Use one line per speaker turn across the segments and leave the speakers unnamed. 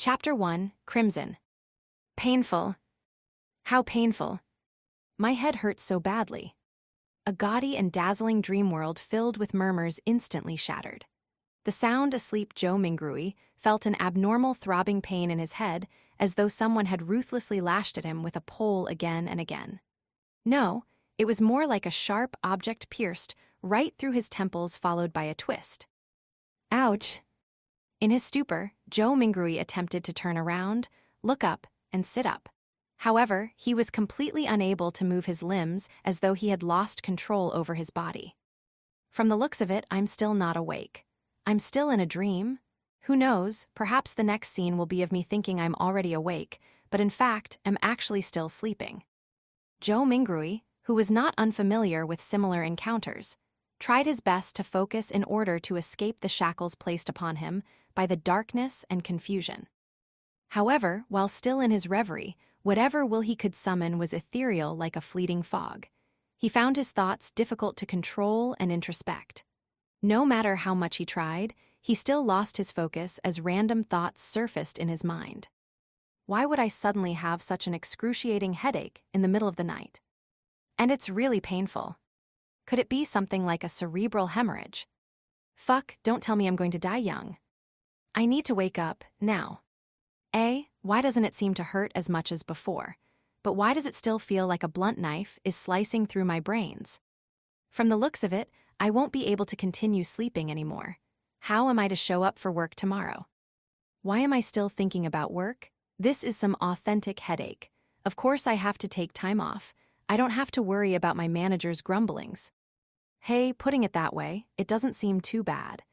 Chapter 1, Crimson. Painful. How painful. My head hurts so badly. A gaudy and dazzling dream world filled with murmurs instantly shattered. The sound-asleep Joe Mingrui felt an abnormal throbbing pain in his head, as though someone had ruthlessly lashed at him with a pole again and again. No, it was more like a sharp object pierced right through his temples, followed by a twist. Ouch! In his stupor, Joe Mingrui attempted to turn around, look up, and sit up. However, he was completely unable to move his limbs, as though he had lost control over his body. From the looks of it, I'm still not awake. I'm still in a dream. Who knows, perhaps the next scene will be of me thinking I'm already awake, but in fact, am actually still sleeping. Joe Mingrui, who was not unfamiliar with similar encounters, tried his best to focus in order to escape the shackles placed upon him by the darkness and confusion. However, while still in his reverie, whatever will he could summon was ethereal like a fleeting fog. He found his thoughts difficult to control and introspect. No matter how much he tried, he still lost his focus as random thoughts surfaced in his mind. Why would I suddenly have such an excruciating headache in the middle of the night? And it's really painful. Could it be something like a cerebral hemorrhage? Fuck, don't tell me I'm going to die young. I need to wake up, now. Why doesn't it seem to hurt as much as before? But why does it still feel like a blunt knife is slicing through my brains? From the looks of it, I won't be able to continue sleeping anymore. How am I to show up for work tomorrow? Why am I still thinking about work? This is some authentic headache. Of course I have to take time off. I don't have to worry about my manager's grumblings. Hey, putting it that way, it doesn't seem too bad.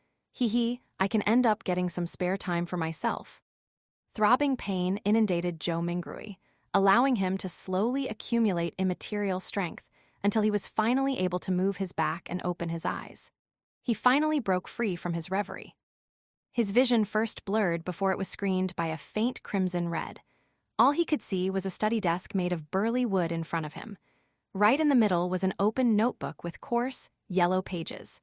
I can end up getting some spare time for myself. Throbbing pain inundated Joe Mingrui, allowing him to slowly accumulate immaterial strength until he was finally able to move his back and open his eyes. He finally broke free from his reverie. His vision first blurred before it was screened by a faint crimson red. All he could see was a study desk made of burly wood in front of him. Right in the middle was an open notebook with coarse, yellow pages.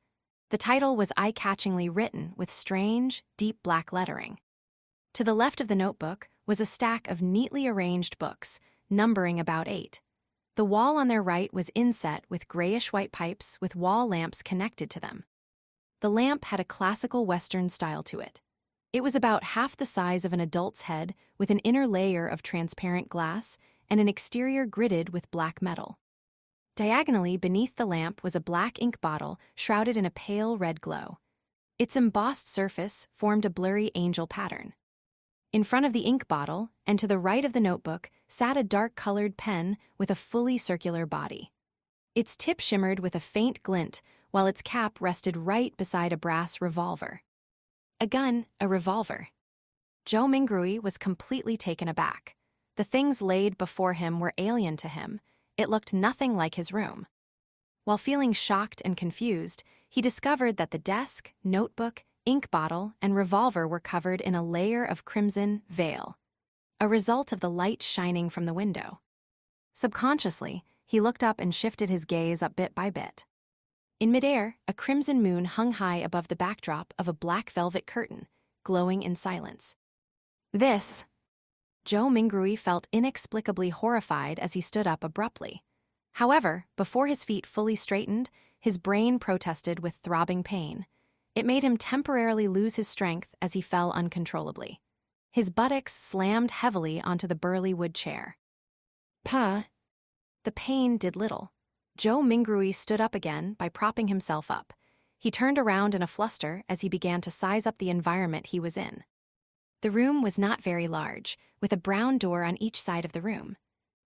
The title was eye-catchingly written with strange, deep black lettering. To the left of the notebook was a stack of neatly arranged books, numbering about 8. The wall on their right was inset with grayish-white pipes with wall lamps connected to them. The lamp had a classical Western style to it. It was about half the size of an adult's head, with an inner layer of transparent glass and an exterior gridded with black metal. Diagonally beneath the lamp was a black ink bottle shrouded in a pale red glow. Its embossed surface formed a blurry angel pattern. In front of the ink bottle, and to the right of the notebook, sat a dark-colored pen with a fully circular body. Its tip shimmered with a faint glint, while its cap rested right beside a brass revolver. A gun, a revolver. Joe Mingrui was completely taken aback. The things laid before him were alien to him. It looked nothing like his room. While feeling shocked and confused, he discovered that the desk, notebook, ink bottle, and revolver were covered in a layer of crimson veil, a result of the light shining from the window. Subconsciously, he looked up and shifted his gaze up bit by bit. In midair, a crimson moon hung high above the backdrop of a black velvet curtain, glowing in silence. Joe Mingrui felt inexplicably horrified as he stood up abruptly. However, before his feet fully straightened, his brain protested with throbbing pain. It made him temporarily lose his strength as he fell uncontrollably. His buttocks slammed heavily onto the burly wood chair. The pain did little. Joe Mingrui stood up again by propping himself up. He turned around in a fluster as he began to size up the environment he was in. The room was not very large, with a brown door on each side of the room.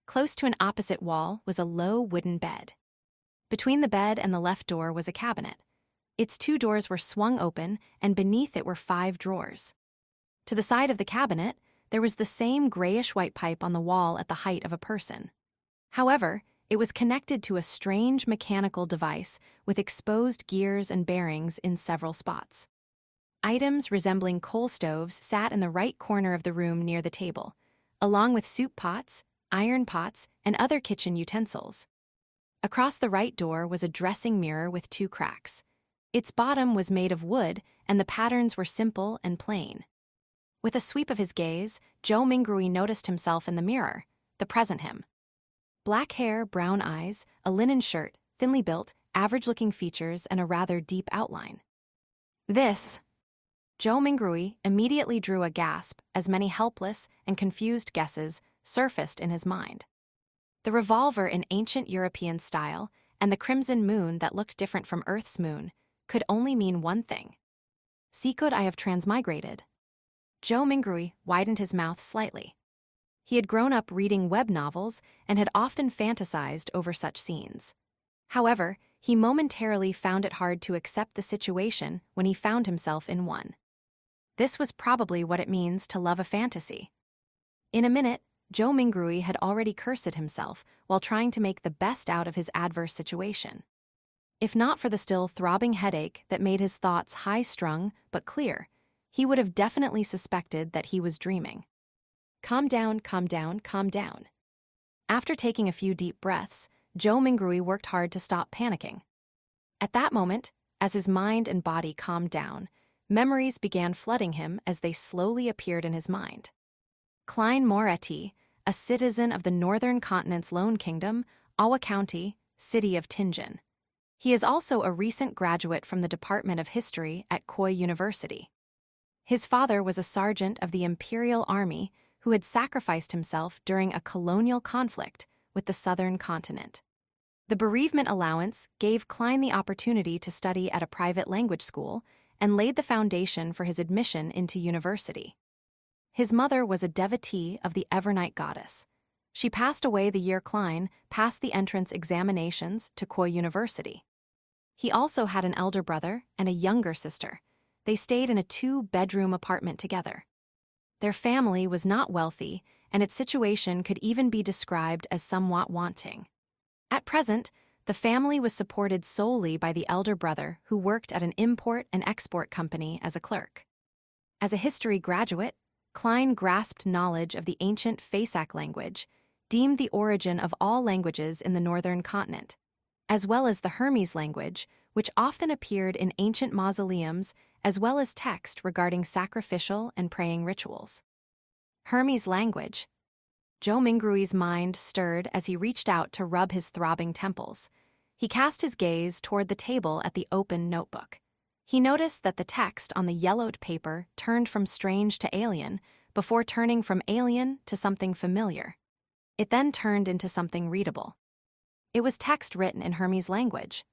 Close to an opposite wall was a low wooden bed. Between the bed and the left door was a cabinet. Its 2 doors were swung open, and beneath it were 5 drawers. To the side of the cabinet, there was the same grayish-white pipe on the wall at the height of a person. However, it was connected to a strange mechanical device with exposed gears and bearings in several spots. Items resembling coal stoves sat in the right corner of the room near the table, along with soup pots, iron pots, and other kitchen utensils. Across the right door was a dressing mirror with 2 cracks. Its bottom was made of wood, and the patterns were simple and plain. With a sweep of his gaze, Joe Mingrui noticed himself in the mirror, the present him. Black hair, brown eyes, a linen shirt, thinly built, average-looking features, and a rather deep outline. This. Joe Mingrui immediately drew a gasp as many helpless and confused guesses surfaced in his mind. The revolver in ancient European style and the crimson moon that looked different from Earth's moon could only mean one thing. See, could I have transmigrated? Joe Mingrui widened his mouth slightly. He had grown up reading web novels and had often fantasized over such scenes. However, he momentarily found it hard to accept the situation when he found himself in one. This was probably what it means to love a fantasy. In a minute, Joe Mingrui had already cursed himself while trying to make the best out of his adverse situation. If not for the still throbbing headache that made his thoughts high-strung but clear, he would have definitely suspected that he was dreaming. Calm down, calm down, calm down. After taking a few deep breaths, Joe Mingrui worked hard to stop panicking. At that moment, as his mind and body calmed down, memories began flooding him as they slowly appeared in his mind. Klein Moretti, a citizen of the northern continent's lone kingdom, Awa County, city of Tingen. He is also a recent graduate from the Department of History at Koi University. His father was a sergeant of the Imperial Army who had sacrificed himself during a colonial conflict with the southern continent. The bereavement allowance gave Klein the opportunity to study at a private language school and laid the foundation for his admission into university. His mother was a devotee of the Evernight goddess. She passed away the year Klein passed the entrance examinations to Koi University. He also had an elder brother and a younger sister. They stayed in a 2-bedroom apartment together. Their family was not wealthy, and its situation could even be described as somewhat wanting. At present, the family was supported solely by the elder brother who worked at an import and export company as a clerk. As a history graduate, Klein grasped knowledge of the ancient Fasak language, deemed the origin of all languages in the northern continent, as well as the Hermes language, which often appeared in ancient mausoleums as well as text regarding sacrificial and praying rituals. Hermes language. Joe Mingrui's mind stirred as he reached out to rub his throbbing temples. He cast his gaze toward the table at the open notebook. He noticed that the text on the yellowed paper turned from strange to alien before turning from alien to something familiar. It then turned into something readable. It was text written in Hermes language.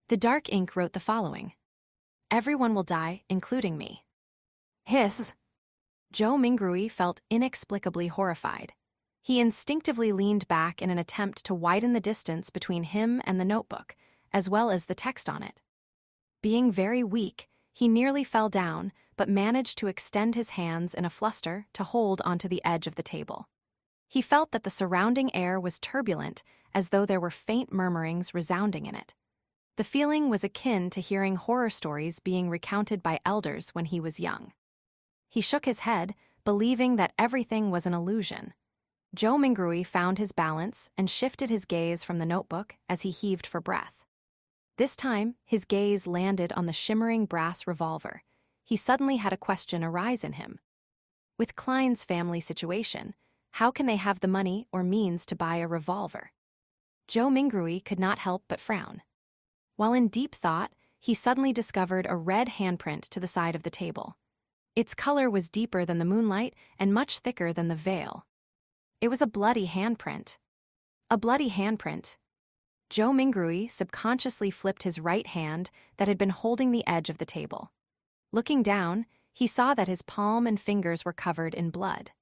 The dark ink wrote the following: "Everyone will die, including me." Hiss. Joe Mingrui felt inexplicably horrified. He instinctively leaned back in an attempt to widen the distance between him and the notebook, as well as the text on it. Being very weak, he nearly fell down, but managed to extend his hands in a fluster to hold onto the edge of the table. He felt that the surrounding air was turbulent, as though there were faint murmurings resounding in it. The feeling was akin to hearing horror stories being recounted by elders when he was young. He shook his head, believing that everything was an illusion. Joe Mingrui found his balance and shifted his gaze from the notebook as he heaved for breath. This time, his gaze landed on the shimmering brass revolver. He suddenly had a question arise in him. With Klein's family situation, how can they have the money or means to buy a revolver? Joe Mingrui could not help but frown. While in deep thought, he suddenly discovered a red handprint to the side of the table. Its color was deeper than the moonlight and much thicker than the veil. It was a bloody handprint. A bloody handprint. Joe Mingrui subconsciously flipped his right hand that had been holding the edge of the table. Looking down, he saw that his palm and fingers were covered in blood.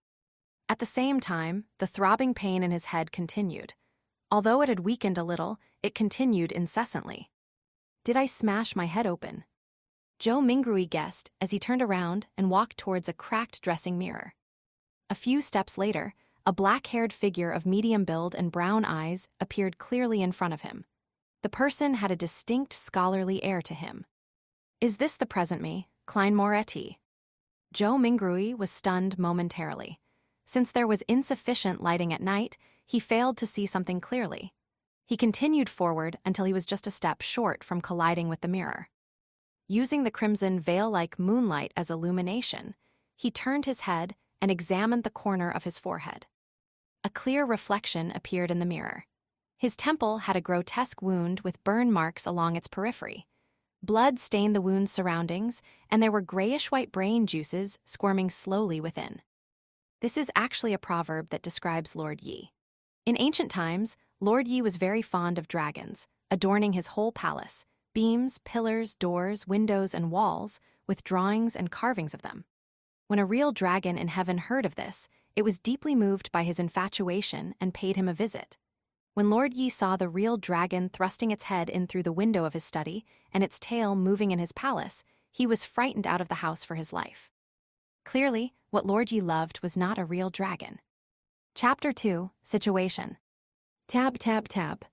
At the same time, the throbbing pain in his head continued. Although it had weakened a little, it continued incessantly. Did I smash my head open? Joe Mingrui guessed as he turned around and walked towards a cracked dressing mirror. A few steps later, a black-haired figure of medium build and brown eyes appeared clearly in front of him. The person had a distinct scholarly air to him. Is this the present me, Klein Moretti? Joe Mingrui was stunned momentarily. Since there was insufficient lighting at night, he failed to see something clearly. He continued forward until he was just a step short from colliding with the mirror. Using the crimson veil-like moonlight as illumination, He turned his head and examined the corner of his forehead. A clear reflection appeared in the mirror. His temple had a grotesque wound with burn marks along its periphery. Blood stained the wound's surroundings, and there were grayish-white brain juices squirming slowly within. This is actually a proverb that describes Lord Yi. In ancient times, Lord Yi was very fond of dragons, adorning his whole palace, beams, pillars, doors, windows, and walls, with drawings and carvings of them. When a real dragon in heaven heard of this, it was deeply moved by his infatuation and paid him a visit. When Lord Yi saw the real dragon thrusting its head in through the window of his study and its tail moving in his palace, he was frightened out of the house for his life. Clearly, what Lord Yi loved was not a real dragon. Chapter 2, Situation. Tab, tab, tab.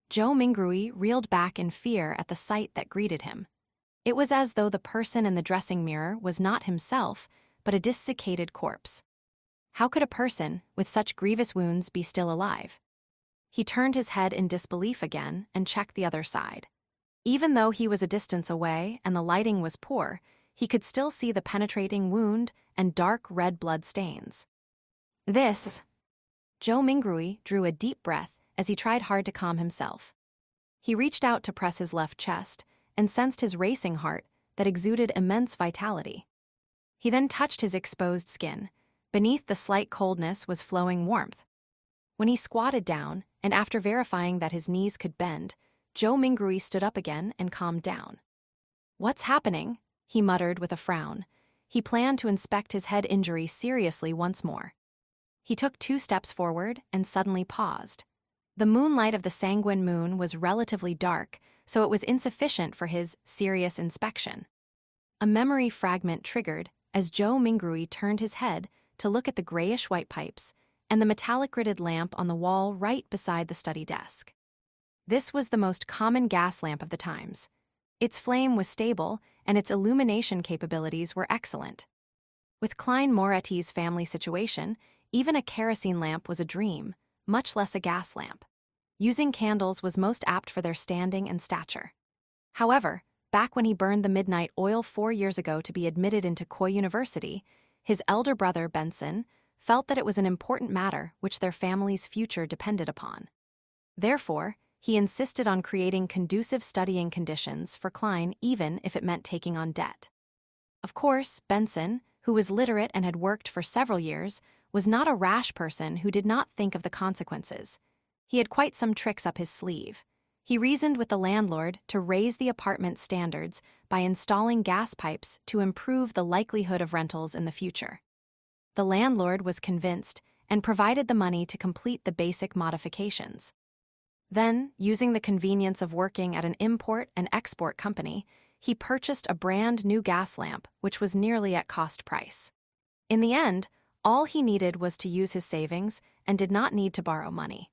Zhou Mingrui reeled back in fear at the sight that greeted him. It was as though the person in the dressing mirror was not himself, but a desiccated corpse. How could a person with such grievous wounds be still alive? He turned his head in disbelief again and checked the other side. Even though he was a distance away and the lighting was poor, he could still see the penetrating wound and dark red blood stains. Zhou Mingrui drew a deep breath as he tried hard to calm himself. He reached out to press his left chest and sensed his racing heart that exuded immense vitality. He then touched his exposed skin. Beneath the slight coldness was flowing warmth. When he squatted down, and after verifying that his knees could bend, Zhou Mingrui stood up again and calmed down. "What's happening?" he muttered with a frown. He planned to inspect his head injury seriously once more. He took 2 steps forward and suddenly paused. The moonlight of the sanguine moon was relatively dark, so it was insufficient for his serious inspection. A memory fragment triggered as Zhou Mingrui turned his head to look at the grayish-white pipes and the metallic gridded lamp on the wall right beside the study desk. This was the most common gas lamp of the times. Its flame was stable, and its illumination capabilities were excellent. With Klein Moretti's family situation, even a kerosene lamp was a dream, much less a gas lamp. Using candles was most apt for their standing and stature. However, back when he burned the midnight oil 4 years ago to be admitted into Koi University, his elder brother, Benson, felt that it was an important matter which their family's future depended upon. Therefore, he insisted on creating conducive studying conditions for Klein even if it meant taking on debt. Of course, Benson, who was literate and had worked for several years, was not a rash person who did not think of the consequences. He had quite some tricks up his sleeve. He reasoned with the landlord to raise the apartment standards by installing gas pipes to improve the likelihood of rentals in the future. The landlord was convinced and provided the money to complete the basic modifications. Then, using the convenience of working at an import and export company, he purchased a brand new gas lamp which was nearly at cost price. In the end, all he needed was to use his savings and did not need to borrow money.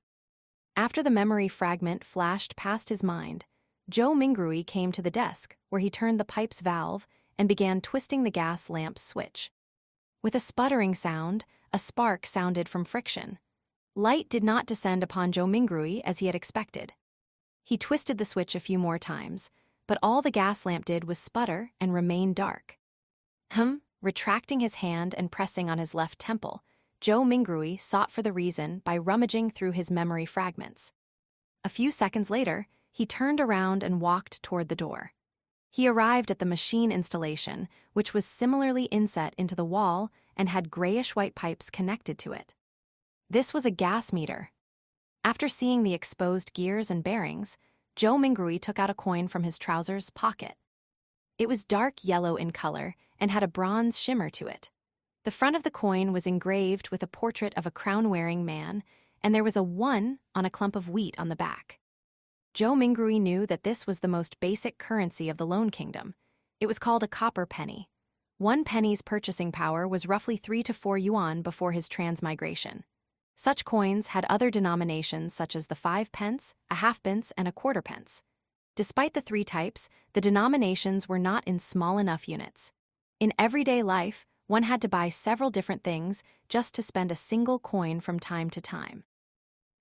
After the memory fragment flashed past his mind, Zhou Mingrui came to the desk where he turned the pipe's valve and began twisting the gas lamp's switch. With a sputtering sound, a spark sounded from friction. Light did not descend upon Zhou Mingrui as he had expected. He twisted the switch a few more times, but all the gas lamp did was sputter and remain dark. Retracting his hand and pressing on his left temple, Zhou Mingrui sought for the reason by rummaging through his memory fragments. A few seconds later, he turned around and walked toward the door. He arrived at the machine installation, which was similarly inset into the wall and had grayish-white pipes connected to it. This was a gas meter. After seeing the exposed gears and bearings, Zhou Mingrui took out a coin from his trousers pocket. It was dark yellow in color and had a bronze shimmer to it. The front of the coin was engraved with a portrait of a crown-wearing man, and there was a 1 on a clump of wheat on the back. Zhou Mingrui knew that this was the most basic currency of the Lone Kingdom. It was called a copper penny. 1 penny's purchasing power was roughly 3 to 4 yuan before his transmigration. Such coins had other denominations such as the 5 pence, a half-pence, and a quarter-pence. Despite the 3 types, the denominations were not in small enough units. In everyday life, one had to buy several different things just to spend a single coin from time to time.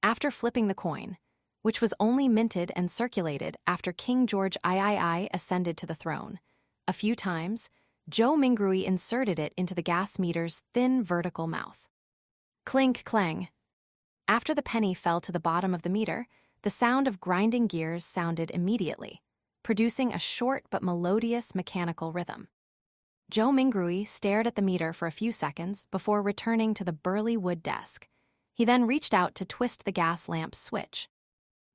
After flipping the coin, which was only minted and circulated after King George III ascended to the throne, a few times, Joe Mingrui inserted it into the gas meter's thin vertical mouth. Clink clang. After the penny fell to the bottom of the meter, the sound of grinding gears sounded immediately, producing a short but melodious mechanical rhythm. Joe Mingrui stared at the meter for a few seconds before returning to the burly wood desk. He then reached out to twist the gas lamp's switch.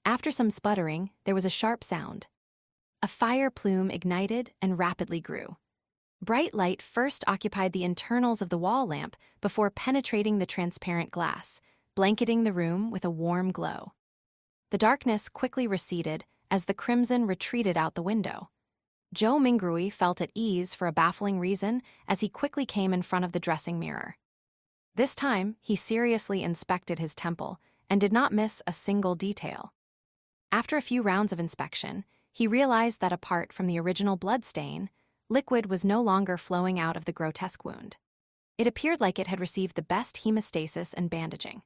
After some sputtering, there was a sharp sound. A fire plume ignited and rapidly grew. Bright light first occupied the internals of the wall lamp before penetrating the transparent glass, blanketing the room with a warm glow. The darkness quickly receded as the crimson retreated out the window. Joe Mingrui felt at ease for a baffling reason as he quickly came in front of the dressing mirror. This time, he seriously inspected his temple and did not miss a single detail. After a few rounds of inspection, he realized that apart from the original blood stain, liquid was no longer flowing out of the grotesque wound. It appeared like it had received the best hemostasis and bandaging.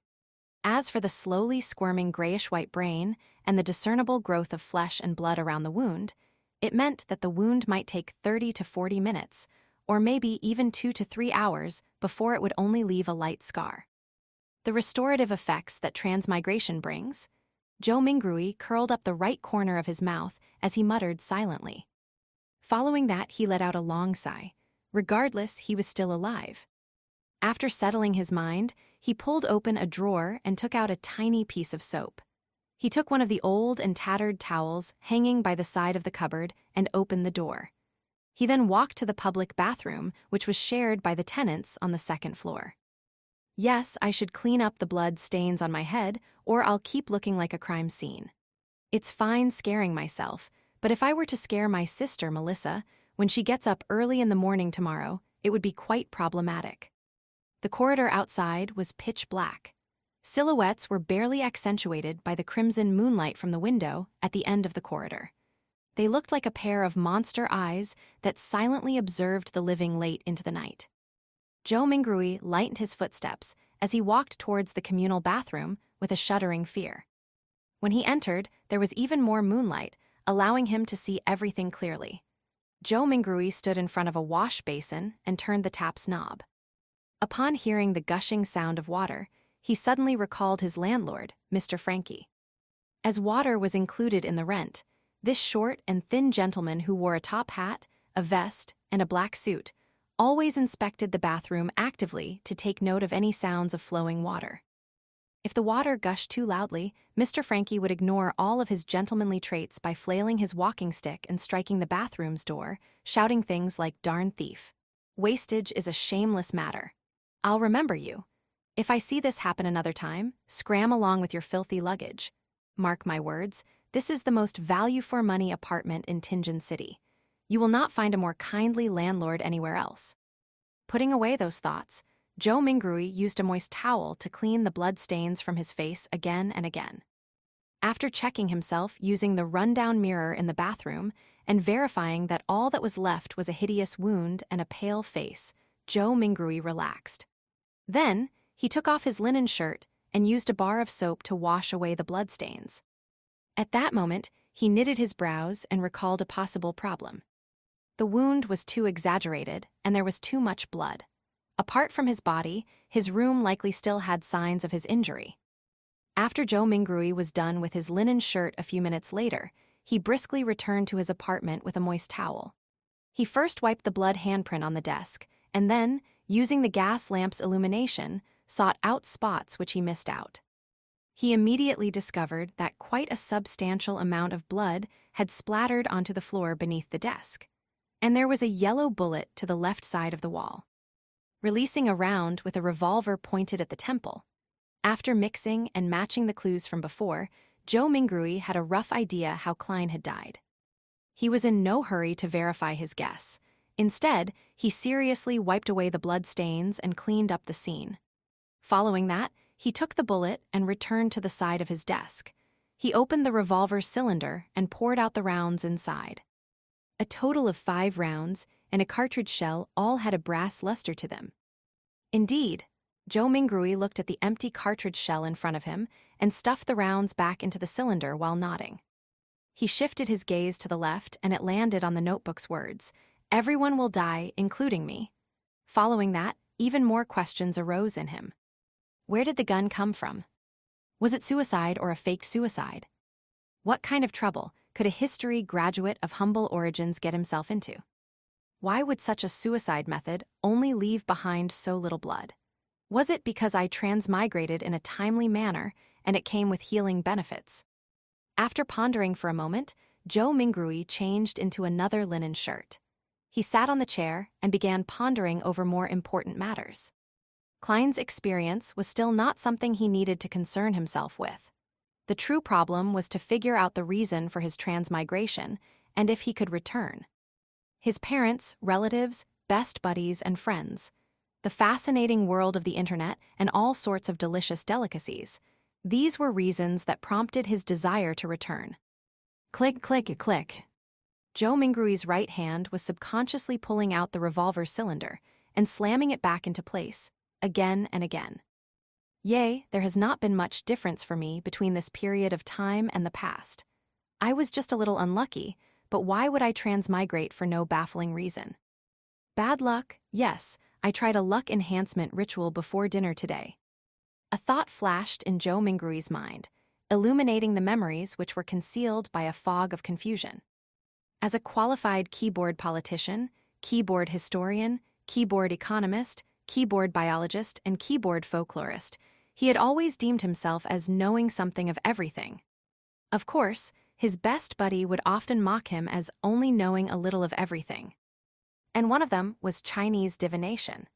As for the slowly squirming grayish-white brain and the discernible growth of flesh and blood around the wound, it meant that the wound might take 30 to 40 minutes, or maybe even 2 to 3 hours before it would only leave a light scar. The restorative effects that transmigration brings. Joe Mingrui curled up the right corner of his mouth as he muttered silently. Following that, he let out a long sigh. Regardless, he was still alive. After settling his mind, he pulled open a drawer and took out a tiny piece of soap. He took one of the old and tattered towels hanging by the side of the cupboard and opened the door. He then walked to the public bathroom, which was shared by the tenants on the second floor. Yes, I should clean up the blood stains on my head, or I'll keep looking like a crime scene. It's fine scaring myself, but if I were to scare my sister, Melissa, when she gets up early in the morning tomorrow, it would be quite problematic. The corridor outside was pitch black. Silhouettes were barely accentuated by the crimson moonlight from the window at the end of the corridor. They looked like a pair of monster eyes that silently observed the living late into the night. Joe Mingrui lightened his footsteps as he walked towards the communal bathroom with a shuddering fear. When he entered, there was even more moonlight, allowing him to see everything clearly. Joe Mingrui stood in front of a wash basin and turned the tap's knob. Upon hearing the gushing sound of water, he suddenly recalled his landlord, Mr. Frankie. As water was included in the rent, this short and thin gentleman who wore a top hat, a vest, and a black suit always inspected the bathroom actively to take note of any sounds of flowing water. If the water gushed too loudly, Mr. Frankie would ignore all of his gentlemanly traits by flailing his walking stick and striking the bathroom's door, shouting things like "darn thief." Wastage is a shameless matter. I'll remember you. If I see this happen another time, scram along with your filthy luggage. Mark my words, this is the most value-for-money apartment in Tingen City. You will not find a more kindly landlord anywhere else. Putting away those thoughts, Joe Mingrui used a moist towel to clean the blood stains from his face again and again. After checking himself using the rundown mirror in the bathroom and verifying that all that was left was a hideous wound and a pale face, Joe Mingrui relaxed. Then, he took off his linen shirt and used a bar of soap to wash away the bloodstains. At that moment, he knitted his brows and recalled a possible problem. The wound was too exaggerated, and there was too much blood. Apart from his body, his room likely still had signs of his injury. After Joe Mingrui was done with his linen shirt a few minutes later, he briskly returned to his apartment with a moist towel. He first wiped the blood handprint on the desk, and then, using the gas lamp's illumination, sought out spots which he missed out. He immediately discovered that quite a substantial amount of blood had splattered onto the floor beneath the desk, and there was a yellow bullet to the left side of the wall. Releasing a round with a revolver pointed at the temple, after mixing and matching the clues from before, Joe Mingrui had a rough idea how Klein had died. He was in no hurry to verify his guess. Instead, he seriously wiped away the blood stains and cleaned up the scene. Following that, he took the bullet and returned to the side of his desk. He opened the revolver cylinder and poured out the rounds inside. A total of 5 rounds and a cartridge shell all had a brass luster to them. Indeed, Joe Mingrui looked at the empty cartridge shell in front of him and stuffed the rounds back into the cylinder while nodding. He shifted his gaze to the left and it landed on the notebook's words, Everyone will die, including me. Following that, even more questions arose in him. Where did the gun come from? Was it suicide or a faked suicide? What kind of trouble could a history graduate of humble origins get himself into? Why would such a suicide method only leave behind so little blood? Was it because I transmigrated in a timely manner and it came with healing benefits? After pondering for a moment, Joe Mingrui changed into another linen shirt. He sat on the chair and began pondering over more important matters. Klein's experience was still not something he needed to concern himself with. The true problem was to figure out the reason for his transmigration and if he could return. His parents, relatives, best buddies, and friends. The fascinating world of the internet and all sorts of delicious delicacies. These were reasons that prompted his desire to return. Click, click, click. Joe Mingrui's right hand was subconsciously pulling out the revolver cylinder and slamming it back into place, again and again. Yea, there has not been much difference for me between this period of time and the past. I was just a little unlucky, but why would I transmigrate for no baffling reason? Bad luck, yes, I tried a luck enhancement ritual before dinner today. A thought flashed in Joe Mingrui's mind, illuminating the memories which were concealed by a fog of confusion. As a qualified keyboard politician, keyboard historian, keyboard economist, keyboard biologist, and keyboard folklorist, he had always deemed himself as knowing something of everything. Of course, his best buddy would often mock him as only knowing a little of everything. And one of them was Chinese divination.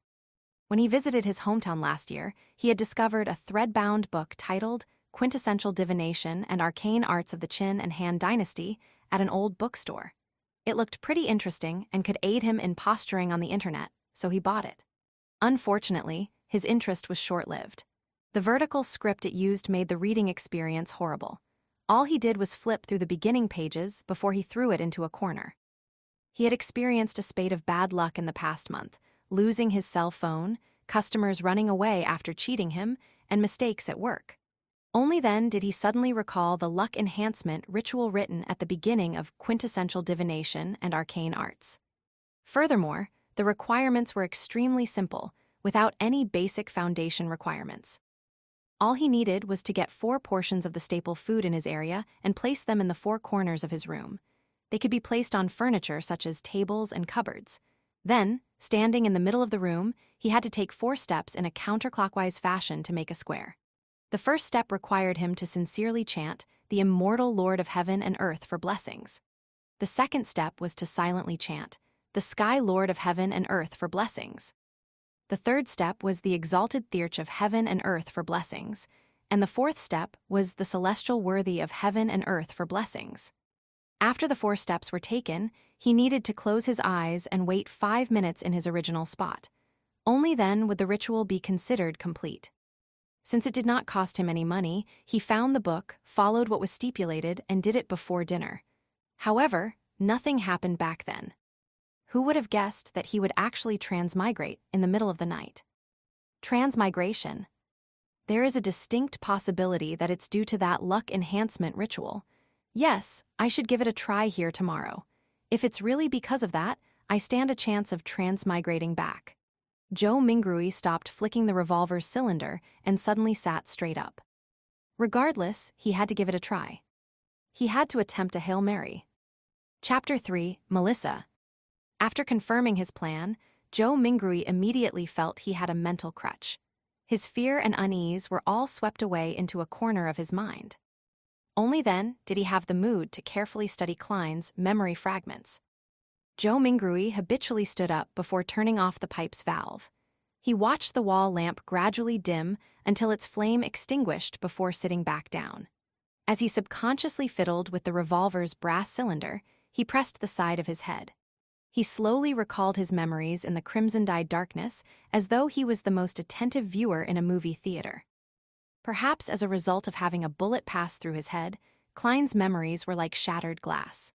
When he visited his hometown last year, he had discovered a thread-bound book titled Quintessential Divination and Arcane Arts of the Qin and Han Dynasty at an old bookstore. It looked pretty interesting and could aid him in posturing on the internet, so he bought it. Unfortunately, his interest was short-lived. The vertical script it used made the reading experience horrible. All he did was flip through the beginning pages before he threw it into a corner. He had experienced a spate of bad luck in the past month, losing his cell phone, customers running away after cheating him, and mistakes at work. Only then did he suddenly recall the luck enhancement ritual written at the beginning of Quintessential Divination and Arcane Arts. Furthermore, the requirements were extremely simple, without any basic foundation requirements. All he needed was to get 4 portions of the staple food in his area and place them in the 4 corners of his room. They could be placed on furniture such as tables and cupboards. Then, standing in the middle of the room, he had to take 4 steps in a counterclockwise fashion to make a square. The first step required him to sincerely chant the immortal Lord of Heaven and Earth for blessings. The second step was to silently chant the Sky Lord of Heaven and Earth for blessings. The third step was the exalted Theurge of Heaven and Earth for blessings, and the fourth step was the Celestial Worthy of Heaven and Earth for blessings. After the 4 steps were taken, he needed to close his eyes and wait 5 minutes in his original spot. Only then would the ritual be considered complete. Since it did not cost him any money, he found the book, followed what was stipulated, and did it before dinner. However, nothing happened back then. Who would have guessed that he would actually transmigrate in the middle of the night? Transmigration. There is a distinct possibility that it's due to that luck enhancement ritual. Yes, I should give it a try here tomorrow. If it's really because of that, I stand a chance of transmigrating back. Joe Mingrui stopped flicking the revolver's cylinder and suddenly sat straight up. Regardless, he had to give it a try. He had to attempt a Hail Mary. Chapter 3, Melissa. After confirming his plan, Joe Mingrui immediately felt he had a mental crutch. His fear and unease were all swept away into a corner of his mind. Only then did he have the mood to carefully study Klein's memory fragments. Joe Mingrui habitually stood up before turning off the pipe's valve. He watched the wall lamp gradually dim until its flame extinguished before sitting back down. As he subconsciously fiddled with the revolver's brass cylinder, he pressed the side of his head. He slowly recalled his memories in the crimson-dyed darkness as though he was the most attentive viewer in a movie theater. Perhaps as a result of having a bullet pass through his head, Klein's memories were like shattered glass.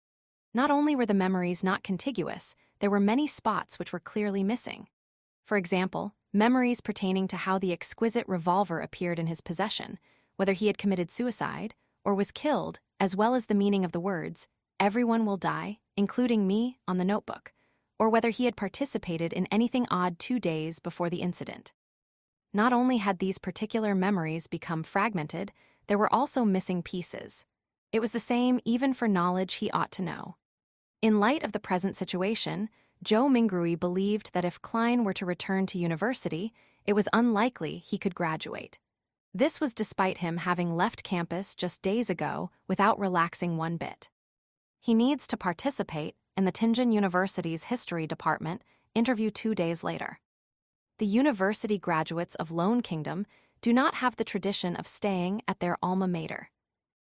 Not only were the memories not contiguous, there were many spots which were clearly missing. For example, memories pertaining to how the exquisite revolver appeared in his possession, whether he had committed suicide or was killed, as well as the meaning of the words, "Everyone will die, including me," on the notebook. or whether he had participated in anything odd 2 days before the incident. Not only had these particular memories become fragmented, there were also missing pieces. It was the same even for knowledge he ought to know. In light of the present situation, Joe Mingrui believed that if Klein were to return to university, it was unlikely he could graduate. This was despite him having left campus just days ago without relaxing one bit. He needs to participate in the Tianjin University's history department interview 2 days later. The university graduates of Lone Kingdom do not have the tradition of staying at their alma mater.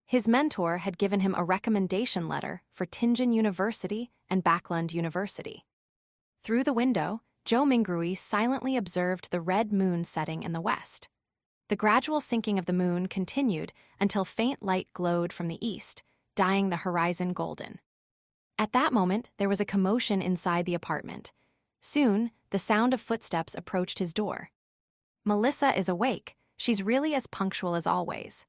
His mentor had given him a recommendation letter for Tianjin University and Backlund University. Through the window, Joe Mingrui silently observed the red moon setting in the west. The gradual sinking of the moon continued until faint light glowed from the east, dyeing the horizon golden. At that moment, there was a commotion inside the apartment. Soon, the sound of footsteps approached his door. "Melissa is awake. She's really as punctual as always."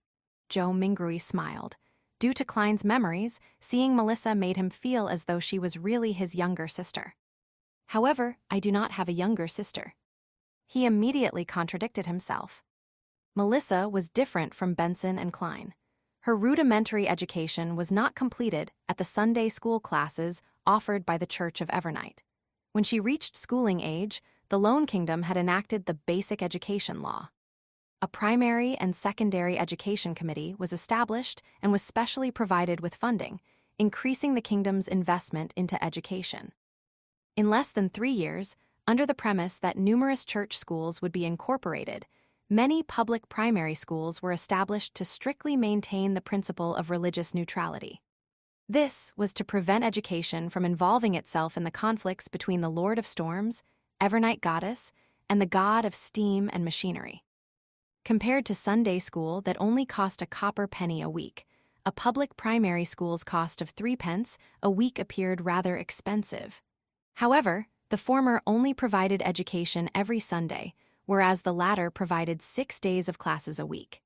Joe Mingrui smiled. Due to Klein's memories, seeing Melissa made him feel as though she was really his younger sister. "However, I do not have a younger sister." He immediately contradicted himself. Melissa was different from Benson and Klein. Her rudimentary education was not completed at the Sunday school classes offered by the Church of Evernight. When she reached schooling age, the Lone Kingdom had enacted the Basic Education Law. A primary and secondary education committee was established and was specially provided with funding, increasing the kingdom's investment into education. In less than 3 years, under the premise that numerous church schools would be incorporated, many public primary schools were established to strictly maintain the principle of religious neutrality. This was to prevent education from involving itself in the conflicts between the Lord of Storms, Evernight Goddess, and the god of steam and machinery. Compared to Sunday school that only cost a copper penny a week, a public primary school's cost of 3 pence a week appeared rather expensive. However, the former only provided education every Sunday, whereas the latter provided 6 days of classes a week.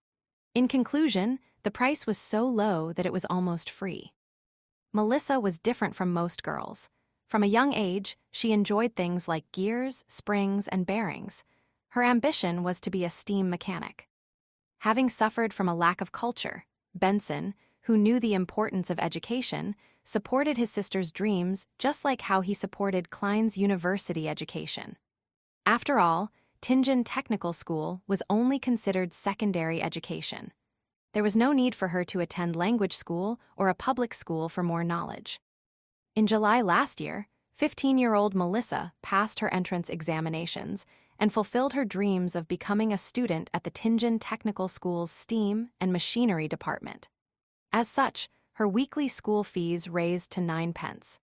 In conclusion, the price was so low that it was almost free. Melissa was different from most girls. From a young age, she enjoyed things like gears, springs, and bearings. Her ambition was to be a steam mechanic. Having suffered from a lack of culture, Benson, who knew the importance of education, supported his sister's dreams just like how he supported Klein's university education. After all, Tianjin Technical School was only considered secondary education. There was no need for her to attend language school or a public school for more knowledge. In July last year, 15-year-old Melissa passed her entrance examinations and fulfilled her dreams of becoming a student at the Tianjin Technical School's STEAM and Machinery department. As such, her weekly school fees raised to 9 pence.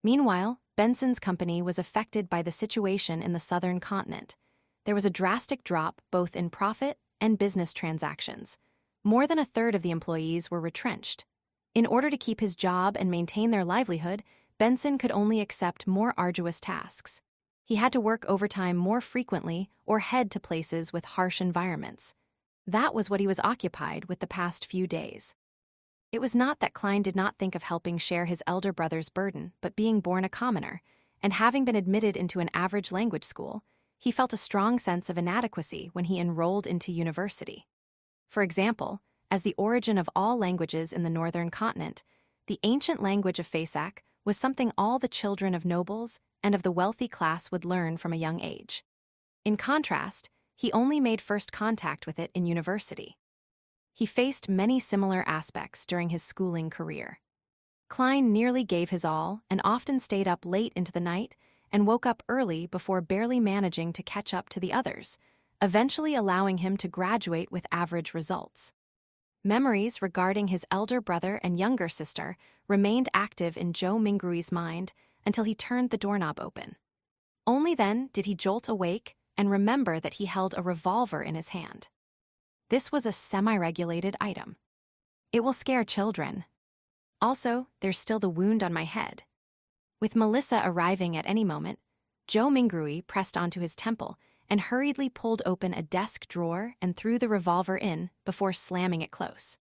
Meanwhile, Benson's company was affected by the situation in the southern continent. There was a drastic drop both in profit and business transactions. More than a third of the employees were retrenched. In order to keep his job and maintain their livelihood, Benson could only accept more arduous tasks. He had to work overtime more frequently or head to places with harsh environments. That was what he was occupied with the past few days. It was not that Klein did not think of helping share his elder brother's burden, but being born a commoner, and having been admitted into an average language school, he felt a strong sense of inadequacy when he enrolled into university. For example, as the origin of all languages in the northern continent, the ancient language of Fasak was something all the children of nobles and of the wealthy class would learn from a young age. In contrast, he only made first contact with it in university. He faced many similar aspects during his schooling career. Klein nearly gave his all and often stayed up late into the night and woke up early before barely managing to catch up to the others, eventually allowing him to graduate with average results. Memories regarding his elder brother and younger sister remained active in Joe Mingrui's mind until he turned the doorknob open. Only then did he jolt awake and remember that he held a revolver in his hand. This was a semi-regulated item. It will scare children. Also, there's still the wound on my head. With Melissa arriving at any moment, Joe Mingrui pressed onto his temple and hurriedly pulled open a desk drawer and threw the revolver in before slamming it close.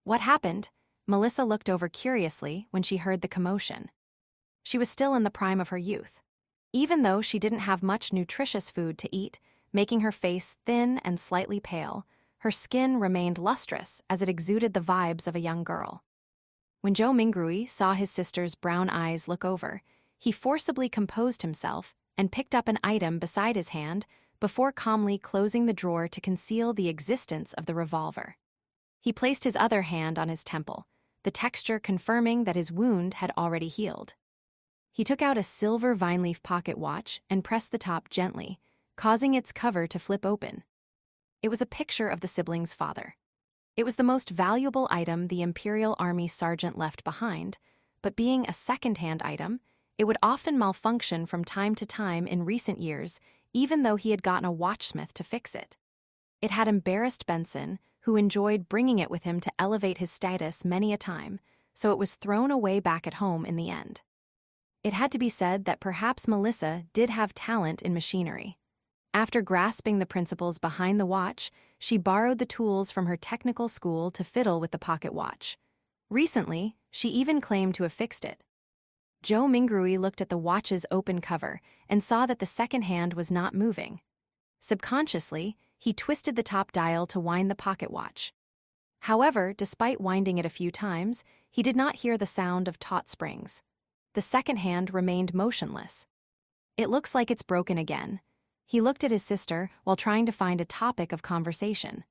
What happened? Melissa looked over curiously when she heard the commotion. She was still in the prime of her youth. Even though she didn't have much nutritious food to eat, making her face thin and slightly pale, her skin remained lustrous as it exuded the vibes of a young girl. When Zhou Mingrui saw his sister's brown eyes look over, he forcibly composed himself and picked up an item beside his hand before calmly closing the drawer to conceal the existence of the revolver. He placed his other hand on his temple, the texture confirming that his wound had already healed. He took out a silver vine-leaf pocket watch and pressed the top gently, causing its cover to flip open. It was a picture of the siblings' father. It was the most valuable item the Imperial Army sergeant left behind, but being a second-hand item, it would often malfunction from time to time in recent years, even though he had gotten a watchsmith to fix it. It had embarrassed Benson, who enjoyed bringing it with him to elevate his status many a time, so it was thrown away back at home in the end. It had to be said that perhaps Melissa did have talent in machinery. After grasping the principles behind the watch, she borrowed the tools from her technical school to fiddle with the pocket watch. Recently, she even claimed to have fixed it. Zhou Mingrui looked at the watch's open cover and saw that the second hand was not moving. Subconsciously, he twisted the top dial to wind the pocket watch. However, despite winding it a few times, he did not hear the sound of taut springs. The second hand remained motionless. It looks like it's broken again. He looked at his sister while trying to find a topic of conversation.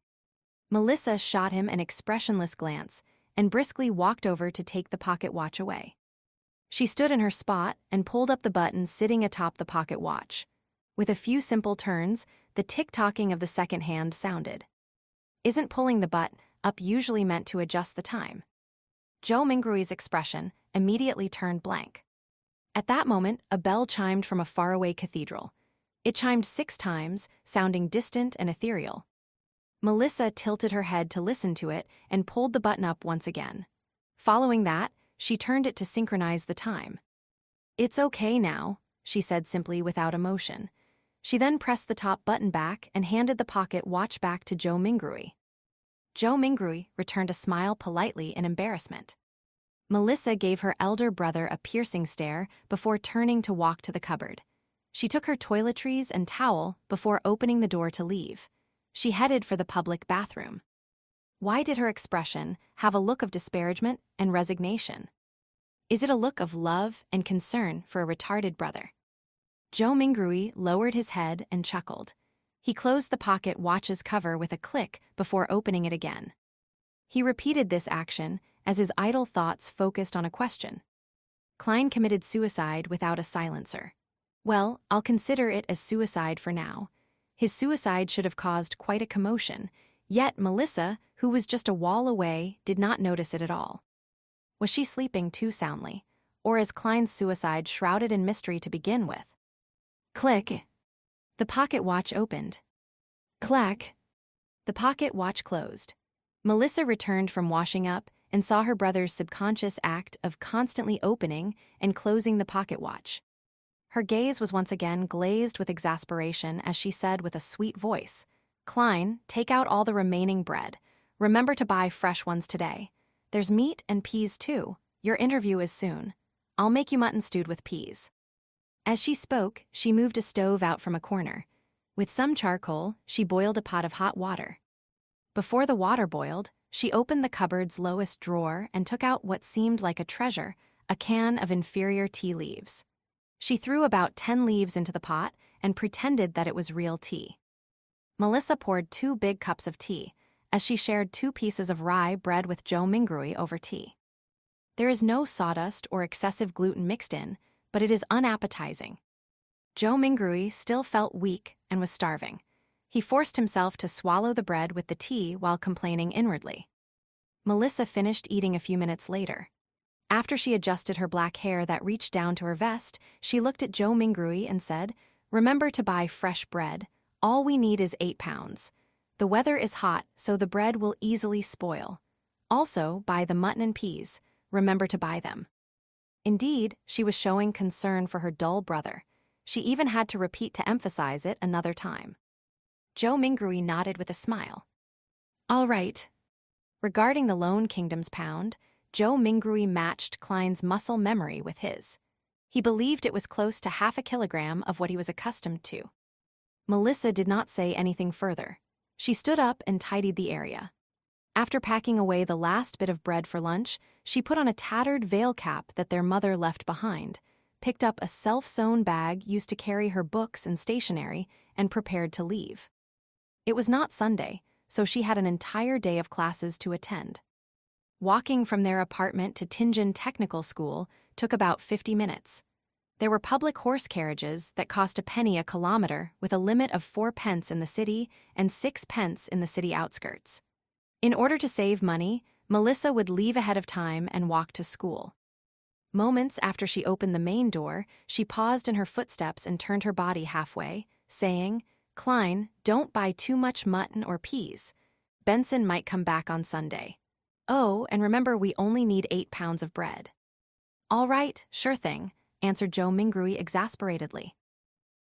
Melissa shot him an expressionless glance and briskly walked over to take the pocket watch away. She stood in her spot and pulled up the button sitting atop the pocket watch. With a few simple turns, the tick-tocking of the second hand sounded. Isn't pulling the butt up usually meant to adjust the time? Zhou Mingrui's expression immediately turned blank. At that moment, a bell chimed from a faraway cathedral. It chimed 6 times, sounding distant and ethereal. Melissa tilted her head to listen to it and pulled the button up once again. Following that, she turned it to synchronize the time. "It's okay now," she said simply without emotion. She then pressed the top button back and handed the pocket watch back to Zhou Mingrui. Zhou Mingrui returned a smile politely in embarrassment. Melissa gave her elder brother a piercing stare before turning to walk to the cupboard. She took her toiletries and towel before opening the door to leave. She headed for the public bathroom. Why did her expression have a look of disparagement and resignation? Is it a look of love and concern for a retarded brother? Zhou Mingrui lowered his head and chuckled. He closed the pocket watch's cover with a click before opening it again. He repeated this action as his idle thoughts focused on a question. Klein committed suicide without a silencer. Well, I'll consider it as suicide for now. His suicide should have caused quite a commotion, yet Melissa, who was just a wall away, did not notice it at all. Was she sleeping too soundly, or is Klein's suicide shrouded in mystery to begin with? Click. The pocket watch opened. Clack. The pocket watch closed. Melissa returned from washing up and saw her brother's subconscious act of constantly opening and closing the pocket watch. Her gaze was once again glazed with exasperation as she said with a sweet voice, "Klein, take out all the remaining bread. Remember to buy fresh ones today. There's meat and peas too. Your interview is soon. I'll make you mutton stewed with peas." As she spoke, she moved a stove out from a corner. With some charcoal, she boiled a pot of hot water. Before the water boiled, she opened the cupboard's lowest drawer and took out what seemed like a treasure, a can of inferior tea leaves. She threw about 10 leaves into the pot and pretended that it was real tea. Melissa poured 2 big cups of tea, as she shared 2 pieces of rye bread with Zhou Mingrui over tea. There is no sawdust or excessive gluten mixed in, but it is unappetizing. Zhou Mingrui still felt weak and was starving. He forced himself to swallow the bread with the tea while complaining inwardly. Melissa finished eating a few minutes later. After she adjusted her black hair that reached down to her vest, she looked at Zhou Mingrui and said, "Remember to buy fresh bread. All we need is 8 pounds. The weather is hot, so the bread will easily spoil. Also, buy the mutton and peas. Remember to buy them." Indeed, she was showing concern for her dull brother. She even had to repeat to emphasize it another time. Zhou Mingrui nodded with a smile. "All right." Regarding the Lone Kingdom's pound, Zhou Mingrui matched Klein's muscle memory with his. He believed it was close to half a kilogram of what he was accustomed to. Melissa did not say anything further. She stood up and tidied the area. After packing away the last bit of bread for lunch, she put on a tattered veil cap that their mother left behind, picked up a self-sewn bag used to carry her books and stationery, and prepared to leave. It was not Sunday, so she had an entire day of classes to attend. Walking from their apartment to Tingen Technical School took about 50 minutes. There were public horse carriages that cost a penny a kilometer with a limit of 4 pence in the city and 6 pence in the city outskirts. In order to save money, Melissa would leave ahead of time and walk to school. Moments after she opened the main door, she paused in her footsteps and turned her body halfway, saying, "Klein, don't buy too much mutton or peas. Benson might come back on Sunday. Oh, and remember we only need 8 pounds of bread." "All right, sure thing," answered Joe Mingrui exasperatedly.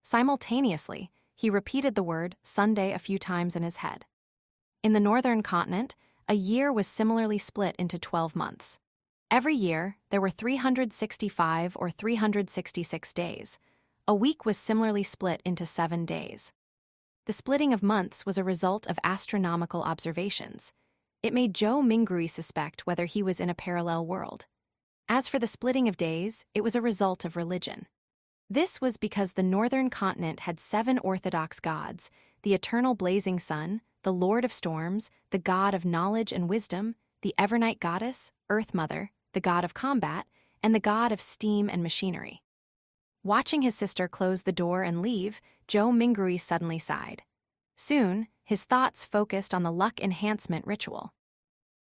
Simultaneously, he repeated the word Sunday a few times in his head. In the northern continent, a year was similarly split into 12 months. Every year, there were 365 or 366 days. A week was similarly split into 7 days. The splitting of months was a result of astronomical observations. It made Joe Mingrui suspect whether he was in a parallel world. As for the splitting of days, it was a result of religion. This was because the northern continent had 7 orthodox gods: the eternal blazing sun, the Lord of Storms, the god of knowledge and wisdom, the Evernight goddess, Earth Mother, the god of combat, and the god of steam and machinery. Watching his sister close the door and leave, Joe Mingrui suddenly sighed. Soon, his thoughts focused on the luck enhancement ritual.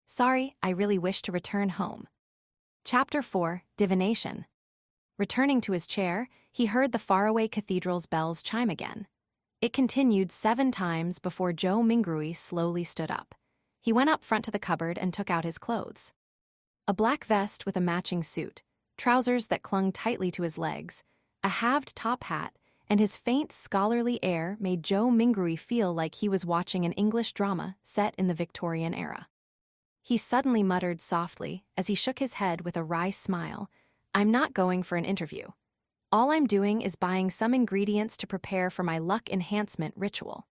"Sorry, I really wish to return home." Chapter 4, Divination. Returning to his chair, he heard the faraway cathedral's bells chime again. It continued 7 times before Joe Mingrui slowly stood up. He went up front to the cupboard and took out his clothes. A black vest with a matching suit, trousers that clung tightly to his legs, a halved top hat, and his faint scholarly air made Joe Mingrui feel like he was watching an English drama set in the Victorian-era. He suddenly muttered softly as he shook his head with a wry smile, "I'm not going for an interview. All I'm doing is buying some ingredients to prepare for my luck enhancement ritual."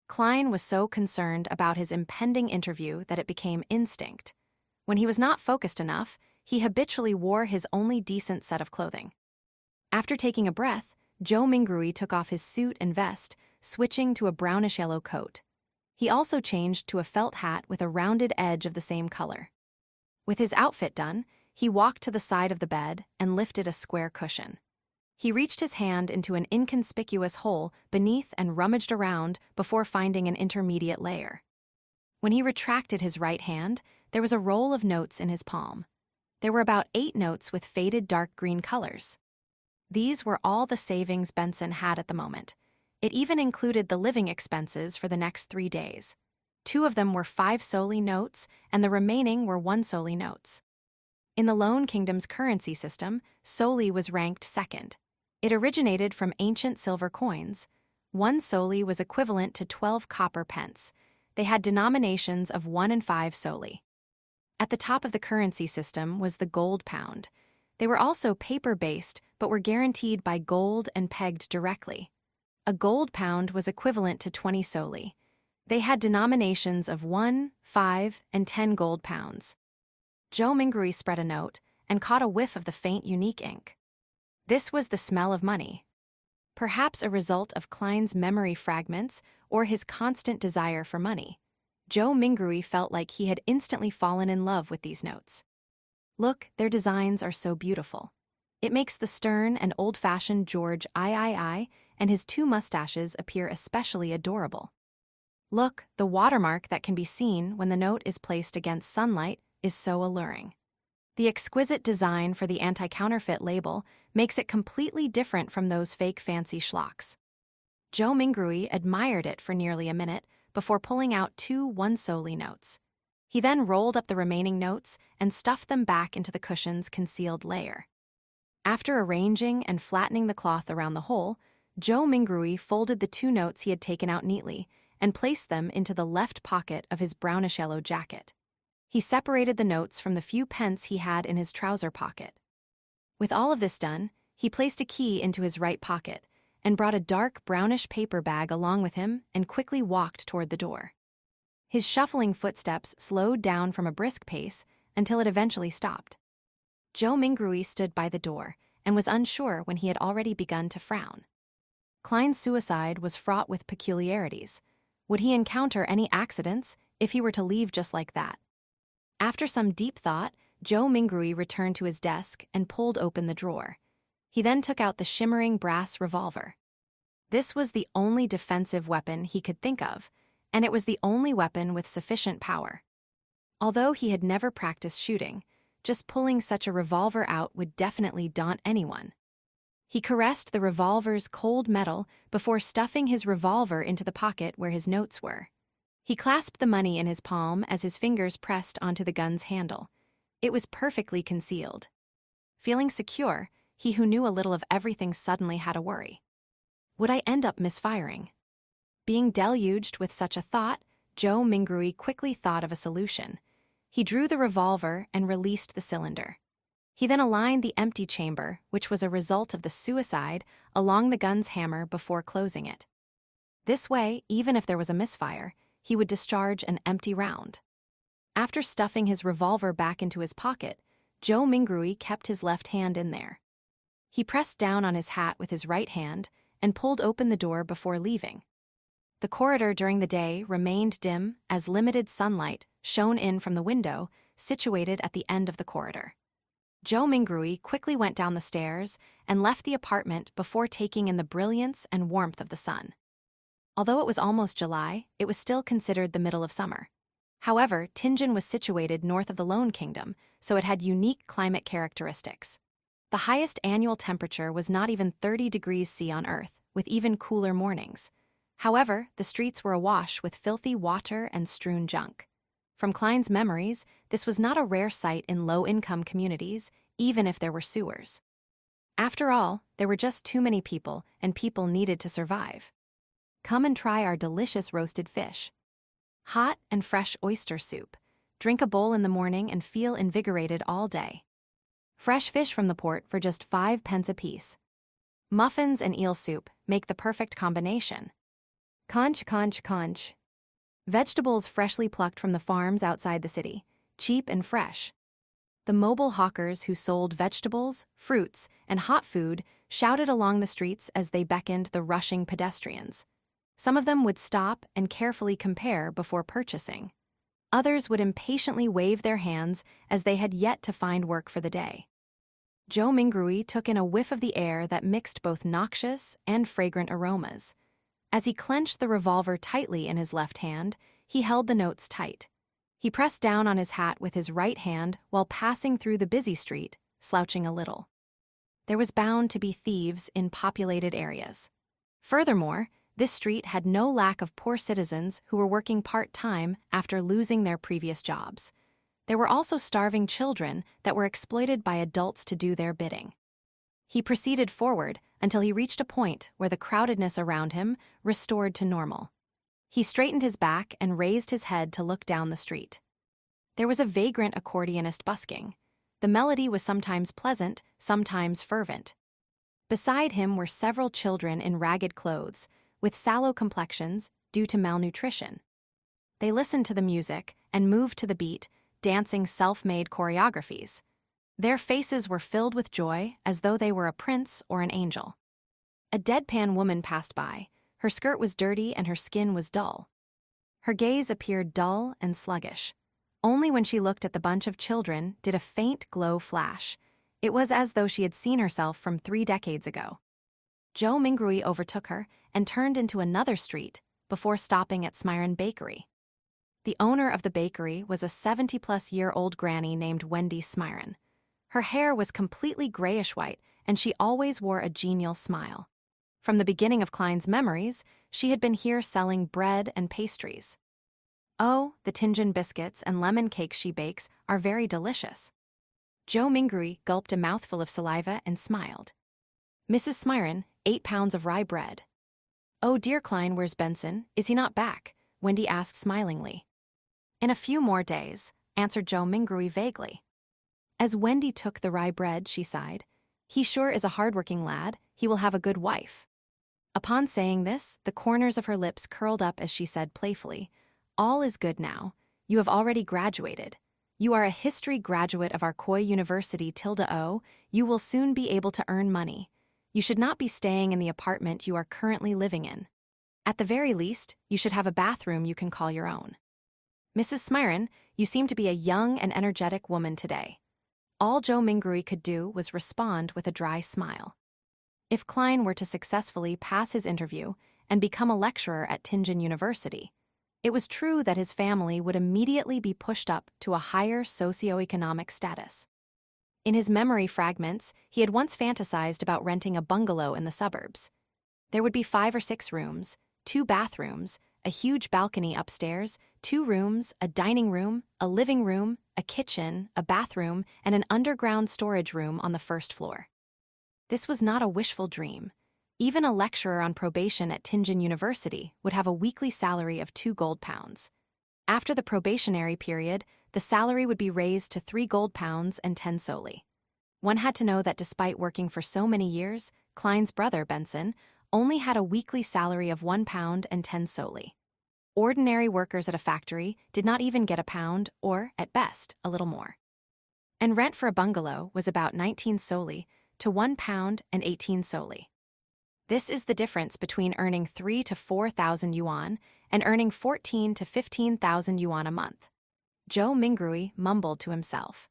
Klein was so concerned about his impending interview that it became instinct. When he was not focused enough, he habitually wore his only decent set of clothing. After taking a breath, Joe Mingrui took off his suit and vest, switching to a brownish-yellow coat. He also changed to a felt hat with a rounded edge of the same color. With his outfit done, he walked to the side of the bed and lifted a square cushion. He reached his hand into an inconspicuous hole beneath and rummaged around before finding an intermediate layer. When he retracted his right hand, there was a roll of notes in his palm. There were about 8 notes with faded dark green colors. These were all the savings Benson had at the moment. It even included the living expenses for the next 3 days. 2 of them were 5 soldi notes, and the remaining were 1 soldi notes. In the Lone Kingdom's currency system, soldi was ranked second. It originated from ancient silver coins. 1 soldi was equivalent to 12 copper pence. They had denominations of 1 and 5 soldi. At the top of the currency system was the gold pound. They were also paper-based, but were guaranteed by gold and pegged directly. A gold pound was equivalent to 20 soldi. They had denominations of 1, 5, and 10 gold pounds. Joe Mingrui spread a note and caught a whiff of the faint, unique ink. This was the smell of money. Perhaps a result of Klein's memory fragments or his constant desire for money. Joe Mingrui felt like he had instantly fallen in love with these notes. Look, their designs are so beautiful. It makes the stern and old-fashioned George III and his 2 mustaches appear especially adorable. Look, the watermark that can be seen when the note is placed against sunlight is so alluring. The exquisite design for the anti-counterfeit label makes it completely different from those fake fancy schlocks. Joe Mingrui admired it for nearly a minute before pulling out 2 1 soldi notes. He then rolled up the remaining notes and stuffed them back into the cushion's concealed layer. After arranging and flattening the cloth around the hole, Joe Mingrui folded the 2 notes he had taken out neatly and placed them into the left pocket of his brownish-yellow jacket. He separated the notes from the few pence he had in his trouser pocket. With all of this done, He placed a key into his right pocket and brought a dark brownish paper bag along with him and quickly walked toward the door. His shuffling footsteps slowed down from a brisk pace until it eventually stopped. Joe Mingrui stood by the door and was unsure when he had already begun to frown. Klein's suicide was fraught with peculiarities. Would he encounter any accidents if he were to leave just like that? After some deep thought, Joe Mingrui returned to his desk and pulled open the drawer. He then took out the shimmering brass revolver. This was the only defensive weapon he could think of, and it was the only weapon with sufficient power. Although he had never practiced shooting, just pulling such a revolver out would definitely daunt anyone. He caressed the revolver's cold metal before stuffing his revolver into the pocket where his notes were. He clasped the money in his palm as his fingers pressed onto the gun's handle. It was perfectly concealed. Feeling secure, he who knew a little of everything suddenly had a worry. Would I end up misfiring? Being deluged with such a thought, Joe Mingrui quickly thought of a solution. He drew the revolver and released the cylinder. He then aligned the empty chamber, which was a result of the suicide, along the gun's hammer before closing it. This way, even if there was a misfire, he would discharge an empty round. After stuffing his revolver back into his pocket, Joe Mingrui kept his left hand in there. He pressed down on his hat with his right hand and pulled open the door before leaving. The corridor during the day remained dim as limited sunlight shone in from the window situated at the end of the corridor. Joe Mingrui quickly went down the stairs and left the apartment before taking in the brilliance and warmth of the sun. Although it was almost July, it was still considered the middle of summer. However, Tianjin was situated north of the Lone Kingdom, so it had unique climate characteristics. The highest annual temperature was not even 30 degrees C on Earth, with even cooler mornings. However, the streets were awash with filthy water and strewn junk. From Klein's memories, this was not a rare sight in low-income communities, even if there were sewers. After all, there were just too many people, and people needed to survive. Come and try our delicious roasted fish. Hot and fresh oyster soup. Drink a bowl in the morning and feel invigorated all day. Fresh fish from the port for just 5 pence apiece. Muffins and eel soup make the perfect combination. Conch, conch, conch. Vegetables freshly plucked from the farms outside the city, cheap and fresh. The mobile hawkers who sold vegetables, fruits, and hot food shouted along the streets as they beckoned the rushing pedestrians. Some of them would stop and carefully compare before purchasing. Others would impatiently wave their hands as they had yet to find work for the day. Joe Mingrui took in a whiff of the air that mixed both noxious and fragrant aromas. As he clenched the revolver tightly in his left hand, he held the notes tight. He pressed down on his hat with his right hand while passing through the busy street, slouching a little. There was bound to be thieves in populated areas. Furthermore, this street had no lack of poor citizens who were working part-time after losing their previous jobs. There were also starving children that were exploited by adults to do their bidding. He proceeded forward until he reached a point where the crowdedness around him restored to normal. He straightened his back and raised his head to look down the street. There was a vagrant accordionist busking. The melody was sometimes pleasant, sometimes fervent. Beside him were several children in ragged clothes, with sallow complexions due to malnutrition. They listened to the music and moved to the beat, dancing self-made choreographies. Their faces were filled with joy as though they were a prince or an angel. A deadpan woman passed by. Her skirt was dirty and her skin was dull. Her gaze appeared dull and sluggish. Only when she looked at the bunch of children did a faint glow flash. It was as though she had seen herself from 3 decades ago. Joe Mingrui overtook her and turned into another street before stopping at Smiren Bakery. The owner of the bakery was a 70-plus-year-old granny named Wendy Smiren. Her hair was completely grayish-white, and she always wore a genial smile. From the beginning of Klein's memories, she had been here selling bread and pastries. Oh, the Tianjin biscuits and lemon cakes she bakes are very delicious. Joe Mingrui gulped a mouthful of saliva and smiled. Mrs. Smiren, 8 pounds of rye bread. Oh dear, Klein, where's Benson? Is he not back? Wendy asked smilingly. In a few more days, answered Joe Mingrui vaguely. As Wendy took the rye bread, she sighed. He sure is a hard-working lad. He will have a good wife. Upon saying this, the corners of her lips curled up as she said playfully, "All is good now. You have already graduated. You are a history graduate of our Koi University ~O. You will soon be able to earn money. You should not be staying in the apartment you are currently living in. At the very least, you should have a bathroom you can call your own. Mrs. Smyron, you seem to be a young and energetic woman today." All Joe Mingrui could do was respond with a dry smile. If Klein were to successfully pass his interview and become a lecturer at Tingen University, it was true that his family would immediately be pushed up to a higher socioeconomic status. In his memory fragments, he had once fantasized about renting a bungalow in the suburbs. There would be 5 or 6 rooms, 2 bathrooms, a huge balcony upstairs, 2 rooms, a dining room, a living room, a kitchen, a bathroom, and an underground storage room on the first floor. This was not a wishful dream. Even a lecturer on probation at Tingen University would have a weekly salary of 2 gold pounds. After the probationary period, the salary would be raised to 3 gold pounds and 10 soli. One had to know that despite working for so many years, Klein's brother, Benson, only had a weekly salary of 1 pound and 10 soli. Ordinary workers at a factory did not even get a pound or, at best, a little more. And rent for a bungalow was about 19 soli to 1 pound and 18 soli. This is the difference between earning 3,000 to 4,000 yuan and earning 14,000 to 15,000 yuan a month. Joe Mingrui mumbled to himself.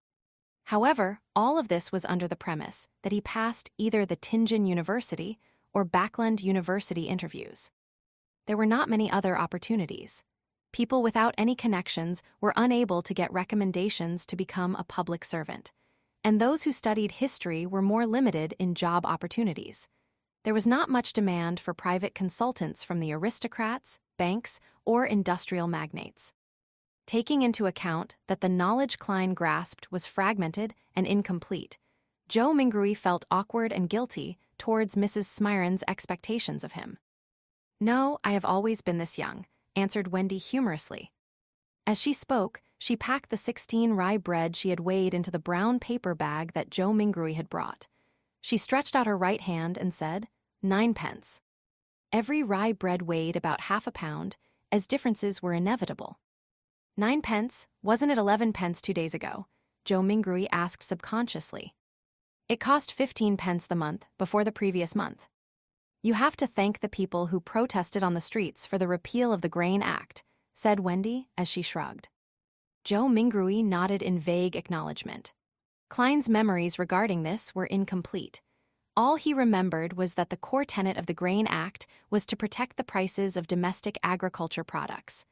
However, all of this was under the premise that he passed either the Tingen University or Backland University interviews. There were not many other opportunities. People without any connections were unable to get recommendations to become a public servant, and those who studied history were more limited in job opportunities. There was not much demand for private consultants from the aristocrats, banks, or industrial magnates. Taking into account that the knowledge Klein grasped was fragmented and incomplete, Joe Mingrui felt awkward and guilty towards Mrs. Smyron's expectations of him. "No, I have always been this young," answered Wendy humorously. As she spoke, she packed the 16 rye bread she had weighed into the brown paper bag that Joe Mingrui had brought. She stretched out her right hand and said, 9 pence. Every rye bread weighed about half a pound, as differences were inevitable. 9 pence, wasn't it 11 pence 2 days ago? Joe Mingrui asked subconsciously. It cost 15 pence the month before the previous month. You have to thank the people who protested on the streets for the repeal of the Grain Act, said Wendy as she shrugged. Joe Mingrui nodded in vague acknowledgement. Klein's memories regarding this were incomplete. All he remembered was that the core tenet of the Grain Act was to protect the prices of domestic agriculture products.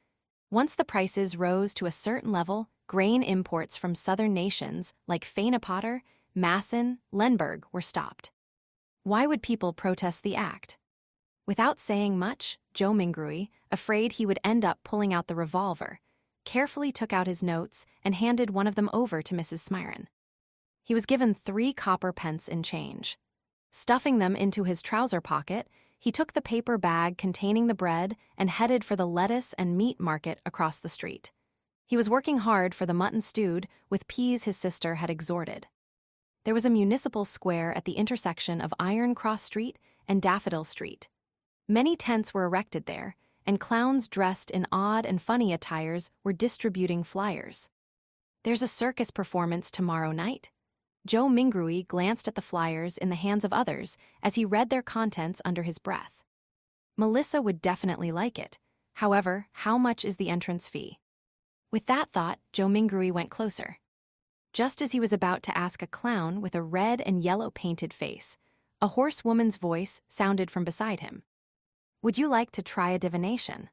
Once the prices rose to a certain level, grain imports from southern nations like Feyenopotter, Masson, Lemberg were stopped. Why would people protest the act? Without saying much, Joe Mingrui, afraid he would end up pulling out the revolver, carefully took out his notes and handed one of them over to Mrs. Smyron. He was given 3 copper pence in change. Stuffing them into his trouser pocket, he took the paper bag containing the bread and headed for the lettuce and meat market across the street. He was working hard for the mutton stewed with peas his sister had exhorted. There was a municipal square at the intersection of Iron Cross Street and Daffodil Street. Many tents were erected there, and clowns dressed in odd and funny attires were distributing flyers. "There's a circus performance tomorrow night." Joe Mingrui glanced at the flyers in the hands of others as he read their contents under his breath. Melissa would definitely like it. However, how much is the entrance fee? With that thought, Joe Mingrui went closer. Just as he was about to ask a clown with a red and yellow painted face, a hoarse woman's voice sounded from beside him. "Would you like to try a divination?"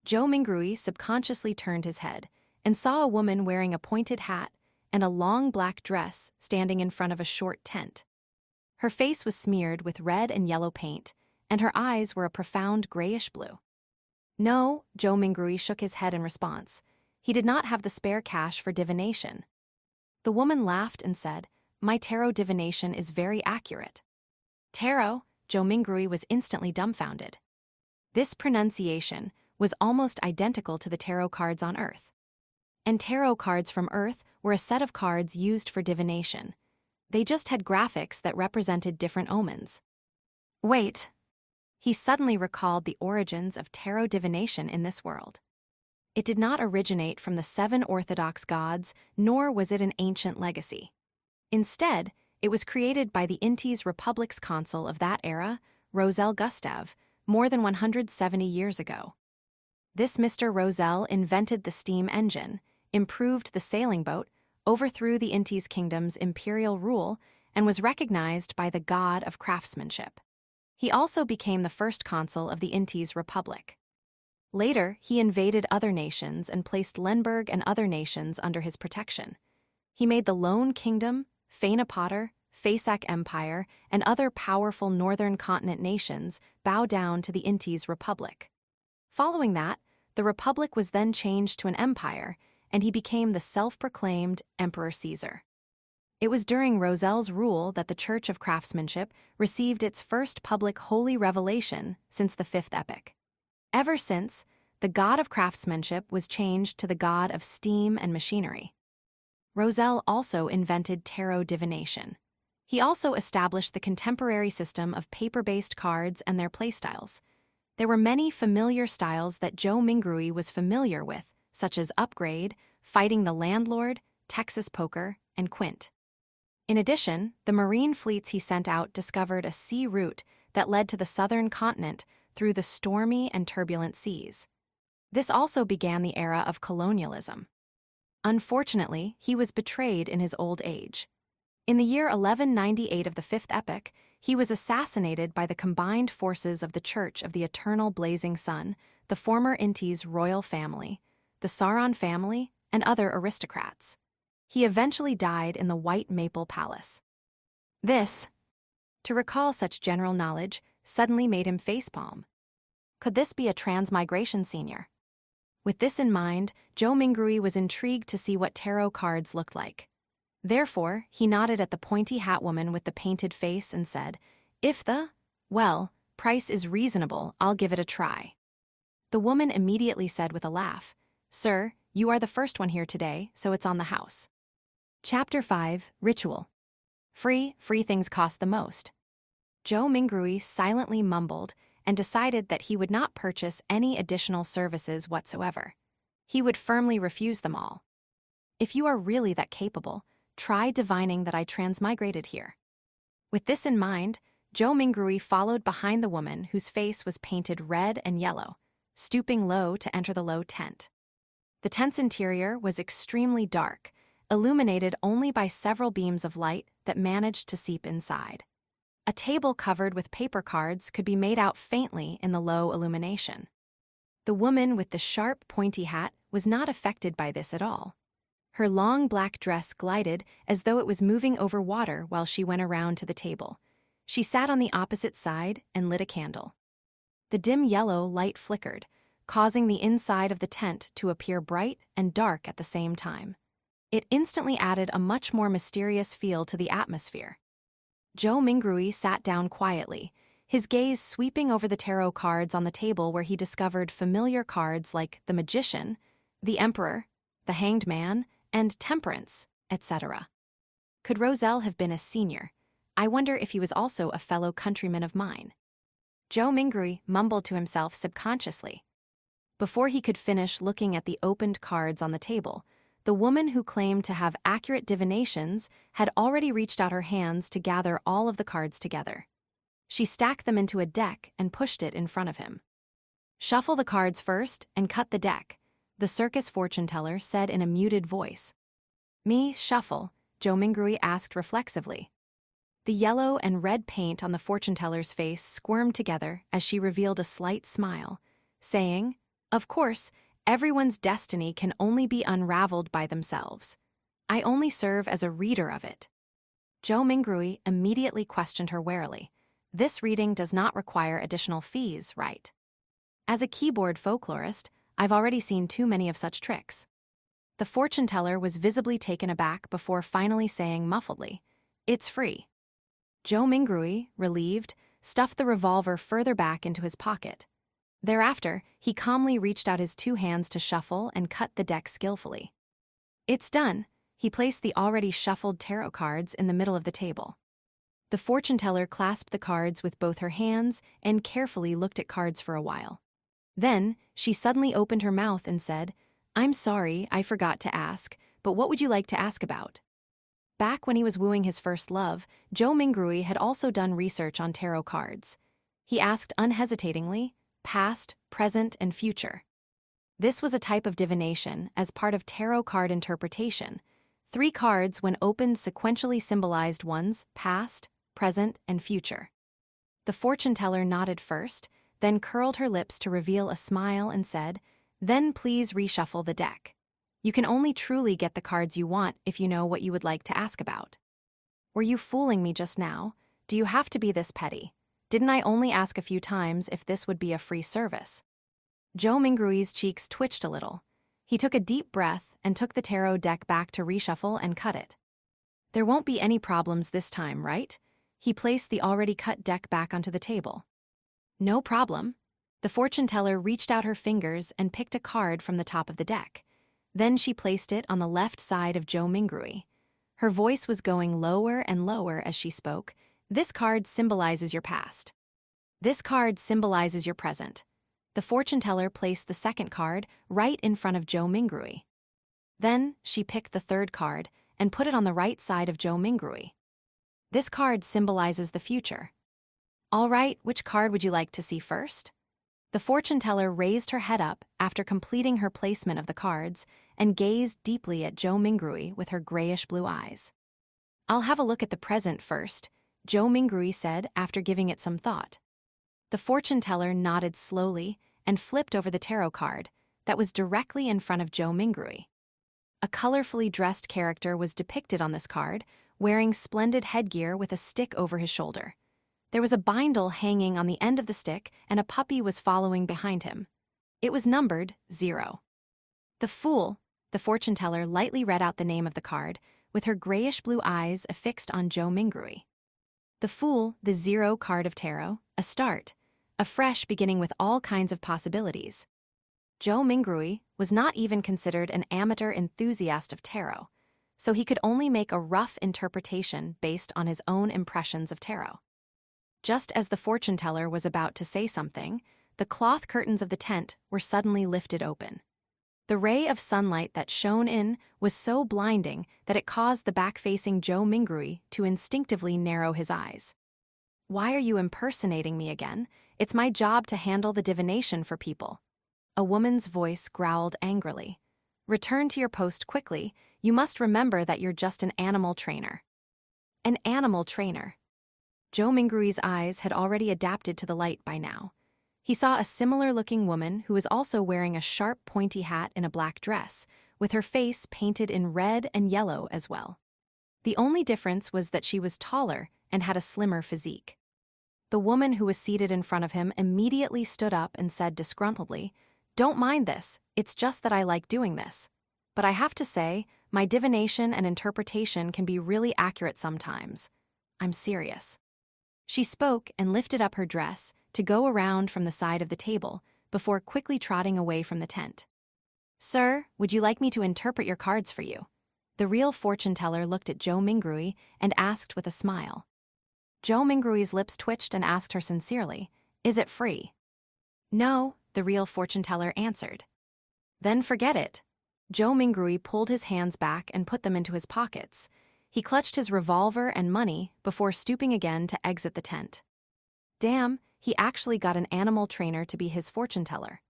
Joe Mingrui subconsciously turned his head and saw a woman wearing a pointed hat and a long black dress standing in front of a short tent. Her face was smeared with red and yellow paint, and her eyes were a profound grayish blue. No, Joe Mingrui shook his head in response. He did not have the spare cash for divination. The woman laughed and said, "My tarot divination is very accurate." Tarot? Joe Mingrui was instantly dumbfounded. This pronunciation was almost identical to the tarot cards on Earth. And tarot cards from Earth were a set of cards used for divination. They just had graphics that represented different omens. Wait. He suddenly recalled the origins of tarot divination in this world. It did not originate from the 7 Orthodox gods, nor was it an ancient legacy. Instead, it was created by the Intes Republic's consul of that era, Rosel Gustav, more than 170 years ago. This Mr. Rosel invented the steam engine, improved the sailing boat, overthrew the Intes kingdom's imperial rule, and was recognized by the god of craftsmanship. He also became the first consul of the Intes Republic. Later, he invaded other nations and placed Lemberg and other nations under his protection. He made the Lone Kingdom, Fainapotter, Fasak Empire, and other powerful northern continent nations bow down to the Intes Republic. Following that, the Republic was then changed to an empire, and he became the self-proclaimed Emperor Caesar. It was during Rosel's rule that the Church of Craftsmanship received its first public holy revelation since the 5th epoch. Ever since, the god of craftsmanship was changed to the god of steam and machinery. Rosel also invented tarot divination. He also established the contemporary system of paper-based cards and their playstyles. There were many familiar styles that Joe Mingrui was familiar with, such as Upgrade, Fighting the Landlord, Texas Poker, and Quint. In addition, the marine fleets he sent out discovered a sea route that led to the southern continent through the stormy and turbulent seas. This also began the era of colonialism. Unfortunately, he was betrayed in his old age. In the year 1198 of the 5th epoch, he was assassinated by the combined forces of the Church of the Eternal Blazing Sun, the former Intes royal family, the Sauron family, and other aristocrats. He eventually died in the White Maple Palace. This, to recall such general knowledge, suddenly made him facepalm. Could this be a transmigration senior? With this in mind, Joe Mingrui was intrigued to see what tarot cards looked like. Therefore, he nodded at the pointy hat woman with the painted face and said, "If the, price is reasonable, I'll give it a try." The woman immediately said with a laugh, "Sir, you are the first one here today, so it's on the house." Chapter 5, Ritual. Free things cost the most. Joe Mingrui silently mumbled and decided that he would not purchase any additional services whatsoever. He would firmly refuse them all. "If you are really that capable, try divining that I transmigrated here." With this in mind, Joe Mingrui followed behind the woman whose face was painted red and yellow, stooping low to enter the low tent. The tent's interior was extremely dark, illuminated only by several beams of light that managed to seep inside. A table covered with paper cards could be made out faintly in the low illumination. The woman with the sharp, pointy hat was not affected by this at all. Her long black dress glided as though it was moving over water while she went around to the table. She sat on the opposite side and lit a candle. The dim yellow light flickered, causing the inside of the tent to appear bright and dark at the same time. It instantly added a much more mysterious feel to the atmosphere. Joe Mingrui sat down quietly, his gaze sweeping over the tarot cards on the table where he discovered familiar cards like the Magician, the Emperor, the Hanged Man, and Temperance, etc. Could Rosel have been a senior? I wonder if he was also a fellow countryman of mine. Joe Mingrui mumbled to himself subconsciously. Before he could finish looking at the opened cards on the table, the woman who claimed to have accurate divinations had already reached out her hands to gather all of the cards together. She stacked them into a deck and pushed it in front of him. "Shuffle the cards first and cut the deck," the circus fortune teller said in a muted voice. "Me shuffle?" Joe Mingrui asked reflexively. The yellow and red paint on the fortune teller's face squirmed together as she revealed a slight smile, saying, "Of course, everyone's destiny can only be unraveled by themselves. I only serve as a reader of it." Joe Mingrui immediately questioned her warily. "This reading does not require additional fees, right?" "As a keyboard folklorist, I've already seen too many of such tricks." The fortune teller was visibly taken aback before finally saying muffledly, "It's free." Joe Mingrui, relieved, stuffed the revolver further back into his pocket. Thereafter, he calmly reached out his 2 hands to shuffle and cut the deck skillfully. "It's done," He placed the already shuffled tarot cards in the middle of the table. The fortune teller clasped the cards with both her hands and carefully looked at cards for a while. Then, she suddenly opened her mouth and said, "I'm sorry, I forgot to ask, but what would you like to ask about?" Back when he was wooing his first love, Joe Mingrui had also done research on tarot cards. He asked unhesitatingly, past, present, and future. This was a type of divination as part of tarot card interpretation. 3 cards, when opened, sequentially symbolized one's past, present, and future. The fortune teller nodded first, then curled her lips to reveal a smile and said, "Then please reshuffle the deck. You can only truly get the cards you want if you know what you would like to ask about." "Were you fooling me just now? Do you have to be this petty? Didn't I only ask a few times if this would be a free service?" Joe Mingrui's cheeks twitched a little. He took a deep breath and took the tarot deck back to reshuffle and cut it. "There won't be any problems this time, right?" He placed the already cut deck back onto the table. "No problem." The fortune teller reached out her fingers and picked a card from the top of the deck. Then she placed it on the left side of Joe Mingrui. Her voice was going lower and lower as she spoke. "This card symbolizes your past. This card symbolizes your present." The fortune teller placed the second card right in front of Joe Mingrui. Then she picked the third card and put it on the right side of Joe Mingrui. "This card symbolizes the future." "All right, which card would you like to see first?" The fortune teller raised her head up after completing her placement of the cards and gazed deeply at Joe Mingrui with her grayish-blue eyes. "I'll have a look at the present first," Joe Mingrui said after giving it some thought. The fortune teller nodded slowly and flipped over the tarot card that was directly in front of Joe Mingrui. A colorfully dressed character was depicted on this card, wearing splendid headgear with a stick over his shoulder. There was a bindle hanging on the end of the stick, and a puppy was following behind him. It was numbered 0. "The Fool," the fortune teller lightly read out the name of the card, with her grayish-blue eyes affixed on Joe Mingrui. The Fool, the 0 card of tarot, a start, a fresh beginning with all kinds of possibilities. Joe Mingrui was not even considered an amateur enthusiast of tarot, so he could only make a rough interpretation based on his own impressions of tarot. Just as the fortune teller was about to say something, the cloth curtains of the tent were suddenly lifted open. The ray of sunlight that shone in was so blinding that it caused the back-facing Joe Mingrui to instinctively narrow his eyes. "Why are you impersonating me again? It's my job to handle the divination for people." A woman's voice growled angrily. "Return to your post quickly. You must remember that you're just an animal trainer." An animal trainer. Joe Mingrui's eyes had already adapted to the light by now. He saw a similar-looking woman who was also wearing a sharp, pointy hat in a black dress, with her face painted in red and yellow as well. The only difference was that she was taller and had a slimmer physique. The woman who was seated in front of him immediately stood up and said disgruntledly, "Don't mind this, it's just that I like doing this. But I have to say, my divination and interpretation can be really accurate sometimes. I'm serious." She spoke and lifted up her dress to go around from the side of the table before quickly trotting away from the tent. "Sir, would you like me to interpret your cards for you?" The real fortune teller looked at Joe Mingrui and asked with a smile. Joe Mingrui's lips twitched and asked her sincerely, "Is it free?" "No," the real fortune teller answered. "Then forget it." Joe Mingrui pulled his hands back and put them into his pockets. He clutched his revolver and money before stooping again to exit the tent. Damn, he actually got an animal trainer to be his fortune teller.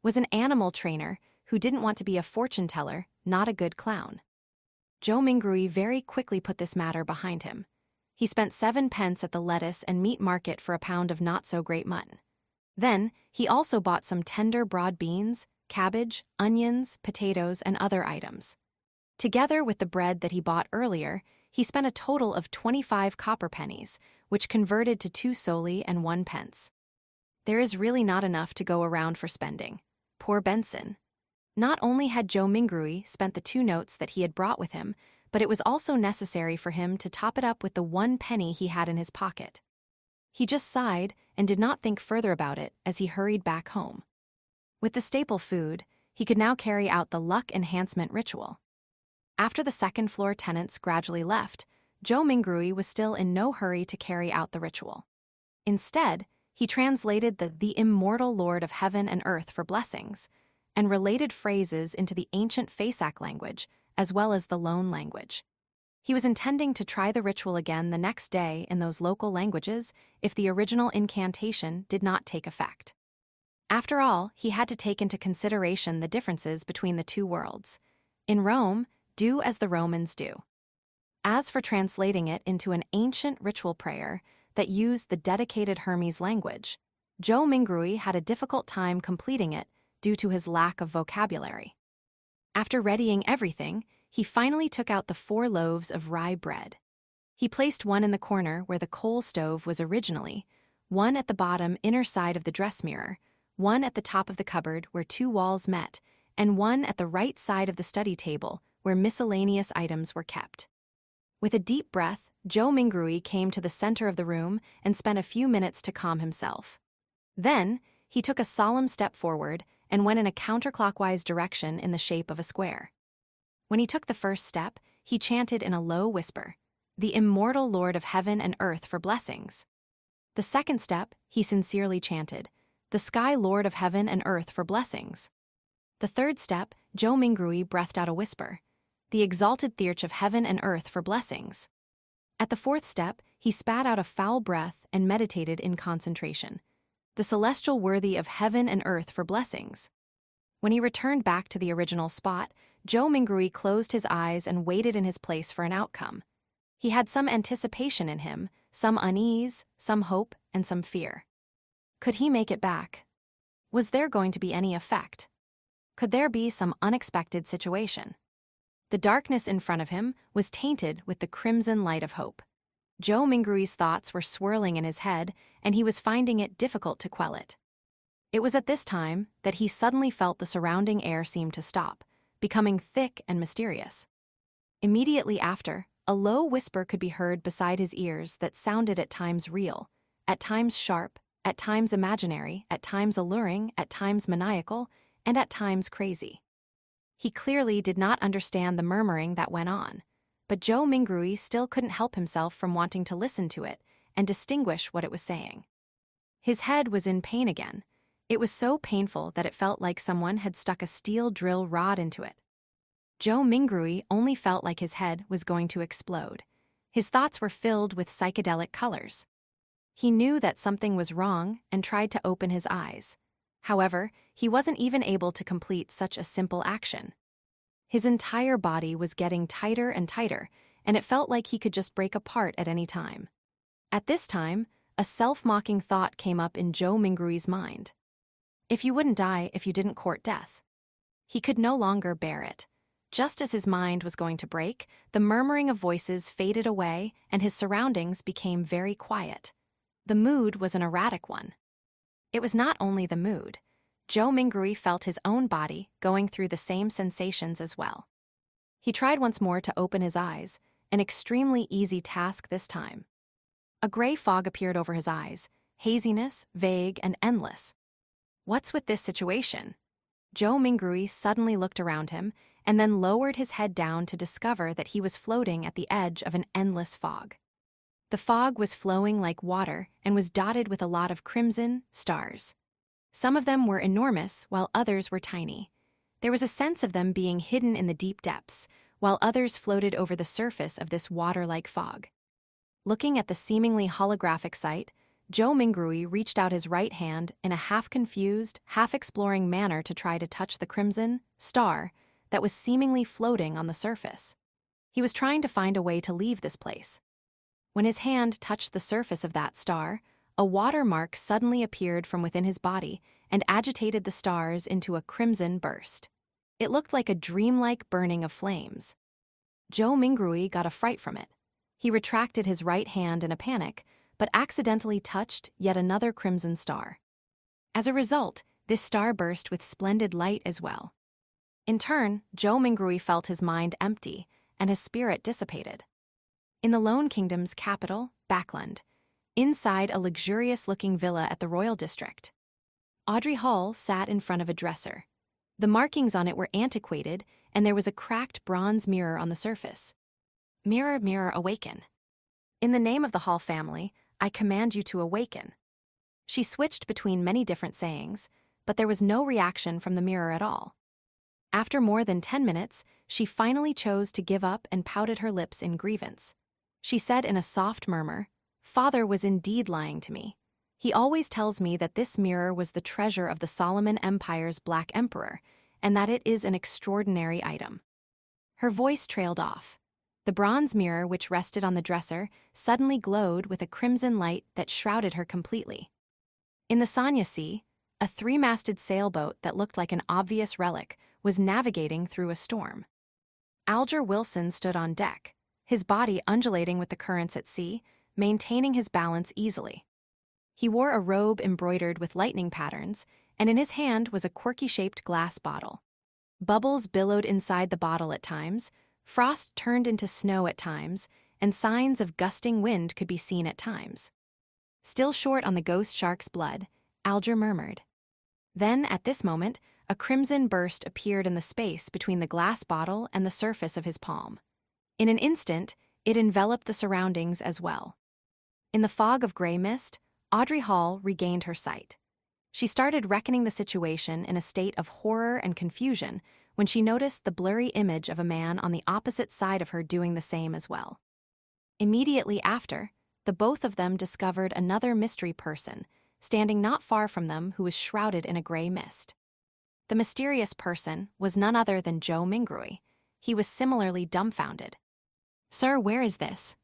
Was an animal trainer who didn't want to be a fortune teller not a good clown? Joe Mingrui very quickly put this matter behind him. He spent 7 pence at the lettuce and meat market for a pound of not-so-great mutton. Then, he also bought some tender broad beans, cabbage, onions, potatoes, and other items. Together with the bread that he bought earlier, he spent a total of 25 copper pennies, which converted to 2 soldi and 1 pence. There is really not enough to go around for spending. Poor Benson. Not only had Joe Mingrui spent the 2 notes that he had brought with him, but it was also necessary for him to top it up with the 1 penny he had in his pocket. He just sighed and did not think further about it as he hurried back home. With the staple food, he could now carry out the luck enhancement ritual. After the second-floor tenants gradually left, Zhou Mingrui was still in no hurry to carry out the ritual. Instead, he translated the immortal Lord of Heaven and Earth for blessings, and related phrases into the ancient Fasak language, as well as the Lone language. He was intending to try the ritual again the next day in those local languages if the original incantation did not take effect. After all, he had to take into consideration the differences between the two worlds. In Rome, do as the Romans do. As for translating it into an ancient ritual prayer that used the dedicated Hermes language, Zhou Mingrui had a difficult time completing it due to his lack of vocabulary. After readying everything, he finally took out the 4 loaves of rye bread. He placed one in the corner where the coal stove was originally, one at the bottom inner side of the dress mirror, one at the top of the cupboard where 2 walls met, and one at the right side of the study table where miscellaneous items were kept. With a deep breath, Zhou Mingrui came to the center of the room and spent a few minutes to calm himself. Then, he took a solemn step forward and went in a counterclockwise direction in the shape of a square. When he took the first step, he chanted in a low whisper, "The immortal Lord of Heaven and Earth for blessings." The second step, he sincerely chanted, "The Sky Lord of Heaven and Earth for blessings." The third step, Zhou Mingrui breathed out a whisper, "The exalted Theurge of Heaven and Earth for blessings." At the fourth step, he spat out a foul breath and meditated in concentration, "The celestial worthy of heaven and earth for blessings." When he returned back to the original spot, Zhou Mingrui closed his eyes and waited in his place for an outcome. He had some anticipation in him, some unease, some hope, and some fear. Could he make it back? Was there going to be any effect? Could there be some unexpected situation? The darkness in front of him was tainted with the crimson light of hope. Zhou Mingrui's thoughts were swirling in his head, and he was finding it difficult to quell it. It was at this time that he suddenly felt the surrounding air seem to stop, becoming thick and mysterious. Immediately after, a low whisper could be heard beside his ears that sounded at times real, at times sharp, at times imaginary, at times alluring, at times maniacal, and at times crazy. He clearly did not understand the murmuring that went on, but Zhou Mingrui still couldn't help himself from wanting to listen to it and distinguish what it was saying. His head was in pain again. It was so painful that it felt like someone had stuck a steel drill rod into it. Zhou Mingrui only felt like his head was going to explode. His thoughts were filled with psychedelic colors. He knew that something was wrong and tried to open his eyes. However, he wasn't even able to complete such a simple action. His entire body was getting tighter and tighter, and it felt like he could just break apart at any time. At this time, a self-mocking thought came up in Zhou Mingrui's mind. If you wouldn't die if you didn't court death. He could no longer bear it. Just as his mind was going to break, the murmuring of voices faded away and his surroundings became very quiet. The mood was an erratic one. It was not only the mood. Zhou Mingrui felt his own body going through the same sensations as well. He tried once more to open his eyes, an extremely easy task this time. A gray fog appeared over his eyes, haziness, vague, and endless. What's with this situation? Zhou Mingrui suddenly looked around him and then lowered his head down to discover that he was floating at the edge of an endless fog. The fog was flowing like water and was dotted with a lot of crimson stars. Some of them were enormous, while others were tiny. There was a sense of them being hidden in the deep depths, while others floated over the surface of this water-like fog. Looking at the seemingly holographic sight, Zhou Mingrui reached out his right hand in a half-confused, half-exploring manner to try to touch the crimson star that was seemingly floating on the surface. He was trying to find a way to leave this place. When his hand touched the surface of that star, a watermark suddenly appeared from within his body and agitated the stars into a crimson burst. It looked like a dreamlike burning of flames. Zhou Mingrui got a fright from it. He retracted his right hand in a panic, but accidentally touched yet another crimson star. As a result, this star burst with splendid light as well. In turn, Zhou Mingrui felt his mind empty and his spirit dissipated. In the Lone Kingdom's capital, Backland, inside a luxurious-looking villa at the Royal District, Audrey Hall sat in front of a dresser. The markings on it were antiquated, and there was a cracked bronze mirror on the surface. "Mirror, mirror, awaken. In the name of the Hall family, I command you to awaken." She switched between many different sayings, but there was no reaction from the mirror at all. After more than 10 minutes, she finally chose to give up and pouted her lips in grievance. She said in a soft murmur, "Father was indeed lying to me. He always tells me that this mirror was the treasure of the Solomon Empire's Black Emperor, and that it is an extraordinary item." Her voice trailed off. The bronze mirror which rested on the dresser suddenly glowed with a crimson light that shrouded her completely. In the Sanya Sea, a 3-masted sailboat that looked like an obvious relic was navigating through a storm. Alger Wilson stood on deck, his body undulating with the currents at sea, maintaining his balance easily. He wore a robe embroidered with lightning patterns, and in his hand was a quirky-shaped glass bottle. Bubbles billowed inside the bottle at times, frost turned into snow at times, and signs of gusting wind could be seen at times. Still short on the ghost shark's blood, Alger murmured. Then, at this moment, a crimson burst appeared in the space between the glass bottle and the surface of his palm. In an instant, it enveloped the surroundings as well. In the fog of gray mist, Audrey Hall regained her sight. She started reckoning the situation in a state of horror and confusion when she noticed the blurry image of a man on the opposite side of her doing the same as well. Immediately after, the both of them discovered another mystery person, standing not far from them, who was shrouded in a gray mist. The mysterious person was none other than Joe Mingrui. He was similarly dumbfounded. "Sir, where is this?"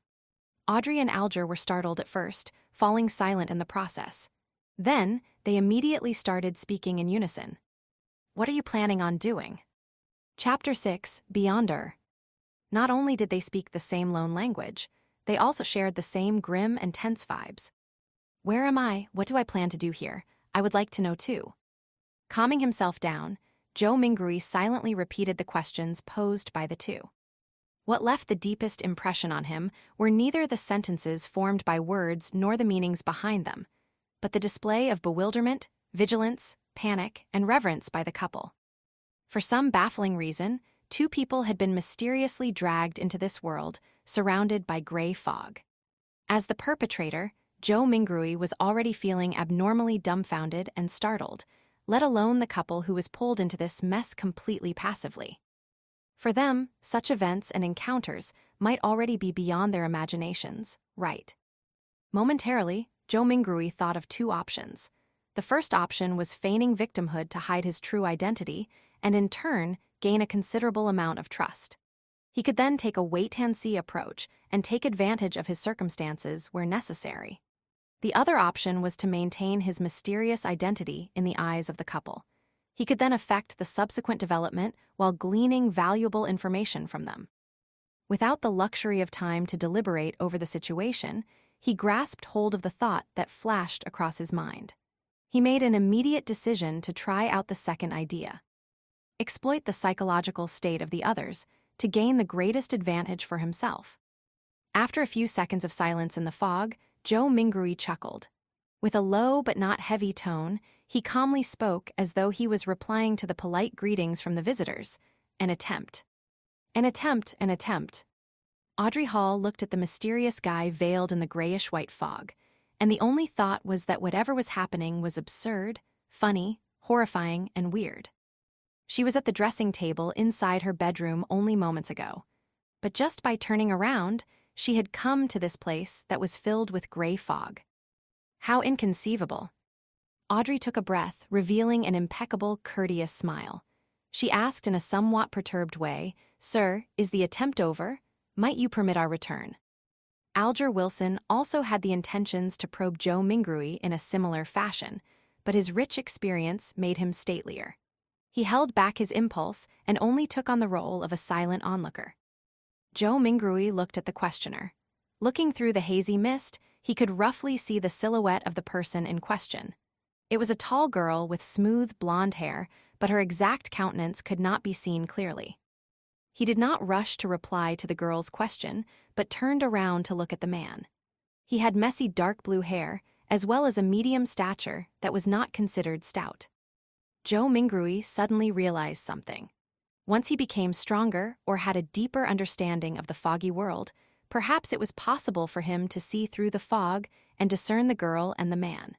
Audrey and Alger were startled at first, falling silent in the process. Then, they immediately started speaking in unison. "What are you planning on doing?" Chapter 6, Beyonder. Not only did they speak the same lone language, they also shared the same grim and tense vibes. "Where am I? What do I plan to do here? I would like to know too." Calming himself down, Joe Mingrui silently repeated the questions posed by the two. What left the deepest impression on him were neither the sentences formed by words nor the meanings behind them, but the display of bewilderment, vigilance, panic, and reverence by the couple. For some baffling reason, two people had been mysteriously dragged into this world, surrounded by gray fog. As the perpetrator, Joe Mingrui was already feeling abnormally dumbfounded and startled, let alone the couple who was pulled into this mess completely passively. For them, such events and encounters might already be beyond their imaginations, right? Momentarily, Joe Mingrui thought of two options. The first option was feigning victimhood to hide his true identity, and in turn, gain a considerable amount of trust. He could then take a wait-and-see approach and take advantage of his circumstances where necessary. The other option was to maintain his mysterious identity in the eyes of the couple. He could then affect the subsequent development while gleaning valuable information from them. Without the luxury of time to deliberate over the situation, he grasped hold of the thought that flashed across his mind. He made an immediate decision to try out the second idea. Exploit the psychological state of the others to gain the greatest advantage for himself. After a few seconds of silence in the fog, Joe Mingrui chuckled. With a low but not heavy tone, he calmly spoke as though he was replying to the polite greetings from the visitors. An attempt. An attempt, an attempt. Audrey Hall looked at the mysterious guy veiled in the grayish-white fog, and the only thought was that whatever was happening was absurd, funny, horrifying, and weird. She was at the dressing table inside her bedroom only moments ago, but just by turning around, she had come to this place that was filled with gray fog. How inconceivable. Audrey took a breath, revealing an impeccable, courteous smile. She asked in a somewhat perturbed way, "Sir, is the attempt over? Might you permit our return?" Alger Wilson also had the intentions to probe Joe Mingrui in a similar fashion, but his rich experience made him statelier. He held back his impulse and only took on the role of a silent onlooker. Joe Mingrui looked at the questioner. Looking through the hazy mist, he could roughly see the silhouette of the person in question. It was a tall girl with smooth blonde hair, but her exact countenance could not be seen clearly. He did not rush to reply to the girl's question, but turned around to look at the man. He had messy dark blue hair, as well as a medium stature that was not considered stout. Joe Mingrui suddenly realized something. Once he became stronger or had a deeper understanding of the foggy world, perhaps it was possible for him to see through the fog and discern the girl and the man.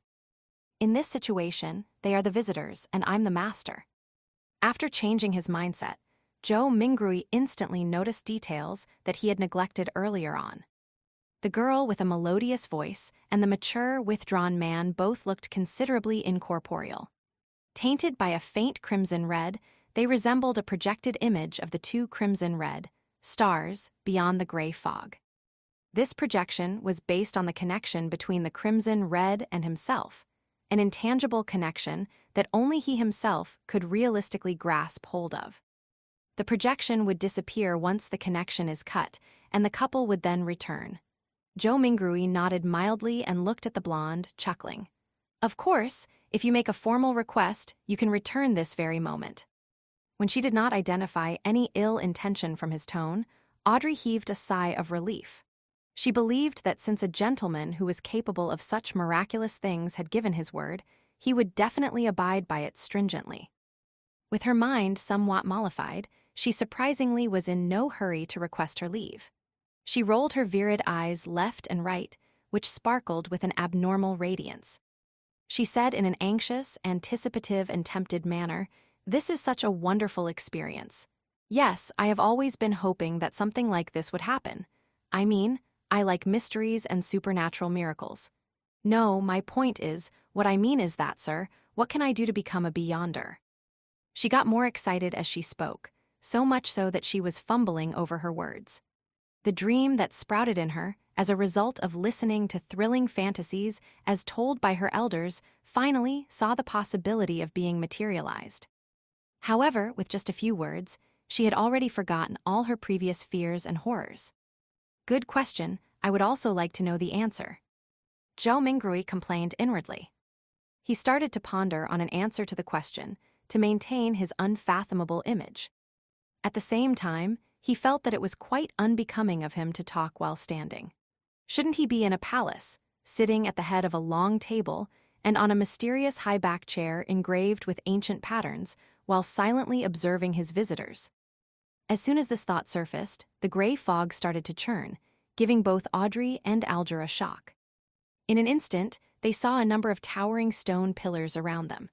In this situation, they are the visitors and I'm the master. After changing his mindset, Joe Mingrui instantly noticed details that he had neglected earlier on. The girl with a melodious voice and the mature, withdrawn man both looked considerably incorporeal. Tainted by a faint crimson red, they resembled a projected image of the two crimson-red stars beyond the gray fog. This projection was based on the connection between the crimson red and himself, an intangible connection that only he himself could realistically grasp hold of. The projection would disappear once the connection is cut, and the couple would then return. Joe Mingrui nodded mildly and looked at the blonde, chuckling. Of course, if you make a formal request, you can return this very moment. When she did not identify any ill intention from his tone, Audrey heaved a sigh of relief. She believed that since a gentleman who was capable of such miraculous things had given his word, he would definitely abide by it stringently. With her mind somewhat mollified, she surprisingly was in no hurry to request her leave. She rolled her virid eyes left and right, which sparkled with an abnormal radiance. She said in an anxious, anticipative, and tempted manner, "This is such a wonderful experience. Yes, I have always been hoping that something like this would happen. I mean, I like mysteries and supernatural miracles. No, my point is, what I mean is that, sir, what can I do to become a beyonder?" She got more excited as she spoke, so much so that she was fumbling over her words. The dream that sprouted in her, as a result of listening to thrilling fantasies as told by her elders, finally saw the possibility of being materialized. However, with just a few words, she had already forgotten all her previous fears and horrors. Good question, I would also like to know the answer. Joe Mingrui complained inwardly. He started to ponder on an answer to the question, to maintain his unfathomable image. At the same time, he felt that it was quite unbecoming of him to talk while standing. Shouldn't he be in a palace, sitting at the head of a long table and on a mysterious high-back chair engraved with ancient patterns, while silently observing his visitors? As soon as this thought surfaced, the gray fog started to churn, giving both Audrey and Alger a shock. In an instant, they saw a number of towering stone pillars around them.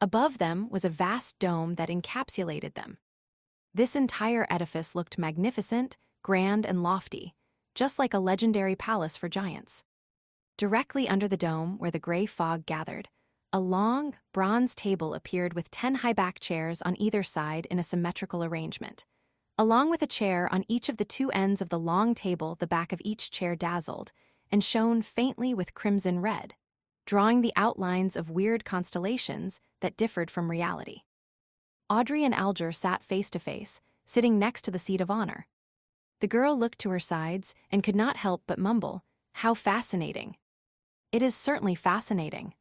Above them was a vast dome that encapsulated them. This entire edifice looked magnificent, grand, and lofty, just like a legendary palace for giants. Directly under the dome, where the gray fog gathered, a long, bronze table appeared with 10 high-back chairs on either side in a symmetrical arrangement. Along with a chair on each of the two ends of the long table, the back of each chair dazzled and shone faintly with crimson red, drawing the outlines of weird constellations that differed from reality. Audrey and Alger sat face to face, sitting next to the seat of honor. The girl looked to her sides and could not help but mumble, "How fascinating." "It is certainly fascinating."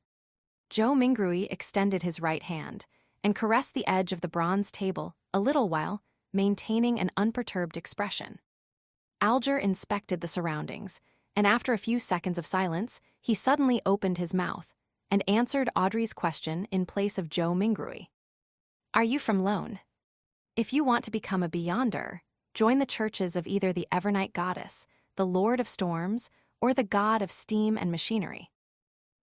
Joe Mingrui extended his right hand and caressed the edge of the bronze table a little while, maintaining an unperturbed expression. Alger inspected the surroundings, and after a few seconds of silence, he suddenly opened his mouth and answered Audrey's question in place of Joe Mingrui. "Are you from Lone? If you want to become a beyonder, join the churches of either the Evernight Goddess, the Lord of Storms, or the God of Steam and Machinery.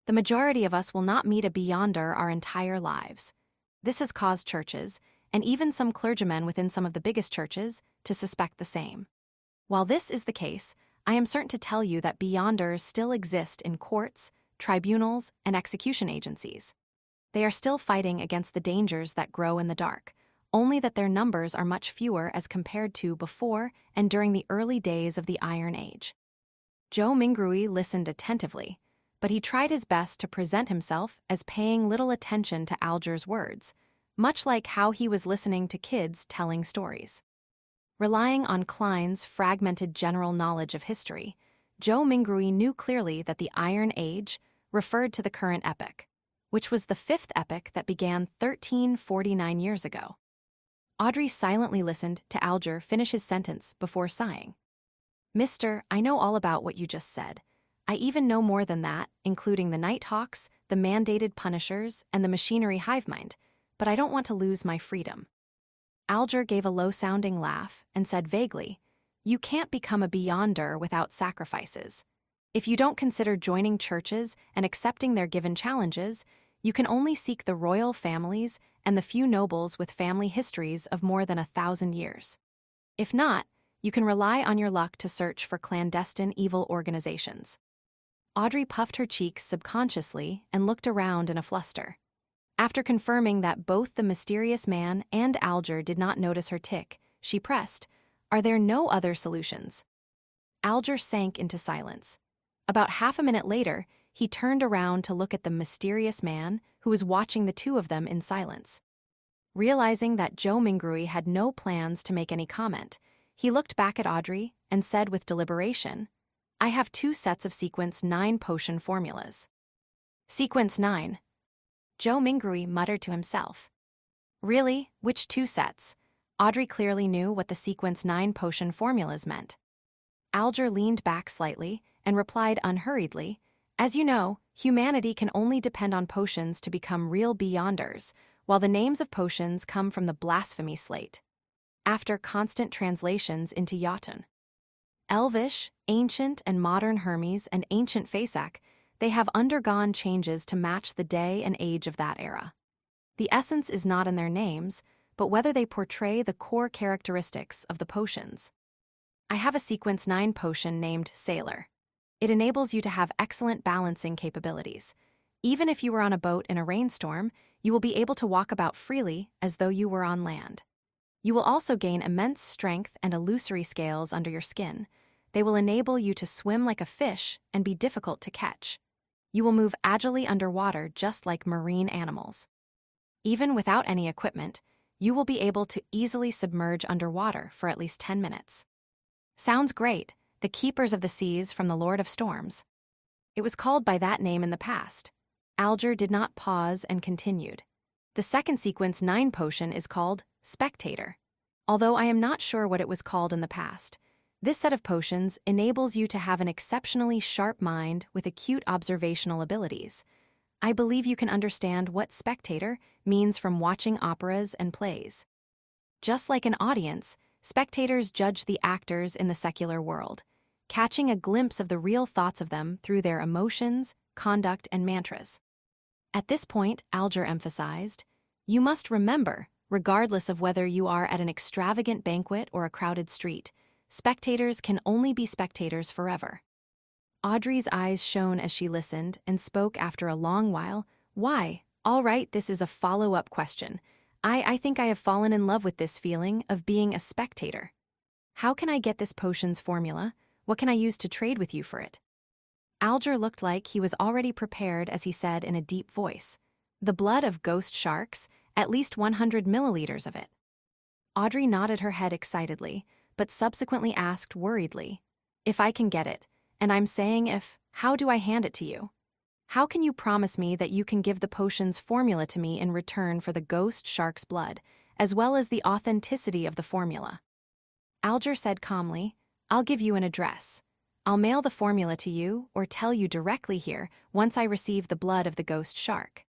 The majority of us will not meet a beyonder our entire lives. This has caused churches, and even some clergymen within some of the biggest churches, to suspect the same. While this is the case, I am certain to tell you that beyonders still exist in courts, tribunals, and execution agencies. They are still fighting against the dangers that grow in the dark, only that their numbers are much fewer as compared to before and during the early days of the Iron Age." Joe Mingrui listened attentively, but he tried his best to present himself as paying little attention to Alger's words, much like how he was listening to kids telling stories. Relying on Klein's fragmented general knowledge of history, Joe Mingrui knew clearly that the Iron Age referred to the current epoch, which was the fifth epoch that began 1349 years ago. Audrey silently listened to Alger finish his sentence before sighing. "Mister, I know all about what you just said. I even know more than that, including the Nighthawks, the mandated punishers, and the machinery hive mind. but I don't want to lose my freedom." Alger gave a low-sounding laugh and said vaguely, "You can't become a beyonder without sacrifices. If you don't consider joining churches and accepting their given challenges, you can only seek the royal families and the few nobles with family histories of more than 1,000 years. If not, you can rely on your luck to search for clandestine evil organizations." Audrey puffed her cheeks subconsciously and looked around in a fluster. After confirming that both the mysterious man and Alger did not notice her tick, she pressed, "Are there no other solutions?" Alger sank into silence. About half a minute later, he turned around to look at the mysterious man who was watching the two of them in silence. Realizing that Joe Mingrui had no plans to make any comment, he looked back at Audrey and said with deliberation, "I have 2 sets of Sequence 9 potion formulas." "Sequence 9. Joe Mingrui muttered to himself. "Really? Which 2 sets?" Audrey clearly knew what the Sequence 9 potion formulas meant. Alger leaned back slightly and replied unhurriedly, "As you know, humanity can only depend on potions to become real beyonders, while the names of potions come from the blasphemy slate, after constant translations into Jotun. Elvish, ancient and modern Hermes and ancient Fasak, they have undergone changes to match the day and age of that era. The essence is not in their names, but whether they portray the core characteristics of the potions. I have a Sequence 9 potion named Sailor. It enables you to have excellent balancing capabilities. Even if you were on a boat in a rainstorm, you will be able to walk about freely as though you were on land. You will also gain immense strength and illusory scales under your skin. They will enable you to swim like a fish and be difficult to catch. You will move agilely underwater just like marine animals. Even without any equipment, you will be able to easily submerge underwater for at least 10 minutes. Sounds great, the Keepers of the Seas from the Lord of Storms. It was called by that name in the past. Alger did not pause and continued. The second Sequence 9 potion is called Spectator. Although I am not sure what it was called in the past, this set of potions enables you to have an exceptionally sharp mind with acute observational abilities. I believe you can understand what spectator means from watching operas and plays. Just like an audience, spectators judge the actors in the secular world, catching a glimpse of the real thoughts of them through their emotions, conduct, and mantras. At this point, Alger emphasized, "You must remember, regardless of whether you are at an extravagant banquet or a crowded street, spectators can only be spectators forever." Audrey's eyes shone as she listened and spoke after a long while, "Why? All right, this is a follow-up question. I think I have fallen in love with this feeling of being a spectator. How can I get this potion's formula? What can I use to trade with you for it?" Alger looked like he was already prepared as he said in a deep voice, "The blood of ghost sharks, at least 100 milliliters of it." Audrey nodded her head excitedly, but subsequently asked worriedly, "If I can get it, and I'm saying if, how do I hand it to you? How can you promise me that you can give the potion's formula to me in return for the ghost shark's blood, as well as the authenticity of the formula?" Alger said calmly, "I'll give you an address. I'll mail the formula to you or tell you directly here once I receive the blood of the ghost shark.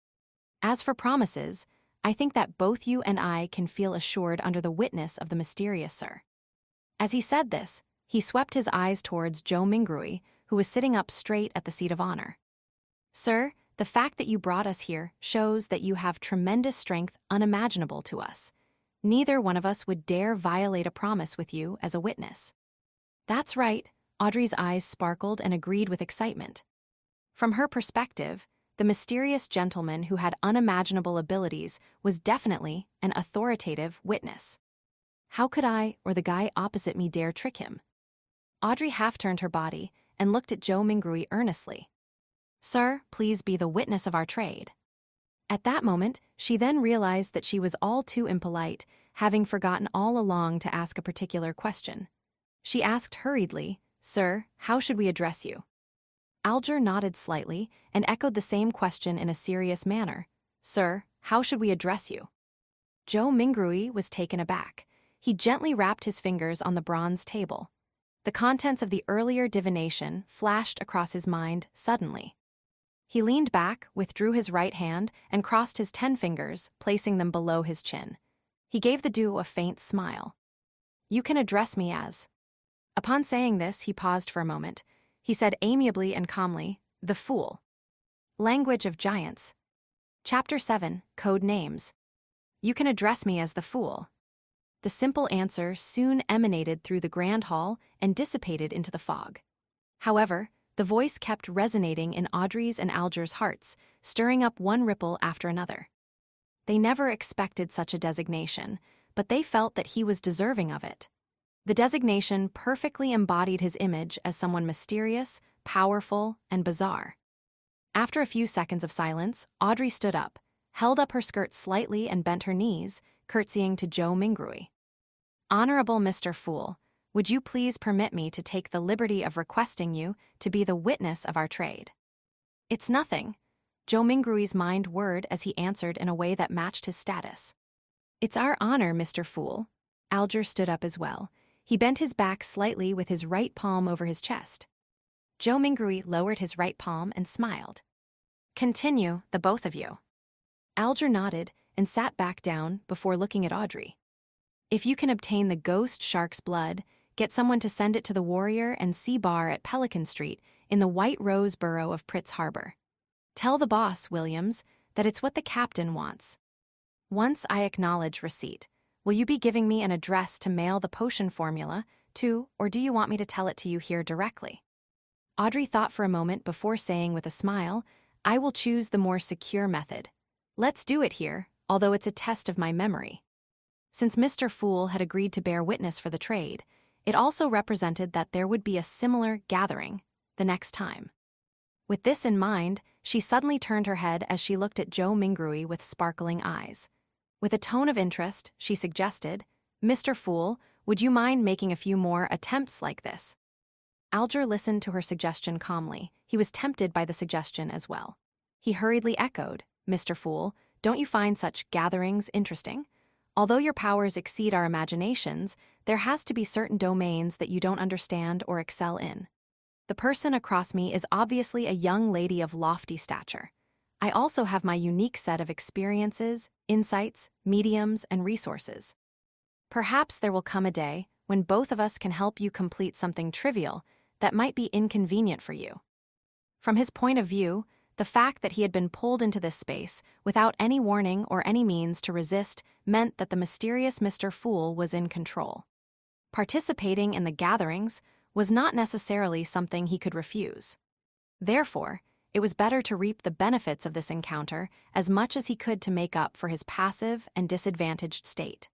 As for promises, I think that both you and I can feel assured under the witness of the mysterious sir." As he said this, he swept his eyes towards Joe Mingrui, who was sitting up straight at the seat of honor. "Sir, the fact that you brought us here shows that you have tremendous strength unimaginable to us. Neither one of us would dare violate a promise with you as a witness." "That's right," Audrey's eyes sparkled and agreed with excitement. From her perspective, the mysterious gentleman who had unimaginable abilities was definitely an authoritative witness. How could I or the guy opposite me dare trick him? Audrey half-turned her body and looked at Joe Mingrui earnestly. "Sir, please be the witness of our trade." At that moment, she then realized that she was all too impolite, having forgotten all along to ask a particular question. She asked hurriedly, "Sir, how should we address you?" Alger nodded slightly and echoed the same question in a serious manner. "Sir, how should we address you?" Joe Mingrui was taken aback. He gently rapped his fingers on the bronze table. The contents of the earlier divination flashed across his mind suddenly. He leaned back, withdrew his right hand, and crossed his 10 fingers, placing them below his chin. He gave the duo a faint smile. "You can address me as..." Upon saying this, he paused for a moment. He said amiably and calmly, "The Fool." Language of Giants. Chapter 7, Code Names. "You can address me as the Fool." The simple answer soon emanated through the grand hall and dissipated into the fog. However, the voice kept resonating in Audrey's and Alger's hearts, stirring up one ripple after another. They never expected such a designation, but they felt that he was deserving of it. The designation perfectly embodied his image as someone mysterious, powerful, and bizarre. After a few seconds of silence, Audrey stood up, held up her skirt slightly and bent her knees, curtsying to Joe Mingrui. "Honorable Mr. Fool, would you please permit me to take the liberty of requesting you to be the witness of our trade?" "It's nothing." Joe Mingrui's mind whirred as he answered in a way that matched his status. "It's our honor, Mr. Fool." Alger stood up as well. He bent his back slightly with his right palm over his chest. Joe Mingrui lowered his right palm and smiled. "Continue, the both of you." Alger nodded and sat back down before looking at Audrey. "If you can obtain the ghost shark's blood, get someone to send it to the Warrior and Sea Bar at Pelican Street in the White Rose Borough of Pritz Harbor. Tell the boss, Williams, that it's what the captain wants. Once I acknowledge receipt, will you be giving me an address to mail the potion formula to, or do you want me to tell it to you here directly?" Audrey thought for a moment before saying with a smile, "I will choose the more secure method. Let's do it here, although it's a test of my memory." Since Mr. Fool had agreed to bear witness for the trade, it also represented that there would be a similar gathering the next time. With this in mind, she suddenly turned her head as she looked at Joe Mingrui with sparkling eyes. With a tone of interest, she suggested, "Mr. Fool, would you mind making a few more attempts like this?" Alger listened to her suggestion calmly. He was tempted by the suggestion as well. He hurriedly echoed, "Mr. Fool, don't you find such gatherings interesting? Although your powers exceed our imaginations, there has to be certain domains that you don't understand or excel in. The person across me is obviously a young lady of lofty stature. I also have my unique set of experiences, insights, mediums, and resources. Perhaps there will come a day when both of us can help you complete something trivial that might be inconvenient for you." From his point of view, the fact that he had been pulled into this space without any warning or any means to resist meant that the mysterious Mr. Fool was in control. Participating in the gatherings was not necessarily something he could refuse. Therefore, it was better to reap the benefits of this encounter as much as he could to make up for his passive and disadvantaged state.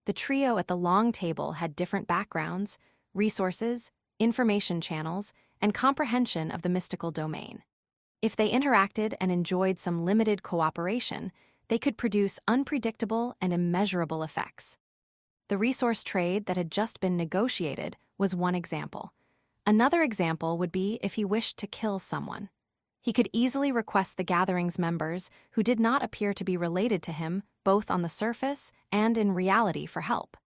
The trio at the long table had different backgrounds, resources, information channels, and comprehension of the mystical domain. If they interacted and enjoyed some limited cooperation, they could produce unpredictable and immeasurable effects. The resource trade that had just been negotiated was one example. Another example would be if he wished to kill someone. He could easily request the gathering's members who did not appear to be related to him, both on the surface and in reality, for help.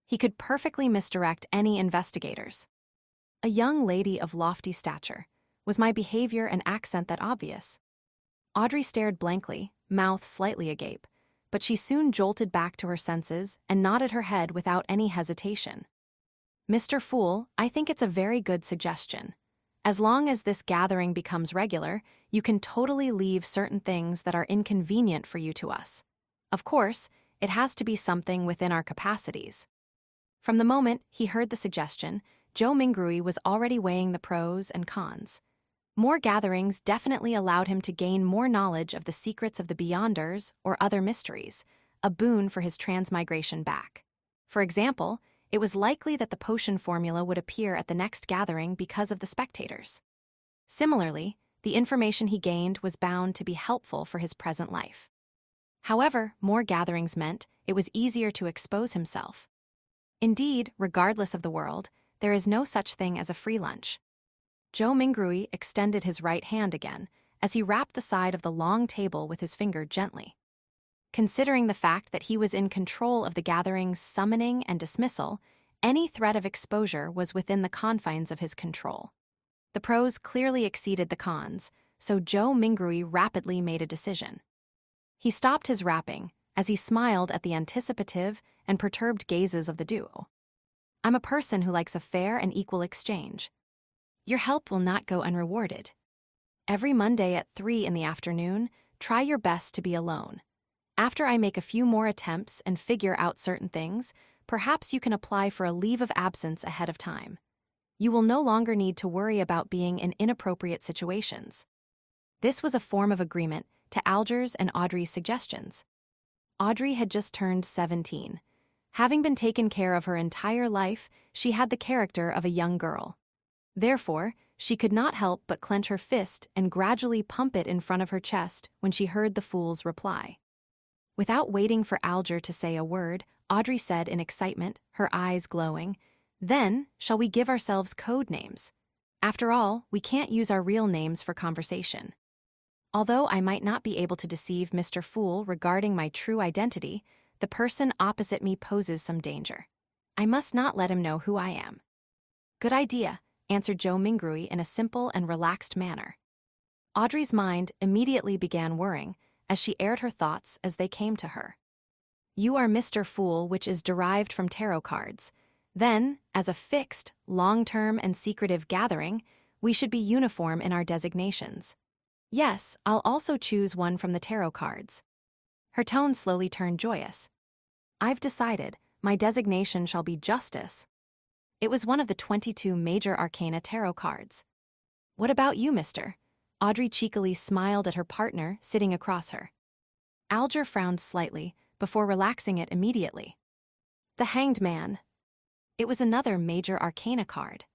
He could perfectly misdirect any investigators. A young lady of lofty stature. Was my behavior and accent that obvious? Audrey stared blankly, mouth slightly agape, but she soon jolted back to her senses and nodded her head without any hesitation. "Mr. Fool, I think it's a very good suggestion. As long as this gathering becomes regular, you can totally leave certain things that are inconvenient for you to us. Of course, it has to be something within our capacities." From the moment he heard the suggestion, Joe Mingrui was already weighing the pros and cons. More gatherings definitely allowed him to gain more knowledge of the secrets of the Beyonders or other mysteries, a boon for his transmigration back. For example, it was likely that the potion formula would appear at the next gathering because of the spectators. Similarly, the information he gained was bound to be helpful for his present life. However, more gatherings meant it was easier to expose himself. Indeed, regardless of the world, there is no such thing as a free lunch. Joe Mingrui extended his right hand again as he rapped the side of the long table with his finger gently. Considering the fact that he was in control of the gathering's summoning and dismissal, any threat of exposure was within the confines of his control. The pros clearly exceeded the cons, so Joe Mingrui rapidly made a decision. He stopped his rapping as he smiled at the anticipative and perturbed gazes of the duo. I'm a person who likes a fair and equal exchange. Your help will not go unrewarded. Every Monday at 3 in the afternoon, try your best to be alone. After I make a few more attempts and figure out certain things, perhaps you can apply for a leave of absence ahead of time. You will no longer need to worry about being in inappropriate situations. This was a form of agreement to Alger's and Audrey's suggestions. Audrey had just turned 17. Having been taken care of her entire life, she had the character of a young girl. Therefore, she could not help but clench her fist and gradually pump it in front of her chest when she heard the fool's reply. Without waiting for Alger to say a word, Audrey said in excitement, her eyes glowing, "Then, shall we give ourselves code names? After all, we can't use our real names for conversation. Although I might not be able to deceive Mr. Fool regarding my true identity, the person opposite me poses some danger. I must not let him know who I am." "Good idea," answered Joe Mingrui in a simple and relaxed manner. Audrey's mind immediately began whirring as she aired her thoughts as they came to her. "You are Mr. Fool, which is derived from tarot cards. Then, as a fixed, long-term and secretive gathering, we should be uniform in our designations. Yes, I'll also choose one from the tarot cards." Her tone slowly turned joyous. "I've decided, my designation shall be Justice." It was one of the 22 major arcana tarot cards. "What about you, mister?" Audrey cheekily smiled at her partner sitting across her. Alger frowned slightly before relaxing it immediately. "The Hanged Man." It was another major arcana card.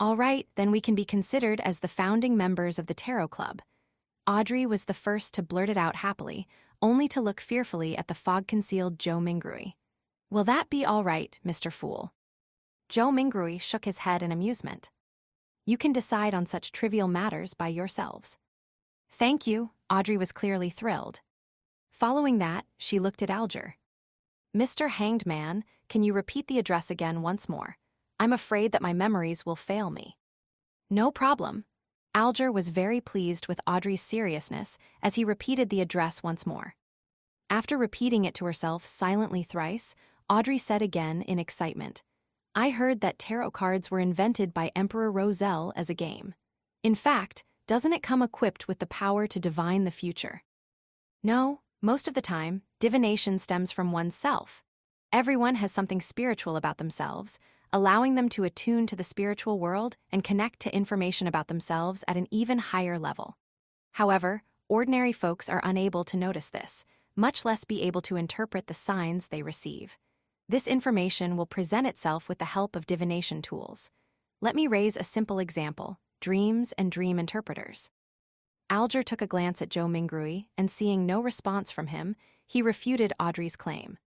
"All right, then we can be considered as the founding members of the Tarot Club." Audrey was the first to blurt it out happily, only to look fearfully at the fog-concealed Joe Mingrui. "Will that be all right, Mr. Fool?" Joe Mingrui shook his head in amusement. "You can decide on such trivial matters by yourselves." "Thank you," Audrey was clearly thrilled. Following that, she looked at Alger. "Mr. Hanged Man, can you repeat the address again once more? I'm afraid that my memories will fail me." "No problem." Alger was very pleased with Audrey's seriousness as he repeated the address once more. After repeating it to herself silently thrice, Audrey said again in excitement, "I heard that tarot cards were invented by Emperor Roselle as a game. In fact, doesn't it come equipped with the power to divine the future?" "No, most of the time, divination stems from oneself. Everyone has something spiritual about themselves, allowing them to attune to the spiritual world and connect to information about themselves at an even higher level. However, ordinary folks are unable to notice this, much less be able to interpret the signs they receive. This information will present itself with the help of divination tools. Let me raise a simple example: dreams and dream interpreters." Alger took a glance at Joe Mingrui, and seeing no response from him, he refuted Audrey's claim.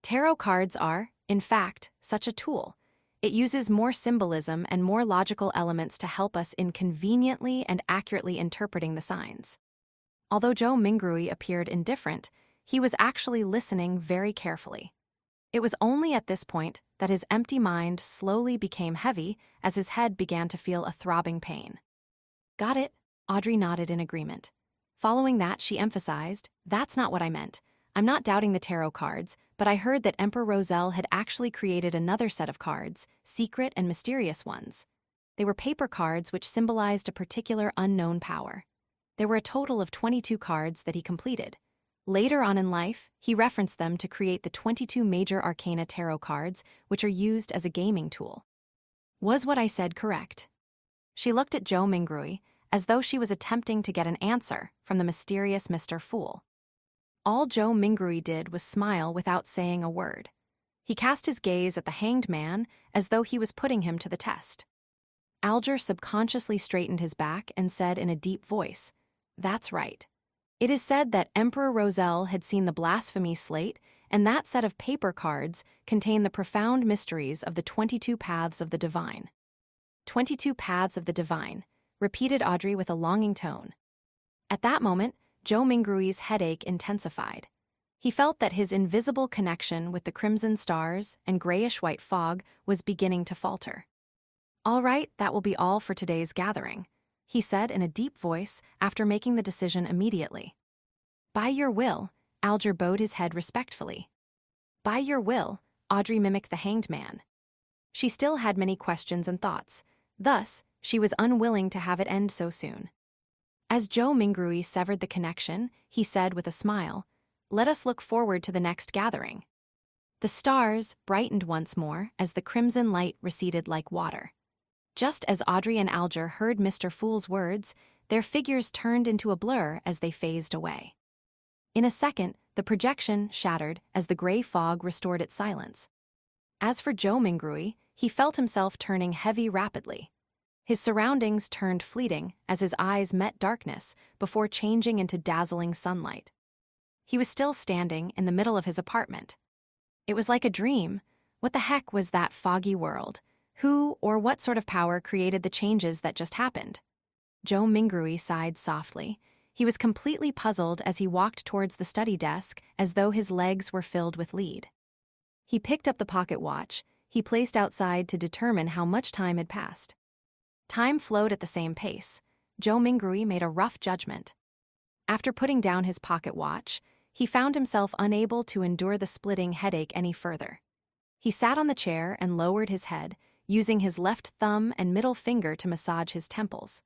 "Tarot cards are, in fact, such a tool. It uses more symbolism and more logical elements to help us in conveniently and accurately interpreting the signs." Although Joe Mingrui appeared indifferent, he was actually listening very carefully. It was only at this point that his empty mind slowly became heavy as his head began to feel a throbbing pain. "Got it," Audrey nodded in agreement. Following that, she emphasized, "That's not what I meant. I'm not doubting the tarot cards, but I heard that Emperor Roselle had actually created another set of cards, secret and mysterious ones. They were paper cards which symbolized a particular unknown power. There were a total of 22 cards that he completed. Later on in life, he referenced them to create the 22 major arcana tarot cards, which are used as a gaming tool." Was what I said correct? She looked at Joe Mingrui as though she was attempting to get an answer from the mysterious Mr. Fool. All Joe Mingrui did was smile without saying a word. He cast his gaze at the Hanged Man as though he was putting him to the test. Alger subconsciously straightened his back and said in a deep voice, "That's right. It is said that Emperor Roselle had seen the blasphemy slate, and that set of paper cards contained the profound mysteries of the 22 paths of the divine." 22 paths of the divine, repeated Audrey with a longing tone. At that moment, Joe Mingrui's headache intensified. He felt that his invisible connection with the crimson stars and grayish-white fog was beginning to falter. "All right, that will be all for today's gathering." he said in a deep voice after making the decision immediately. By your will, Alger bowed his head respectfully. By your will, Audrey mimicked the hanged man. She still had many questions and thoughts, thus, she was unwilling to have it end so soon. As Joe Mingrui severed the connection, he said with a smile, "Let us look forward to the next gathering." The stars brightened once more as the crimson light receded like water. Just as Audrey and Alger heard Mr. Fool's words, their figures turned into a blur as they phased away. In a second, the projection shattered as the gray fog restored its silence. As for Joe Mingrui, he felt himself turning heavy rapidly. His surroundings turned fleeting as his eyes met darkness before changing into dazzling sunlight. He was still standing in the middle of his apartment. It was like a dream. What the heck was that foggy world? Who or what sort of power created the changes that just happened? Joe Mingrui sighed softly. He was completely puzzled as he walked towards the study desk as though his legs were filled with lead. He picked up the pocket watch he placed outside to determine how much time had passed. Time flowed at the same pace. Joe Mingrui made a rough judgment. After putting down his pocket watch, he found himself unable to endure the splitting headache any further. He sat on the chair and lowered his head, using his left thumb and middle finger to massage his temples.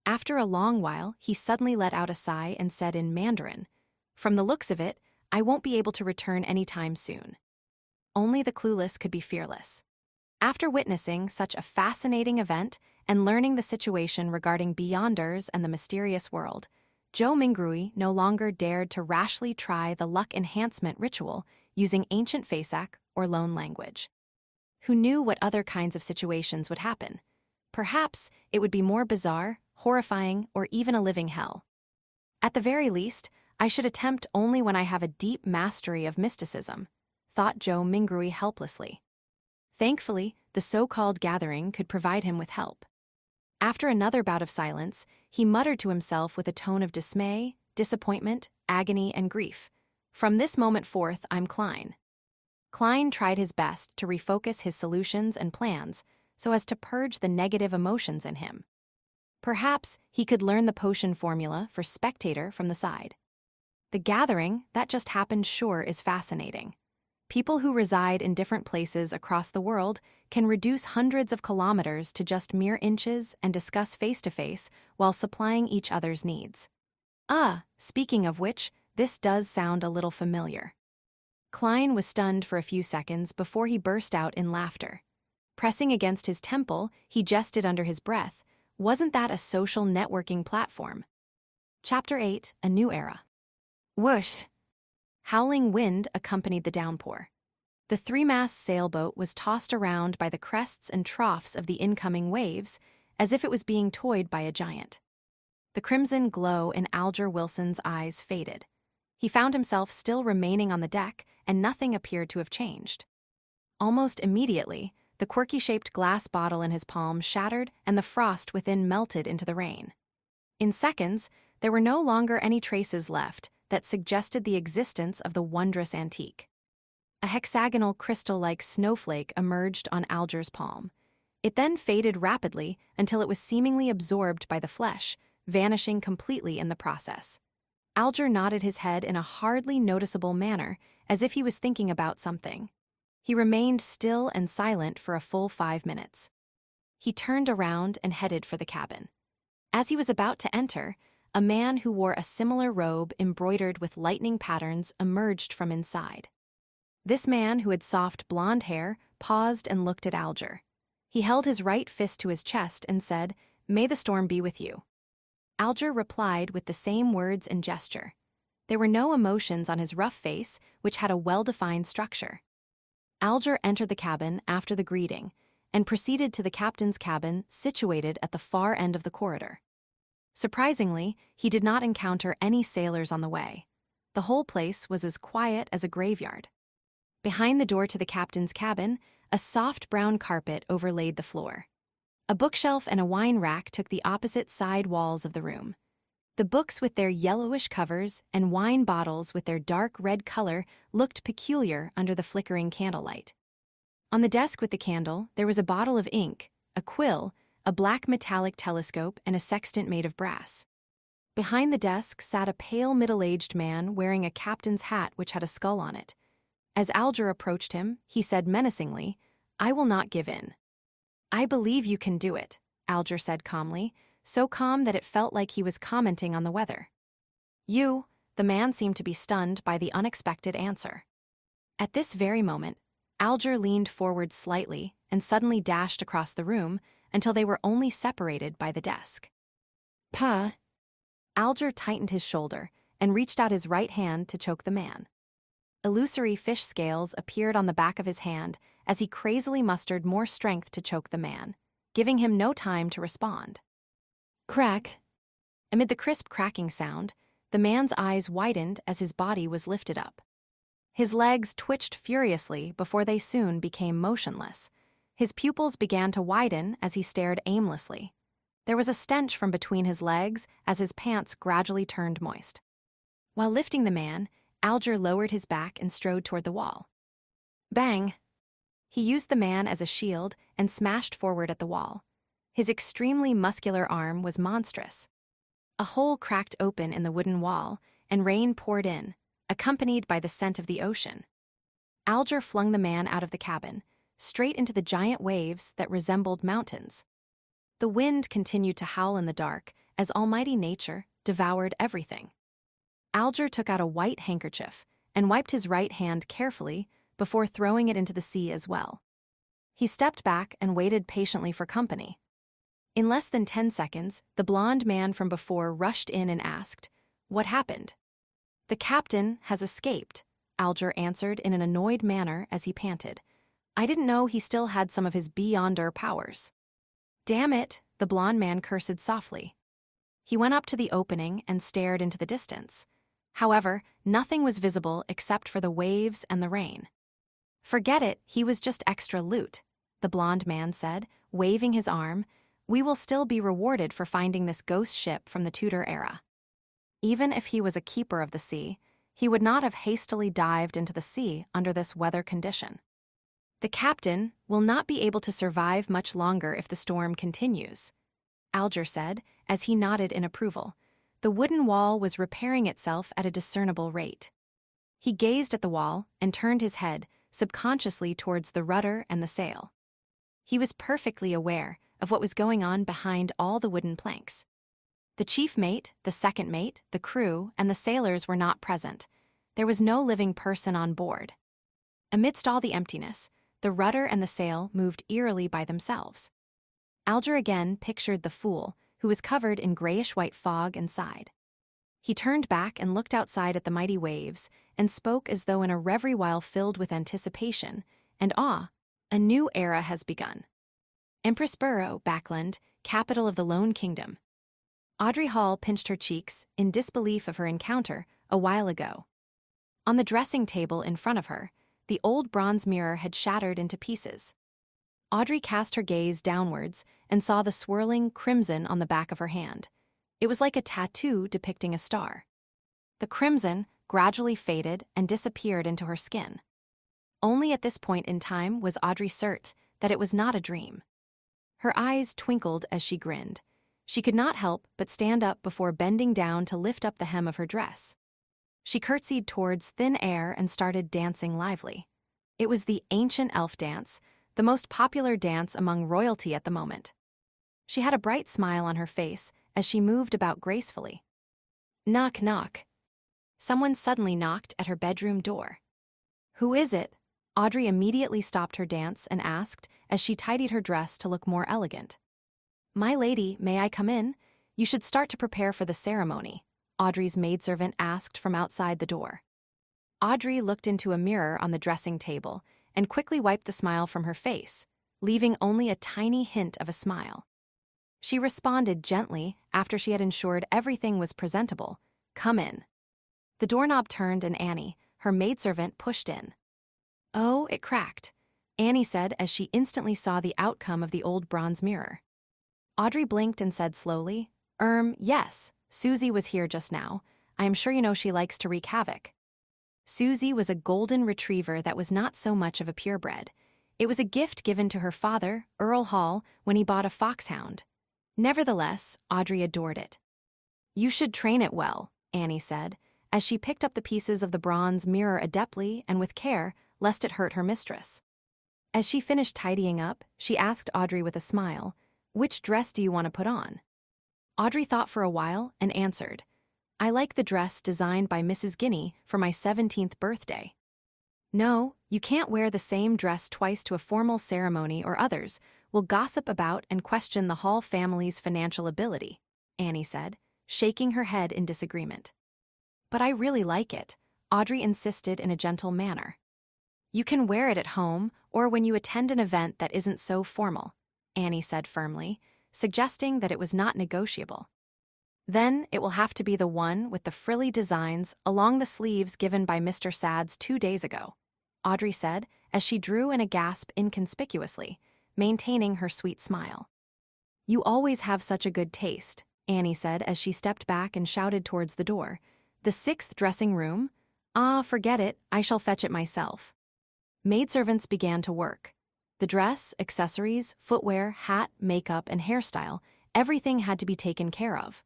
After a long while, he suddenly let out a sigh and said in Mandarin, "From the looks of it, I won't be able to return anytime soon." Only the clueless could be fearless. After witnessing such a fascinating event and learning the situation regarding Beyonders and the mysterious world, Joe Mingrui no longer dared to rashly try the luck enhancement ritual using ancient Fasak or loan language. Who knew what other kinds of situations would happen? Perhaps it would be more bizarre, horrifying, or even a living hell. At the very least, I should attempt only when I have a deep mastery of mysticism, thought Joe Mingrui helplessly. Thankfully, the so-called gathering could provide him with help. After another bout of silence, he muttered to himself with a tone of dismay, disappointment, agony, and grief, "From this moment forth, I'm Klein." Klein tried his best to refocus his solutions and plans so as to purge the negative emotions in him. Perhaps he could learn the potion formula for spectator from the side. The gathering that just happened sure is fascinating. People who reside in different places across the world can reduce hundreds of kilometers to just mere inches and discuss face-to-face while supplying each other's needs. Speaking of which, this does sound a little familiar. Klein was stunned for a few seconds before he burst out in laughter. Pressing against his temple, he jested under his breath, "Wasn't that a social networking platform?" Chapter 8, A New Era. Whoosh! Howling wind accompanied the downpour. The three-mast sailboat was tossed around by the crests and troughs of the incoming waves as if it was being towed by a giant. The crimson glow in Alger Wilson's eyes faded. He found himself still remaining on the deck, and nothing appeared to have changed. Almost immediately, the quirky-shaped glass bottle in his palm shattered and the frost within melted into the rain. In seconds, there were no longer any traces left that suggested the existence of the wondrous antique. A hexagonal crystal-like snowflake emerged on Alger's palm. It then faded rapidly until it was seemingly absorbed by the flesh, vanishing completely in the process. Alger nodded his head in a hardly noticeable manner, as if he was thinking about something. He remained still and silent for a full 5 minutes. He turned around and headed for the cabin. As he was about to enter, a man who wore a similar robe embroidered with lightning patterns emerged from inside. This man, who had soft blonde hair, paused and looked at Alger. He held his right fist to his chest and said, "May the storm be with you." Alger replied with the same words and gesture. There were no emotions on his rough face, which had a well-defined structure. Alger entered the cabin after the greeting and proceeded to the captain's cabin situated at the far end of the corridor. Surprisingly, he did not encounter any sailors on the way. The whole place was as quiet as a graveyard. Behind the door to the captain's cabin, a soft brown carpet overlaid the floor. A bookshelf and a wine rack took the opposite side walls of the room. The books with their yellowish covers and wine bottles with their dark red color looked peculiar under the flickering candlelight. On the desk with the candle, there was a bottle of ink, a quill, a black metallic telescope, and a sextant made of brass. Behind the desk sat a pale middle-aged man wearing a captain's hat which had a skull on it. As Alger approached him, he said menacingly, "I will not give in." "I believe you can do it," Alger said calmly, so calm that it felt like he was commenting on the weather. The man seemed to be stunned by the unexpected answer. At this very moment, Alger leaned forward slightly and suddenly dashed across the room until they were only separated by the desk. "Puh." Alger tightened his shoulder and reached out his right hand to choke the man. Illusory fish scales appeared on the back of his hand as he crazily mustered more strength to choke the man, giving him no time to respond. Cracked. Amid the crisp cracking sound, the man's eyes widened as his body was lifted up. His legs twitched furiously before they soon became motionless. His pupils began to widen as he stared aimlessly. There was a stench from between his legs as his pants gradually turned moist. While lifting the man, Alger lowered his back and strode toward the wall. Bang! He used the man as a shield and smashed forward at the wall. His extremely muscular arm was monstrous. A hole cracked open in the wooden wall, and rain poured in, accompanied by the scent of the ocean. Alger flung the man out of the cabin, straight into the giant waves that resembled mountains. The wind continued to howl in the dark as almighty nature devoured everything. Alger took out a white handkerchief and wiped his right hand carefully before throwing it into the sea as well. He stepped back and waited patiently for company. In less than 10 seconds, the blond man from before rushed in and asked, "What happened?" "The captain has escaped," Alger answered in an annoyed manner as he panted. "I didn't know he still had some of his beyonder powers." "Damn it," the blond man cursed softly. He went up to the opening and stared into the distance. However, nothing was visible except for the waves and the rain. "Forget it, he was just extra loot," the blond man said, waving his arm. "We will still be rewarded for finding this ghost ship from the Tudor era." Even if he was a keeper of the sea, he would not have hastily dived into the sea under this weather condition. "The captain will not be able to survive much longer if the storm continues," Alger said, as he nodded in approval. The wooden wall was repairing itself at a discernible rate. He gazed at the wall and turned his head subconsciously towards the rudder and the sail. He was perfectly aware of what was going on behind all the wooden planks. The chief mate, the second mate, the crew, and the sailors were not present. There was no living person on board. Amidst all the emptiness, the rudder and the sail moved eerily by themselves. Alger again pictured the fool, who was covered in grayish-white fog and sighed. He turned back and looked outside at the mighty waves and spoke as though in a reverie while filled with anticipation and awe. "A new era has begun. Empress Borough, Backland, capital of the Lone Kingdom." Audrey Hall pinched her cheeks in disbelief of her encounter a while ago. On the dressing table in front of her, the old bronze mirror had shattered into pieces. Audrey cast her gaze downwards and saw the swirling crimson on the back of her hand. It was like a tattoo depicting a star. The crimson gradually faded and disappeared into her skin. Only at this point in time was Audrey certain that it was not a dream. Her eyes twinkled as she grinned. She could not help but stand up before bending down to lift up the hem of her dress. She curtsied towards thin air and started dancing lively. It was the ancient elf dance, the most popular dance among royalty at the moment. She had a bright smile on her face as she moved about gracefully. Knock, knock. Someone suddenly knocked at her bedroom door. "Who is it?" Audrey immediately stopped her dance and asked as she tidied her dress to look more elegant. "My lady, may I come in? You should start to prepare for the ceremony," Audrey's maidservant asked from outside the door. Audrey looked into a mirror on the dressing table and quickly wiped the smile from her face, leaving only a tiny hint of a smile. She responded gently after she had ensured everything was presentable. "Come in." The doorknob turned and Annie, her maidservant, pushed in. "Oh, it cracked," Annie said as she instantly saw the outcome of the old bronze mirror. Audrey blinked and said slowly, Yes, Susie was here just now. I am sure you know she likes to wreak havoc." Susie was a golden retriever that was not so much of a purebred. It was a gift given to her father, Earl Hall, when he bought a foxhound. Nevertheless, Audrey adored it. "You should train it well," Annie said, as she picked up the pieces of the bronze mirror adeptly and with care, lest it hurt her mistress. As she finished tidying up, she asked Audrey with a smile, "Which dress do you want to put on?" Audrey thought for a while and answered, "I like the dress designed by Mrs. Guinea for my 17th birthday." "No, you can't wear the same dress twice to a formal ceremony or others will gossip about and question the Hall family's financial ability," Annie said, shaking her head in disagreement. "But I really like it," Audrey insisted in a gentle manner. "You can wear it at home or when you attend an event that isn't so formal," Annie said firmly, suggesting that it was not negotiable. "Then it will have to be the one with the frilly designs along the sleeves given by Mr. Sads 2 days ago," Audrey said as she drew in a gasp inconspicuously, maintaining her sweet smile. "You always have such a good taste," Annie said as she stepped back and shouted towards the door. "The 6th dressing room? Ah, forget it, I shall fetch it myself." Maidservants began to work. The dress, accessories, footwear, hat, makeup, and hairstyle, everything had to be taken care of.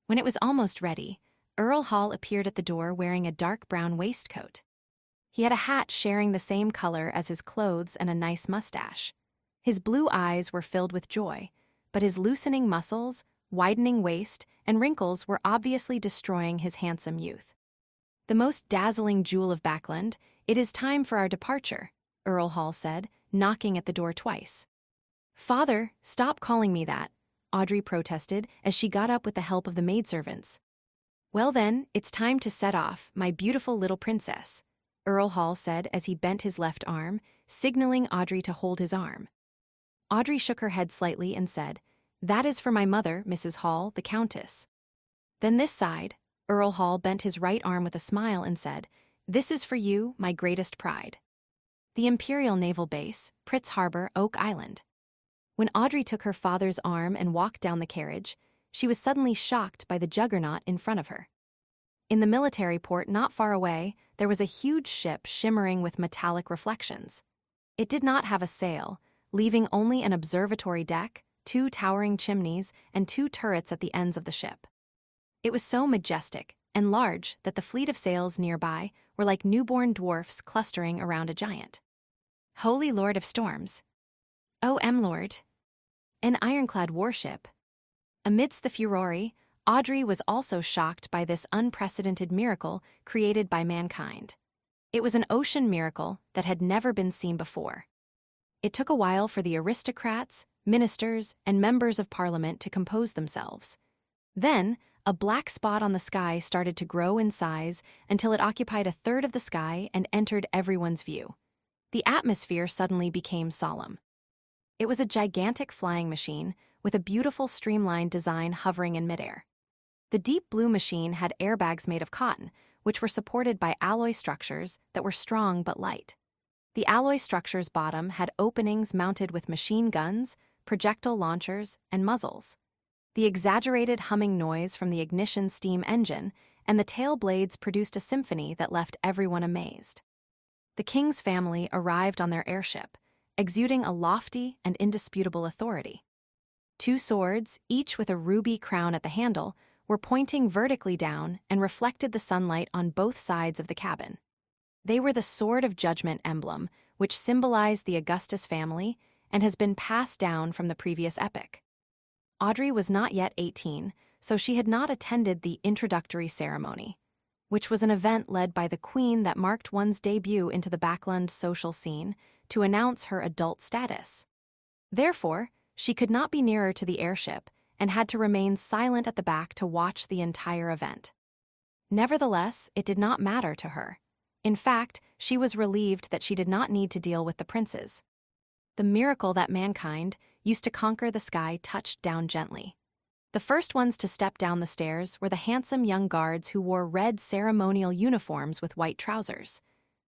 When it was almost ready, Earl Hall appeared at the door wearing a dark brown waistcoat. He had a hat sharing the same color as his clothes and a nice mustache. His blue eyes were filled with joy, but his loosening muscles, widening waist, and wrinkles were obviously destroying his handsome youth. "The most dazzling jewel of Backland, it is time for our departure," Earl Hall said, knocking at the door twice. "Father, stop calling me that," Audrey protested as she got up with the help of the maidservants. "Well then, it's time to set off, my beautiful little princess," Earl Hall said as he bent his left arm, signaling Audrey to hold his arm. Audrey shook her head slightly and said, "That is for my mother, Mrs. Hall, the Countess." Then this side, Earl Hall bent his right arm with a smile and said, "This is for you, my greatest pride." The Imperial Naval Base, Pritz Harbor, Oak Island. When Audrey took her father's arm and walked down the carriage, she was suddenly shocked by the juggernaut in front of her. In the military port not far away, there was a huge ship shimmering with metallic reflections. It did not have a sail, leaving only an observatory deck, 2 towering chimneys, and 2 turrets at the ends of the ship. It was so majestic and large that the fleet of sails nearby were like newborn dwarfs clustering around a giant. "Holy Lord of Storms. O M-Lord. An ironclad warship." Amidst the furore, Audrey was also shocked by this unprecedented miracle created by mankind. It was an ocean miracle that had never been seen before. It took a while for the aristocrats, ministers, and members of parliament to compose themselves. Then, a black spot on the sky started to grow in size until it occupied a third of the sky and entered everyone's view. The atmosphere suddenly became solemn. It was a gigantic flying machine with a beautiful streamlined design hovering in midair. The deep blue machine had airbags made of cotton, which were supported by alloy structures that were strong but light. The alloy structure's bottom had openings mounted with machine guns, projectile launchers, and muzzles. The exaggerated humming noise from the ignition steam engine and the tail blades produced a symphony that left everyone amazed. The king's family arrived on their airship, exuding a lofty and indisputable authority. 2 swords, each with a ruby crown at the handle, were pointing vertically down and reflected the sunlight on both sides of the cabin. They were the Sword of Judgment emblem, which symbolized the Augustus family and has been passed down from the previous epoch. Audrey was not yet 18, so she had not attended the introductory ceremony, which was an event led by the Queen that marked one's debut into the Backland social scene to announce her adult status. Therefore, she could not be nearer to the airship and had to remain silent at the back to watch the entire event. Nevertheless, it did not matter to her. In fact, she was relieved that she did not need to deal with the princes. The miracle that mankind used to conquer the sky touched down gently. The first ones to step down the stairs were the handsome young guards who wore red ceremonial uniforms with white trousers.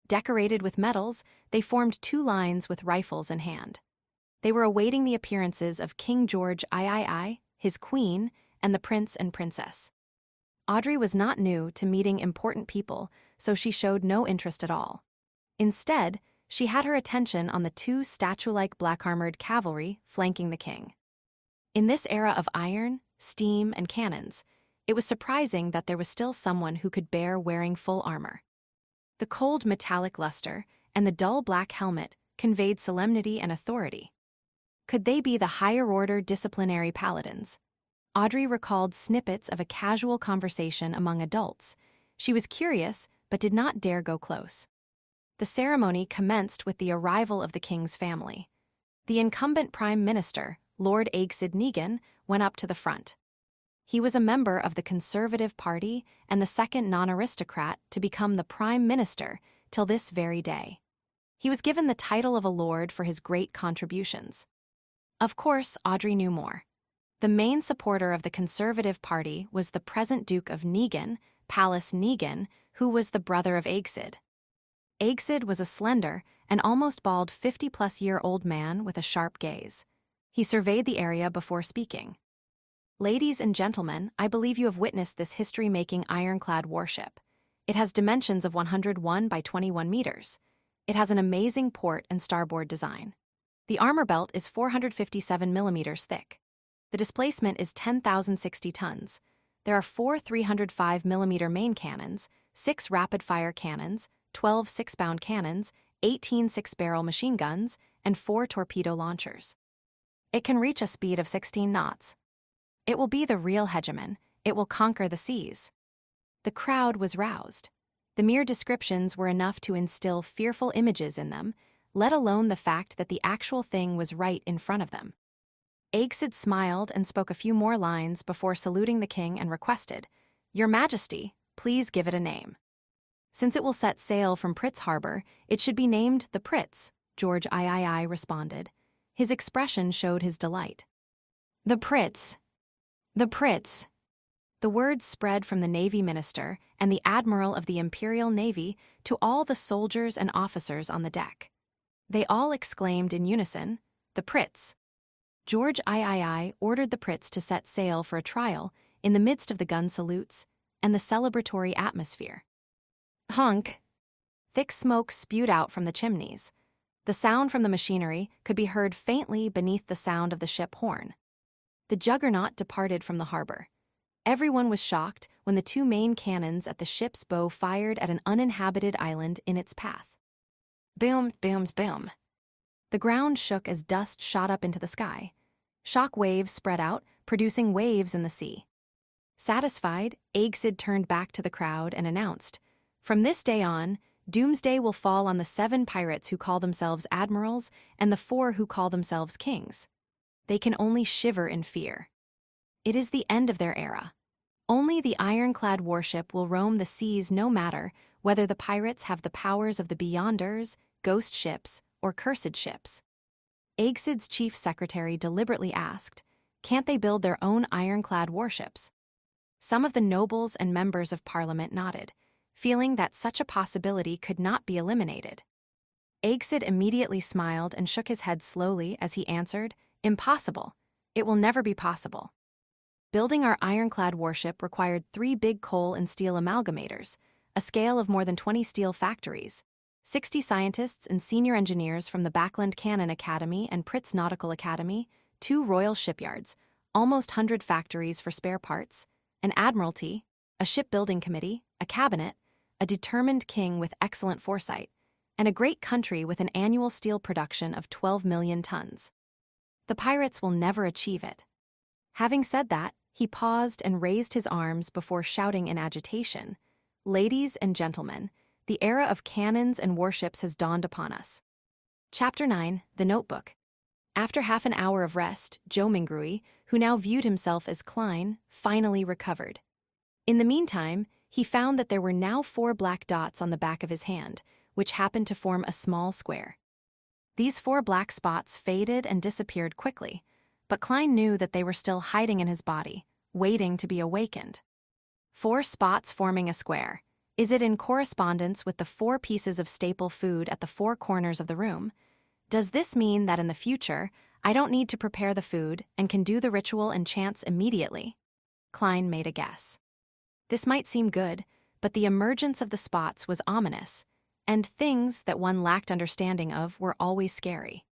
Decorated with medals, they formed 2 lines with rifles in hand. They were awaiting the appearances of King George III, his queen, and the prince and princess. Audrey was not new to meeting important people, so she showed no interest at all. Instead, she had her attention on the two statue-like black-armored cavalry flanking the king. In this era of iron, steam, and cannons, it was surprising that there was still someone who could bear wearing full armor. The cold metallic luster and the dull black helmet conveyed solemnity and authority. Could they be the higher-order disciplinary paladins? Audrey recalled snippets of a casual conversation among adults. She was curious, but did not dare go close. The ceremony commenced with the arrival of the king's family. The incumbent prime minister, Lord Aegsid Negan, went up to the front. He was a member of the Conservative Party and the second non-aristocrat to become the prime minister till this very day. He was given the title of a lord for his great contributions. Of course, Audrey knew more. The main supporter of the Conservative Party was the present Duke of Negan, Pallas Negan, who was the brother of Aegsid. Aegsid was a slender and almost bald 50-plus-year-old man with a sharp gaze. He surveyed the area before speaking. "Ladies and gentlemen, I believe you have witnessed this history-making ironclad warship. It has dimensions of 101 by 21 meters. It has an amazing port and starboard design. The armor belt is 457 millimeters thick. The displacement is 10,060 tons. There are 4 305mm main cannons, 6 rapid-fire cannons, 12 six-pound cannons, 18 six-barrel machine guns, and 4 torpedo launchers. It can reach a speed of 16 knots. It will be the real hegemon. It will conquer the seas." The crowd was roused. The mere descriptions were enough to instill fearful images in them, let alone the fact that the actual thing was right in front of them. Aegsid smiled and spoke a few more lines before saluting the king and requested, "Your Majesty, please give it a name." "Since it will set sail from Pritz Harbor, it should be named the Pritz," George III responded. His expression showed his delight. "The Pritz. The Pritz." The words spread from the Navy Minister and the Admiral of the Imperial Navy to all the soldiers and officers on the deck. They all exclaimed in unison, "The Pritz." George III ordered the Pritz to set sail for a trial in the midst of the gun salutes and the celebratory atmosphere. Honk! Thick smoke spewed out from the chimneys. The sound from the machinery could be heard faintly beneath the sound of the ship horn. The juggernaut departed from the harbor. Everyone was shocked when the 2 main cannons at the ship's bow fired at an uninhabited island in its path. Boom, booms, boom. The ground shook as dust shot up into the sky. Shock waves spread out, producing waves in the sea. Satisfied, Aegsid turned back to the crowd and announced, "From this day on, doomsday will fall on the 7 pirates who call themselves admirals and the 4 who call themselves kings. They can only shiver in fear. It is the end of their era. Only the ironclad warship will roam the seas no matter whether the pirates have the powers of the Beyonders, ghost ships, or cursed ships." Aegsid's chief secretary deliberately asked, "Can't they build their own ironclad warships?" Some of the nobles and members of Parliament nodded, feeling that such a possibility could not be eliminated. Aegsid immediately smiled and shook his head slowly as he answered, "Impossible. It will never be possible. Building our ironclad warship required 3 big coal and steel amalgamators, a scale of more than 20 steel factories, 60 scientists and senior engineers from the Backland Cannon Academy and Pritz Nautical Academy, 2 royal shipyards, almost 100 factories for spare parts, an admiralty, a shipbuilding committee, a cabinet, a determined king with excellent foresight, and a great country with an annual steel production of 12 million tons. The pirates will never achieve it." Having said that, he paused and raised his arms before shouting in agitation, "Ladies and gentlemen, the era of cannons and warships has dawned upon us." Chapter 9, The Notebook. After half an hour of rest, Joe Mingrui, who now viewed himself as Klein, finally recovered. In the meantime, he found that there were now 4 black dots on the back of his hand, which happened to form a small square. These 4 black spots faded and disappeared quickly, but Klein knew that they were still hiding in his body, waiting to be awakened. 4 spots forming a square. Is it in correspondence with the 4 pieces of staple food at the 4 corners of the room? Does this mean that in the future, I don't need to prepare the food and can do the ritual and chants immediately? Klein made a guess. This might seem good, but the emergence of the spots was ominous, and things that one lacked understanding of were always scary.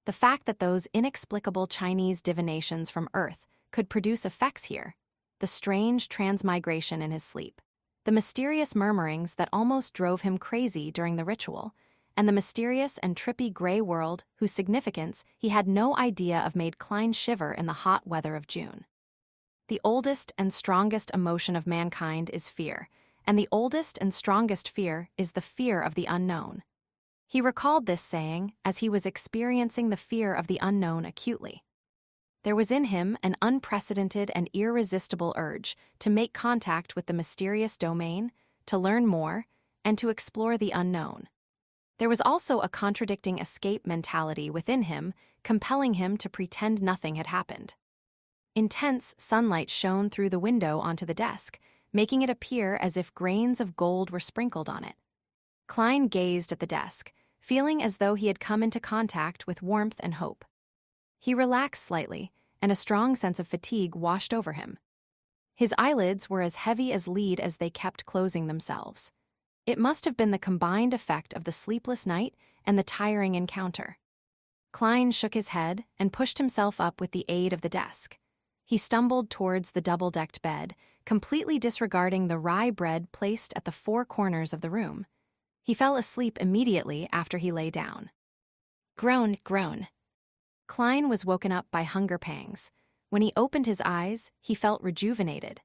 The fact that those inexplicable Chinese divinations from Earth could produce effects here, the strange transmigration in his sleep, the mysterious murmurings that almost drove him crazy during the ritual, and the mysterious and trippy gray world whose significance he had no idea of made Klein shiver in the hot weather of June. The oldest and strongest emotion of mankind is fear, and the oldest and strongest fear is the fear of the unknown. He recalled this saying as he was experiencing the fear of the unknown acutely. There was in him an unprecedented and irresistible urge to make contact with the mysterious domain, to learn more, and to explore the unknown. There was also a contradicting escape mentality within him, compelling him to pretend nothing had happened. Intense sunlight shone through the window onto the desk, making it appear as if grains of gold were sprinkled on it. Klein gazed at the desk, feeling as though he had come into contact with warmth and hope. He relaxed slightly, and a strong sense of fatigue washed over him. His eyelids were as heavy as lead as they kept closing themselves. It must have been the combined effect of the sleepless night and the tiring encounter. Klein shook his head and pushed himself up with the aid of the desk. He stumbled towards the double-decked bed, completely disregarding the rye bread placed at the four corners of the room. He fell asleep immediately after he lay down. Groan. Klein was woken up by hunger pangs. When he opened his eyes, he felt rejuvenated.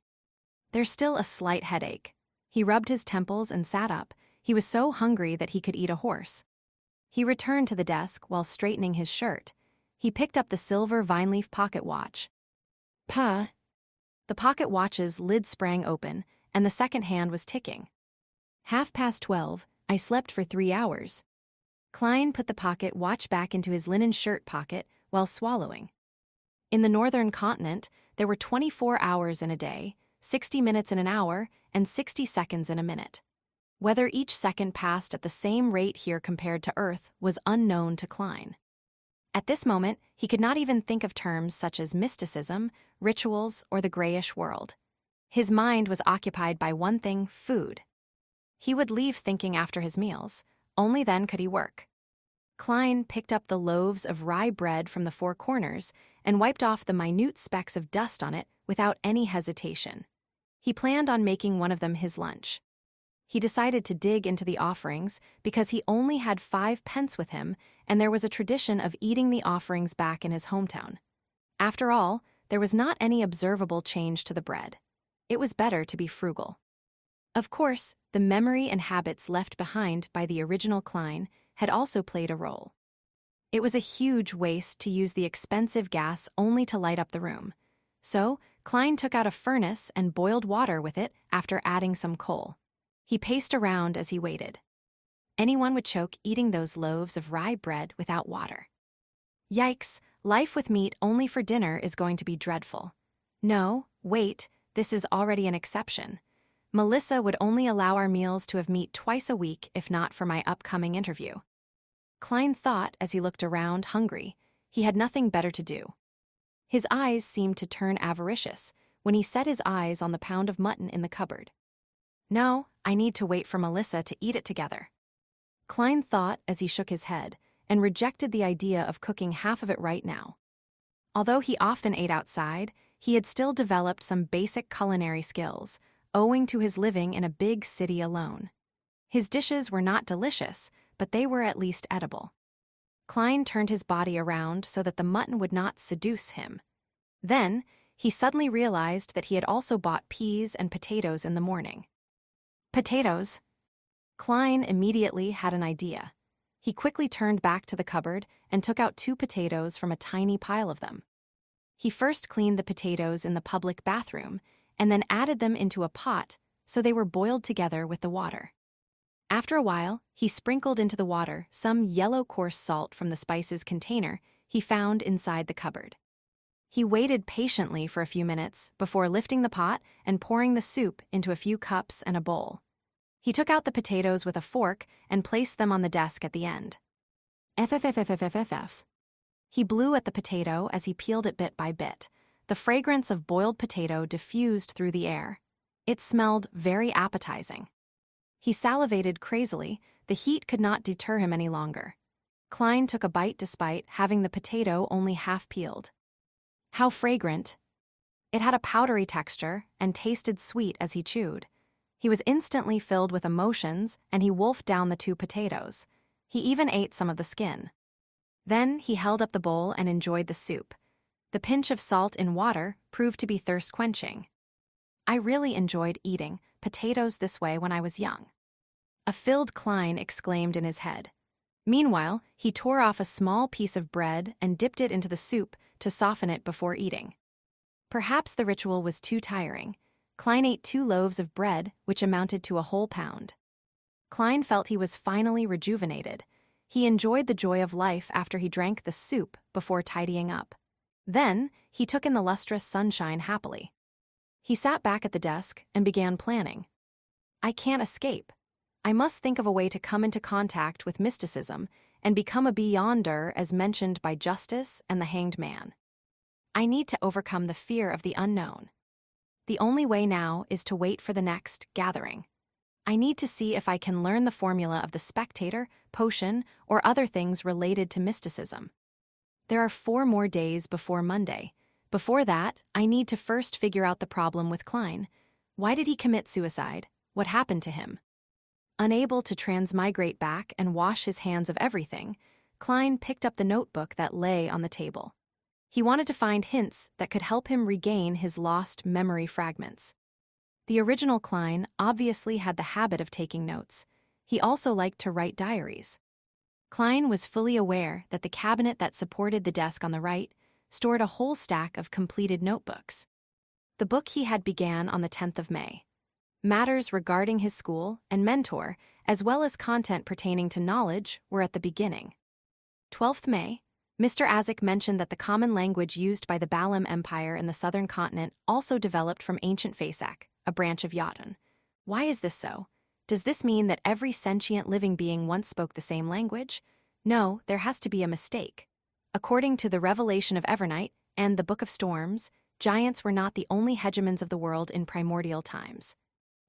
There's still a slight headache. He rubbed his temples and sat up. He was so hungry that he could eat a horse. He returned to the desk while straightening his shirt. He picked up the silver vine-leaf pocket watch. The pocket watch's lid sprang open, and the second hand was ticking. 12:30. I slept for 3 hours. Klein put the pocket watch back into his linen shirt pocket while swallowing. In the northern continent, there were 24 hours in a day, 60 minutes in an hour, and 60 seconds in a minute. Whether each second passed at the same rate here compared to Earth was unknown to Klein. At this moment, he could not even think of terms such as mysticism, rituals, or the grayish world. His mind was occupied by one thing: food. He would leave thinking after his meals. Only then could he work. Klein picked up the loaves of rye bread from the four corners and wiped off the minute specks of dust on it without any hesitation. He planned on making one of them his lunch. He decided to dig into the offerings because he only had 5 pence with him, and there was a tradition of eating the offerings back in his hometown. After all, there was not any observable change to the bread. It was better to be frugal. Of course, the memory and habits left behind by the original Klein had also played a role. It was a huge waste to use the expensive gas only to light up the room. So, Klein took out a furnace and boiled water with it after adding some coal. He paced around as he waited. Anyone would choke eating those loaves of rye bread without water. Yikes, life with meat only for dinner is going to be dreadful. No, wait, this is already an exception. Melissa would only allow our meals to have meat twice a week if not for my upcoming interview. Klein thought as he looked around, hungry. He had nothing better to do. His eyes seemed to turn avaricious when he set his eyes on the pound of mutton in the cupboard. No, I need to wait for Melissa to eat it together. Klein thought as he shook his head and rejected the idea of cooking half of it right now. Although he often ate outside, he had still developed some basic culinary skills, owing to his living in a big city alone. His dishes were not delicious, but they were at least edible. Klein turned his body around so that the mutton would not seduce him. Then, he suddenly realized that he had also bought peas and potatoes in the morning. Potatoes? Klein immediately had an idea. He quickly turned back to the cupboard and took out 2 potatoes from a tiny pile of them. He first cleaned the potatoes in the public bathroom and then added them into a pot so they were boiled together with the water. After a while, he sprinkled into the water some yellow coarse salt from the spices container he found inside the cupboard. He waited patiently for a few minutes before lifting the pot and pouring the soup into a few cups and a bowl. He took out the potatoes with a fork and placed them on the desk at the end. He blew at the potato as he peeled it bit by bit. The fragrance of boiled potato diffused through the air. It smelled very appetizing. He salivated crazily. The heat could not deter him any longer. Klein took a bite despite having the potato only half peeled. How fragrant! It had a powdery texture and tasted sweet as he chewed. He was instantly filled with emotions, and he wolfed down the 2 potatoes. He even ate some of the skin. Then he held up the bowl and enjoyed the soup. The pinch of salt in water proved to be thirst-quenching. I really enjoyed eating potatoes this way when I was young. A filled Klein exclaimed in his head. Meanwhile, he tore off a small piece of bread and dipped it into the soup to soften it before eating. Perhaps the ritual was too tiring. Klein ate 2 loaves of bread, which amounted to a whole pound. Klein felt he was finally rejuvenated. He enjoyed the joy of life after he drank the soup before tidying up. Then, he took in the lustrous sunshine happily. He sat back at the desk and began planning. I can't escape. I must think of a way to come into contact with mysticism and become a beyonder as mentioned by Justice and the Hanged Man. I need to overcome the fear of the unknown. The only way now is to wait for the next gathering. I need to see if I can learn the formula of the spectator, potion, or other things related to mysticism. There are 4 more days before Monday. Before that, I need to first figure out the problem with Klein. Why did he commit suicide? What happened to him? Unable to transmigrate back and wash his hands of everything, Klein picked up the notebook that lay on the table. He wanted to find hints that could help him regain his lost memory fragments. The original Klein obviously had the habit of taking notes. He also liked to write diaries. Klein was fully aware that the cabinet that supported the desk on the right stored a whole stack of completed notebooks. The book he had began on the 10th of May. Matters regarding his school and mentor, as well as content pertaining to knowledge, were at the beginning. 12th May, Mr. Azek mentioned that the common language used by the Balam Empire in the southern continent also developed from ancient Fasak, a branch of Jotun. Why is this so? Does this mean that every sentient living being once spoke the same language? No, there has to be a mistake. According to the Revelation of Evernight and the Book of Storms, giants were not the only hegemons of the world in primordial times.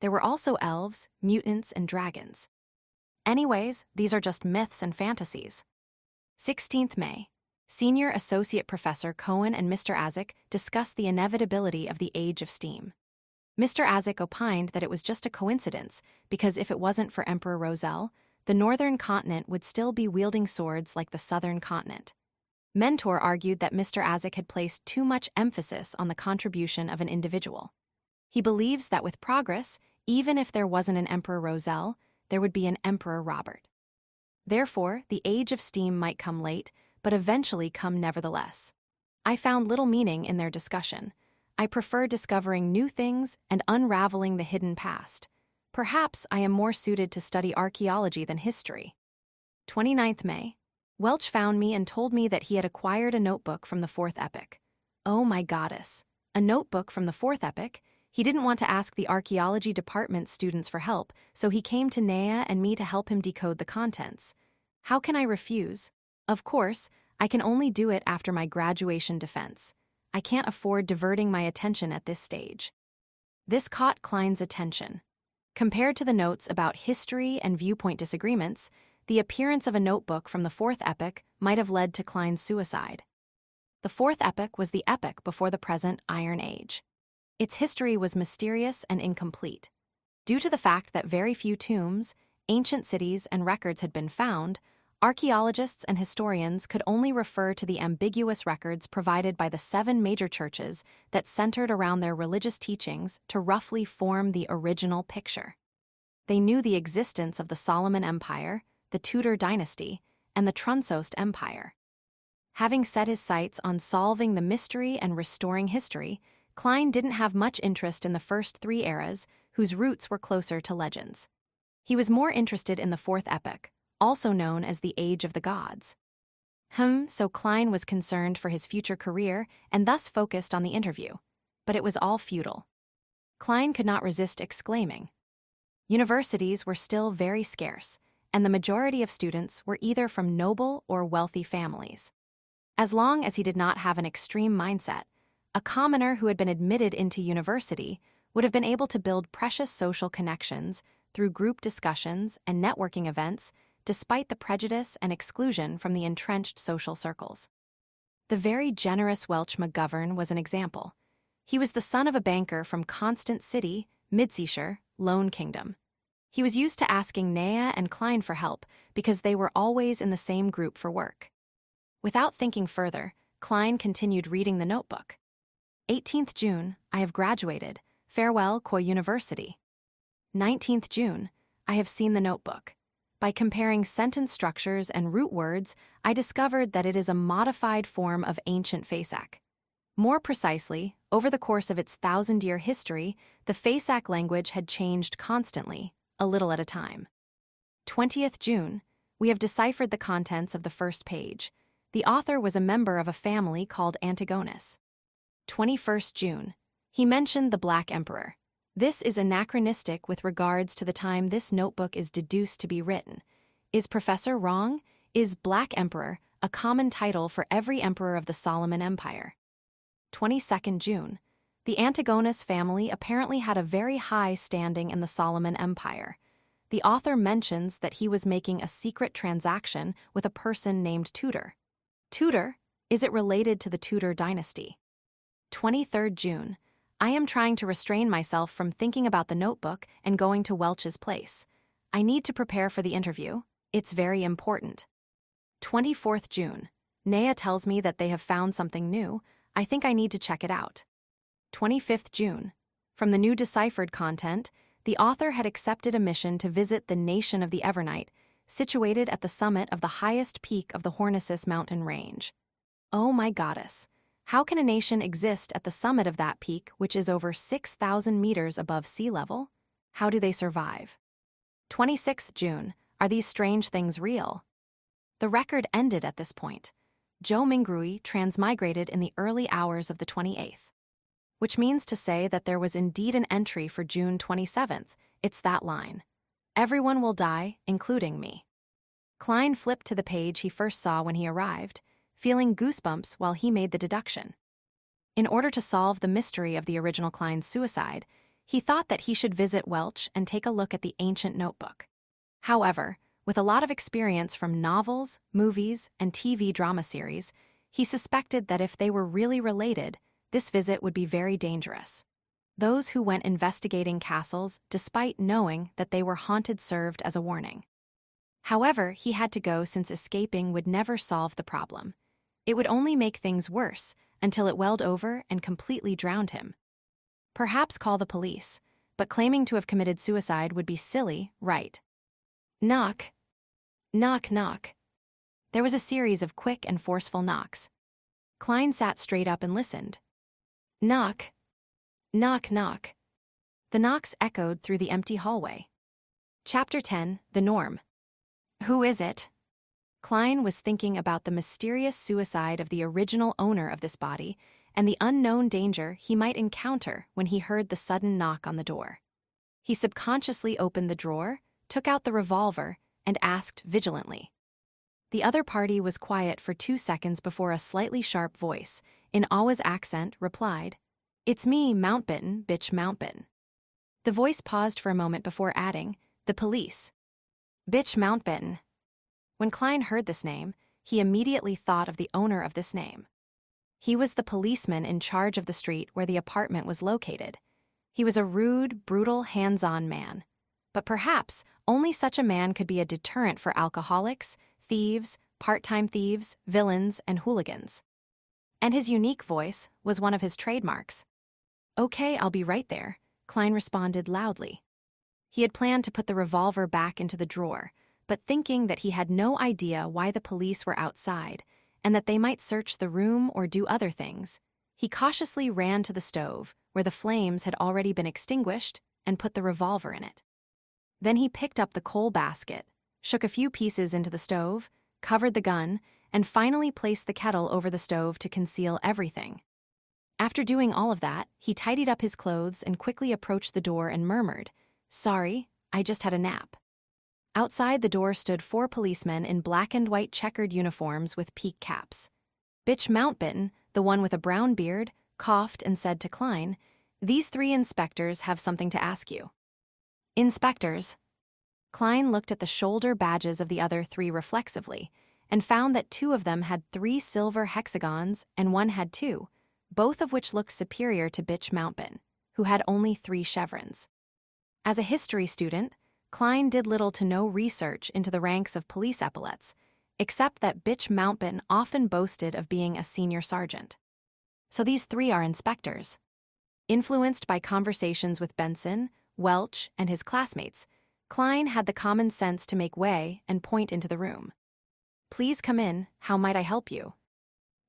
There were also elves, mutants, and dragons. Anyways, these are just myths and fantasies. 16th May. Senior Associate Professor Cohen and Mr. Azek discussed the inevitability of the Age of Steam. Mr. Azek opined that it was just a coincidence because if it wasn't for Emperor Roselle, the northern continent would still be wielding swords like the southern continent. Mentor argued that Mr. Azek had placed too much emphasis on the contribution of an individual. He believes that with progress, even if there wasn't an Emperor Roselle, there would be an Emperor Robert. Therefore, the Age of Steam might come late, but eventually come nevertheless. I found little meaning in their discussion. I prefer discovering new things and unraveling the hidden past. Perhaps I am more suited to study archaeology than history. 29th May. Welch found me and told me that he had acquired a notebook from the 4th epoch. Oh my goddess. A notebook from the 4th epoch? He didn't want to ask the archaeology department students for help, so he came to Nea and me to help him decode the contents. How can I refuse? Of course, I can only do it after my graduation defense. I can't afford diverting my attention at this stage. This caught Klein's attention. Compared to the notes about history and viewpoint disagreements, the appearance of a notebook from the 4th epoch might have led to Klein's suicide. The 4th epoch was the epoch before the present Iron Age. Its history was mysterious and incomplete. Due to the fact that very few tombs, ancient cities, and records had been found, archaeologists and historians could only refer to the ambiguous records provided by the 7 major churches that centered around their religious teachings to roughly form the original picture. They knew the existence of the Solomon Empire, the Tudor dynasty, and the Trunsost Empire. Having set his sights on solving the mystery and restoring history, Klein didn't have much interest in the first 3 eras, whose roots were closer to legends. He was more interested in the 4th epoch, also known as the Age of the Gods. So Klein was concerned for his future career and thus focused on the interview. But it was all futile. Klein could not resist exclaiming. Universities were still very scarce, and the majority of students were either from noble or wealthy families. As long as he did not have an extreme mindset, a commoner who had been admitted into university would have been able to build precious social connections through group discussions and networking events, despite the prejudice and exclusion from the entrenched social circles. The very generous Welch McGovern was an example. He was the son of a banker from Constant City, Midseashire, Lone Kingdom. He was used to asking Nea and Klein for help because they were always in the same group for work. Without thinking further, Klein continued reading the notebook. 18th June, I have graduated. Farewell, Coy University. 19th June, I have seen the notebook. By comparing sentence structures and root words, I discovered that it is a modified form of ancient Fasak. More precisely, over the course of its 1,000-year history, the Fasak language had changed constantly, a little at a time. 20th June, we have deciphered the contents of the first page. The author was a member of a family called Antigonus. 21st June, he mentioned the Black Emperor. This is anachronistic with regards to the time this notebook is deduced to be written. Is Professor wrong? Is Black Emperor a common title for every emperor of the Solomon Empire? 22nd June, the Antigonus family apparently had a very high standing in the Solomon Empire. The author mentions that he was making a secret transaction with a person named Tudor. Tudor? Is it related to the Tudor dynasty? 23rd June, I am trying to restrain myself from thinking about the notebook and going to Welch's place. I need to prepare for the interview. It's very important. 24th June, Nea tells me that they have found something new. I think I need to check it out. 25th June, from the new deciphered content, the author had accepted a mission to visit the Nation of the Evernight, situated at the summit of the highest peak of the Hornisus mountain range. Oh my goddess! How can a nation exist at the summit of that peak, which is over 6,000 meters above sea level? How do they survive? 26th June, are these strange things real? The record ended at this point. Joe Mingrui transmigrated in the early hours of the 28th. Which means to say that there was indeed an entry for June 27th. It's that line. Everyone will die, including me. Klein flipped to the page he first saw when he arrived, feeling goosebumps while he made the deduction. In order to solve the mystery of the original Klein's suicide, he thought that he should visit Welch and take a look at the ancient notebook. However, with a lot of experience from novels, movies, and TV drama series, he suspected that if they were really related, this visit would be very dangerous. Those who went investigating castles despite knowing that they were haunted served as a warning. However, he had to go since escaping would never solve the problem. It would only make things worse until it welled over and completely drowned him. Perhaps call the police, but claiming to have committed suicide would be silly, right? Knock. Knock, knock. There was a series of quick and forceful knocks. Klein sat straight up and listened. Knock. Knock, knock. The knocks echoed through the empty hallway. Chapter 10, The Norm. Who is it? Klein was thinking about the mysterious suicide of the original owner of this body and the unknown danger he might encounter when he heard the sudden knock on the door. He subconsciously opened the drawer, took out the revolver, and asked vigilantly. The other party was quiet for 2 seconds before a slightly sharp voice, in Awa's accent, replied, "It's me, Mountbatten, bitch Mountbatten." The voice paused for a moment before adding, "The police." Bitch Mountbatten. When Klein heard this name, he immediately thought of the owner of this name. He was the policeman in charge of the street where the apartment was located. He was a rude, brutal, hands-on man. But perhaps only such a man could be a deterrent for alcoholics, thieves, part-time thieves, villains, and hooligans. And his unique voice was one of his trademarks. "Okay, I'll be right there," Klein responded loudly. He had planned to put the revolver back into the drawer, but thinking that he had no idea why the police were outside and that they might search the room or do other things, he cautiously ran to the stove, where the flames had already been extinguished, and put the revolver in it. Then he picked up the coal basket, shook a few pieces into the stove, covered the gun, and finally placed the kettle over the stove to conceal everything. After doing all of that, he tidied up his clothes and quickly approached the door and murmured, "Sorry, I just had a nap." Outside the door stood 4 policemen in black and white checkered uniforms with peak caps. Bitch Mountbatten, the one with a brown beard, coughed and said to Klein, "These 3 inspectors have something to ask you." "Inspectors? Klein looked at the shoulder badges of the other three reflexively and found that two of them had 3 silver hexagons and one had 2, both of which looked superior to Bitch Mountain, who had only 3 chevrons. As a history student, Klein did little to no research into the ranks of police epaulets, except that Bitch Mountain often boasted of being a senior sergeant. So these 3 are inspectors. Influenced by conversations with Benson, Welch, and his classmates, Klein had the common sense to make way and point into the room. "Please come in, how might I help you?"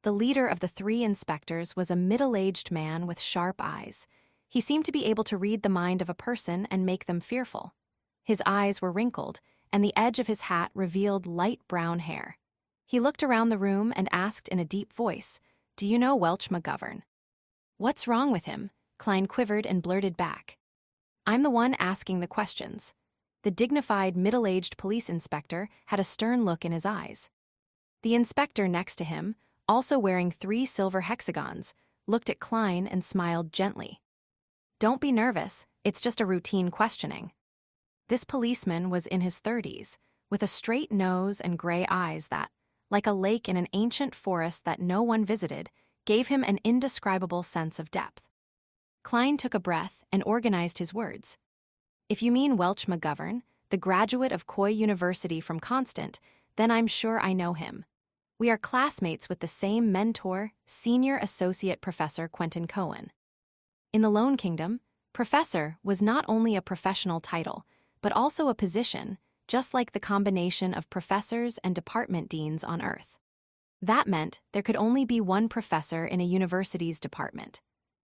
The leader of the 3 inspectors was a middle-aged man with sharp eyes. He seemed to be able to read the mind of a person and make them fearful. His eyes were wrinkled, and the edge of his hat revealed light brown hair. He looked around the room and asked in a deep voice, "Do you know Welch McGovern?" "What's wrong with him?" Klein quivered and blurted back. "I'm the one asking the questions." The dignified, middle-aged police inspector had a stern look in his eyes. The inspector next to him, also wearing 3 silver hexagons, looked at Klein and smiled gently. "Don't be nervous, it's just a routine questioning." This policeman was in his 30s, with a straight nose and gray eyes that, like a lake in an ancient forest that no one visited, gave him an indescribable sense of depth. Klein took a breath and organized his words. "If you mean Welch McGovern, the graduate of Coy University from Constant, then I'm sure I know him. We are classmates with the same mentor, Senior Associate Professor Quentin Cohen." In the Lone Kingdom, professor was not only a professional title, but also a position, just like the combination of professors and department deans on Earth. That meant there could only be one professor in a university's department.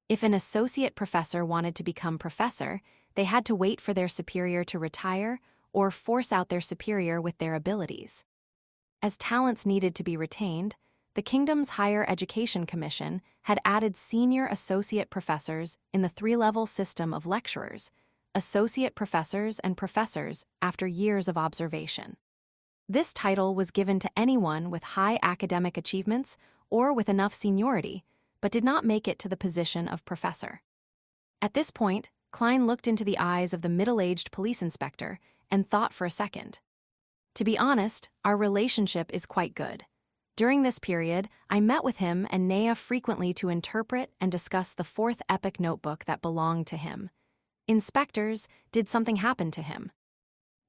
If an associate professor wanted to become professor, they had to wait for their superior to retire or force out their superior with their abilities. As talents needed to be retained, the kingdom's Higher Education Commission had added senior associate professors in the 3-level system of lecturers, associate professors, and professors after years of observation. This title was given to anyone with high academic achievements or with enough seniority, but did not make it to the position of professor. At this point, Klein looked into the eyes of the middle-aged police inspector and thought for a second. "To be honest, our relationship is quite good. During this period, I met with him and Nea frequently to interpret and discuss the 4th epic notebook that belonged to him. Inspectors, did something happen to him?"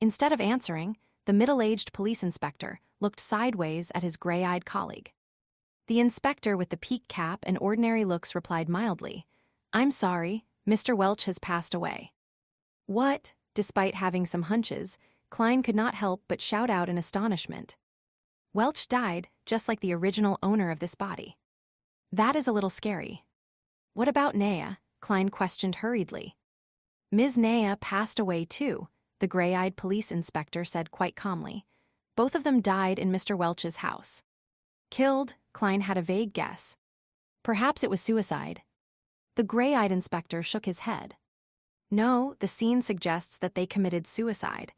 Instead of answering, the middle-aged police inspector looked sideways at his gray-eyed colleague. The inspector with the peaked cap and ordinary looks replied mildly, "I'm sorry, Mr. Welch has passed away." "What?" Despite having some hunches, Klein could not help but shout out in astonishment. "Welch died, just like the original owner of this body." "That is a little scary." "What about Nea?" Klein questioned hurriedly. "Ms. Nea passed away too," the gray-eyed police inspector said quite calmly. "Both of them died in Mr. Welch's house." "Killed?" Klein had a vague guess. "Perhaps it was suicide." The gray-eyed inspector shook his head. "No, the scene suggests that they committed suicide.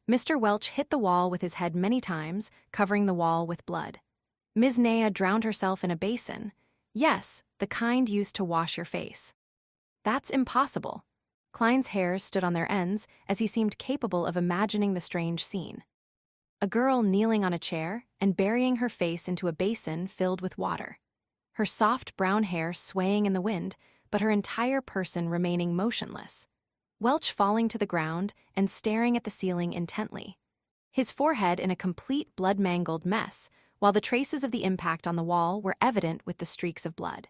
Mr. Welch hit the wall with his head many times, covering the wall with blood. Ms. Nea drowned herself in a basin. Yes, the kind used to wash your face." "That's impossible." Klein's hairs stood on their ends as he seemed capable of imagining the strange scene. A girl kneeling on a chair and burying her face into a basin filled with water. Her soft brown hair swaying in the wind, but her entire person remaining motionless. Welch falling to the ground and staring at the ceiling intently. His forehead in a complete blood-mangled mess, while the traces of the impact on the wall were evident with the streaks of blood.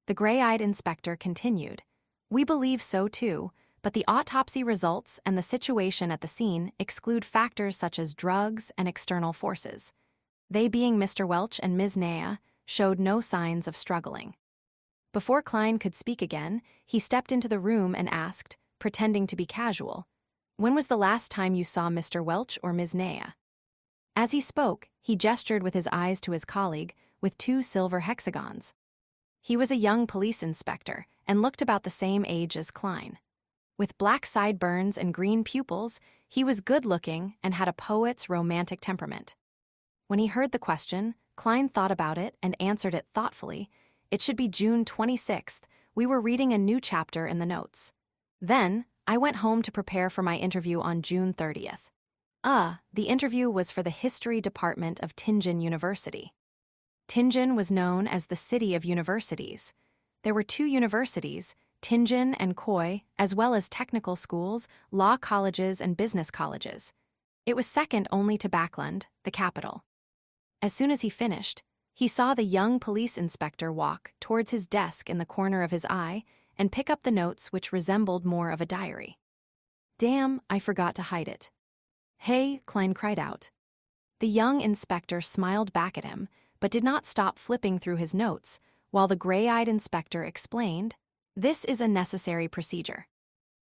The gray-eyed inspector continued, "We believe so too, but the autopsy results and the situation at the scene exclude factors such as drugs and external forces. They, being Mr. Welch and Ms. Nea, showed no signs of struggling." Before Klein could speak again, he stepped into the room and asked, pretending to be casual, "When was the last time you saw Mr. Welch or Ms. Nea?" As he spoke, he gestured with his eyes to his colleague, with 2 silver hexagons. He was a young police inspector and looked about the same age as Klein. With black sideburns and green pupils, he was good-looking and had a poet's romantic temperament. When he heard the question, Klein thought about it and answered it thoughtfully. "It should be June 26th. We were reading a new chapter in the notes. Then, I went home to prepare for my interview on June 30th. The interview was for the history department of Tianjin University. Tianjin was known as the city of universities. There were 2 universities, Tianjin and Koi, as well as technical schools, law colleges, and business colleges. It was second only to Backland, the capital. As soon as he finished, he saw the young police inspector walk towards his desk in the corner of his eye and pick up the notes which resembled more of a diary. "Damn, I forgot to hide it." "Hey," Klein cried out. The young inspector smiled back at him, but did not stop flipping through his notes, while the gray-eyed inspector explained, "This is a necessary procedure."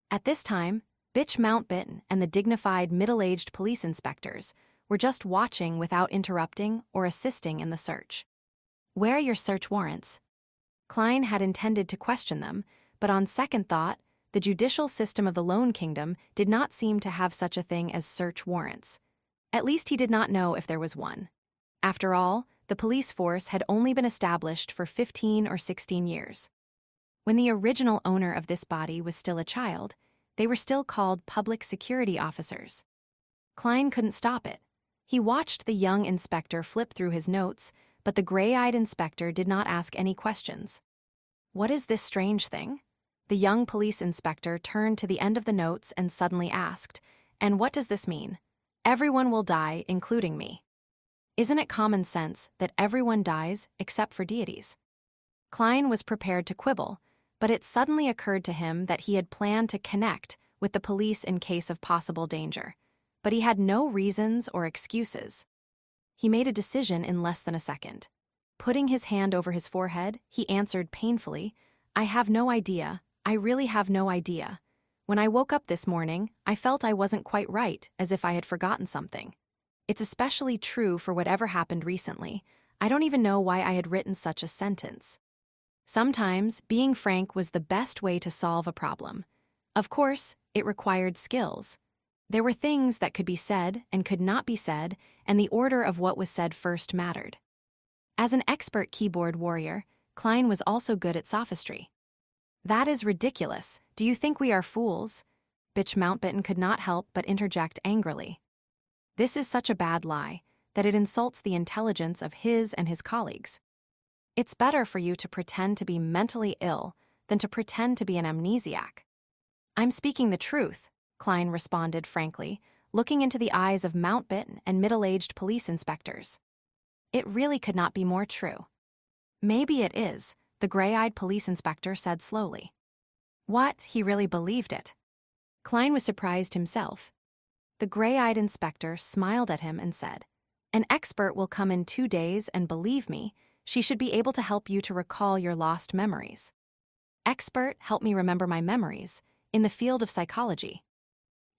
At this time, Bitch Mountbatten and the dignified middle-aged police inspectors were just watching without interrupting or assisting in the search. "Where are your search warrants?" Klein had intended to question them, but on second thought, the judicial system of the Lone Kingdom did not seem to have such a thing as search warrants. At least he did not know if there was one. After all, the police force had only been established for 15 or 16 years. When the original owner of this body was still a child, they were still called public security officers. Klein couldn't stop it. He watched the young inspector flip through his notes, but the gray-eyed inspector did not ask any questions. "What is this strange thing?" The young police inspector turned to the end of the notes and suddenly asked, "And what does this mean?" "Everyone will die, including me." Isn't it common sense that everyone dies except for deities? Klein was prepared to quibble, but it suddenly occurred to him that he had planned to connect with the police in case of possible danger, but he had no reasons or excuses. He made a decision in less than a second. Putting his hand over his forehead, he answered painfully, "I have no idea. I really have no idea. When I woke up this morning, I felt I wasn't quite right, as if I had forgotten something. It's especially true for whatever happened recently. I don't even know why I had written such a sentence." Sometimes, being frank was the best way to solve a problem. Of course, it required skills. There were things that could be said and could not be said, and the order of what was said first mattered. As an expert keyboard warrior, Klein was also good at sophistry. "That is ridiculous. Do you think we are fools?" Bitch Mountbatten could not help but interject angrily. "This is such a bad lie that it insults the intelligence of his and his colleagues. It's better for you to pretend to be mentally ill than to pretend to be an amnesiac." "I'm speaking the truth," Klein responded frankly, looking into the eyes of Mountbatten and middle-aged police inspectors. "It really could not be more true." "Maybe it is," the gray-eyed police inspector said slowly. What, he really believed it? Klein was surprised himself. The gray-eyed inspector smiled at him and said, "An expert will come in 2 days, and believe me, she should be able to help you to recall your lost memories." "Expert, help me remember my memories, in the field of psychology."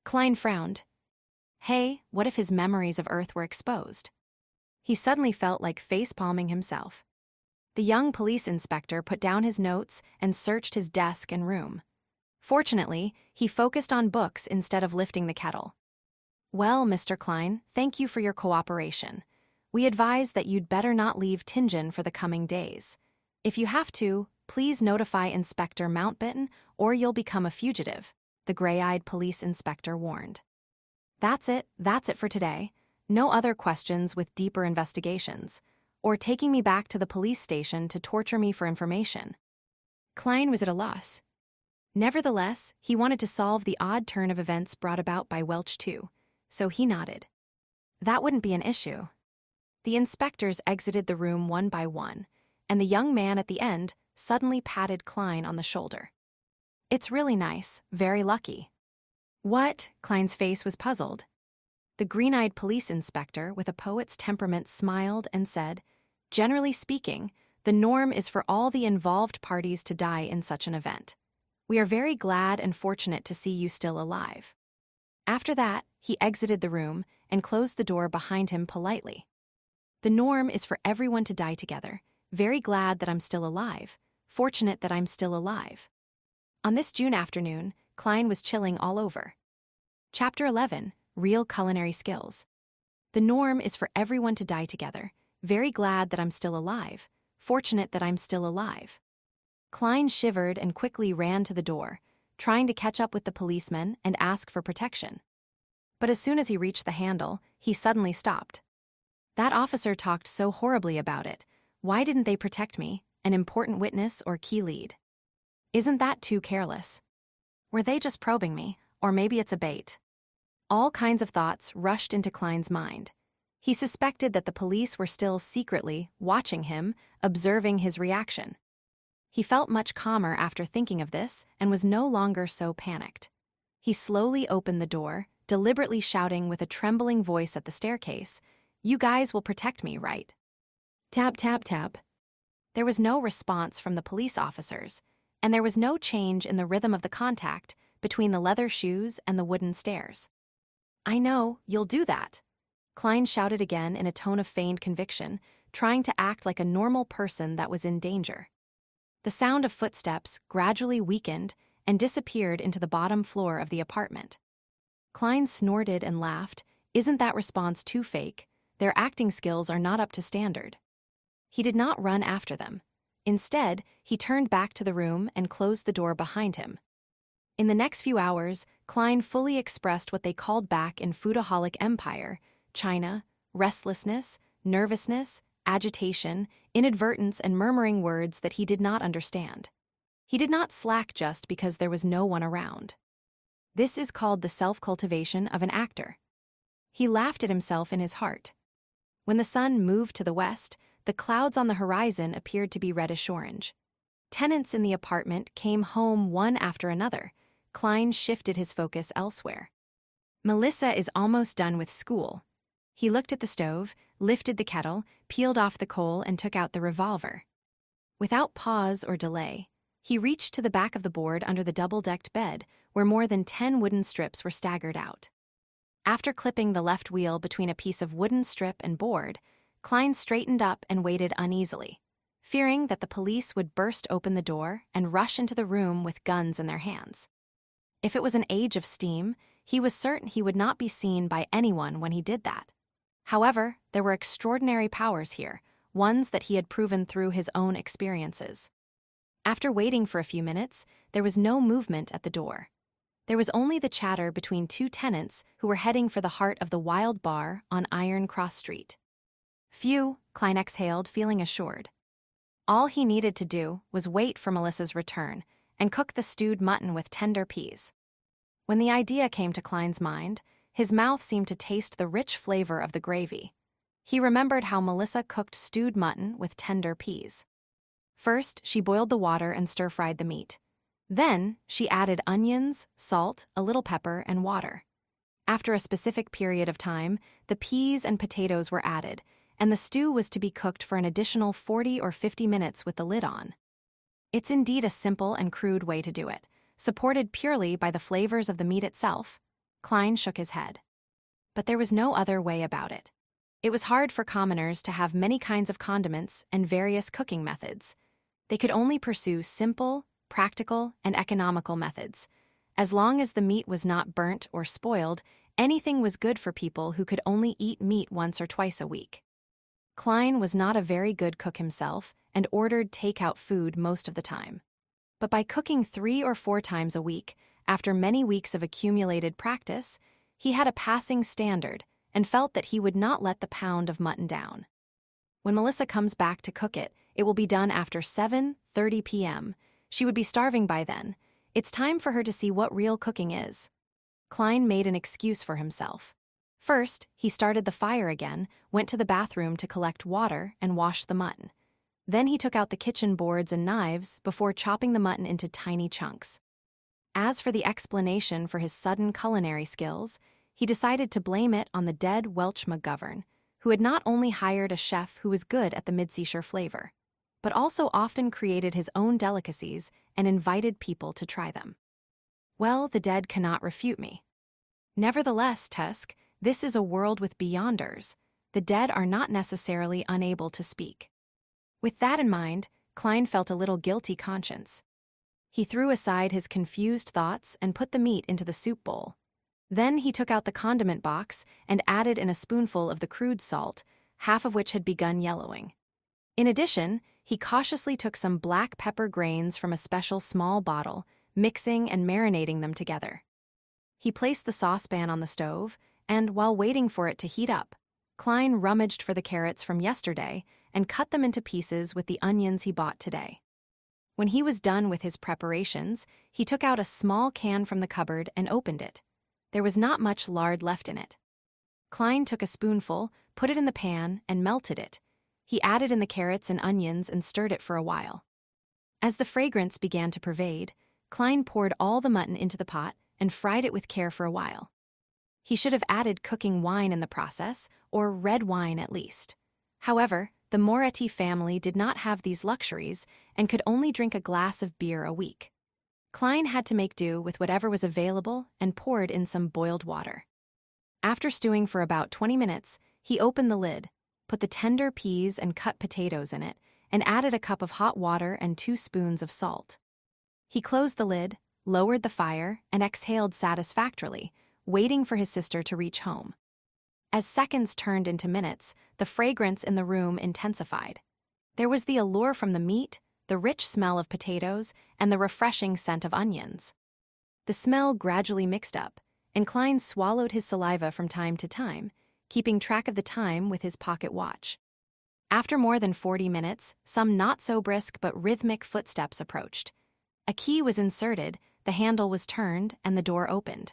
Klein frowned. Hey, what if his memories of Earth were exposed? He suddenly felt like face-palming himself. The young police inspector put down his notes and searched his desk and room. Fortunately, he focused on books instead of lifting the kettle. "Well, Mr. Klein, thank you for your cooperation. We advise that you'd better not leave Tianjin for the coming days. If you have to, please notify Inspector Mountbatten or you'll become a fugitive," the gray-eyed police inspector warned. That's it for today. No other questions with deeper investigations, or taking me back to the police station to torture me for information." Klein was at a loss. Nevertheless, he wanted to solve the odd turn of events brought about by Welch too, so he nodded. That wouldn't be an issue. The inspectors exited the room one by one, and the young man at the end suddenly patted Klein on the shoulder. "It's really nice, very lucky." "What?" Klein's face was puzzled. The green-eyed police inspector, with a poet's temperament, smiled and said, "Generally speaking, the norm is for all the involved parties to die in such an event. We are very glad and fortunate to see you still alive." After that, he exited the room and closed the door behind him politely. "The norm is for everyone to die together. Very glad that I'm still alive. Fortunate that I'm still alive." On this June afternoon, Klein was chilling all over. Chapter 11, Real Culinary Skills. "The norm is for everyone to die together. Very glad that I'm still alive. Fortunate that I'm still alive." Klein shivered and quickly ran to the door, trying to catch up with the policeman and ask for protection. But as soon as he reached the handle, he suddenly stopped. That officer talked so horribly about it. Why didn't they protect me, an important witness or key lead? Isn't that too careless? Were they just probing me, or maybe it's a bait? All kinds of thoughts rushed into Klein's mind. He suspected that the police were still secretly watching him, observing his reaction. He felt much calmer after thinking of this and was no longer so panicked. He slowly opened the door, deliberately shouting with a trembling voice at the staircase, "You guys will protect me, right?" Tap, tap, tap. There was no response from the police officers, and there was no change in the rhythm of the contact between the leather shoes and the wooden stairs. "I know, you'll do that," Klein shouted again in a tone of feigned conviction, trying to act like a normal person that was in danger. The sound of footsteps gradually weakened and disappeared into the bottom floor of the apartment. Klein snorted and laughed. Isn't that response too fake? Their acting skills are not up to standard. He did not run after them. Instead, he turned back to the room and closed the door behind him. In the next few hours, Klein fully expressed what they called back in Foodaholic Empire: China, restlessness, nervousness, agitation, inadvertence, and murmuring words that he did not understand. He did not slack just because there was no one around. This is called the self-cultivation of an actor. He laughed at himself in his heart. When the sun moved to the west, the clouds on the horizon appeared to be reddish-orange. Tenants in the apartment came home one after another. Klein shifted his focus elsewhere. Melissa is almost done with school. He looked at the stove, lifted the kettle, peeled off the coal, and took out the revolver. Without pause or delay, he reached to the back of the board under the double-decked bed, where more than 10 wooden strips were staggered out. After clipping the left wheel between a piece of wooden strip and board, Klein straightened up and waited uneasily, fearing that the police would burst open the door and rush into the room with guns in their hands. If it was an age of steam, he was certain he would not be seen by anyone when he did that. However, there were extraordinary powers here, ones that he had proven through his own experiences. After waiting for a few minutes, there was no movement at the door. There was only the chatter between two tenants who were heading for the heart of the Wild Bar on Iron Cross Street. Phew, Klein exhaled, feeling assured. All he needed to do was wait for Melissa's return and cook the stewed mutton with tender peas. When the idea came to Klein's mind, his mouth seemed to taste the rich flavor of the gravy. He remembered how Melissa cooked stewed mutton with tender peas. First, she boiled the water and stir-fried the meat. Then, she added onions, salt, a little pepper, and water. After a specific period of time, the peas and potatoes were added, and the stew was to be cooked for an additional 40 or 50 minutes with the lid on. It's indeed a simple and crude way to do it, supported purely by the flavors of the meat itself. Klein shook his head. But there was no other way about it. It was hard for commoners to have many kinds of condiments and various cooking methods. They could only pursue simple, practical, and economical methods. As long as the meat was not burnt or spoiled, anything was good for people who could only eat meat once or twice a week. Klein was not a very good cook himself and ordered takeout food most of the time. But by cooking 3 or 4 times a week, after many weeks of accumulated practice, he had a passing standard and felt that he would not let the pound of mutton down. When Melissa comes back to cook it, it will be done after 7:30 p.m. She would be starving by then. It's time for her to see what real cooking is. Klein made an excuse for himself. First, he started the fire again, went to the bathroom to collect water and wash the mutton. Then he took out the kitchen boards and knives before chopping the mutton into tiny chunks. As for the explanation for his sudden culinary skills, he decided to blame it on the dead Welch McGovern, who had not only hired a chef who was good at the mid-seashore flavor, but also often created his own delicacies and invited people to try them. Well, the dead cannot refute me. Nevertheless, Tusk, this is a world with beyonders. The dead are not necessarily unable to speak. With that in mind, Klein felt a little guilty conscience. He threw aside his confused thoughts and put the meat into the soup bowl. Then he took out the condiment box and added in a spoonful of the crude salt, half of which had begun yellowing. In addition, he cautiously took some black pepper grains from a special small bottle, mixing and marinating them together. He placed the saucepan on the stove and while waiting for it to heat up, Klein rummaged for the carrots from yesterday and cut them into pieces with the onions he bought today. When he was done with his preparations, he took out a small can from the cupboard and opened it. There was not much lard left in it. Klein took a spoonful, put it in the pan, and melted it. He added in the carrots and onions and stirred it for a while. As the fragrance began to pervade, Klein poured all the mutton into the pot and fried it with care for a while. He should have added cooking wine in the process, or red wine at least. However, the Moretti family did not have these luxuries and could only drink a glass of beer a week. Klein had to make do with whatever was available and poured in some boiled water. After stewing for about 20 minutes, he opened the lid, put the tender peas and cut potatoes in it, and added a cup of hot water and 2 spoons of salt. He closed the lid, lowered the fire, and exhaled satisfactorily, waiting for his sister to reach home. As seconds turned into minutes, the fragrance in the room intensified. There was the allure from the meat, the rich smell of potatoes, and the refreshing scent of onions. The smell gradually mixed up, and Klein swallowed his saliva from time to time, keeping track of the time with his pocket watch. After more than 40 minutes, some not-so-brisk but rhythmic footsteps approached. A key was inserted, the handle was turned, and the door opened.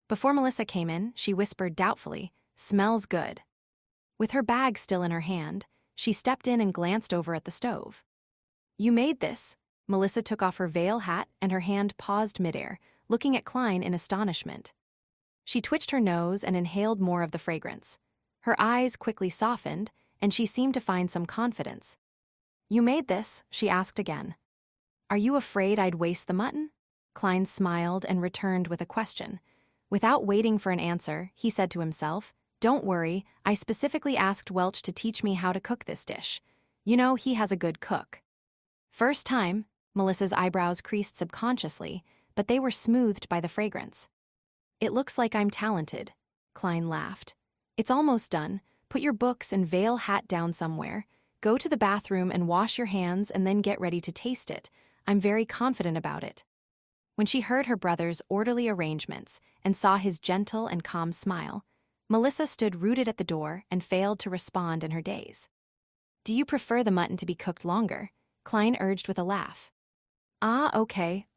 Before Melissa came in, she whispered doubtfully, "Smells good." With her bag still in her hand, she stepped in and glanced over at the stove. "You made this." Melissa took off her veil hat and her hand paused midair, looking at Klein in astonishment. She twitched her nose and inhaled more of the fragrance. Her eyes quickly softened, and she seemed to find some confidence. "You made this?" she asked again. "Are you afraid I'd waste the mutton?" Klein smiled and returned with a question. Without waiting for an answer, he said to himself, "Don't worry, I specifically asked Welch to teach me how to cook this dish. You know, he has a good cook." "First time," Melissa's eyebrows creased subconsciously, but they were smoothed by the fragrance. "It looks like I'm talented," Klein laughed. "It's almost done. Put your books and veil hat down somewhere. Go to the bathroom and wash your hands and then get ready to taste it. I'm very confident about it." When she heard her brother's orderly arrangements and saw his gentle and calm smile, Melissa stood rooted at the door and failed to respond in her daze. "Do you prefer the mutton to be cooked longer?" Klein urged with a laugh. "Ah, okay.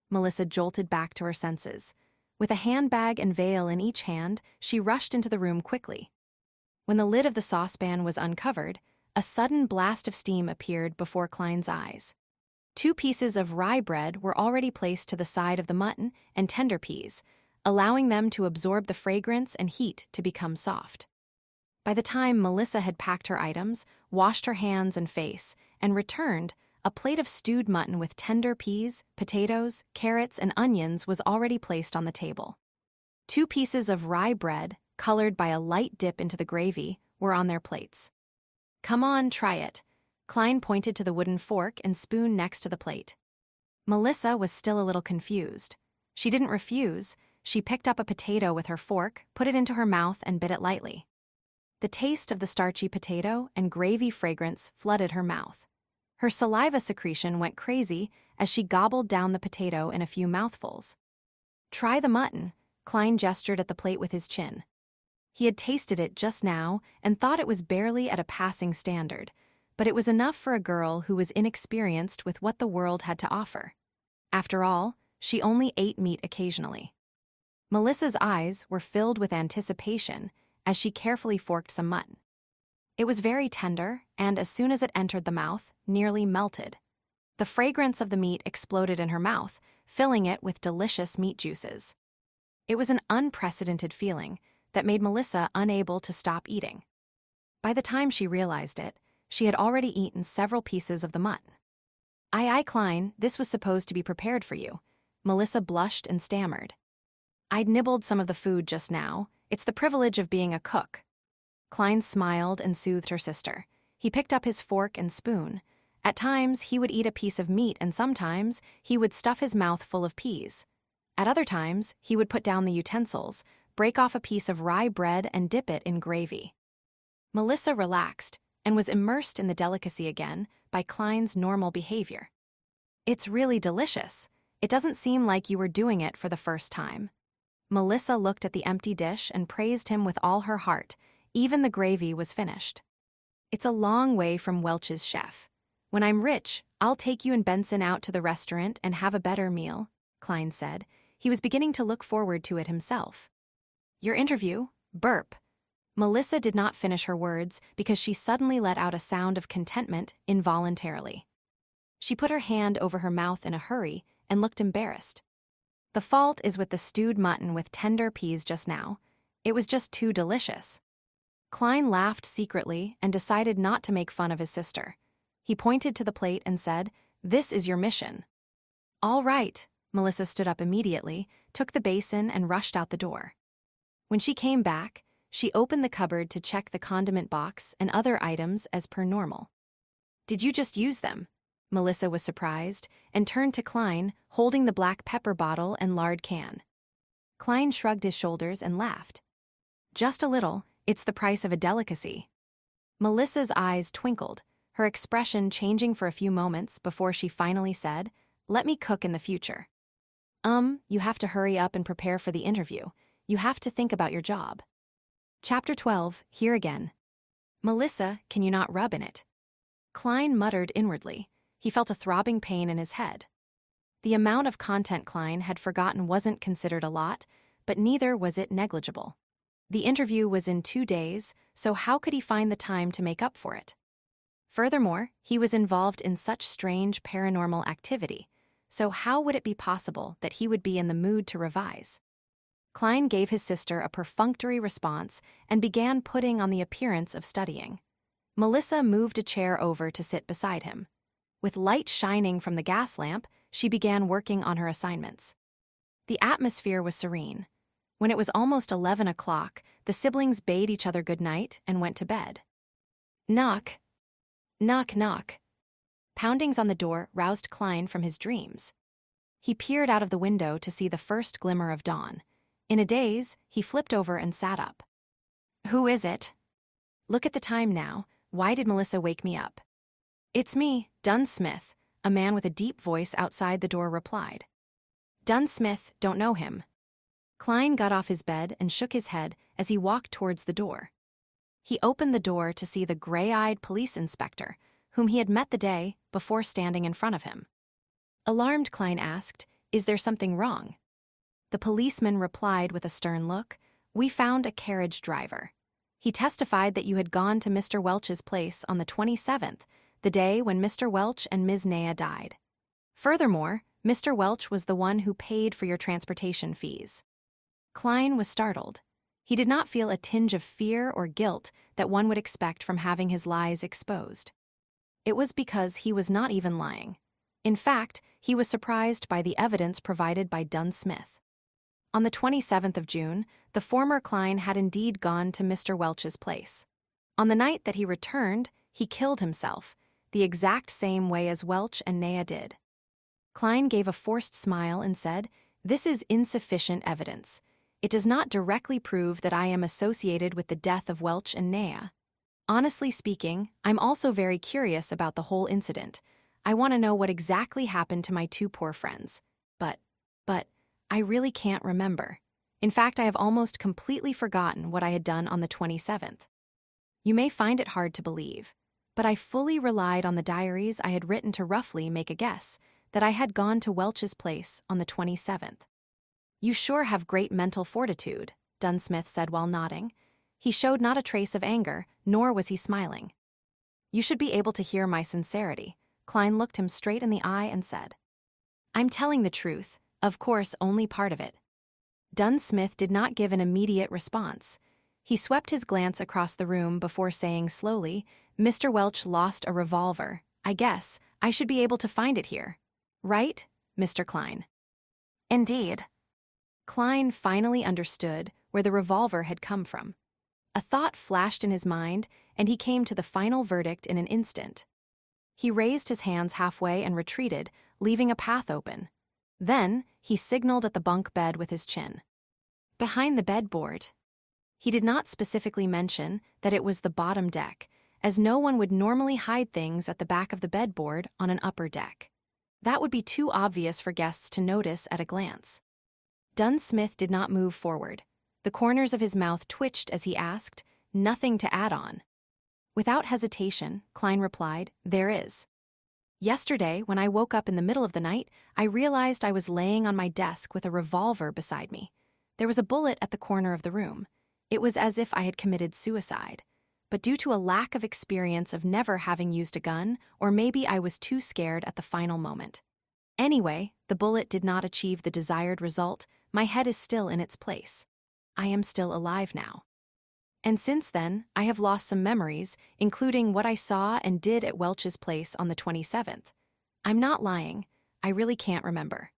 Melissa jolted back to her senses. With a handbag and veil in each hand, she rushed into the room quickly. When the lid of the saucepan was uncovered, a sudden blast of steam appeared before Klein's eyes. 2 pieces of rye bread were already placed to the side of the mutton and tender peas, allowing them to absorb the fragrance and heat to become soft. By the time Melissa had packed her items, washed her hands and face, and returned, a plate of stewed mutton with tender peas, potatoes, carrots, and onions was already placed on the table. 2 pieces of rye bread, colored by a light dip into the gravy, were on their plates. "Come on, try it." Klein pointed to the wooden fork and spoon next to the plate. Melissa was still a little confused. She didn't refuse. She picked up a potato with her fork, put it into her mouth, and bit it lightly. The taste of the starchy potato and gravy fragrance flooded her mouth. Her saliva secretion went crazy as she gobbled down the potato in a few mouthfuls. "Try the mutton," Klein gestured at the plate with his chin. He had tasted it just now and thought it was barely at a passing standard, but it was enough for a girl who was inexperienced with what the world had to offer. After all, she only ate meat occasionally. Melissa's eyes were filled with anticipation as she carefully forked some mutton. It was very tender, and as soon as it entered the mouth, nearly melted. The fragrance of the meat exploded in her mouth, filling it with delicious meat juices. It was an unprecedented feeling that made Melissa unable to stop eating. By the time she realized it, she had already eaten several pieces of the mutton. Aye, Klein, this was supposed to be prepared for you." Melissa blushed and stammered. "I'd nibbled some of the food just now. It's the privilege of being a cook." Klein smiled and soothed her sister. He picked up his fork and spoon. At times, he would eat a piece of meat, and sometimes he would stuff his mouth full of peas. At other times, he would put down the utensils, break off a piece of rye bread, and dip it in gravy. Melissa relaxed and was immersed in the delicacy again by Klein's normal behavior. "It's really delicious. It doesn't seem like you were doing it for the first time." Melissa looked at the empty dish and praised him with all her heart. Even the gravy was finished. "It's a long way from Welch's chef. When I'm rich, I'll take you and Benson out to the restaurant and have a better meal," Klein said. He was beginning to look forward to it himself. "Your interview?" Burp. Melissa did not finish her words because she suddenly let out a sound of contentment involuntarily. She put her hand over her mouth in a hurry and looked embarrassed. "The fault is with the stewed mutton with tender peas just now. It was just too delicious." Klein laughed secretly and decided not to make fun of his sister. He pointed to the plate and said, "This is your mission." "All right." Melissa stood up immediately, took the basin and rushed out the door. When she came back, she opened the cupboard to check the condiment box and other items as per normal. "Did you just use them?" Melissa was surprised and turned to Klein, holding the black pepper bottle and lard can. Klein shrugged his shoulders and laughed. "Just a little. It's the price of a delicacy." Melissa's eyes twinkled, her expression changing for a few moments before she finally said, "Let me cook in the future." You have to hurry up and prepare for the interview. You have to think about your job." Chapter 12, here again. "Melissa, can you not rub in it?" Klein muttered inwardly. He felt a throbbing pain in his head. The amount of content Klein had forgotten wasn't considered a lot, but neither was it negligible. The interview was in 2 days, so how could he find the time to make up for it? Furthermore, he was involved in such strange paranormal activity, so how would it be possible that he would be in the mood to revise? Klein gave his sister a perfunctory response and began putting on the appearance of studying. Melissa moved a chair over to sit beside him. With light shining from the gas lamp, she began working on her assignments. The atmosphere was serene. When it was almost 11 o'clock, the siblings bade each other good night and went to bed. Knock. Knock, knock. Poundings on the door roused Klein from his dreams. He peered out of the window to see the first glimmer of dawn. In a daze, he flipped over and sat up. "Who is it?" "Look at the time now. Why did Melissa wake me up?" "It's me, Dunn Smith," a man with a deep voice outside the door replied. "Dunn Smith, don't know him." Klein got off his bed and shook his head as he walked towards the door. He opened the door to see the gray-eyed police inspector, whom he had met the day before standing in front of him. Alarmed, Klein asked, "Is there something wrong?" The policeman replied with a stern look, "We found a carriage driver. He testified that you had gone to Mr. Welch's place on the 27th, the day when Mr. Welch and Ms. Naya died. Furthermore, Mr. Welch was the one who paid for your transportation fees." Klein was startled. He did not feel a tinge of fear or guilt that one would expect from having his lies exposed. It was because he was not even lying. In fact, he was surprised by the evidence provided by Dunn Smith. On the 27th of June, the former Klein had indeed gone to Mr. Welch's place. On the night that he returned, he killed himself, the exact same way as Welch and Naya did. Klein gave a forced smile and said, "This is insufficient evidence. It does not directly prove that I am associated with the death of Welch and Naya. Honestly speaking, I'm also very curious about the whole incident. I want to know what exactly happened to my 2 poor friends. But, I really can't remember. In fact, I have almost completely forgotten what I had done on the 27th. You may find it hard to believe, but I fully relied on the diaries I had written to roughly make a guess that I had gone to Welch's place on the 27th. You sure have great mental fortitude, Dunn Smith said while nodding. He showed not a trace of anger, nor was he smiling. You should be able to hear my sincerity. Klein looked him straight in the eye and said, I'm telling the truth, of course only part of it. Dunn Smith did not give an immediate response. He swept his glance across the room before saying slowly, Mr. Welch lost a revolver. I guess I should be able to find it here. Right, Mr. Klein? Indeed. Klein finally understood where the revolver had come from. A thought flashed in his mind, and he came to the final verdict in an instant. He raised his hands halfway and retreated, leaving a path open. Then he signaled at the bunk bed with his chin. Behind the bedboard. He did not specifically mention that it was the bottom deck, as no one would normally hide things at the back of the bedboard on an upper deck. That would be too obvious for guests to notice at a glance. Dunsmith did not move forward. The corners of his mouth twitched as he asked, "Nothing to add on." Without hesitation, Klein replied, "There is. Yesterday, when I woke up in the middle of the night, I realized I was laying on my desk with a revolver beside me. There was a bullet at the corner of the room. It was as if I had committed suicide. But due to a lack of experience of never having used a gun, or maybe I was too scared at the final moment. Anyway, the bullet did not achieve the desired result. My head is still in its place. I am still alive now. And since then, I have lost some memories, including what I saw and did at Welch's place on the 27th. I'm not lying. I really can't remember.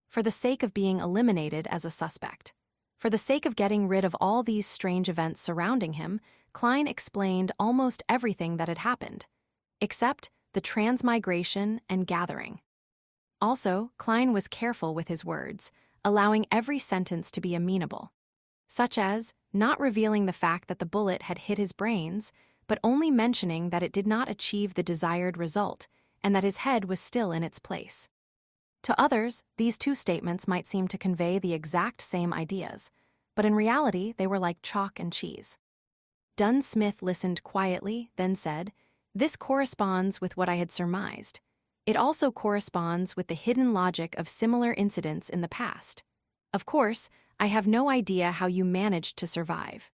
For the sake of being eliminated as a suspect. For the sake of getting rid of all these strange events surrounding him, Klein explained almost everything that had happened, except the transmigration and gathering. Also, Klein was careful with his words, allowing every sentence to be amenable, such as not revealing the fact that the bullet had hit his brains, but only mentioning that it did not achieve the desired result and that his head was still in its place. To others, these two statements might seem to convey the exact same ideas, but in reality they were like chalk and cheese. Dunsmith listened quietly, then said, "This corresponds with what I had surmised. It also corresponds with the hidden logic of similar incidents in the past. Of course, I have no idea how you managed to survive.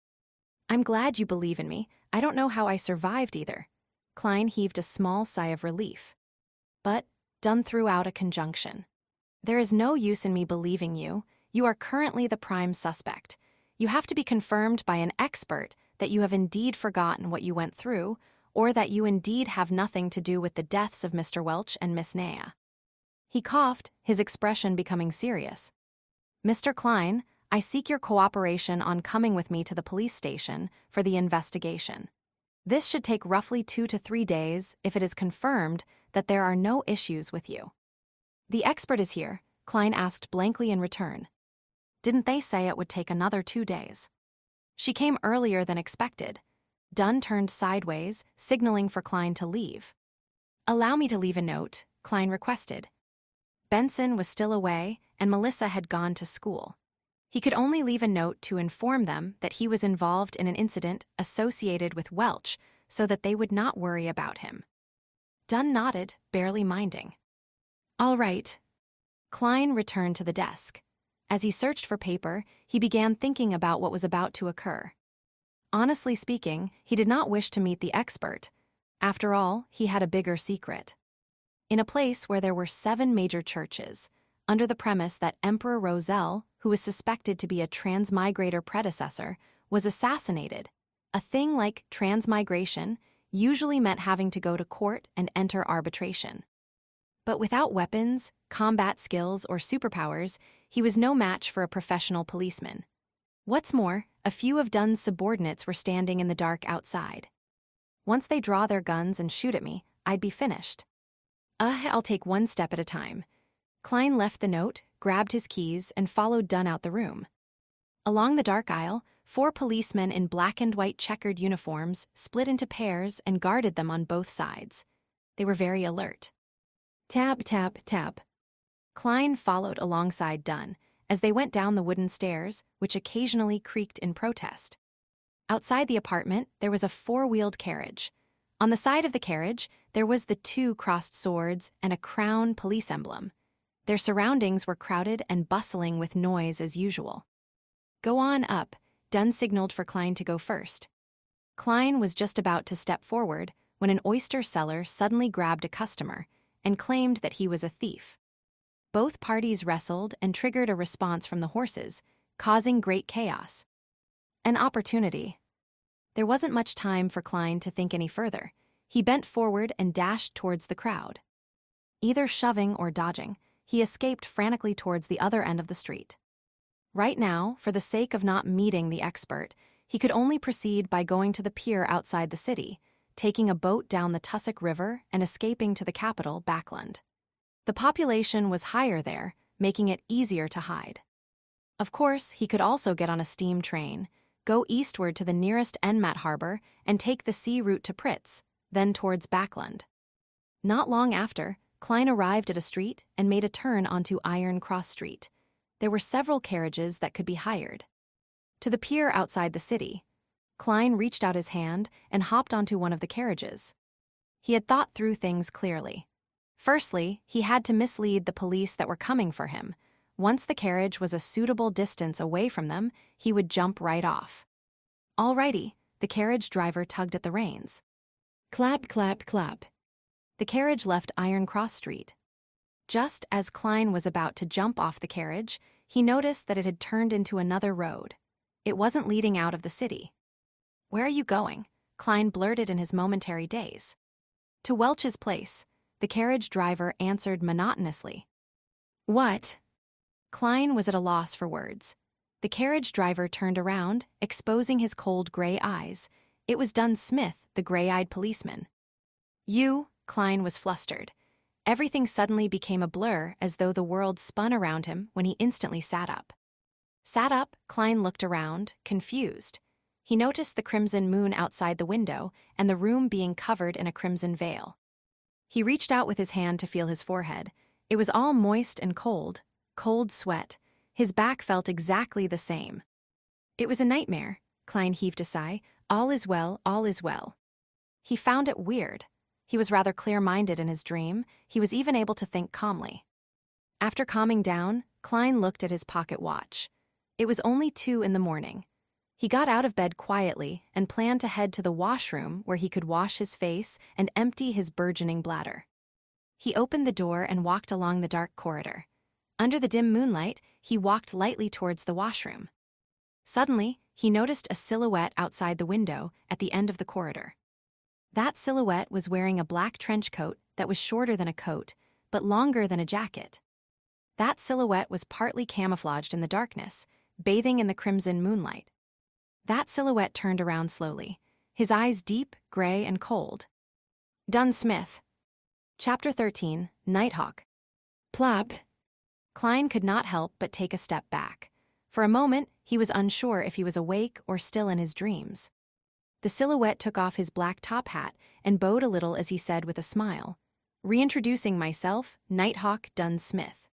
I'm glad you believe in me. I don't know how I survived either." Klein heaved a small sigh of relief. But Dunn threw out a conjunction. "There is no use in me believing you. You are currently the prime suspect. You have to be confirmed by an expert that you have indeed forgotten what you went through, or that you indeed have nothing to do with the deaths of Mr. Welch and Miss Naya." He coughed, his expression becoming serious. "Mr. Klein, I seek your cooperation on coming with me to the police station for the investigation. This should take roughly 2 to 3 days if it is confirmed that there are no issues with you." "The expert is here," Klein asked blankly in return. "Didn't they say it would take another 2 days?" "She came earlier than expected." Dunn turned sideways, signaling for Klein to leave. "Allow me to leave a note," Klein requested. Benson was still away, and Melissa had gone to school. He could only leave a note to inform them that he was involved in an incident associated with Welch so that they would not worry about him. Dunn nodded, barely minding. "All right." Klein returned to the desk. As he searched for paper, he began thinking about what was about to occur. Honestly speaking, he did not wish to meet the expert. After all, he had a bigger secret. In a place where there were 7 major churches, under the premise that Emperor Roselle, who was suspected to be a transmigrator predecessor, was assassinated, a thing like transmigration usually meant having to go to court and enter arbitration. But without weapons, combat skills, or superpowers, he was no match for a professional policeman. What's more, a few of Dunn's subordinates were standing in the dark outside. Once they draw their guns and shoot at me, I'd be finished. I'll take one step at a time." Klein left the note, grabbed his keys, and followed Dunn out the room. Along the dark aisle, 4 policemen in black and white checkered uniforms split into pairs and guarded them on both sides. They were very alert. Tap, tap, tap. Klein followed alongside Dunn as they went down the wooden stairs, which occasionally creaked in protest. Outside the apartment, there was a 4-wheeled carriage. On the side of the carriage, there was the 2 crossed swords and a crown police emblem. Their surroundings were crowded and bustling with noise as usual. "Go on up," Dunn signaled for Klein to go first. Klein was just about to step forward when an oyster seller suddenly grabbed a customer and claimed that he was a thief. Both parties wrestled and triggered a response from the horses, causing great chaos. An opportunity. There wasn't much time for Klein to think any further. He bent forward and dashed towards the crowd. Either shoving or dodging, he escaped frantically towards the other end of the street. Right now, for the sake of not meeting the expert, he could only proceed by going to the pier outside the city, taking a boat down the Tussock River and escaping to the capital, Backland. The population was higher there, making it easier to hide. Of course, he could also get on a steam train, go eastward to the nearest Enmat harbor, and take the sea route to Pritz, then towards Backland. Not long after, Klein arrived at a street and made a turn onto Iron Cross Street. there were several carriages that could be hired. To the pier outside the city, Klein reached out his hand and hopped onto one of the carriages. He had thought through things clearly. Firstly, he had to mislead the police that were coming for him. Once the carriage was a suitable distance away from them, he would jump right off. Alrighty, the carriage driver tugged at the reins. Clap, clap, clap. The carriage left Iron Cross Street. Just as Klein was about to jump off the carriage, he noticed that it had turned into another road. It wasn't leading out of the city. "Where are you going?" Klein blurted in his momentary daze. "To Welch's place," the carriage driver answered monotonously. "What?" Klein was at a loss for words. The carriage driver turned around, exposing his cold gray eyes. It was Dunn Smith, the gray-eyed policeman. "You," Klein was flustered. Everything suddenly became a blur, as though the world spun around him when he instantly sat up. Sat up, Klein looked around, confused. He noticed the crimson moon outside the window and the room being covered in a crimson veil. He reached out with his hand to feel his forehead. It was all moist and cold sweat. His back felt exactly the same. "It was a nightmare," Klein heaved a sigh. "All is well, all is well." He found it weird. He was rather clear-minded in his dream. He was even able to think calmly. After calming down, Klein looked at his pocket watch. It was only 2 a.m. He got out of bed quietly and planned to head to the washroom where he could wash his face and empty his burgeoning bladder. He opened the door and walked along the dark corridor. Under the dim moonlight, he walked lightly towards the washroom. Suddenly, he noticed a silhouette outside the window at the end of the corridor. That silhouette was wearing a black trench coat that was shorter than a coat, but longer than a jacket. That silhouette was partly camouflaged in the darkness, bathing in the crimson moonlight. That silhouette turned around slowly, his eyes deep, gray, and cold. Dunn Smith. Chapter 13, Nighthawk. Plop. Klein could not help but take a step back. For a moment, he was unsure if he was awake or still in his dreams. The silhouette took off his black top hat and bowed a little as he said with a smile, "Reintroducing myself, Nighthawk Dunn Smith."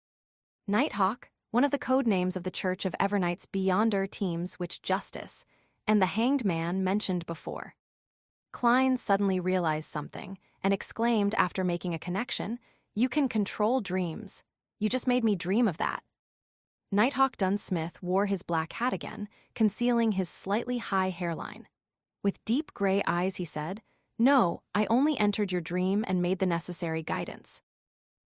Nighthawk, one of the code names of the Church of Evernight's Beyonder teams Witch Justice, and the hanged man mentioned before. Klein suddenly realized something and exclaimed after making a connection, "You can control dreams. You just made me dream of that." Nighthawk Dunn Smith wore his black hat again, concealing his slightly high hairline. With deep gray eyes, he said, "No, I only entered your dream and made the necessary guidance."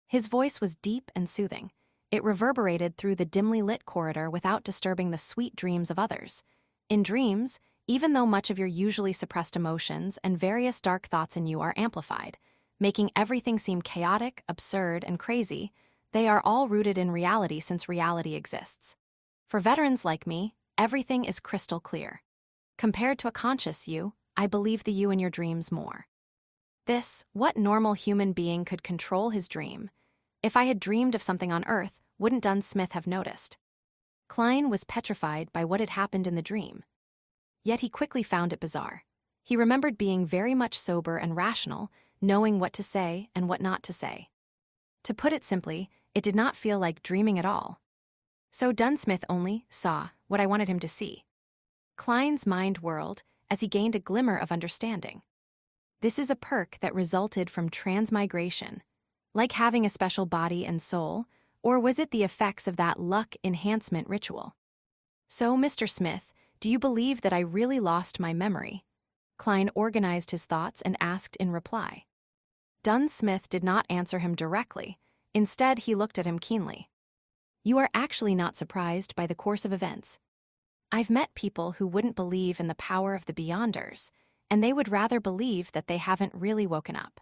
His voice was deep and soothing. It reverberated through the dimly lit corridor without disturbing the sweet dreams of others. In dreams, even though much of your usually suppressed emotions and various dark thoughts in you are amplified, making everything seem chaotic, absurd, and crazy, they are all rooted in reality since reality exists. For veterans like me, everything is crystal clear. Compared to a conscious you, I believe the you in your dreams more. What normal human being could control his dream? If I had dreamed of something on Earth, wouldn't Dunn Smith have noticed? Klein was petrified by what had happened in the dream. Yet he quickly found it bizarre. He remembered being very much sober and rational, knowing what to say and what not to say. To put it simply, it did not feel like dreaming at all. So Dunn Smith only saw what I wanted him to see. Klein's mind whirled as he gained a glimmer of understanding. This is a perk that resulted from transmigration, like having a special body and soul, or was it the effects of that luck enhancement ritual? "So, Mr. Smith, do you believe that I really lost my memory?" Klein organized his thoughts and asked in reply. Dunn Smith did not answer him directly. Instead, he looked at him keenly. "You are actually not surprised by the course of events. I've met people who wouldn't believe in the power of the Beyonders, and they would rather believe that they haven't really woken up."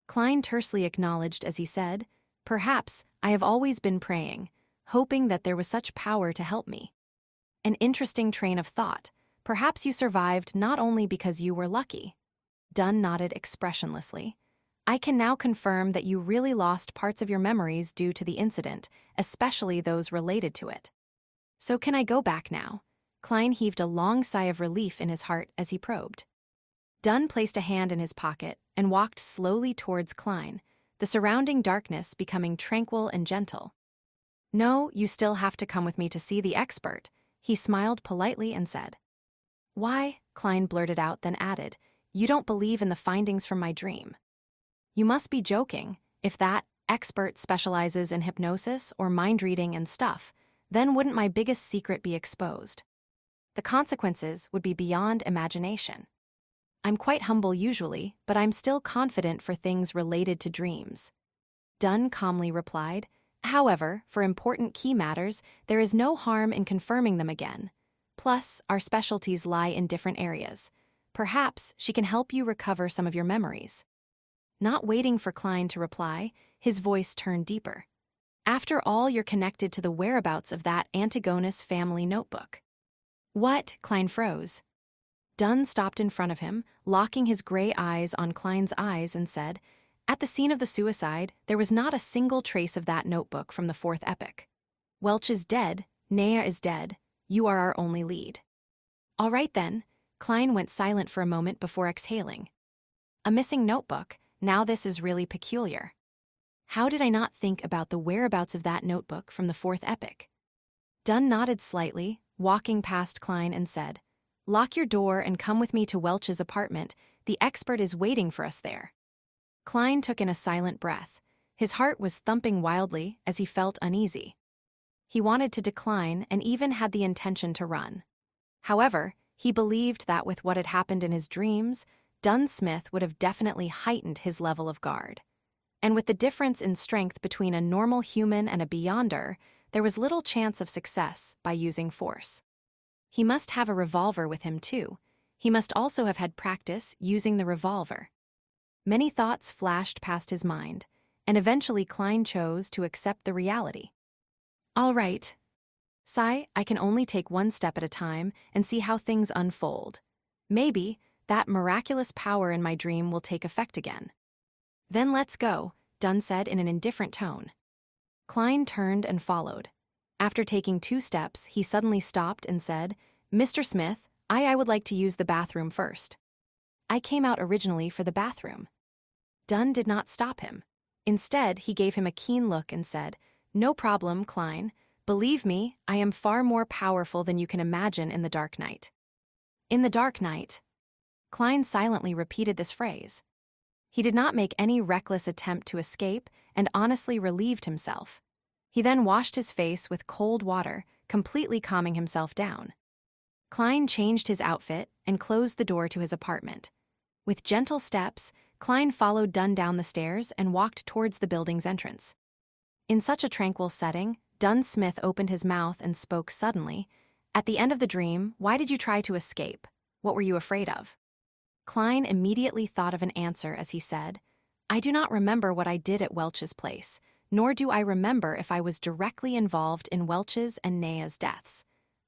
Klein tersely acknowledged as he said, "Perhaps I have always been praying, hoping that there was such power to help me." An interesting train of thought. Perhaps you survived not only because you were lucky. Dunn nodded expressionlessly. "I can now confirm that you really lost parts of your memories due to the incident, especially those related to it." "So can I go back now?" Klein heaved a long sigh of relief in his heart as he probed. Dunn placed a hand in his pocket and walked slowly towards Klein, the surrounding darkness becoming tranquil and gentle. No, you still have to come with me to see the expert. He smiled politely and said. Why? Klein blurted out, then added, you don't believe in the findings from my dream. You must be joking. If that expert specializes in hypnosis or mind reading and stuff, then wouldn't my biggest secret be exposed? The consequences would be beyond imagination. I'm quite humble usually, but I'm still confident for things related to dreams. Dunn calmly replied, however, for important key matters, there is no harm in confirming them again. Plus, our specialties lie in different areas. Perhaps she can help you recover some of your memories. Not waiting for Klein to reply, his voice turned deeper. After all, you're connected to the whereabouts of that Antigonus family notebook. What? Klein froze. Dunn stopped in front of him, locking his gray eyes on Klein's eyes, and said, at the scene of the suicide, there was not a single trace of that notebook from the fourth epoch. Welch is dead, Nea is dead, you are our only lead. All right then. Klein went silent for a moment before exhaling. A missing notebook, now this is really peculiar. How did I not think about the whereabouts of that notebook from the fourth epoch? Dunn nodded slightly, walking past Klein, and said, lock your door and come with me to Welch's apartment, the expert is waiting for us there. Klein took in a silent breath. His heart was thumping wildly as he felt uneasy. He wanted to decline and even had the intention to run. However, he believed that with what had happened in his dreams, Dunn Smith would have definitely heightened his level of guard. And with the difference in strength between a normal human and a beyonder, there was little chance of success by using force. He must have a revolver with him too. He must also have had practice using the revolver. Many thoughts flashed past his mind, and eventually Klein chose to accept the reality. All right. Sai, I can only take one step at a time and see how things unfold. Maybe that miraculous power in my dream will take effect again. Then let's go, Dunn said in an indifferent tone. Klein turned and followed. After taking 2 steps, he suddenly stopped and said, Mr. Smith, I would like to use the bathroom first. I came out originally for the bathroom. Dunn did not stop him. Instead, he gave him a keen look and said, no problem, Klein. Believe me, I am far more powerful than you can imagine in the dark night. In the dark night. Klein silently repeated this phrase. He did not make any reckless attempt to escape and honestly relieved himself. He then washed his face with cold water, completely calming himself down. Klein changed his outfit and closed the door to his apartment. With gentle steps, Klein followed Dunn down the stairs and walked towards the building's entrance. In such a tranquil setting, Dunn Smith opened his mouth and spoke suddenly. At the end of the dream, why did you try to escape? What were you afraid of? Klein immediately thought of an answer as he said, I do not remember what I did at Welch's place, nor do I remember if I was directly involved in Welch's and Nea's deaths.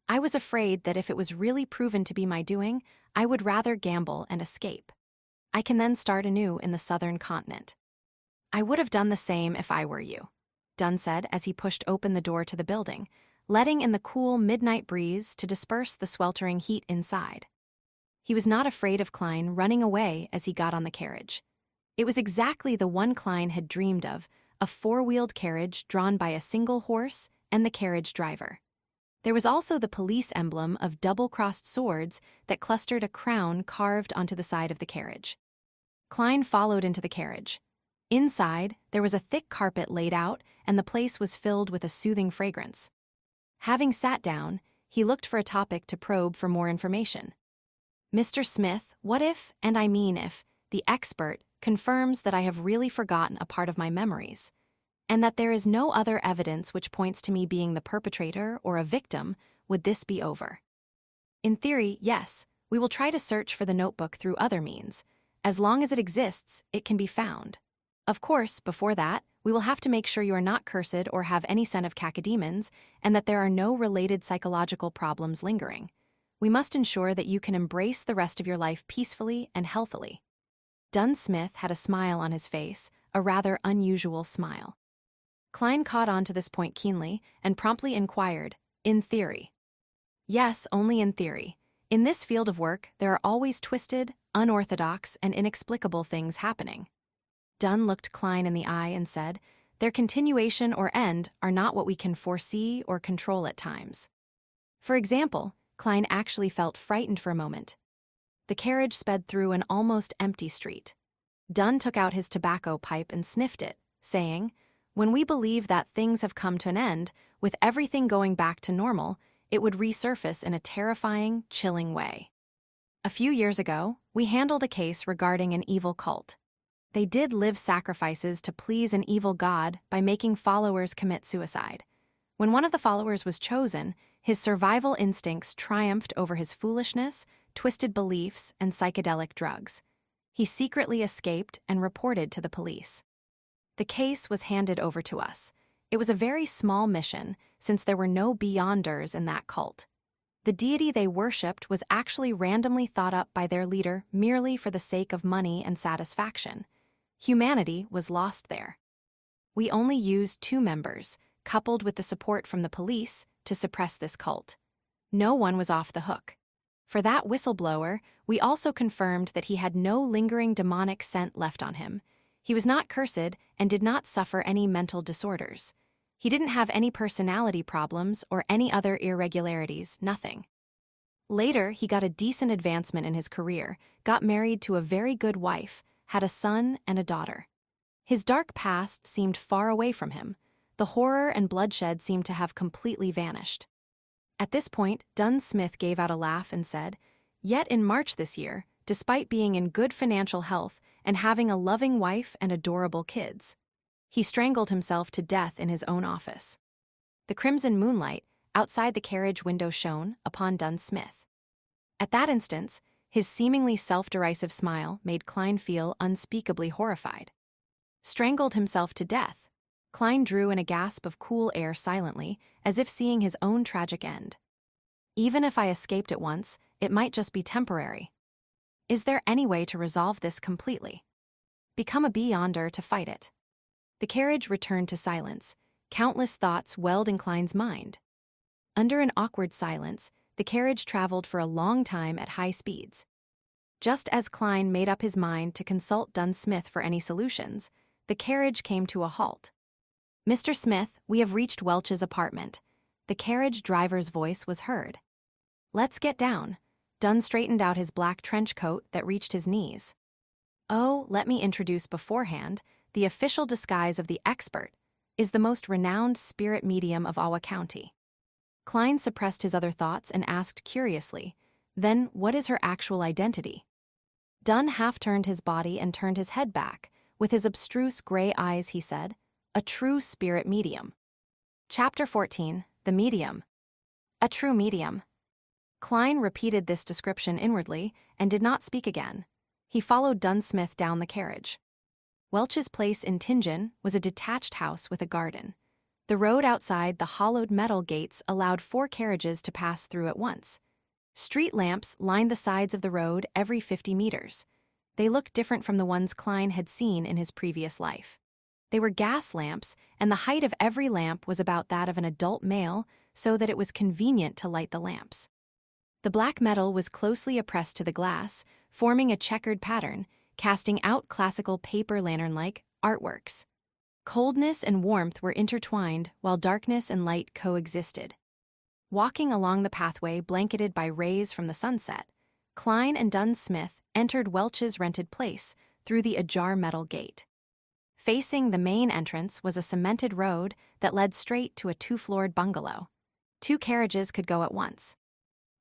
I was afraid that if it was really proven to be my doing, I would rather gamble and escape. I can then start anew in the southern continent. I would have done the same if I were you, Dunn said as he pushed open the door to the building, letting in the cool midnight breeze to disperse the sweltering heat inside. He was not afraid of Klein running away as he got on the carriage. It was exactly the one Klein had dreamed of, a 4-wheeled carriage drawn by a single horse and the carriage driver. There was also the police emblem of double-crossed swords that clustered a crown carved onto the side of the carriage. Klein followed into the carriage. Inside, there was a thick carpet laid out, and the place was filled with a soothing fragrance. Having sat down, he looked for a topic to probe for more information. Mr. Smith, what if, and I mean if, the expert confirms that I have really forgotten a part of my memories, and that there is no other evidence which points to me being the perpetrator or a victim, would this be over? In theory, yes, we will try to search for the notebook through other means. As long as it exists, it can be found. Of course, before that, we will have to make sure you are not cursed or have any scent of cacodemons, and that there are no related psychological problems lingering. We must ensure that you can embrace the rest of your life peacefully and healthily. Dunn Smith had a smile on his face, a rather unusual smile. Klein caught on to this point keenly and promptly inquired, in theory. Yes, only in theory. In this field of work, there are always twisted, unorthodox, and inexplicable things happening. Dunn looked Klein in the eye and said, Their continuation or end are not what we can foresee or control at times. For example, Klein actually felt frightened for a moment. The carriage sped through an almost empty street. Dunn took out his tobacco pipe and sniffed it, saying, "When we believe that things have come to an end, with everything going back to normal, it would resurface in a terrifying, chilling way." A few years ago, we handled a case regarding an evil cult. They did live sacrifices to please an evil god by making followers commit suicide. When one of the followers was chosen, his survival instincts triumphed over his foolishness, twisted beliefs, and psychedelic drugs. He secretly escaped and reported to the police. The case was handed over to us. It was a very small mission, since there were no beyonders in that cult. The deity they worshipped was actually randomly thought up by their leader merely for the sake of money and satisfaction. Humanity was lost there. We only used 2 members, coupled with the support from the police, to suppress this cult. No one was off the hook. For that whistleblower, we also confirmed that he had no lingering demonic scent left on him. He was not cursed and did not suffer any mental disorders. He didn't have any personality problems or any other irregularities, nothing. Later, he got a decent advancement in his career, got married to a very good wife, had a son and a daughter. His dark past seemed far away from him. The horror and bloodshed seemed to have completely vanished. At this point, Dunn Smith gave out a laugh and said, "Yet in March this year, despite being in good financial health and having a loving wife and adorable kids, he strangled himself to death in his own office." The crimson moonlight outside the carriage window shone upon Dunn Smith. At that instant, his seemingly self-derisive smile made Klein feel unspeakably horrified. Strangled himself to death. Klein drew in a gasp of cool air silently, as if seeing his own tragic end. "Even if I escaped at once, it might just be temporary. Is there any way to resolve this completely? Become a beyonder to fight it?" The carriage returned to silence. Countless thoughts welled in Klein's mind. Under an awkward silence, the carriage traveled for a long time at high speeds. Just as Klein made up his mind to consult Dunn Smith for any solutions, the carriage came to a halt. "Mr. Smith, we have reached Welch's apartment." The carriage driver's voice was heard. "Let's get down." Dunn straightened out his black trench coat that reached his knees. "Oh, let me introduce beforehand, the official disguise of the expert is the most renowned spirit medium of Awa County." Klein suppressed his other thoughts and asked curiously, "Then what is her actual identity?" Dunn half-turned his body and turned his head back. With his abstruse gray eyes, he said, "A true spirit medium." Chapter 14, The Medium. A true medium. Klein repeated this description inwardly and did not speak again. He followed Dunn Smith down the carriage. Welch's place in Tingen was a detached house with a garden. The road outside the hollowed metal gates allowed 4 carriages to pass through at once. Street lamps lined the sides of the road every 50 meters. They looked different from the ones Klein had seen in his previous life. They were gas lamps, and the height of every lamp was about that of an adult male, so that it was convenient to light the lamps. The black metal was closely pressed to the glass, forming a checkered pattern, casting out classical paper lantern-like artworks. Coldness and warmth were intertwined while darkness and light coexisted. Walking along the pathway blanketed by rays from the sunset, Klein and Dunn Smith entered Welch's rented place through the ajar metal gate. Facing the main entrance was a cemented road that led straight to a 2-floored bungalow. 2 carriages could go at once.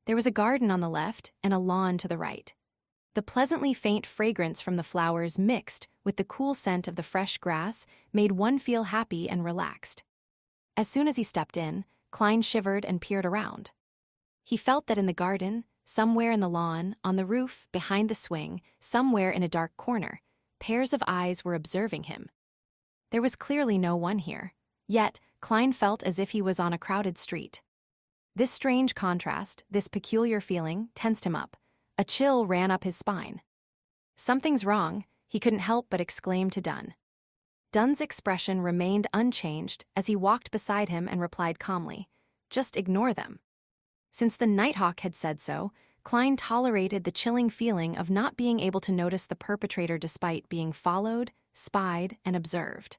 There was a garden on the left and a lawn to the right. The pleasantly faint fragrance from the flowers mixed with the cool scent of the fresh grass made one feel happy and relaxed. As soon as he stepped in, Klein shivered and peered around. He felt that in the garden, somewhere in the lawn, on the roof, behind the swing, somewhere in a dark corner, pairs of eyes were observing him. There was clearly no one here, yet Klein felt as if he was on a crowded street. This strange contrast, this peculiar feeling, tensed him up. A chill ran up his spine. "Something's wrong," he couldn't help but exclaim to Dunn. Dunn's expression remained unchanged as he walked beside him and replied calmly, "Just ignore them." Since the Nighthawk had said so, Klein tolerated the chilling feeling of not being able to notice the perpetrator despite being followed, spied, and observed.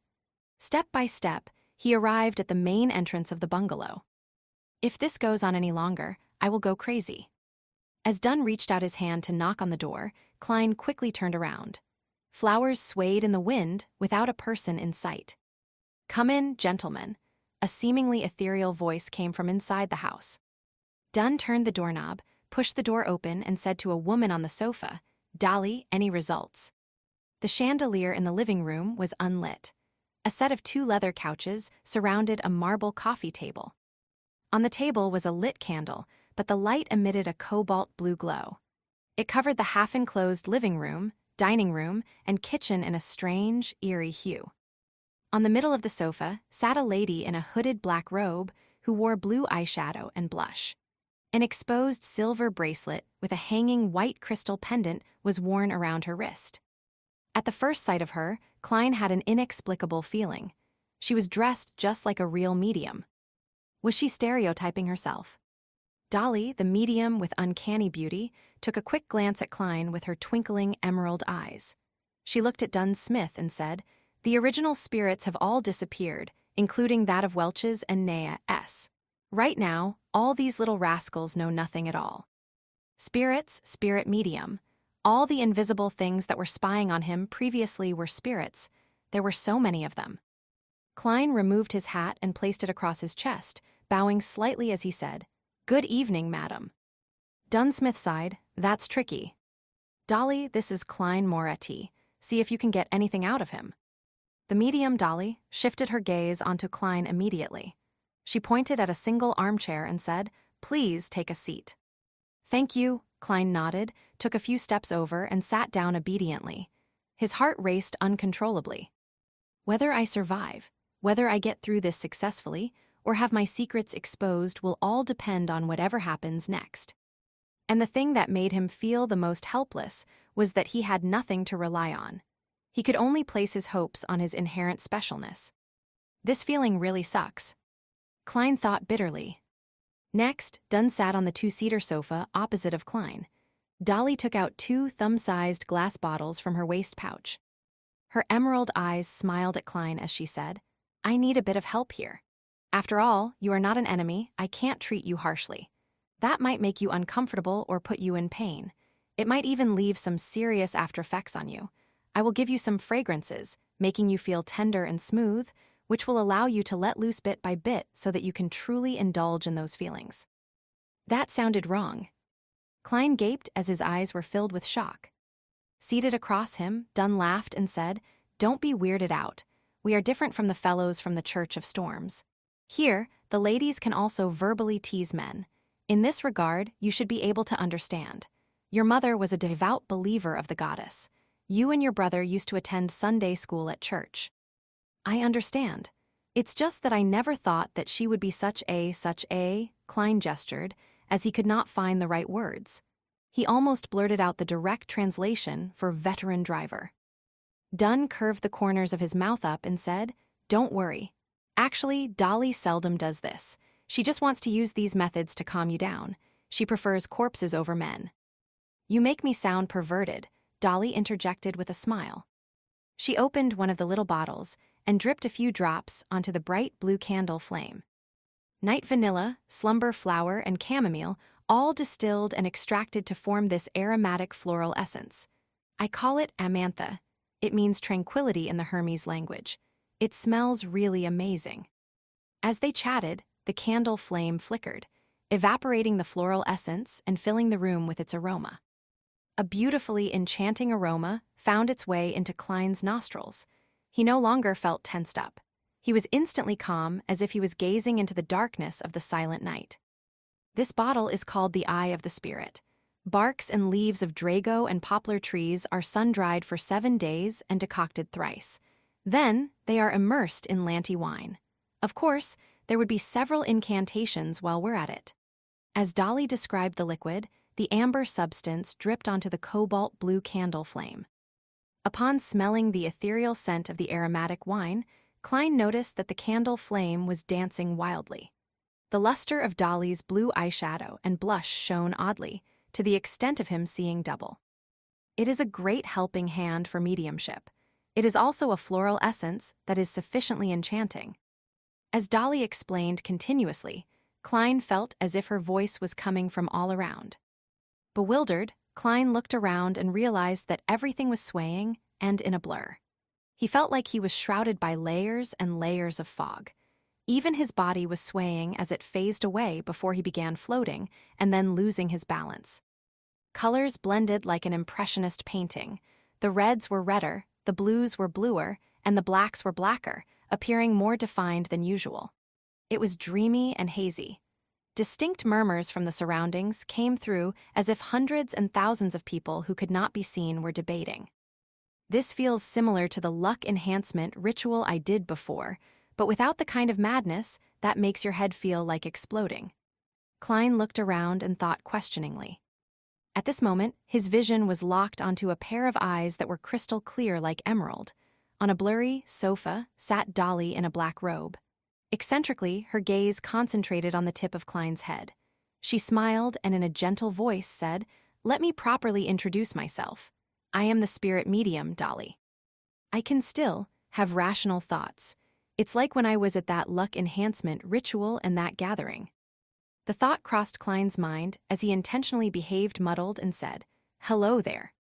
Step by step, he arrived at the main entrance of the bungalow. If this goes on any longer, I will go crazy. As Dunn reached out his hand to knock on the door, Klein quickly turned around. Flowers swayed in the wind without a person in sight. "Come in, gentlemen." A seemingly ethereal voice came from inside the house. Dunn turned the doorknob, pushed the door open, and said to a woman on the sofa, "Dolly, any results?" The chandelier in the living room was unlit. A set of 2 leather couches surrounded a marble coffee table. On the table was a lit candle, but the light emitted a cobalt blue glow. It covered the half-enclosed living room, dining room, and kitchen in a strange, eerie hue. On the middle of the sofa sat a lady in a hooded black robe who wore blue eyeshadow and blush. An exposed silver bracelet with a hanging white crystal pendant was worn around her wrist. At the first sight of her, Klein had an inexplicable feeling. She was dressed just like a real medium. Was she stereotyping herself? Dolly, the medium with uncanny beauty, took a quick glance at Klein with her twinkling emerald eyes. She looked at Dunn Smith and said, "The original spirits have all disappeared, including that of Welch's and Nea S. Right now, all these little rascals know nothing at all. Spirits, spirit medium. All the invisible things that were spying on him previously were spirits. There were so many of them." Klein removed his hat and placed it across his chest, bowing slightly as he said, "Good evening, madam." Dunn Smith sighed, "That's tricky. Dolly, this is Klein Moretti. See if you can get anything out of him." The medium, Dolly, shifted her gaze onto Klein immediately. She pointed at a single armchair and said, "Please take a seat." "Thank you," Klein nodded, took a few steps over, and sat down obediently. His heart raced uncontrollably. Whether I survive, whether I get through this successfully, or have my secrets exposed will all depend on whatever happens next. And the thing that made him feel the most helpless was that he had nothing to rely on. He could only place his hopes on his inherent specialness. This feeling really sucks. Klein thought bitterly. Next, Dunn sat on the 2-seater sofa opposite of Klein. Dolly took out 2 thumb-sized glass bottles from her waist pouch. Her emerald eyes smiled at Klein as she said, "I need a bit of help here. After all, you are not an enemy. I can't treat you harshly. That might make you uncomfortable or put you in pain. It might even leave some serious after-effects on you. I will give you some fragrances, making you feel tender and smooth, which will allow you to let loose bit by bit so that you can truly indulge in those feelings." That sounded wrong. Klein gaped as his eyes were filled with shock. Seated across him, Dunn laughed and said, "Don't be weirded out. We are different from the fellows from the Church of Storms. Here, the ladies can also verbally tease men. In this regard, you should be able to understand. Your mother was a devout believer of the goddess. You and your brother used to attend Sunday school at church." "I understand. It's just that I never thought that she would be such a," Klein gestured, as he could not find the right words. He almost blurted out the direct translation for veteran driver. Dunn curved the corners of his mouth up and said, "Don't worry. Actually, Dolly seldom does this. She just wants to use these methods to calm you down. She prefers corpses over men." "You make me sound perverted," Dolly interjected with a smile. She opened one of the little bottles and dripped a few drops onto the bright blue candle flame. Night vanilla, slumber flower, and chamomile all distilled and extracted to form this aromatic floral essence. I call it amantha. It means tranquility in the Hermes language. It smells really amazing. As they chatted, the candle flame flickered, evaporating the floral essence and filling the room with its aroma. A beautifully enchanting aroma found its way into Klein's nostrils. He no longer felt tensed up. He was instantly calm, as if he was gazing into the darkness of the silent night. This bottle is called the Eye of the Spirit. Barks and leaves of drago and poplar trees are sun-dried for 7 days and decocted thrice. Then, they are immersed in Lanty wine. Of course, there would be several incantations while we're at it. As Dolly described the liquid, the amber substance dripped onto the cobalt blue candle flame. Upon smelling the ethereal scent of the aromatic wine, Klein noticed that the candle flame was dancing wildly. The luster of Dolly's blue eyeshadow and blush shone oddly, to the extent of him seeing double. It is a great helping hand for mediumship. It is also a floral essence that is sufficiently enchanting. As Dolly explained continuously, Klein felt as if her voice was coming from all around. Bewildered, Klein looked around and realized that everything was swaying and in a blur. He felt like he was shrouded by layers and layers of fog. Even his body was swaying as it phased away before he began floating and then losing his balance. Colors blended like an impressionist painting. The reds were redder, the blues were bluer, and the blacks were blacker, appearing more defined than usual. It was dreamy and hazy. Distinct murmurs from the surroundings came through as if hundreds and thousands of people who could not be seen were debating. This feels similar to the luck enhancement ritual I did before, but without the kind of madness that makes your head feel like exploding. Klein looked around and thought questioningly. At this moment, his vision was locked onto a pair of eyes that were crystal clear like emerald. On a blurry sofa sat Dolly in a black robe. Eccentrically, her gaze concentrated on the tip of Klein's head. She smiled and in a gentle voice said, "Let me properly introduce myself. I am the spirit medium, Dolly. I can still have rational thoughts. It's like when I was at that luck enhancement ritual and that gathering." The thought crossed Klein's mind as he intentionally behaved muddled and said, "Hello there."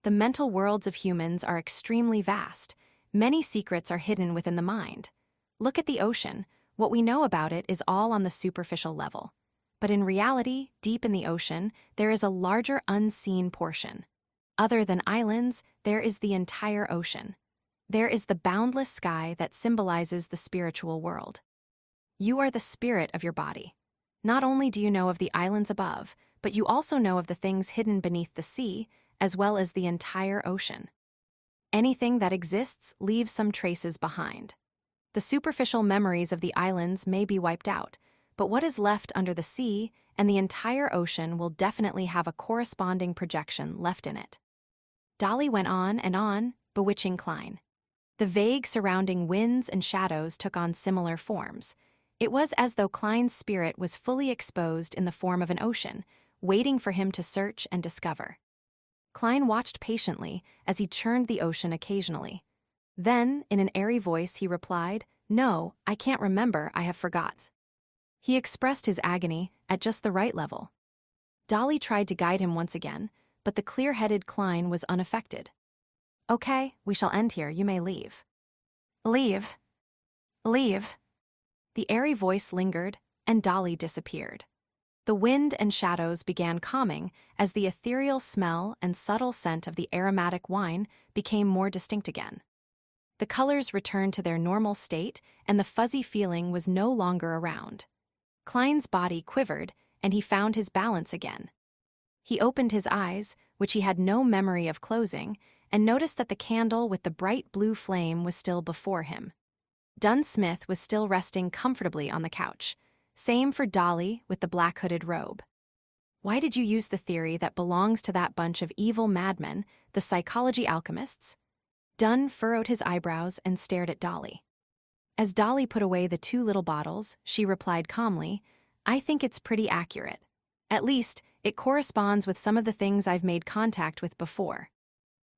The mental worlds of humans are extremely vast. Many secrets are hidden within the mind. Look at the ocean. What we know about it is all on the superficial level. But in reality, deep in the ocean, there is a larger unseen portion. Other than islands, there is the entire ocean. There is the boundless sky that symbolizes the spiritual world. You are the spirit of your body. Not only do you know of the islands above, but you also know of the things hidden beneath the sea, as well as the entire ocean. Anything that exists leaves some traces behind. The superficial memories of the islands may be wiped out, but what is left under the sea and the entire ocean will definitely have a corresponding projection left in it. Dolly went on, bewitching Klein. The vague surrounding winds and shadows took on similar forms. It was as though Klein's spirit was fully exposed in the form of an ocean, waiting for him to search and discover. Klein watched patiently as he churned the ocean occasionally. Then, in an airy voice, he replied, "No, I can't remember, I have forgot." He expressed his agony at just the right level. Dolly tried to guide him once again, but the clear-headed Klein was unaffected. "Okay, we shall end here, you may leave." "Leave? Leave?" The airy voice lingered, and Dolly disappeared. The wind and shadows began calming as the ethereal smell and subtle scent of the aromatic wine became more distinct again. The colors returned to their normal state, and the fuzzy feeling was no longer around. Klein's body quivered, and he found his balance again. He opened his eyes, which he had no memory of closing, and noticed that the candle with the bright blue flame was still before him. Dunn Smith was still resting comfortably on the couch. Same for Dolly with the black hooded robe. "Why did you use the theory that belongs to that bunch of evil madmen, the psychology alchemists?" Dunn furrowed his eyebrows and stared at Dolly. As Dolly put away the 2 little bottles, she replied calmly, "I think it's pretty accurate. At least, it corresponds with some of the things I've made contact with before."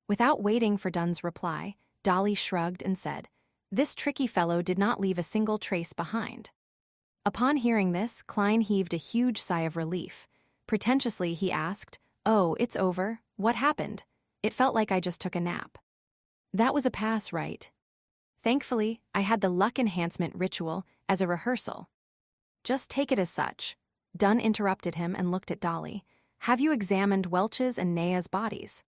Without waiting for Dunn's reply, Dolly shrugged and said, "This tricky fellow did not leave a single trace behind." Upon hearing this, Klein heaved a huge sigh of relief. Pretentiously, he asked, "Oh, it's over. What happened? It felt like I just took a nap." "That was a pass, right? Thankfully, I had the luck enhancement ritual as a rehearsal." "Just take it as such." Dunn interrupted him and looked at Dolly. "Have you examined Welch's and Nea's bodies?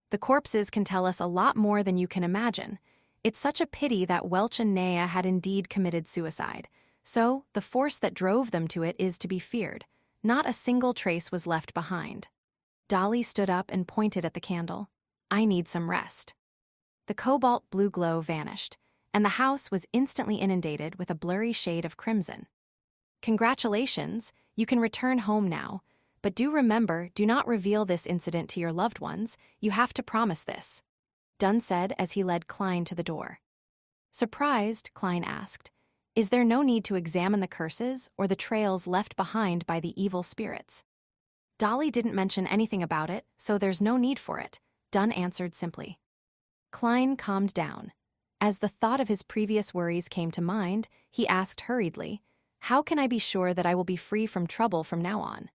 The corpses can tell us a lot more than you can imagine. It's such a pity that Welch and Nea had indeed committed suicide. So, the force that drove them to it is to be feared. Not a single trace was left behind." Dolly stood up and pointed at the candle. "I need some rest." The cobalt blue glow vanished, and the house was instantly inundated with a blurry shade of crimson. "Congratulations, you can return home now. But do remember, do not reveal this incident to your loved ones. You have to promise this," Dunn said as he led Klein to the door. Surprised, Klein asked, "Is there no need to examine the curses or the trails left behind by the evil spirits?" "Dolly didn't mention anything about it, so there's no need for it," Dunn answered simply. Klein calmed down. As the thought of his previous worries came to mind, he asked hurriedly, "How can I be sure that I will be free from trouble from now on?"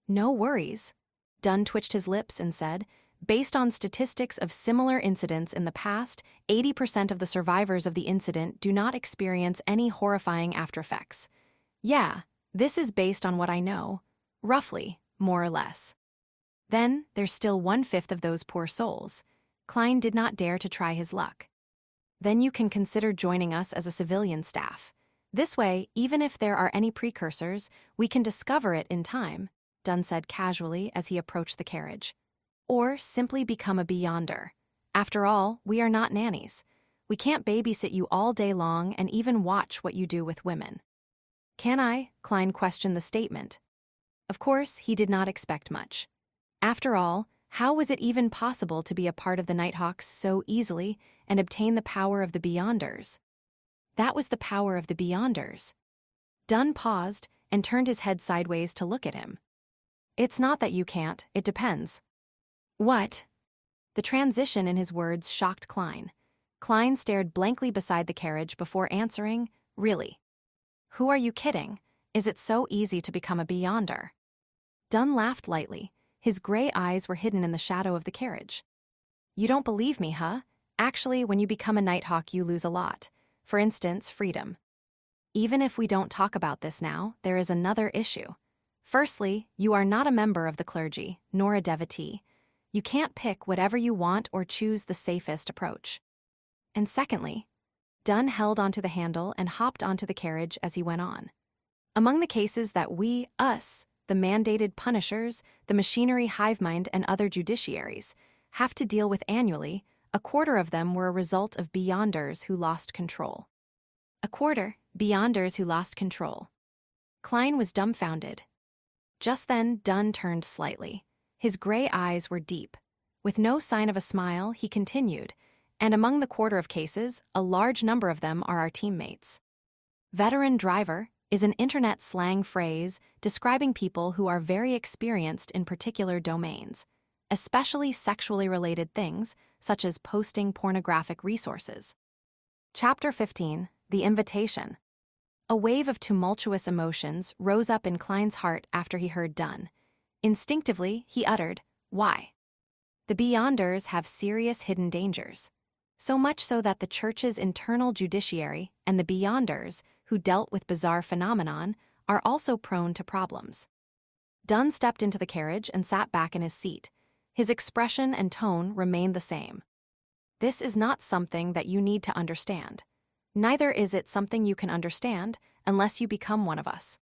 "No worries." Dunn twitched his lips and said, "Based on statistics of similar incidents in the past, 80% of the survivors of the incident do not experience any horrifying aftereffects. Yeah, this is based on what I know. Roughly, more or less. Then, there's still 1/5 of those poor souls." Klein did not dare to try his luck. "Then you can consider joining us as a civilian staff. This way, even if there are any precursors, we can discover it in time," Dunn said casually as he approached the carriage. "Or simply become a beyonder. After all, we are not nannies. We can't babysit you all day long and even watch what you do with women." "Can I?" Klein questioned the statement. Of course, he did not expect much. After all, how was it even possible to be a part of the Nighthawks so easily and obtain the power of the Beyonders? That was the power of the Beyonders. Dunn paused and turned his head sideways to look at him. "It's not that you can't, it depends." "What?" The transition in his words shocked Klein. Klein stared blankly beside the carriage before answering, "Really? Who are you kidding? Is it so easy to become a Beyonder?" Dunn laughed lightly. His gray eyes were hidden in the shadow of the carriage. "You don't believe me, huh? Actually, when you become a Nighthawk, you lose a lot. For instance, freedom. Even if we don't talk about this now, there is another issue. Firstly, you are not a member of the clergy, nor a devotee. You can't pick whatever you want or choose the safest approach. And secondly," Dunn held onto the handle and hopped onto the carriage as he went on. "Among the cases that us, the mandated punishers, the machinery hive mind, and other judiciaries, have to deal with annually, 1/4 of them were a result of Beyonders who lost control." 1/4 Beyonders who lost control. Klein was dumbfounded. Just then, Dunn turned slightly. His gray eyes were deep. With no sign of a smile, he continued, "And among the 1/4 of cases, a large number of them are our teammates." Veteran driver is an internet slang phrase describing people who are very experienced in particular domains, especially sexually related things, such as posting pornographic resources. Chapter 15, The Invitation. A wave of tumultuous emotions rose up in Klein's heart after he heard Dunn. Instinctively, he uttered, "Why?" The Beyonders have serious hidden dangers. So much so that the Church's internal judiciary and the Beyonders, who dealt with bizarre phenomenon, are also prone to problems. Dunn stepped into the carriage and sat back in his seat. His expression and tone remained the same. "This is not something that you need to understand. Neither is it something you can understand unless you become one of us."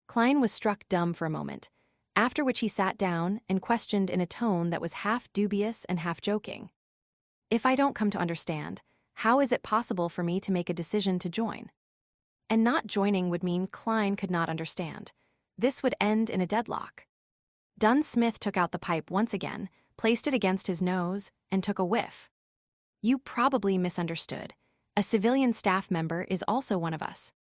Klein was struck dumb for a moment, after which he sat down and questioned in a tone that was half dubious and half joking. "If I don't come to understand, how is it possible for me to make a decision to join?" And not joining would mean Klein could not understand. This would end in a deadlock. Dunn Smith took out the pipe once again, placed it against his nose, and took a whiff. "You probably misunderstood. A civilian staff member is also one of us.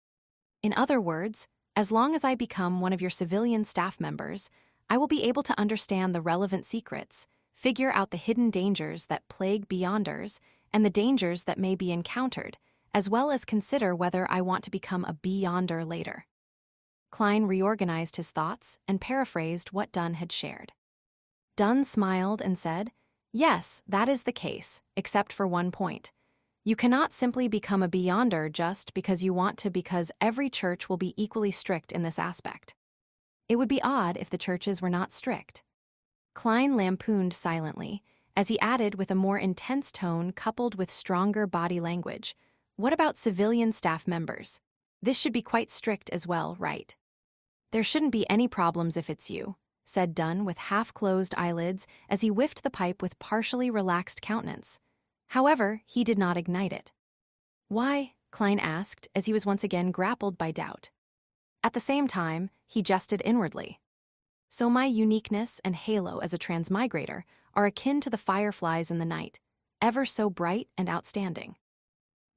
In other words, as long as I become one of your civilian staff members, I will be able to understand the relevant secrets, figure out the hidden dangers that plague Beyonders, and the dangers that may be encountered, as well as consider whether I want to become a Beyonder later." Klein reorganized his thoughts and paraphrased what Dunn had shared. Dunn smiled and said, "Yes, that is the case, except for one point. You cannot simply become a Beyonder just because you want to, because every church will be equally strict in this aspect. It would be odd if the churches were not strict." Klein lampooned silently, as he added with a more intense tone coupled with stronger body language, "What about civilian staff members? This should be quite strict as well, right?" "There shouldn't be any problems if it's you," said Dunn with half-closed eyelids as he whiffed the pipe with partially relaxed countenance. However, he did not ignite it. "Why?" Klein asked as he was once again grappled by doubt. At the same time, he jested inwardly. "So my uniqueness and halo as a transmigrator are akin to the fireflies in the night, ever so bright and outstanding."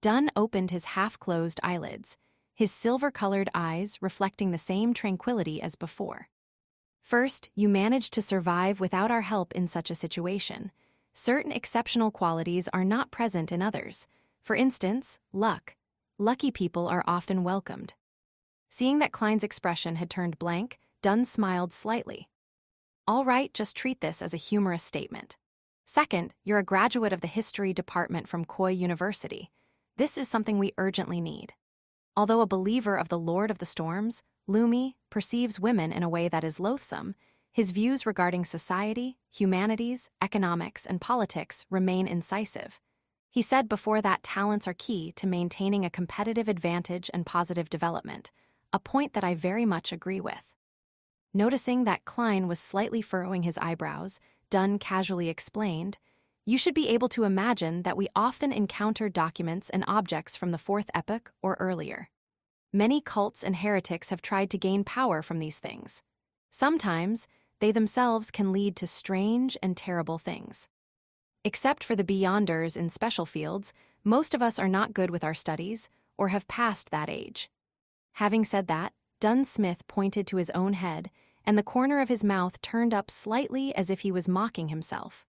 Dunn opened his half-closed eyelids, his silver-colored eyes reflecting the same tranquility as before. "First, you managed to survive without our help in such a situation. certain exceptional qualities are not present in others. For instance, luck. Lucky people are often welcomed. Seeing that Klein's expression had turned blank, Dunn smiled slightly. All right, just treat this as a humorous statement. Second, you're a graduate of the history department from Koi University. This is something we urgently need. Although a believer of the Lord of the Storms, Lumi perceives women in a way that is loathsome, his views regarding society, humanities, economics, and politics remain incisive. He said before that talents are key to maintaining a competitive advantage and positive development, a point that I very much agree with. Noticing that Klein was slightly furrowing his eyebrows, Dunn casually explained, "You should be able to imagine that we often encounter documents and objects from the Fourth Epoch or earlier. Many cults and heretics have tried to gain power from these things. Sometimes, they themselves can lead to strange and terrible things. Except for the beyonders in special fields, most of us are not good with our studies or have passed that age." Having said that, Dunn Smith pointed to his own head, and the corner of his mouth turned up slightly as if he was mocking himself.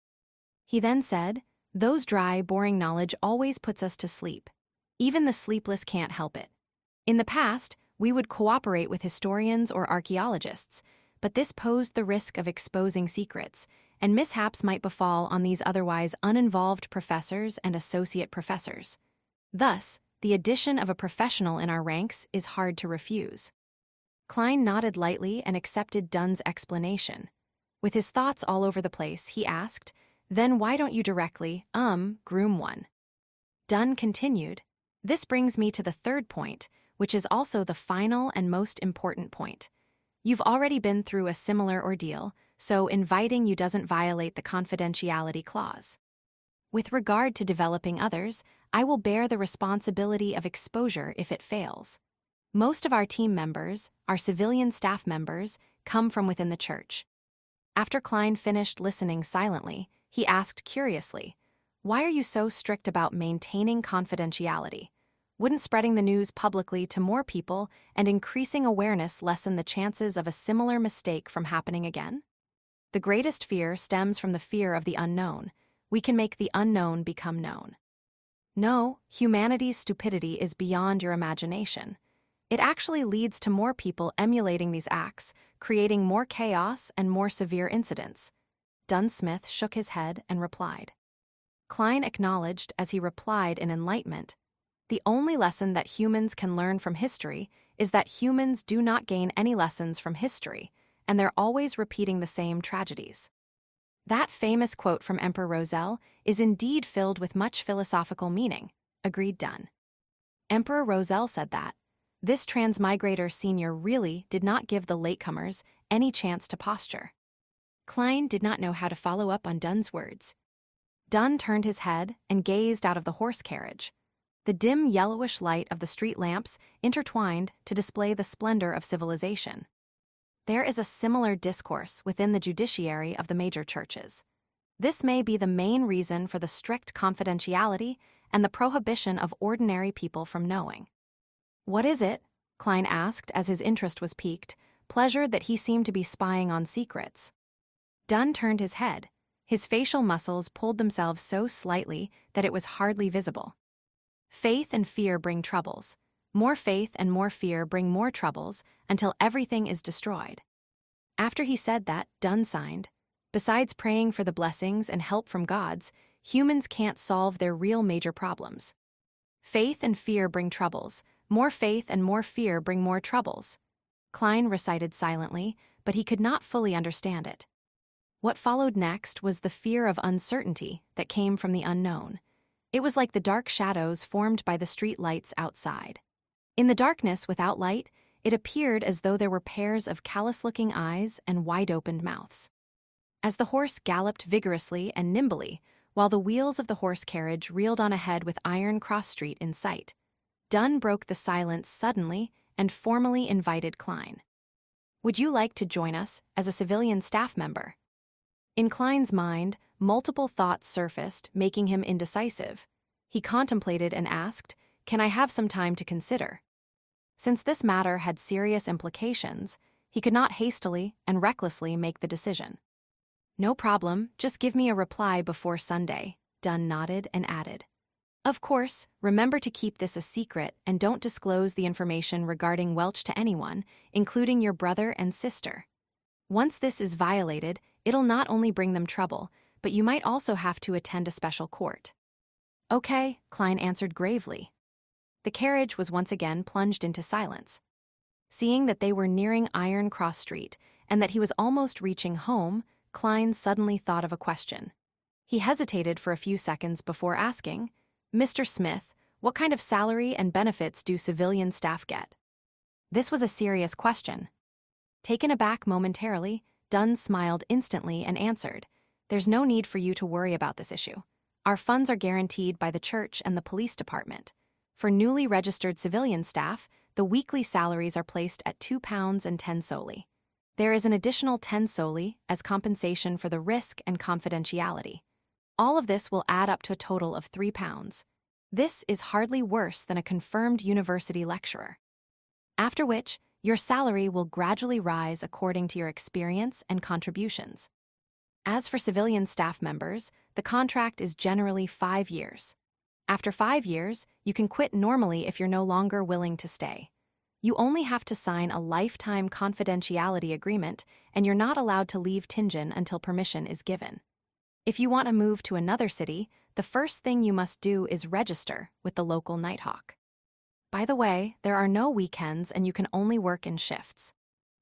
He then said, "Those dry, boring knowledge always puts us to sleep. Even the sleepless can't help it. In the past, we would cooperate with historians or archaeologists, but this posed the risk of exposing secrets, and mishaps might befall on these otherwise uninvolved professors and associate professors. Thus, the addition of a professional in our ranks is hard to refuse." Klein nodded lightly and accepted Dunn's explanation. With his thoughts all over the place, he asked, "Then why don't you directly, groom one?" Dunn continued, "This brings me to the third point, which is also the final and most important point. You've already been through a similar ordeal, so inviting you doesn't violate the confidentiality clause. With regard to developing others, I will bear the responsibility of exposure if it fails. Most of our team members, our civilian staff members, come from within the church." After Klein finished listening silently, he asked curiously, "Why are you so strict about maintaining confidentiality? Wouldn't spreading the news publicly to more people and increasing awareness lessen the chances of a similar mistake from happening again? The greatest fear stems from the fear of the unknown. We can make the unknown become known. No, humanity's stupidity is beyond your imagination. It actually leads to more people emulating these acts, creating more chaos and more severe incidents." Dunn Smith shook his head and replied. Klein acknowledged as he replied in enlightenment, "The only lesson that humans can learn from history is that humans do not gain any lessons from history, and they're always repeating the same tragedies." That famous quote from Emperor Roselle is indeed filled with much philosophical meaning, agreed Dunn. Emperor Roselle said that this transmigrator senior really did not give the latecomers any chance to posture. Klein did not know how to follow up on Dunn's words. Dunn turned his head and gazed out of the horse carriage. The dim yellowish light of the street lamps intertwined to display the splendor of civilization. There is a similar discourse within the judiciary of the major churches. This may be the main reason for the strict confidentiality and the prohibition of ordinary people from knowing. "What is it?" Klein asked as his interest was piqued, pleasured that he seemed to be spying on secrets. Dunn turned his head. His facial muscles pulled themselves so slightly that it was hardly visible. "Faith and fear bring troubles. More faith and more fear bring more troubles until everything is destroyed." After he said that, Dunn signed, "Besides praying for the blessings and help from gods, humans can't solve their real major problems. Faith and fear bring troubles. More faith and more fear bring more troubles." Klein recited silently, but he could not fully understand it. What followed next was the fear of uncertainty that came from the unknown. It was like the dark shadows formed by the street lights outside. In the darkness without light, it appeared as though there were pairs of callous-looking eyes and wide-opened mouths. As the horse galloped vigorously and nimbly, while the wheels of the horse carriage reeled on ahead with Iron Cross Street in sight, Dunn broke the silence suddenly and formally invited Klein. "Would you like to join us as a civilian staff member?" In Klein's mind, multiple thoughts surfaced, making him indecisive. He contemplated and asked, "Can I have some time to consider?" Since this matter had serious implications, he could not hastily and recklessly make the decision. No problem, just give me a reply before Sunday, Dunn nodded and added. Of course, remember to keep this a secret and don't disclose the information regarding Welch to anyone, including your brother and sister. Once this is violated, it'll not only bring them trouble, but you might also have to attend a special court. Okay, Klein answered gravely. The carriage was once again plunged into silence. Seeing that they were nearing Iron Cross Street and that he was almost reaching home, Klein suddenly thought of a question. He hesitated for a few seconds before asking, Mr. Smith, what kind of salary and benefits do civilian staff get? This was a serious question. Taken aback momentarily, Dunn smiled instantly and answered, There's no need for you to worry about this issue. Our funds are guaranteed by the church and the police department. For newly registered civilian staff, the weekly salaries are placed at £2.10 solely. There is an additional 10 solely as compensation for the risk and confidentiality. All of this will add up to a total of £3. This is hardly worse than a confirmed university lecturer. After which, your salary will gradually rise according to your experience and contributions. As for civilian staff members, the contract is generally 5 years. After 5 years, you can quit normally if you're no longer willing to stay. You only have to sign a lifetime confidentiality agreement, and you're not allowed to leave Tingen until permission is given. If you want to move to another city, the first thing you must do is register with the local Nighthawk. By the way, there are no weekends and you can only work in shifts.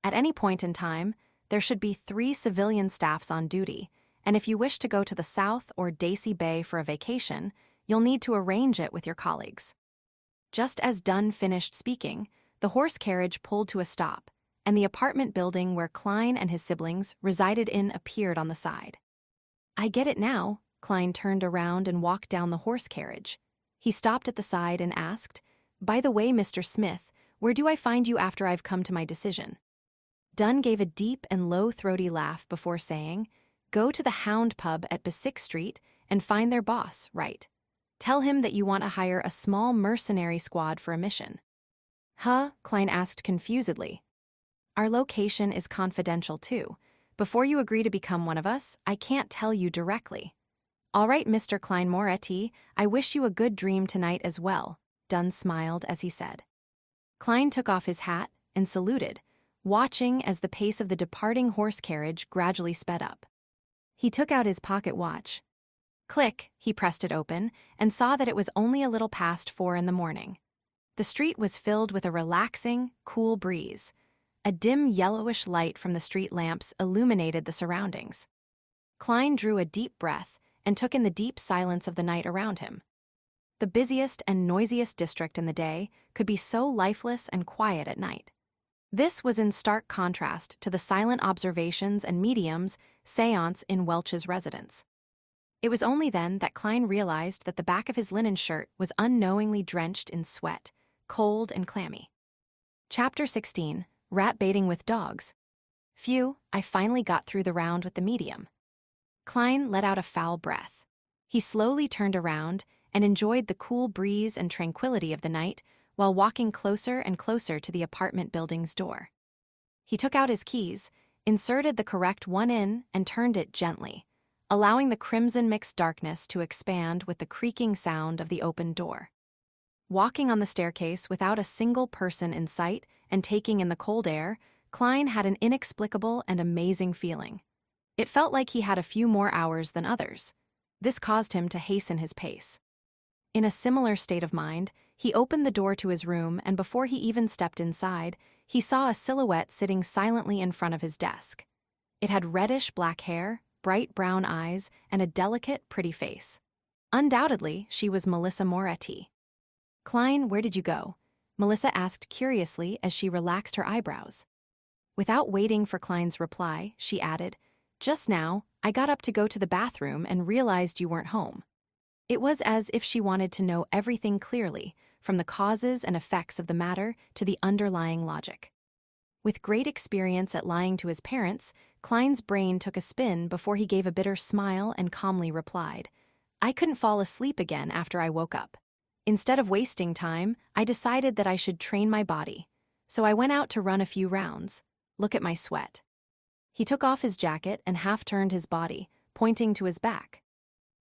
At any point in time, there should be 3 civilian staffs on duty, and if you wish to go to the South or Daisy Bay for a vacation, you'll need to arrange it with your colleagues. Just as Dunn finished speaking, the horse carriage pulled to a stop, and the apartment building where Klein and his siblings resided in appeared on the side. I get it now. Klein turned around and walked down the horse carriage. He stopped at the side and asked, By the way, Mr. Smith, where do I find you after I've come to my decision? Dunn gave a deep and low-throaty laugh before saying, Go to the Hound Pub at Basic Street and find their boss, right? Tell him that you want to hire a small mercenary squad for a mission. Huh? Klein asked confusedly. Our location is confidential too. Before you agree to become one of us, I can't tell you directly. All right, Mr. Klein Moretti, I wish you a good dream tonight as well, Dunn smiled as he said. Klein took off his hat and saluted, watching as the pace of the departing horse carriage gradually sped up. He took out his pocket watch. Click, he pressed it open and saw that it was only a little past 4 in the morning. The street was filled with a relaxing, cool breeze. A dim yellowish light from the street lamps illuminated the surroundings. Klein drew a deep breath and took in the deep silence of the night around him. The busiest and noisiest district in the day could be so lifeless and quiet at night. This was in stark contrast to the silent observations and mediums séance in Welch's residence. It was only then that Klein realized that the back of his linen shirt was unknowingly drenched in sweat, cold and clammy. Chapter 16. Rat baiting with dogs. Phew, I finally got through the round with the medium. Klein let out a foul breath. He slowly turned around and enjoyed the cool breeze and tranquility of the night while walking closer and closer to the apartment building's door. He took out his keys, inserted the correct one in, and turned it gently, allowing the crimson-mixed darkness to expand with the creaking sound of the open door. Walking on the staircase without a single person in sight and taking in the cold air, Klein had an inexplicable and amazing feeling. It felt like he had a few more hours than others. This caused him to hasten his pace. In a similar state of mind, he opened the door to his room, and before he even stepped inside, he saw a silhouette sitting silently in front of his desk. It had reddish-black hair, bright brown eyes, and a delicate, pretty face. Undoubtedly, she was Melissa Moretti. Klein, where did you go? Melissa asked curiously as she relaxed her eyebrows. Without waiting for Klein's reply, she added, Just now, I got up to go to the bathroom and realized you weren't home. It was as if she wanted to know everything clearly, from the causes and effects of the matter to the underlying logic. With great experience at lying to his parents, Klein's brain took a spin before he gave a bitter smile and calmly replied, I couldn't fall asleep again after I woke up. Instead of wasting time, I decided that I should train my body. So I went out to run a few rounds. Look at my sweat. He took off his jacket and half-turned his body, pointing to his back.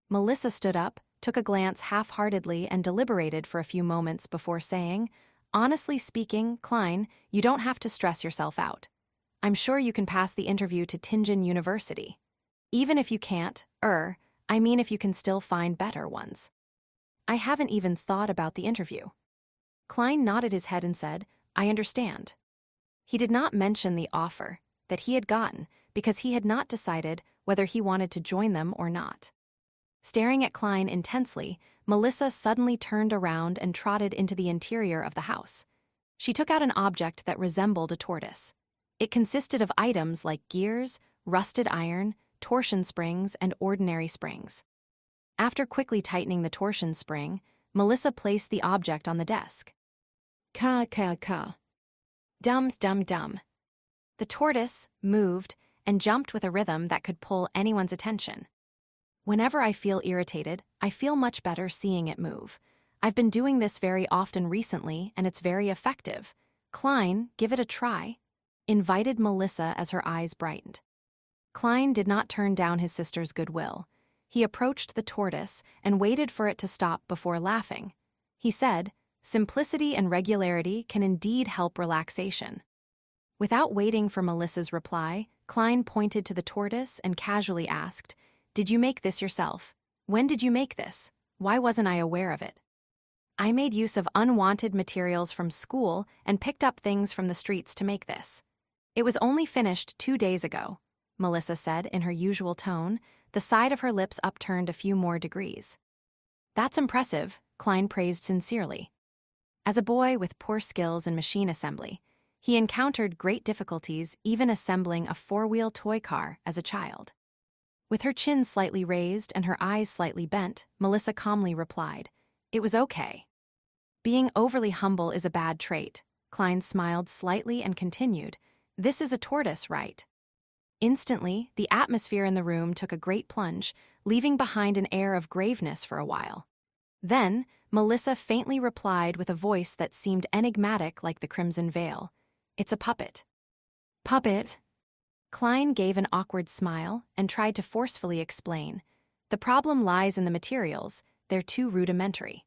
Melissa stood up, took a glance half-heartedly and deliberated for a few moments before saying, "Honestly speaking, Klein, you don't have to stress yourself out. I'm sure you can pass the interview to Tingen University. Even if you can't, if you can still find better ones." "I haven't even thought about the interview." Klein nodded his head and said, "I understand." He did not mention the offer that he had gotten because he had not decided whether he wanted to join them or not. Staring at Klein intensely, Melissa suddenly turned around and trotted into the interior of the house. She took out an object that resembled a tortoise. It consisted of items like gears, rusted iron, torsion springs, and ordinary springs. After quickly tightening the torsion spring, Melissa placed the object on the desk. Ka. Dums dum dum. The tortoise moved and jumped with a rhythm that could pull anyone's attention. Whenever I feel irritated, I feel much better seeing it move. I've been doing this very often recently, and it's very effective. Klein, give it a try," invited Melissa as her eyes brightened. Klein did not turn down his sister's goodwill. He approached the tortoise and waited for it to stop before laughing. He said, "Simplicity and regularity can indeed help relaxation." Without waiting for Melissa's reply, Klein pointed to the tortoise and casually asked, "Did you make this yourself? When did you make this? Why wasn't I aware of it?" "I made use of unwanted materials from school and picked up things from the streets to make this. It was only finished 2 days ago," Melissa said in her usual tone, the side of her lips upturned a few more degrees. "That's impressive," Klein praised sincerely. As a boy with poor skills in machine assembly, he encountered great difficulties even assembling a 4-wheel toy car as a child. With her chin slightly raised and her eyes slightly bent, Melissa calmly replied, "It was okay." "Being overly humble is a bad trait." Klein smiled slightly and continued, "This is a tortoise, right?" Instantly, the atmosphere in the room took a great plunge, leaving behind an air of graveness for a while. Then, Melissa faintly replied with a voice that seemed enigmatic like the crimson veil, "It's a puppet." "Puppet?" Klein gave an awkward smile and tried to forcefully explain. "The problem lies in the materials, they're too rudimentary."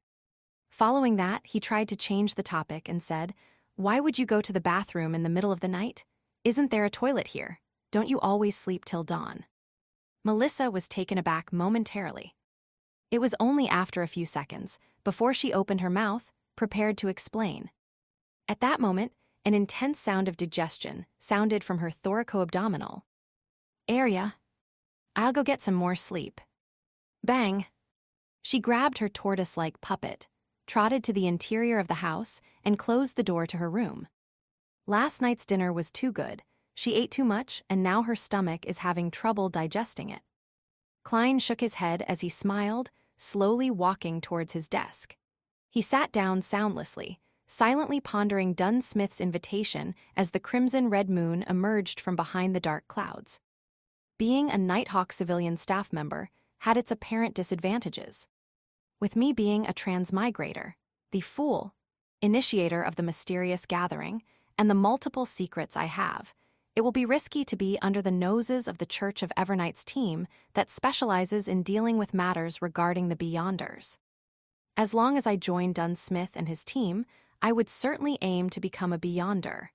Following that, he tried to change the topic and said, "Why would you go to the bathroom in the middle of the night? Isn't there a toilet here? Don't you always sleep till dawn?" Melissa was taken aback momentarily. It was only after a few seconds, before she opened her mouth, prepared to explain. At that moment, an intense sound of digestion sounded from her thoraco-abdominal area. "I'll go get some more sleep." Bang! She grabbed her tortoise-like puppet, trotted to the interior of the house, and closed the door to her room. Last night's dinner was too good. She ate too much, and now her stomach is having trouble digesting it. Klein shook his head as he smiled, slowly walking towards his desk. He sat down soundlessly, silently pondering Dunn Smith's invitation as the crimson-red moon emerged from behind the dark clouds. Being a Nighthawk civilian staff member had its apparent disadvantages. With me being a transmigrator, the fool, initiator of the mysterious gathering, and the multiple secrets I have, it will be risky to be under the noses of the Church of Evernight's team that specializes in dealing with matters regarding the Beyonders. As long as I joined Dunn Smith and his team, I would certainly aim to become a Beyonder.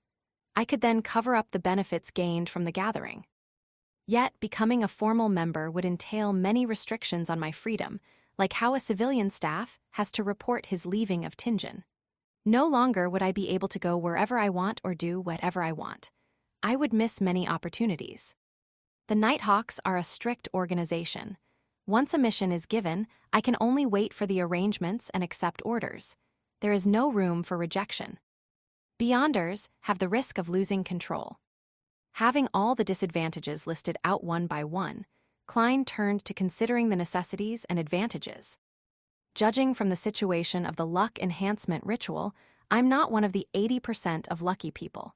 I could then cover up the benefits gained from the gathering. Yet, becoming a formal member would entail many restrictions on my freedom, like how a civilian staff has to report his leaving of Tingen. No longer would I be able to go wherever I want or do whatever I want. I would miss many opportunities. The Nighthawks are a strict organization. Once a mission is given, I can only wait for the arrangements and accept orders. There is no room for rejection. Beyonders have the risk of losing control. Having all the disadvantages listed out one by one, Klein turned to considering the necessities and advantages. Judging from the situation of the luck enhancement ritual, I'm not one of the 80% of lucky people.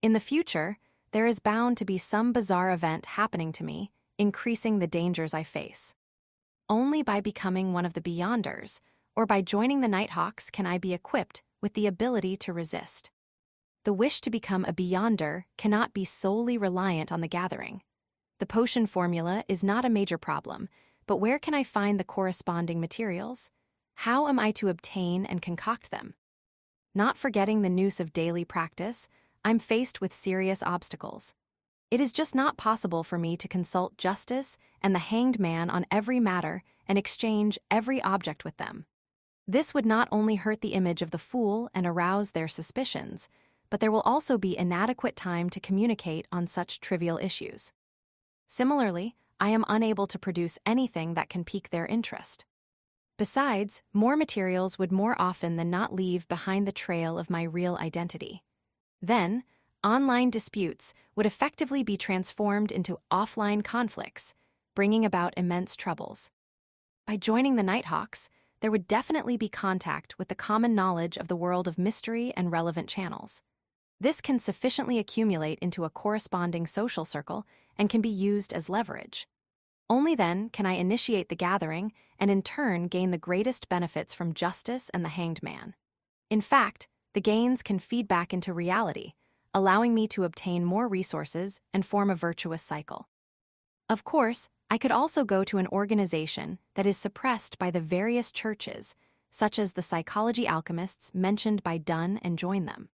In the future, there is bound to be some bizarre event happening to me, increasing the dangers I face. Only by becoming one of the Beyonders, or by joining the Nighthawks, can I be equipped with the ability to resist. the wish to become a beyonder cannot be solely reliant on the gathering. The potion formula is not a major problem, but where can I find the corresponding materials? How am I to obtain and concoct them? Not forgetting the noose of daily practice, I'm faced with serious obstacles. It is just not possible for me to consult justice and the hanged man on every matter and exchange every object with them. This would not only hurt the image of the fool and arouse their suspicions, but there will also be inadequate time to communicate on such trivial issues. Similarly, I am unable to produce anything that can pique their interest. Besides, more materials would more often than not leave behind the trail of my real identity. Then, online disputes would effectively be transformed into offline conflicts, bringing about immense troubles. By joining the Nighthawks, there would definitely be contact with the common knowledge of the world of mystery and relevant channels. This can sufficiently accumulate into a corresponding social circle and can be used as leverage. Only then can I initiate the gathering and in turn gain the greatest benefits from justice and the hanged man. In fact, the gains can feed back into reality, allowing me to obtain more resources and form a virtuous cycle. Of course, I could also go to an organization that is suppressed by the various churches, such as the psychology alchemists mentioned by Dunn, and join them.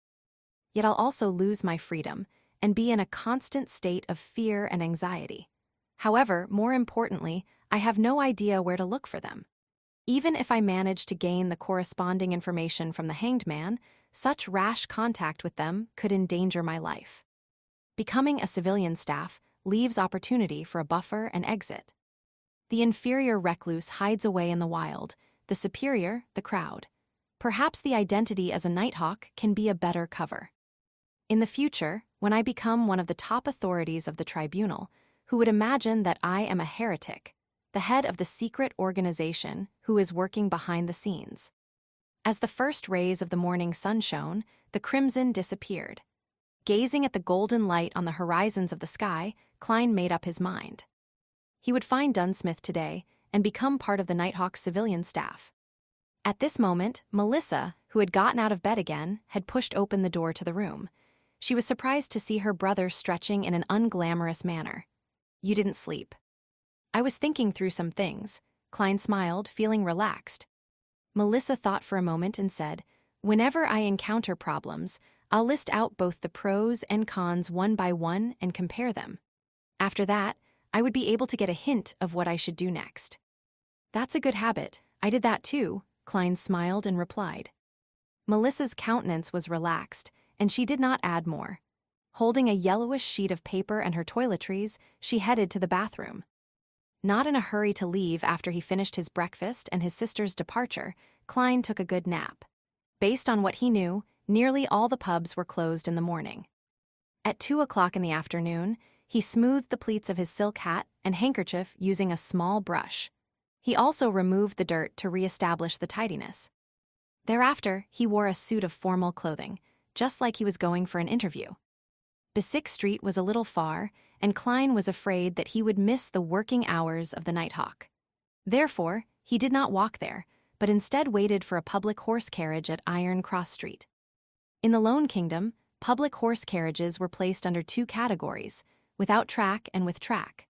Yet I'll also lose my freedom and be in a constant state of fear and anxiety. However, more importantly, I have no idea where to look for them. Even if I manage to gain the corresponding information from the hanged man, such rash contact with them could endanger my life. Becoming a civilian staff leaves opportunity for a buffer and exit. The inferior recluse hides away in the wild, the superior, the crowd. Perhaps the identity as a Nighthawk can be a better cover. In the future, when I become one of the top authorities of the tribunal, who would imagine that I am a heretic, the head of the secret organization who is working behind the scenes? As the first rays of the morning sun shone, the crimson disappeared. Gazing at the golden light on the horizons of the sky, Klein made up his mind. He would find Dunsmith today and become part of the Nighthawk's civilian staff. At this moment, Melissa, who had gotten out of bed again, had pushed open the door to the room. She was surprised to see her brother stretching in an unglamorous manner. "You didn't sleep." "I was thinking through some things." Klein smiled, feeling relaxed. Melissa thought for a moment and said, "Whenever I encounter problems, I'll list out both the pros and cons one by one and compare them. After that, I would be able to get a hint of what I should do next." "That's a good habit. I did that too," Klein smiled and replied. Melissa's countenance was relaxed, and she did not add more. Holding a yellowish sheet of paper and her toiletries, she headed to the bathroom. Not in a hurry to leave after he finished his breakfast and his sister's departure, Klein took a good nap. Based on what he knew, nearly all the pubs were closed in the morning. At 2 o'clock in the afternoon, he smoothed the pleats of his silk hat and handkerchief using a small brush. He also removed the dirt to re-establish the tidiness. Thereafter, he wore a suit of formal clothing, just like he was going for an interview. Besic Street was a little far, and Klein was afraid that he would miss the working hours of the Nighthawk. Therefore, he did not walk there, but instead waited for a public horse carriage at Iron Cross Street. In the Lone Kingdom, public horse carriages were placed under two categories, without track and with track.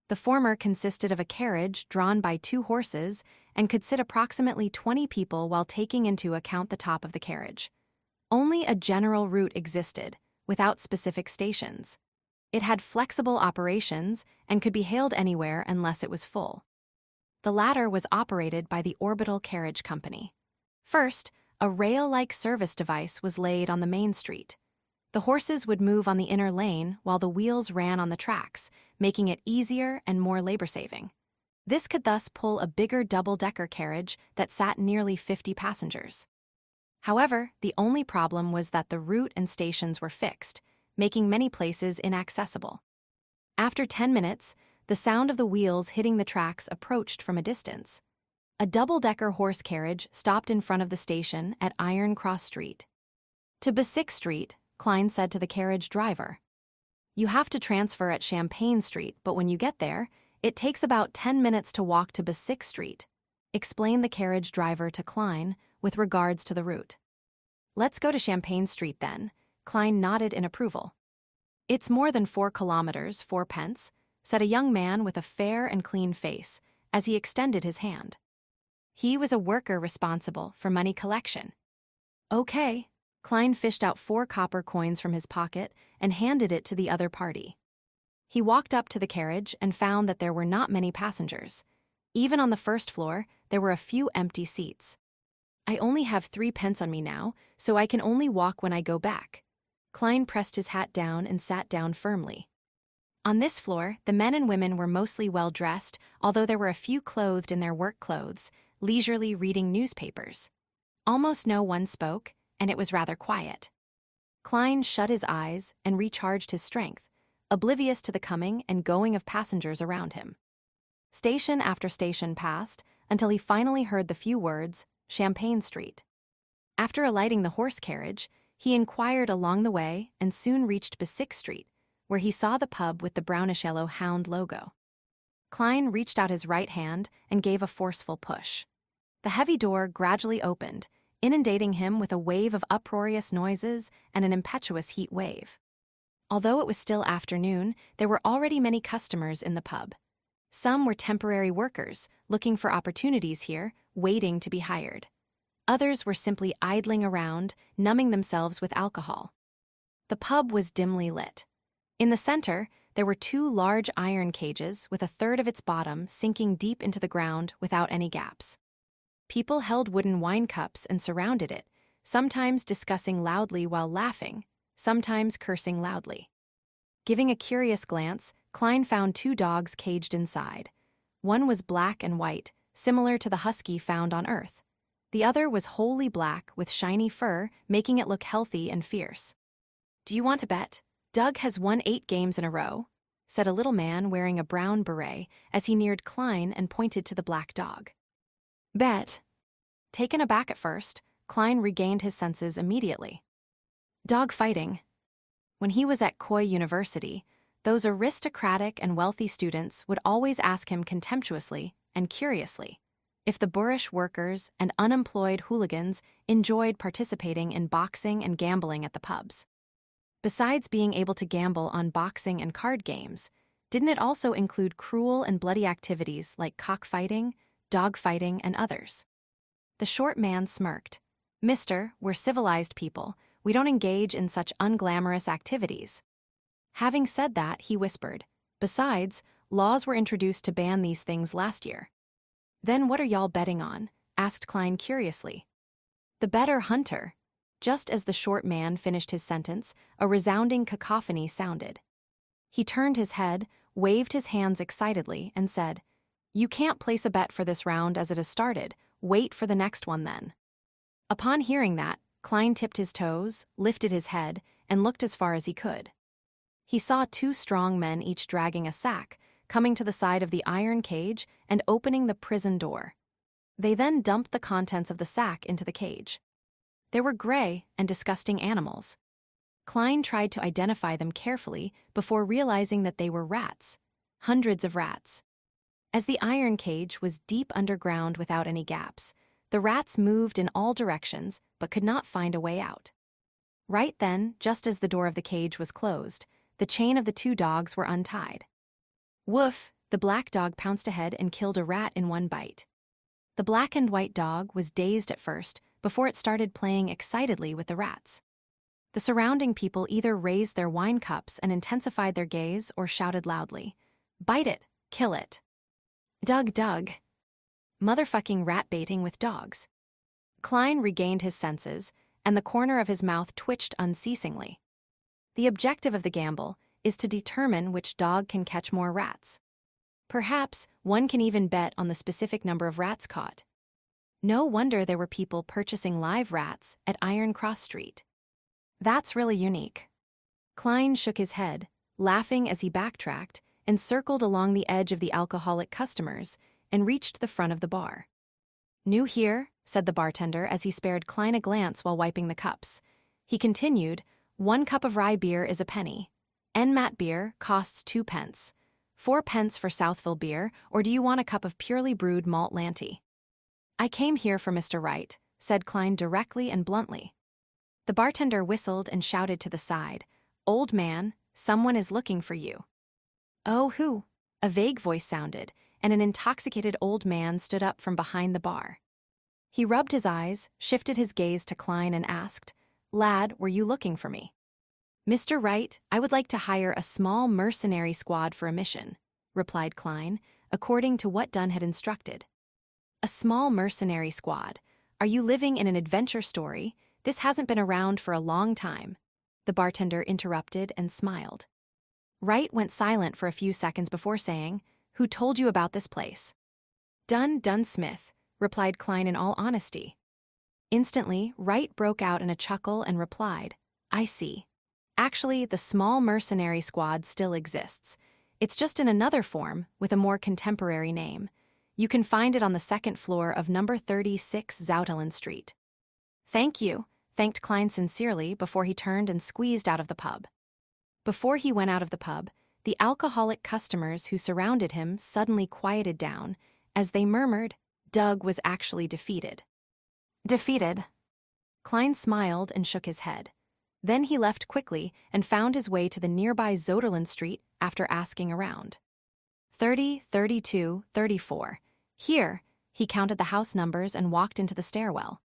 The former consisted of a carriage drawn by 2 horses and could sit approximately 20 people while taking into account the top of the carriage. Only a general route existed, without specific stations. It had flexible operations and could be hailed anywhere unless it was full. The latter was operated by the Orbital Carriage Company. First, a rail-like service device was laid on the main street. The horses would move on the inner lane while the wheels ran on the tracks, making it easier and more labor-saving. This could thus pull a bigger double-decker carriage that sat nearly 50 passengers. However, the only problem was that the route and stations were fixed, making many places inaccessible. After 10 minutes, the sound of the wheels hitting the tracks approached from a distance. A double-decker horse carriage stopped in front of the station at Iron Cross Street. "To Besic Street," Klein said to the carriage driver. "You have to transfer at Champagne Street, but when you get there, it takes about 10 minutes to walk to Besic Street," explained the carriage driver to Klein with regards to the route. "Let's go to Champagne Street then," Klein nodded in approval. "It's more than 4 kilometers, 4 pence," said a young man with a fair and clean face, as he extended his hand. He was a worker responsible for money collection. "Okay." Klein fished out 4 copper coins from his pocket and handed it to the other party. He walked up to the carriage and found that there were not many passengers. Even on the first floor, there were a few empty seats. "I only have 3 pence on me now, so I can only walk when I go back." Klein pressed his hat down and sat down firmly. On this floor, the men and women were mostly well-dressed, although there were a few clothed in their work clothes, leisurely reading newspapers. Almost no one spoke, and it was rather quiet. Klein shut his eyes and recharged his strength, oblivious to the coming and going of passengers around him. Station after station passed, until he finally heard the few words, "Champagne Street." After alighting the horse carriage, he inquired along the way and soon reached Basic Street, where he saw the pub with the brownish-yellow hound logo. Klein reached out his right hand and gave a forceful push. The heavy door gradually opened, inundating him with a wave of uproarious noises and an impetuous heat wave. Although it was still afternoon, there were already many customers in the pub. Some were temporary workers, looking for opportunities here, waiting to be hired. Others were simply idling around, numbing themselves with alcohol. The pub was dimly lit. In the center, there were 2 large iron cages with a third of its bottom sinking deep into the ground without any gaps. People held wooden wine cups and surrounded it, sometimes discussing loudly while laughing, sometimes cursing loudly. Giving a curious glance, Klein found 2 dogs caged inside. One was black and white, similar to the husky found on Earth. The other was wholly black with shiny fur, making it look healthy and fierce. "Do you want to bet? Doug has won 8 games in a row," said a little man wearing a brown beret as he neared Klein and pointed to the black dog. "Bet." Taken aback at first, Klein regained his senses immediately. Dog fighting. When he was at Coy University, those aristocratic and wealthy students would always ask him contemptuously and curiously if the boorish workers and unemployed hooligans enjoyed participating in boxing and gambling at the pubs. Besides being able to gamble on boxing and card games, didn't it also include cruel and bloody activities like cockfighting, dogfighting, and others? The short man smirked. "Mister, we're civilized people. We don't engage in such unglamorous activities." Having said that, he whispered, "Besides, laws were introduced to ban these things last year." "Then what are y'all betting on?" asked Klein curiously. "The better hunter." Just as the short man finished his sentence, a resounding cacophony sounded. He turned his head, waved his hands excitedly, and said, "You can't place a bet for this round as it has started. Wait for the next one then." Upon hearing that, Klein tipped his toes, lifted his head, and looked as far as he could. He saw 2 strong men each dragging a sack, coming to the side of the iron cage and opening the prison door. They then dumped the contents of the sack into the cage. They were gray and disgusting animals. Klein tried to identify them carefully before realizing that they were rats. Hundreds of rats. As the iron cage was deep underground without any gaps, the rats moved in all directions but could not find a way out. Right then, just as the door of the cage was closed, the chain of the 2 dogs were untied. Woof! The black dog pounced ahead and killed a rat in one bite. The black and white dog was dazed at first before it started playing excitedly with the rats. The surrounding people either raised their wine cups and intensified their gaze or shouted loudly, "Bite it! Kill it! Doug, Doug!" Motherfucking rat baiting with dogs. Klein regained his senses, and the corner of his mouth twitched unceasingly. The objective of the gamble is to determine which dog can catch more rats. Perhaps one can even bet on the specific number of rats caught. No wonder there were people purchasing live rats at Iron Cross Street. That's really unique. Klein shook his head, laughing as he backtracked and circled along the edge of the alcoholic customers and reached the front of the bar. "New here," said the bartender as he spared Klein a glance while wiping the cups. He continued, "1 cup of rye beer is a penny. NMAT beer costs 2 pence. 4 pence for Southville beer, or do you want a cup of purely brewed malt lanty?" "I came here for Mr. Wright," said Klein directly and bluntly. The bartender whistled and shouted to the side, "Old man, someone is looking for you." "Oh, who?" A vague voice sounded, and an intoxicated old man stood up from behind the bar. He rubbed his eyes, shifted his gaze to Klein and asked, "Lad, were you looking for me?" "Mr. Wright, I would like to hire a small mercenary squad for a mission," replied Klein, according to what Dunn had instructed. "A small mercenary squad? Are you living in an adventure story? This hasn't been around for a long time." The bartender interrupted and smiled. Wright went silent for a few seconds before saying, "Who told you about this place?" Dunn Smith," replied Klein in all honesty. Instantly, Wright broke out in a chuckle and replied, "I see. Actually, the small mercenary squad still exists. It's just in another form, with a more contemporary name. You can find it on the second floor of number 36 Zoutelen Street." "Thank you," thanked Klein sincerely before he turned and squeezed out of the pub. Before he went out of the pub, the alcoholic customers who surrounded him suddenly quieted down as they murmured, "Doug was actually defeated." "Defeated?" Klein smiled and shook his head. Then he left quickly and found his way to the nearby Zoutelen Street after asking around. 30, 32, 34. Here, he counted the house numbers and walked into the stairwell.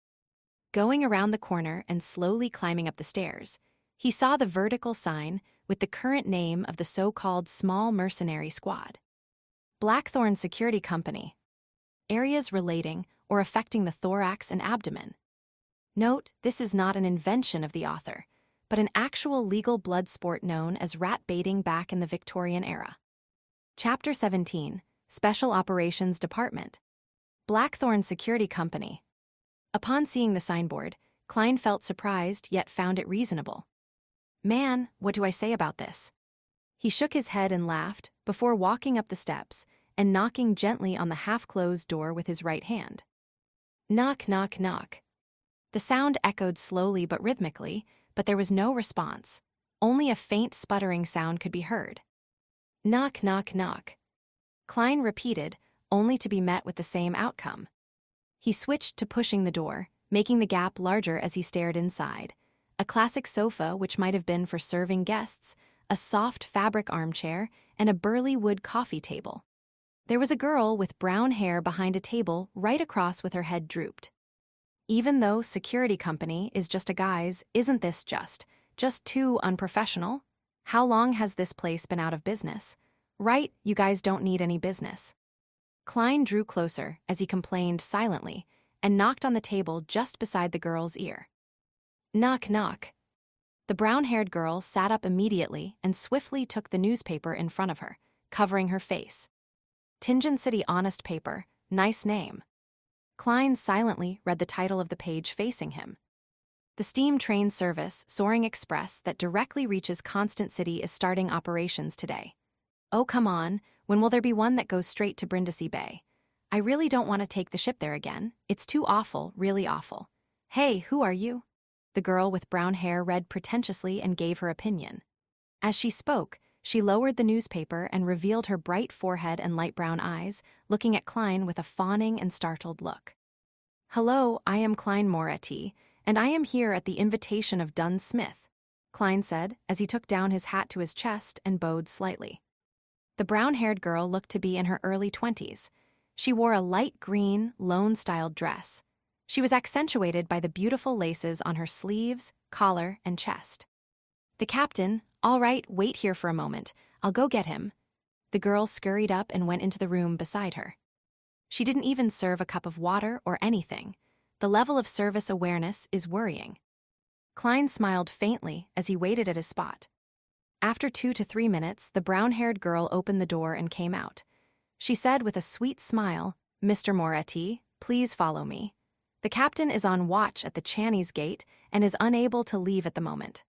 Going around the corner and slowly climbing up the stairs, he saw the vertical sign with the current name of the so-called small mercenary squad. Blackthorn Security Company. Areas relating or affecting the thorax and abdomen. Note, this is not an invention of the author, but an actual legal blood sport known as rat baiting back in the Victorian-era. Chapter 17, Special Operations Department. Blackthorn Security Company. Upon seeing the signboard, Klein felt surprised yet found it reasonable. "Man, what do I say about this?" He shook his head and laughed before walking up the steps and knocking gently on the half-closed door with his right hand. Knock, knock, knock. The sound echoed slowly but rhythmically, but there was no response. Only a faint sputtering sound could be heard. Knock, knock, knock. Klein repeated, only to be met with the same outcome. He switched to pushing the door, making the gap larger as he stared inside. A classic sofa which might have been for serving guests, a soft fabric armchair, and a burly wood coffee table. There was a girl with brown hair behind a table right across with her head drooped. Even though security company is just a guise, isn't this just too unprofessional? How long has this place been out of business? Right, you guys don't need any business. Klein drew closer as he complained silently and knocked on the table just beside the girl's ear. Knock, knock. The brown-haired girl sat up immediately and swiftly took the newspaper in front of her, covering her face. Tingen City Honest Paper, nice name. Klein silently read the title of the page facing him. The steam train service, Soaring Express, that directly reaches Constant City is starting operations today. Oh, come on, when will there be one that goes straight to Brindisi Bay? I really don't want to take the ship there again. It's too awful, really awful. Hey, who are you? The girl with brown hair read pretentiously and gave her opinion. As she spoke, she lowered the newspaper and revealed her bright forehead and light brown eyes, looking at Klein with a fawning and startled look. "Hello, I am Klein Moretti, and I am here at the invitation of Dunn Smith," Klein said as he took down his hat to his chest and bowed slightly. The brown-haired girl looked to be in her early 20s. She wore a light green, lone-styled dress. She was accentuated by the beautiful laces on her sleeves, collar, and chest. "The captain, all right, wait here for a moment. I'll go get him." The girl scurried up and went into the room beside her. She didn't even serve a cup of water or anything. The level of service awareness is worrying. Klein smiled faintly as he waited at his spot. After 2 to 3 minutes, the brown-haired girl opened the door and came out. She said with a sweet smile, "Mr. Moretti, please follow me. The captain is on watch at the Channy's Gate and is unable to leave at the moment."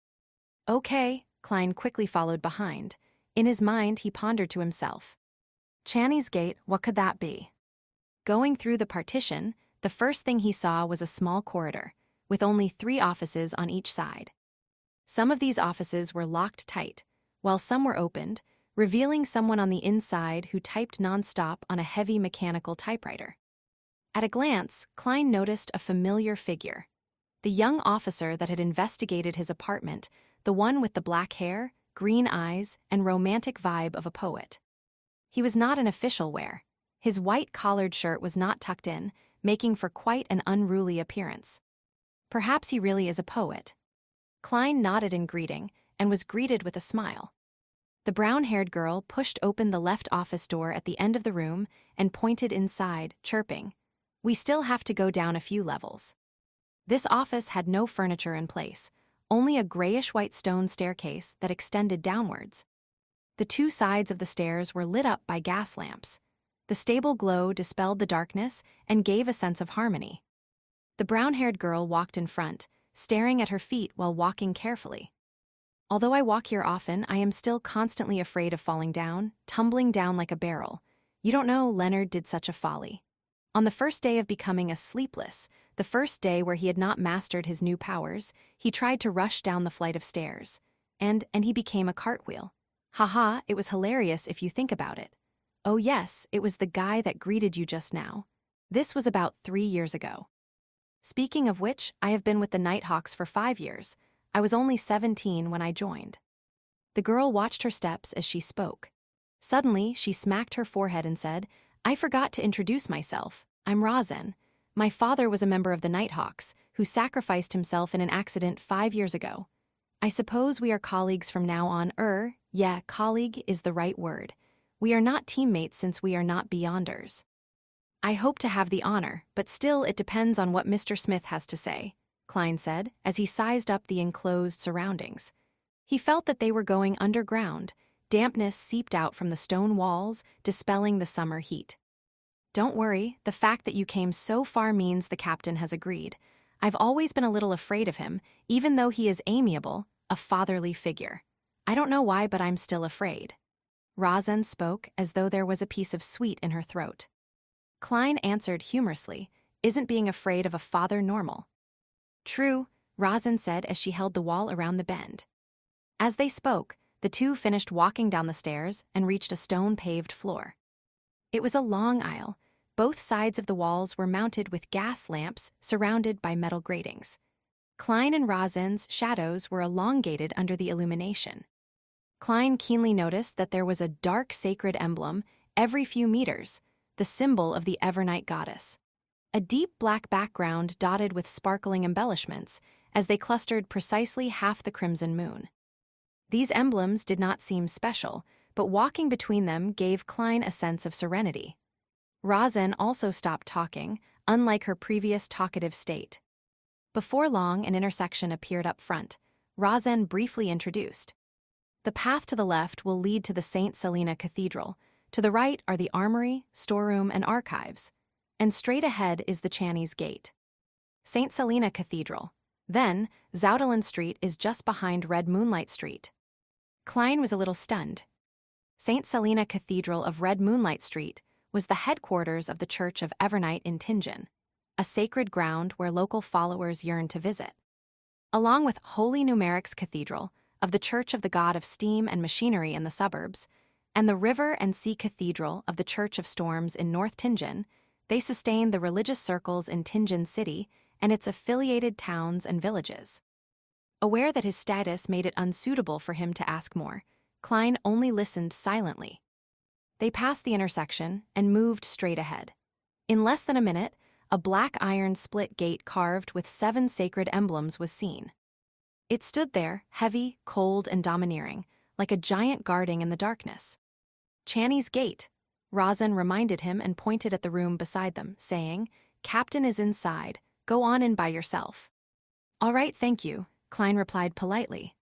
"Okay," Klein quickly followed behind. In his mind, he pondered to himself. Channy's Gate, what could that be? Going through the partition, the first thing he saw was a small corridor, with only 3 offices on each side. Some of these offices were locked tight, while some were opened, revealing someone on the inside who typed nonstop on a heavy mechanical typewriter. At a glance, Klein noticed a familiar figure. The young officer that had investigated his apartment, the one with the black hair, green eyes, and romantic vibe of a poet. He was not in official wear. His white collared shirt was not tucked in, making for quite an unruly appearance. Perhaps he really is a poet. Klein nodded in greeting and was greeted with a smile. The brown-haired girl pushed open the left office door at the end of the room and pointed inside, chirping, "We still have to go down a few levels." This office had no furniture in place, only a grayish-white stone staircase that extended downwards. The two sides of the stairs were lit up by gas lamps. The stable glow dispelled the darkness and gave a sense of harmony. The brown-haired girl walked in front, staring at her feet while walking carefully. "Although I walk here often, I am still constantly afraid of falling down, tumbling down like a barrel. You don't know Leonard did such a folly. On the first day of becoming a sleepless, the first day where he had not mastered his new powers, he tried to rush down the flight of stairs. And he became a cartwheel. Haha, it was hilarious if you think about it. Oh yes, it was the guy that greeted you just now. This was about 3 years ago. Speaking of which, I have been with the Nighthawks for 5 years. I was only 17 when I joined." The girl watched her steps as she spoke. Suddenly, she smacked her forehead and said, "I forgot to introduce myself. I'm Rosen. My father was a member of the Nighthawks, who sacrificed himself in an accident 5 years ago. I suppose we are colleagues from now on. Yeah, colleague is the right word. We are not teammates since we are not Beyonders. I hope to have the honor, but still it depends on what Mr. Smith has to say," Klein said, as he sized up the enclosed surroundings. He felt that they were going underground. Dampness seeped out from the stone walls, dispelling the summer heat. "Don't worry, the fact that you came so far means the captain has agreed. I've always been a little afraid of him, even though he is amiable, a fatherly figure. I don't know why, but I'm still afraid." Rosen spoke as though there was a piece of sweet in her throat. Klein answered humorously, "Isn't being afraid of a father normal?" "True," Rosen said as she held the wall around the bend. As they spoke, the two finished walking down the stairs and reached a stone-paved floor. It was a long aisle. Both sides of the walls were mounted with gas lamps surrounded by metal gratings. Klein and Rosen's shadows were elongated under the illumination. Klein keenly noticed that there was a dark sacred emblem every few meters, the symbol of the Evernight goddess. A deep black background dotted with sparkling embellishments as they clustered precisely half the crimson moon. These emblems did not seem special, but walking between them gave Klein a sense of serenity. Rosen also stopped talking, unlike her previous talkative state. Before long, an intersection appeared up front. Rosen briefly introduced. "The path to the left will lead to the St. Selina Cathedral. To the right are the armory, storeroom, and archives. And straight ahead is the Channy's Gate. St. Selina Cathedral. Then, Zoudeland Street is just behind Red Moonlight Street." Klein was a little stunned. St. Selina Cathedral of Red Moonlight Street was the headquarters of the Church of Evernight in Tingen, a sacred ground where local followers yearned to visit. Along with Holy Numeric's Cathedral, of the Church of the God of Steam and Machinery in the suburbs, and the River and Sea Cathedral of the Church of Storms in North Tingen, they sustained the religious circles in Tingen City and its affiliated towns and villages. Aware that his status made it unsuitable for him to ask more, Klein only listened silently. They passed the intersection and moved straight ahead. In less than a minute, a black iron split gate carved with 7 sacred emblems was seen. It stood there, heavy, cold, and domineering, like a giant guarding in the darkness. "Channy's Gate," Rosen reminded him and pointed at the room beside them, saying, "Captain is inside. Go on in by yourself." "All right, thank you," Klein replied politely.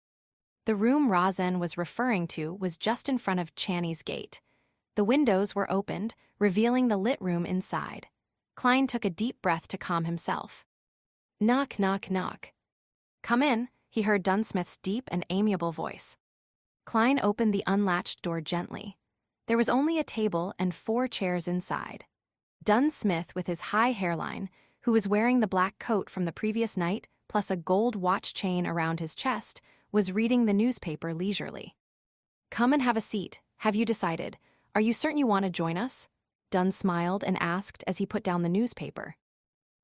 The room Rosen was referring to was just in front of Channy's Gate. The windows were opened, revealing the lit room inside. Klein took a deep breath to calm himself. "Knock, knock, knock." "Come in," he heard Dunsmith's deep and amiable voice. Klein opened the unlatched door gently. There was only a table and 4 chairs inside. Dunsmith, with his high hairline, who was wearing the black coat from the previous night, plus a gold watch chain around his chest, was reading the newspaper leisurely. "Come and have a seat. Have you decided? Are you certain you want to join us?" Dunn smiled and asked as he put down the newspaper.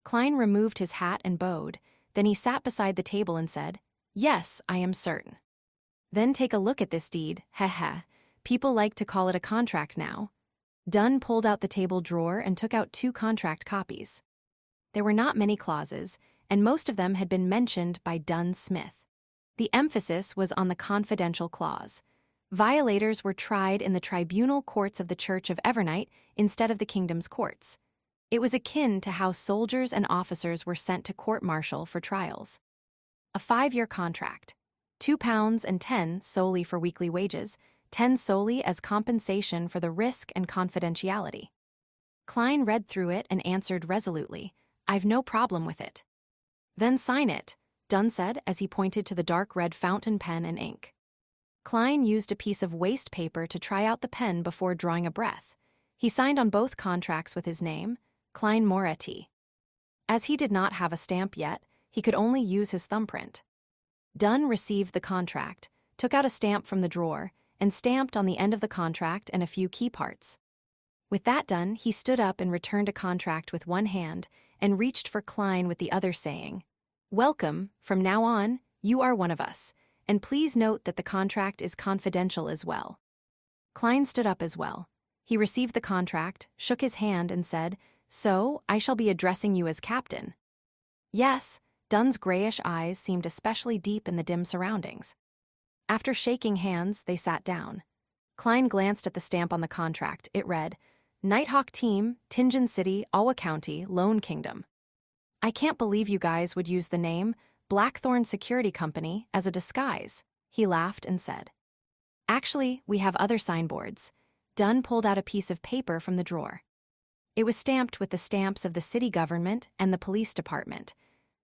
Klein removed his hat and bowed. Then he sat beside the table and said, "Yes, I am certain." "Then take a look at this deed, heh. People like to call it a contract now." Dunn pulled out the table drawer and took out 2 contract copies. There were not many clauses, and most of them had been mentioned by Dunn Smith. The emphasis was on the confidential clause. Violators were tried in the tribunal courts of the Church of Evernight instead of the kingdom's courts. It was akin to how soldiers and officers were sent to court-martial for trials. A 5-year contract. £2.10 solely for weekly wages, 10 solely as compensation for the risk and confidentiality. Klein read through it and answered resolutely, "I've no problem with it." "Then sign it," Dunn said as he pointed to the dark red fountain pen and ink. Klein used a piece of waste paper to try out the pen before drawing a breath. He signed on both contracts with his name, Klein Moretti. As he did not have a stamp yet, he could only use his thumbprint. Dunn received the contract, took out a stamp from the drawer, and stamped on the end of the contract and a few key parts. With that done, he stood up and returned a contract with one hand and reached for Klein with the other, saying, "Welcome, from now on, you are one of us, and please note that the contract is confidential as well." Klein stood up as well. He received the contract, shook his hand, and said, "So, I shall be addressing you as Captain." "Yes." Dunn's grayish eyes seemed especially deep in the dim surroundings. After shaking hands, they sat down. Klein glanced at the stamp on the contract. It read, "Nighthawk Team, Tingen City, Awa County, Lone Kingdom." "I can't believe you guys would use the name Blackthorn Security Company as a disguise," he laughed and said. "Actually, we have other signboards." Dunn pulled out a piece of paper from the drawer. It was stamped with the stamps of the city government and the police department.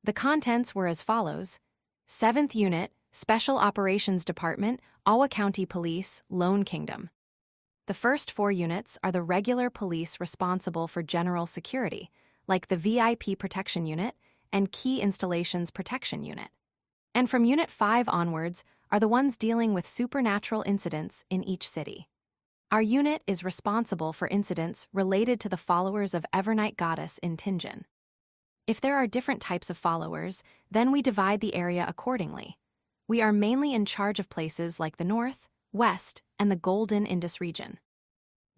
The contents were as follows: 7th Unit, Special Operations Department, Awa County Police, Lone Kingdom. The first 4 units are the regular police responsible for general security, like the VIP Protection Unit and Key Installations Protection Unit. And from Unit 5 onwards are the ones dealing with supernatural incidents in each city. Our unit is responsible for incidents related to the followers of Evernight Goddess in Tingen. If there are different types of followers, then we divide the area accordingly. We are mainly in charge of places like the North, West, and the Golden Indus region.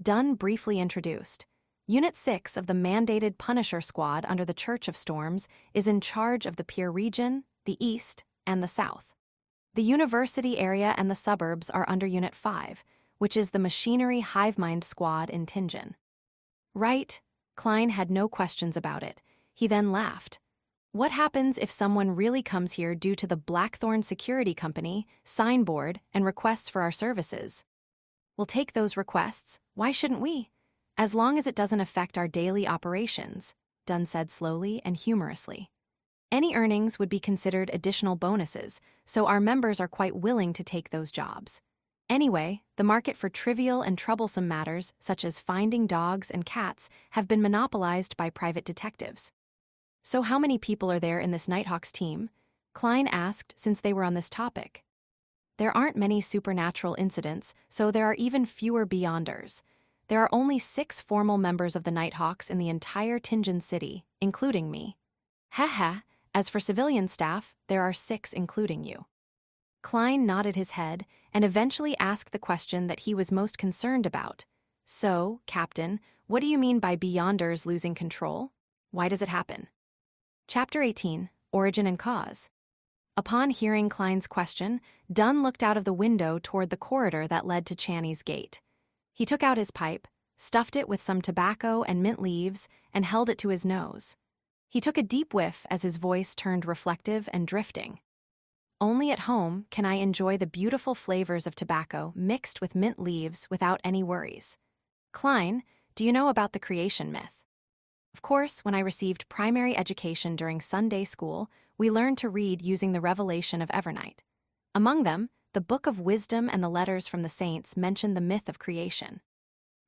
Dunn briefly introduced. Unit 6 of the mandated Punisher Squad under the Church of Storms is in charge of the Pier region, the East, and the South. The university area and the suburbs are under Unit 5, which is the Machinery Hivemind Squad in Tingen. Right, Klein had no questions about it. He then laughed. "What happens if someone really comes here due to the Blackthorn Security Company, signboard, and requests for our services?" "We'll take those requests. Why shouldn't we? As long as it doesn't affect our daily operations," Dunn said slowly and humorously. "Any earnings would be considered additional bonuses, so our members are quite willing to take those jobs. Anyway, the market for trivial and troublesome matters, such as finding dogs and cats, have been monopolized by private detectives." "So how many people are there in this Nighthawks team?" Klein asked, since they were on this topic. "There aren't many supernatural incidents, so there are even fewer Beyonders. There are only 6 formal members of the Nighthawks in the entire Tingen City, including me. Heh. As for civilian staff, there are 6 including you." Klein nodded his head and eventually asked the question that he was most concerned about. "So, Captain, what do you mean by Beyonders losing control? Why does it happen?" Chapter 18, Origin and Cause. Upon hearing Klein's question, Dunn looked out of the window toward the corridor that led to Channy's gate. He took out his pipe, stuffed it with some tobacco and mint leaves, and held it to his nose. He took a deep whiff as his voice turned reflective and drifting. "Only at home can I enjoy the beautiful flavors of tobacco mixed with mint leaves without any worries. Klein, do you know about the creation myth?" Of course, when I received primary education during Sunday school, we learned to read using the revelation of Evernight. Among them, the Book of Wisdom and the letters from the saints mentioned the myth of creation.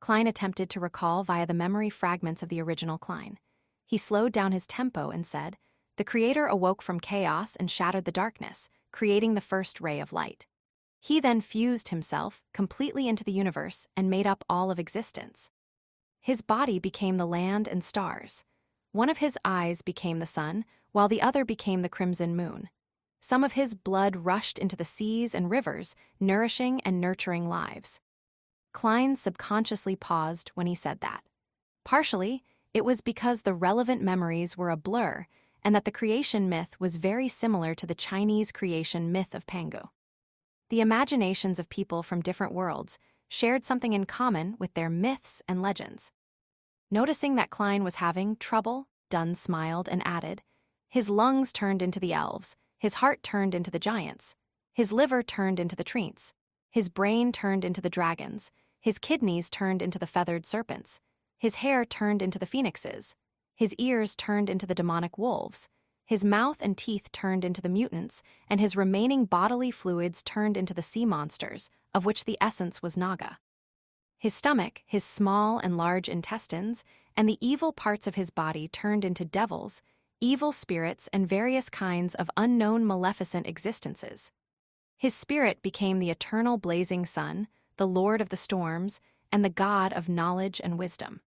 Klein attempted to recall via the memory fragments of the original Klein. He slowed down his tempo and said, "The Creator awoke from chaos and shattered the darkness, creating the first ray of light. He then fused himself completely into the universe and made up all of existence. His body became the land and stars. One of his eyes became the sun, while the other became the crimson moon. Some of his blood rushed into the seas and rivers, nourishing and nurturing lives. Klein subconsciously paused when he said that. Partially, it was because the relevant memories were a blur and that the creation myth was very similar to the Chinese creation myth of Pangu. The imaginations of people from different worlds shared something in common with their myths and legends. Noticing that Klein was having trouble, Dunn smiled and added, "His lungs turned into the elves, his heart turned into the giants, his liver turned into the treants, his brain turned into the dragons, his kidneys turned into the feathered serpents, his hair turned into the phoenixes, his ears turned into the demonic wolves, his mouth and teeth turned into the mutants, and his remaining bodily fluids turned into the sea monsters, of which the essence was Naga. His stomach, his small and large intestines, and the evil parts of his body turned into devils, evil spirits, and various kinds of unknown maleficent existences. His spirit became the eternal blazing sun, the lord of the storms, and the god of knowledge and wisdom.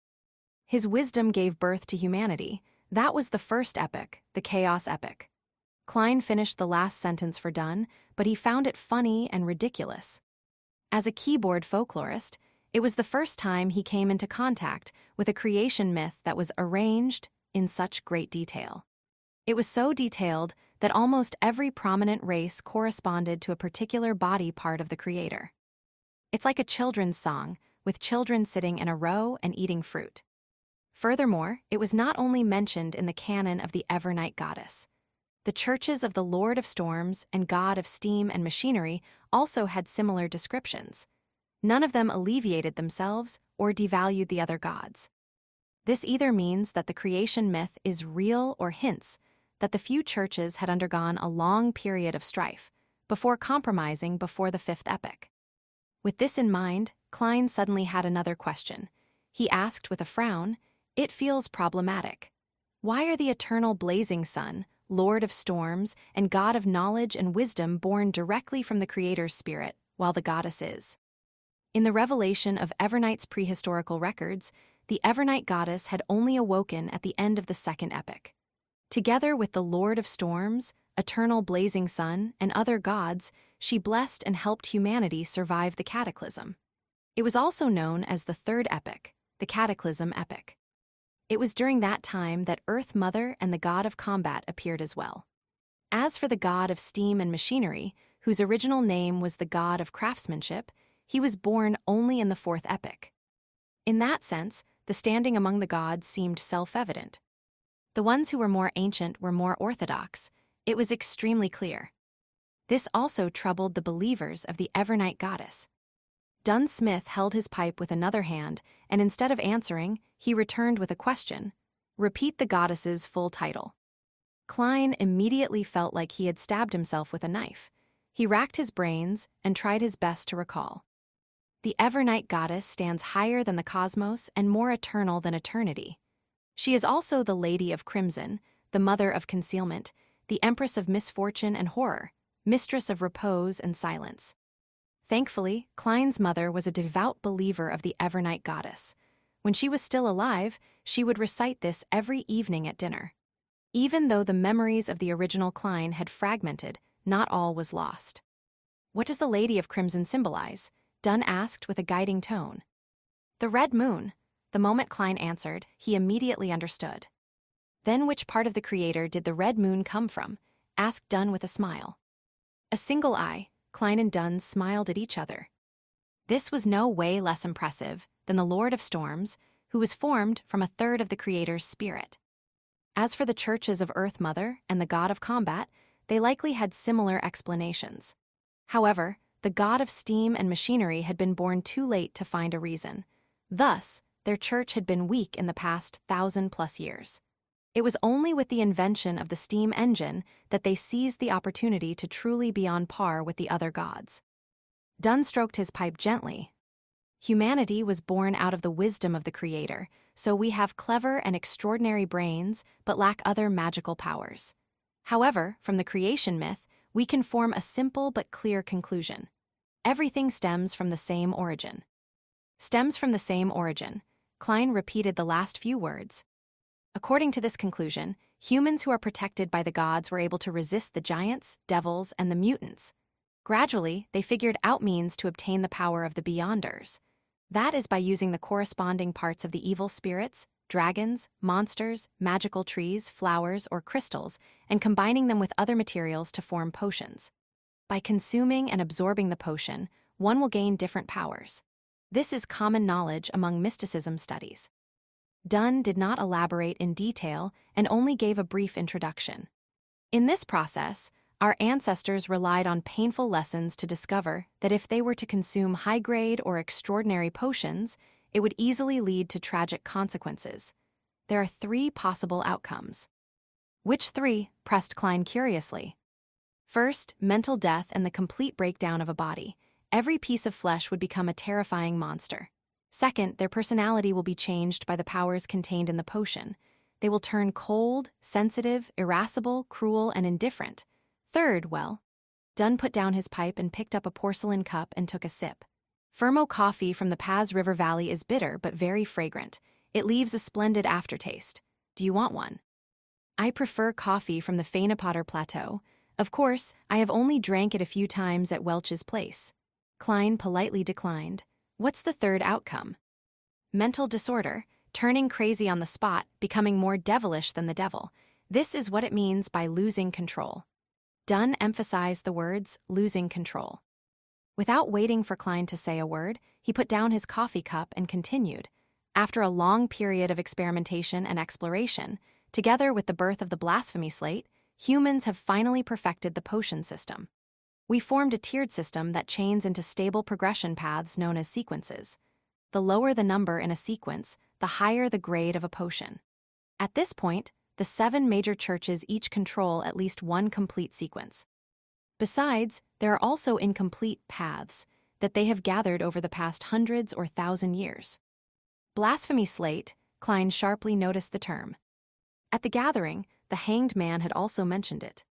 His wisdom gave birth to humanity. That was the first epic, the Chaos Epic. Klein finished the last sentence for Dunn, but he found it funny and ridiculous. As a keyboard folklorist, it was the first time he came into contact with a creation myth that was arranged in such great detail. It was so detailed that almost every prominent race corresponded to a particular body part of the creator. It's like a children's song, with children sitting in a row and eating fruit. Furthermore, it was not only mentioned in the canon of the Evernight goddess. The churches of the Lord of Storms and God of Steam and Machinery also had similar descriptions. None of them alleviated themselves or devalued the other gods. This either means that the creation myth is real or hints that the few churches had undergone a long period of strife before compromising before the fifth epic. With this in mind, Klein suddenly had another question. He asked with a frown, "It feels problematic. Why are the eternal blazing sun, Lord of storms, and God of knowledge and wisdom born directly from the Creator's spirit, while the goddess is?" In the revelation of Evernight's prehistorical records, the Evernight goddess had only awoken at the end of the second epic. Together with the Lord of Storms, eternal blazing sun, and other gods, she blessed and helped humanity survive the cataclysm. It was also known as the third epic, the Cataclysm Epic. It was during that time that Earth Mother and the god of combat appeared as well. As for the god of steam and machinery, whose original name was the god of craftsmanship, he was born only in the fourth epic. In that sense, the standing among the gods seemed self-evident. The ones who were more ancient were more orthodox. It was extremely clear. This also troubled the believers of the Evernight goddess. Dunn Smith held his pipe with another hand, and instead of answering, he returned with a question. "Repeat the goddess's full title." Klein immediately felt like he had stabbed himself with a knife. He racked his brains and tried his best to recall. The Evernight goddess stands higher than the cosmos and more eternal than eternity. She is also the Lady of Crimson, the Mother of Concealment, the Empress of Misfortune and Horror, Mistress of Repose and Silence. Thankfully, Klein's mother was a devout believer of the Evernight goddess. When she was still alive, she would recite this every evening at dinner. Even though the memories of the original Klein had fragmented, not all was lost. "What does the Lady of Crimson symbolize?" Dunn asked with a guiding tone. "The red moon." The moment Klein answered, he immediately understood. "Then which part of the Creator did the red moon come from?" asked Dunn with a smile. A single eye, Klein and Dunn smiled at each other. This was no way less impressive than the Lord of Storms, who was formed from a third of the Creator's spirit. As for the churches of Earth Mother and the God of Combat, they likely had similar explanations. However, the God of Steam and Machinery had been born too late to find a reason. Thus, their church had been weak in the past 1,000+ years. It was only with the invention of the steam engine that they seized the opportunity to truly be on par with the other gods. Dunn stroked his pipe gently. "Humanity was born out of the wisdom of the Creator, so we have clever and extraordinary brains but lack other magical powers. However, from the creation myth, we can form a simple but clear conclusion. Everything stems from the same origin." Stems from the same origin. Klein repeated the last few words. According to this conclusion, humans who are protected by the gods were able to resist the giants, devils, and the mutants. Gradually, they figured out means to obtain the power of the Beyonders. That is by using the corresponding parts of the evil spirits, dragons, monsters, magical trees, flowers, or crystals, and combining them with other materials to form potions. By consuming and absorbing the potion, one will gain different powers. This is common knowledge among mysticism studies. Dunn did not elaborate in detail and only gave a brief introduction. In this process, our ancestors relied on painful lessons to discover that if they were to consume high-grade or extraordinary potions, it would easily lead to tragic consequences. There are 3 possible outcomes. Which 3? Pressed Klein curiously. First, mental death and the complete breakdown of a body. Every piece of flesh would become a terrifying monster. Second, their personality will be changed by the powers contained in the potion. They will turn cold, sensitive, irascible, cruel, and indifferent. Third, well, Dunn put down his pipe and picked up a porcelain cup and took a sip. Fermo coffee from the Paz River Valley is bitter but very fragrant. It leaves a splendid aftertaste. Do you want one? I prefer coffee from the Feyenopotter Plateau. Of course, I have only drank it a few times at Welch's place. Klein politely declined. What's the third outcome? Mental disorder, turning crazy on the spot, becoming more devilish than the devil. This is what it means by losing control. Dunn emphasized the words, losing control. Without waiting for Klein to say a word, he put down his coffee cup and continued. After a long period of experimentation and exploration, together with the birth of the blasphemy slate, humans have finally perfected the potion system. We formed a tiered system that chains into stable progression paths known as sequences. The lower the number in a sequence, the higher the grade of a potion. At this point, the 7 major churches each control at least one complete sequence. Besides, there are also incomplete paths that they have gathered over the past hundreds or 1,000 years. Blasphemy slate, Klein sharply noticed the term. At the gathering, the Hanged Man had also mentioned it.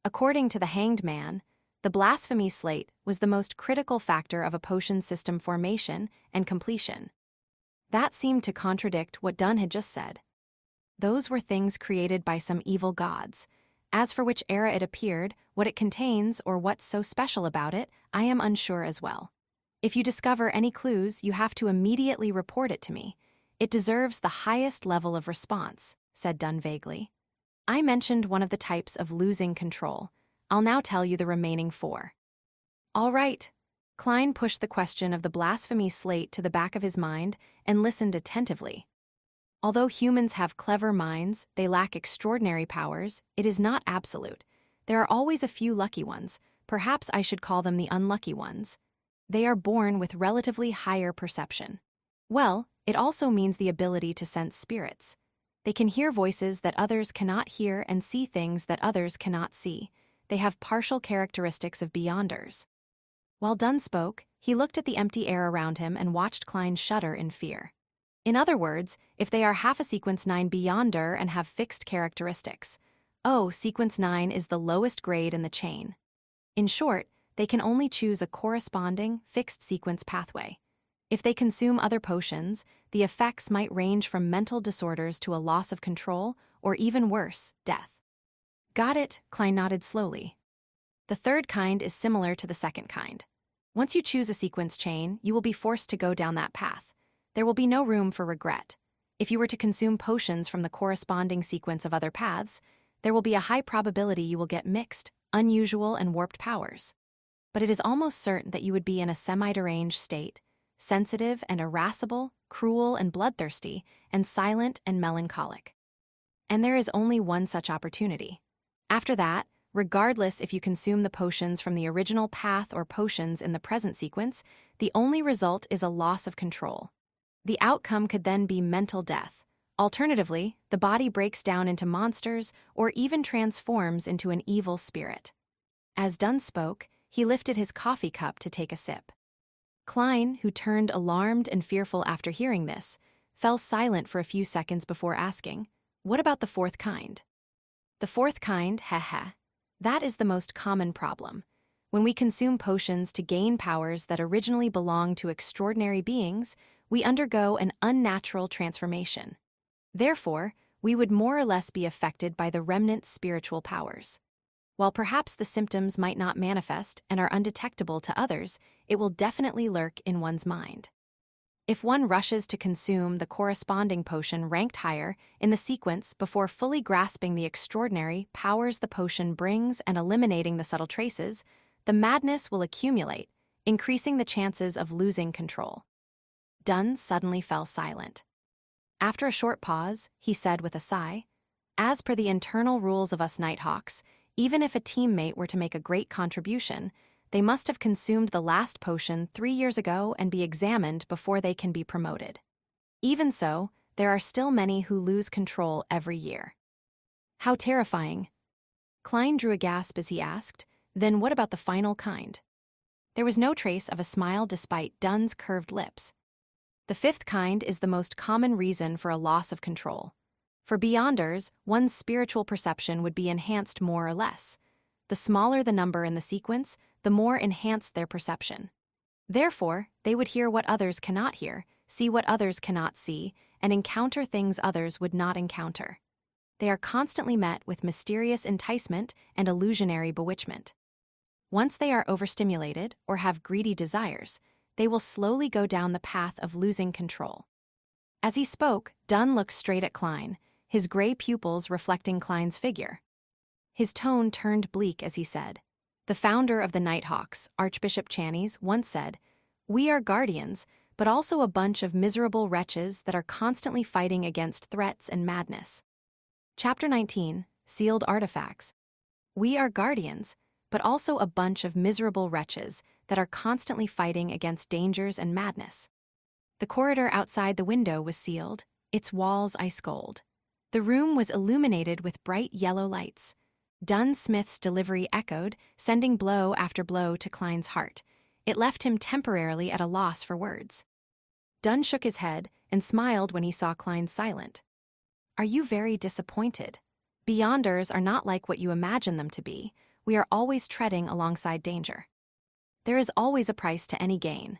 According to the Hanged Man, the blasphemy slate was the most critical factor of a potion system formation and completion. That seemed to contradict what Dunn had just said. Those were things created by some evil gods. As for which era it appeared, what it contains, or what's so special about it, I am unsure as well. If you discover any clues, you have to immediately report it to me. It deserves the highest level of response, said Dunn vaguely. I mentioned one of the types of losing control. I'll now tell you the remaining 4. All right. Klein pushed the question of the blasphemy slate to the back of his mind and listened attentively. Although humans have clever minds, they lack extraordinary powers, it is not absolute. There are always a few lucky ones. Perhaps I should call them the unlucky ones. They are born with relatively higher perception. Well, it also means the ability to sense spirits. They can hear voices that others cannot hear and see things that others cannot see. They have partial characteristics of Beyonders. While Dunn spoke, he looked at the empty air around him and watched Klein shudder in fear. In other words, if they are half a sequence 9 Beyonder and have fixed characteristics. Oh, sequence 9 is the lowest grade in the chain. In short, they can only choose a corresponding, fixed sequence pathway. If they consume other potions, the effects might range from mental disorders to a loss of control, or even worse, death. Got it, Klein nodded slowly. The third kind is similar to the second kind. Once you choose a sequence chain, you will be forced to go down that path. There will be no room for regret. If you were to consume potions from the corresponding sequence of other paths, there will be a high probability you will get mixed, unusual, and warped powers. But it is almost certain that you would be in a semi-deranged state, sensitive and irascible, cruel and bloodthirsty, and silent and melancholic. And there is only one such opportunity. After that, regardless if you consume the potions from the original path or potions in the present sequence, the only result is a loss of control. The outcome could then be mental death. Alternatively, the body breaks down into monsters or even transforms into an evil spirit. As Dunn spoke, he lifted his coffee cup to take a sip. Klein, who turned alarmed and fearful after hearing this, fell silent for a few seconds before asking, "What about the 4th kind?" The 4th kind, that is the most common problem. When we consume potions to gain powers that originally belonged to extraordinary beings, we undergo an unnatural transformation. Therefore, we would more or less be affected by the remnant spiritual powers. While perhaps the symptoms might not manifest and are undetectable to others, it will definitely lurk in one's mind. If one rushes to consume the corresponding potion ranked higher in the sequence before fully grasping the extraordinary powers the potion brings and eliminating the subtle traces, the madness will accumulate, increasing the chances of losing control. Dunn suddenly fell silent. After a short pause, he said with a sigh, "As per the internal rules of us Nighthawks, even if a teammate were to make a great contribution, they must have consumed the last potion 3 years ago and be examined before they can be promoted. Even so, there are still many who lose control every year." How terrifying. Klein drew a gasp as he asked, "Then what about the final kind?" There was no trace of a smile despite Dunn's curved lips. "The fifth kind is the most common reason for a loss of control. For Beyonders, one's spiritual perception would be enhanced more or less. The smaller the number in the sequence, the more enhanced their perception. Therefore, they would hear what others cannot hear, see what others cannot see, and encounter things others would not encounter. They are constantly met with mysterious enticement and illusionary bewitchment. Once they are overstimulated or have greedy desires, they will slowly go down the path of losing control." As he spoke, Dunn looked straight at Klein, his gray pupils reflecting Klein's figure. His tone turned bleak as he said, "The founder of the Nighthawks, Archbishop Channies, once said, 'We are guardians, but also a bunch of miserable wretches that are constantly fighting against threats and madness.'" Chapter 19, Sealed Artifacts. We are guardians, but also a bunch of miserable wretches that are constantly fighting against dangers and madness. The corridor outside the window was sealed, its walls ice cold. The room was illuminated with bright yellow lights. Dunn Smith's delivery echoed, sending blow after blow to Klein's heart. It left him temporarily at a loss for words. Dunn shook his head and smiled when he saw Klein silent. "Are you very disappointed? Beyonders are not like what you imagine them to be. We are always treading alongside danger. There is always a price to any gain."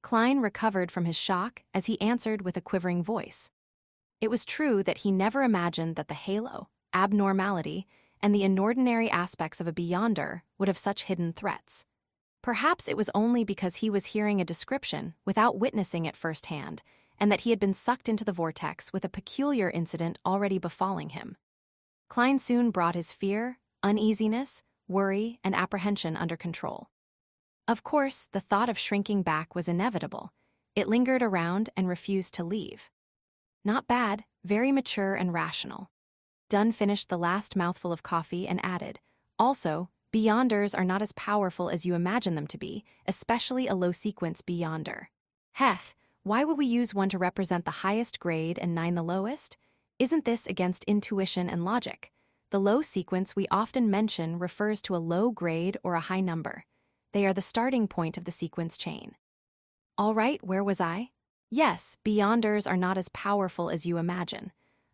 Klein recovered from his shock as he answered with a quivering voice. It was true that he never imagined that the halo, abnormality, and the inordinary aspects of a Beyonder would have such hidden threats. Perhaps it was only because he was hearing a description without witnessing it firsthand, and that he had been sucked into the vortex with a peculiar incident already befalling him. Klein soon brought his fear, uneasiness, worry, and apprehension under control. Of course, the thought of shrinking back was inevitable. It lingered around and refused to leave. Not bad, very mature and rational. Dunn finished the last mouthful of coffee and added, "Also, Beyonders are not as powerful as you imagine them to be, especially a low-sequence Beyonder. Heth, why would we use one to represent the highest grade and 9 the lowest? Isn't this against intuition and logic? The low sequence we often mention refers to a low grade or a high number. They are the starting point of the sequence chain." All right, where was I? Yes, Beyonders are not as powerful as you imagine.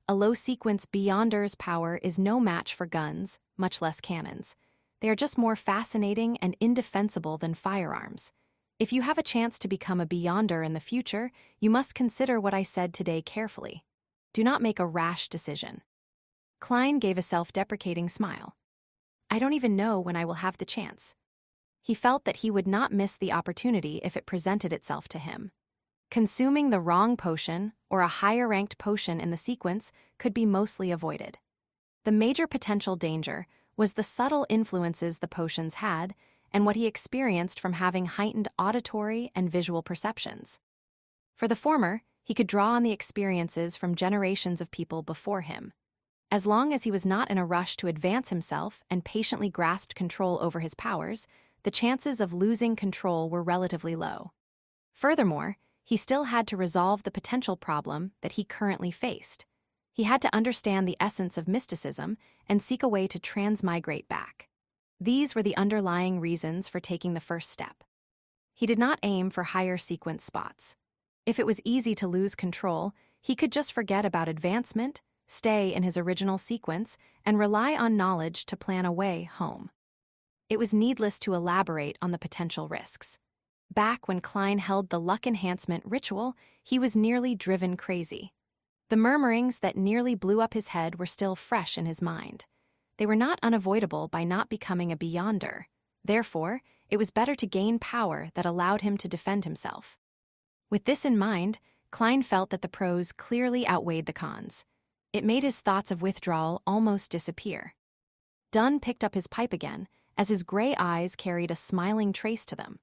A low-sequence Beyonder's power is no match for guns, much less cannons. They are just more fascinating and indefensible than firearms. If you have a chance to become a Beyonder in the future, you must consider what I said today carefully. Do not make a rash decision. Klein gave a self-deprecating smile. "I don't even know when I will have the chance." He felt that he would not miss the opportunity if it presented itself to him. Consuming the wrong potion or a higher-ranked potion in the sequence could be mostly avoided. The major potential danger was the subtle influences the potions had and what he experienced from having heightened auditory and visual perceptions. For the former, he could draw on the experiences from generations of people before him. As long as he was not in a rush to advance himself and patiently grasped control over his powers, the chances of losing control were relatively low. Furthermore, he still had to resolve the potential problem that he currently faced. He had to understand the essence of mysticism and seek a way to transmigrate back. These were the underlying reasons for taking the first step. He did not aim for higher sequence spots. If it was easy to lose control, he could just forget about advancement, stay in his original sequence, and rely on knowledge to plan a way home. It was needless to elaborate on the potential risks. Back when Klein held the luck enhancement ritual, he was nearly driven crazy. The murmurings that nearly blew up his head were still fresh in his mind. They were not unavoidable by not becoming a beyonder. Therefore, it was better to gain power that allowed him to defend himself. With this in mind, Klein felt that the pros clearly outweighed the cons. It made his thoughts of withdrawal almost disappear. Dunn picked up his pipe again, as his gray eyes carried a smiling trace to them.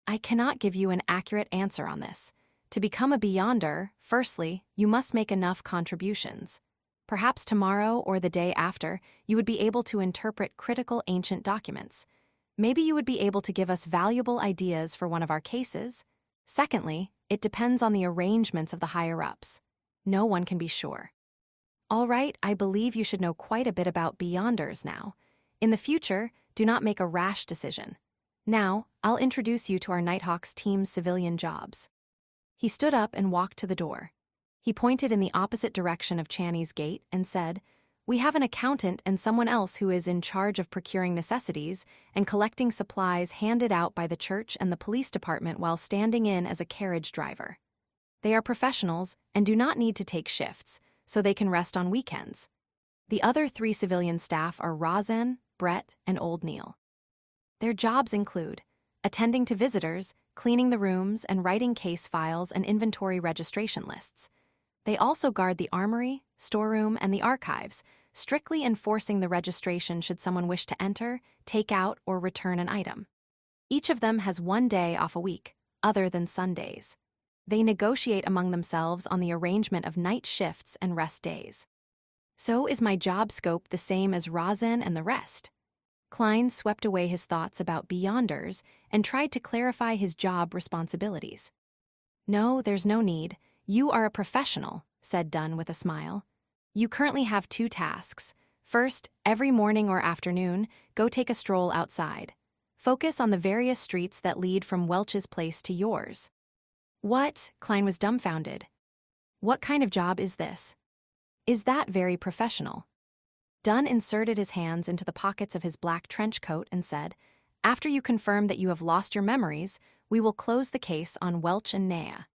I cannot give you an accurate answer on this. To become a beyonder, firstly, you must make enough contributions. Perhaps tomorrow or the day after, you would be able to interpret critical ancient documents. Maybe you would be able to give us valuable ideas for one of our cases. Secondly, it depends on the arrangements of the higher-ups. No one can be sure. All right, I believe you should know quite a bit about beyonders now. In the future, do not make a rash decision. Now, I'll introduce you to our Nighthawks team's civilian jobs. He stood up and walked to the door. He pointed in the opposite direction of Channy's gate and said, We have an accountant and someone else who is in charge of procuring necessities and collecting supplies handed out by the church and the police department while standing in as a carriage driver. They are professionals and do not need to take shifts, so they can rest on weekends. The other 3 civilian staff are Roseanne, Brett, and Old Neil. Their jobs include attending to visitors, cleaning the rooms, and writing case files and inventory registration lists. They also guard the armory, storeroom, and the archives, strictly enforcing the registration should someone wish to enter, take out, or return an item. Each of them has 1 day off a week, other than Sundays. They negotiate among themselves on the arrangement of night shifts and rest days. So is my job scope the same as Roseanne and the rest? Klein swept away his thoughts about beyonders and tried to clarify his job responsibilities. No, there's no need. You are a professional, said Dunn with a smile. You currently have 2 tasks. First, every morning or afternoon, go take a stroll outside. Focus on the various streets that lead from Welch's place to yours. What? Klein was dumbfounded. What kind of job is this? Is that very professional? Dunn inserted his hands into the pockets of his black trench coat and said, After you confirm that you have lost your memories, we will close the case on Welch and Nea.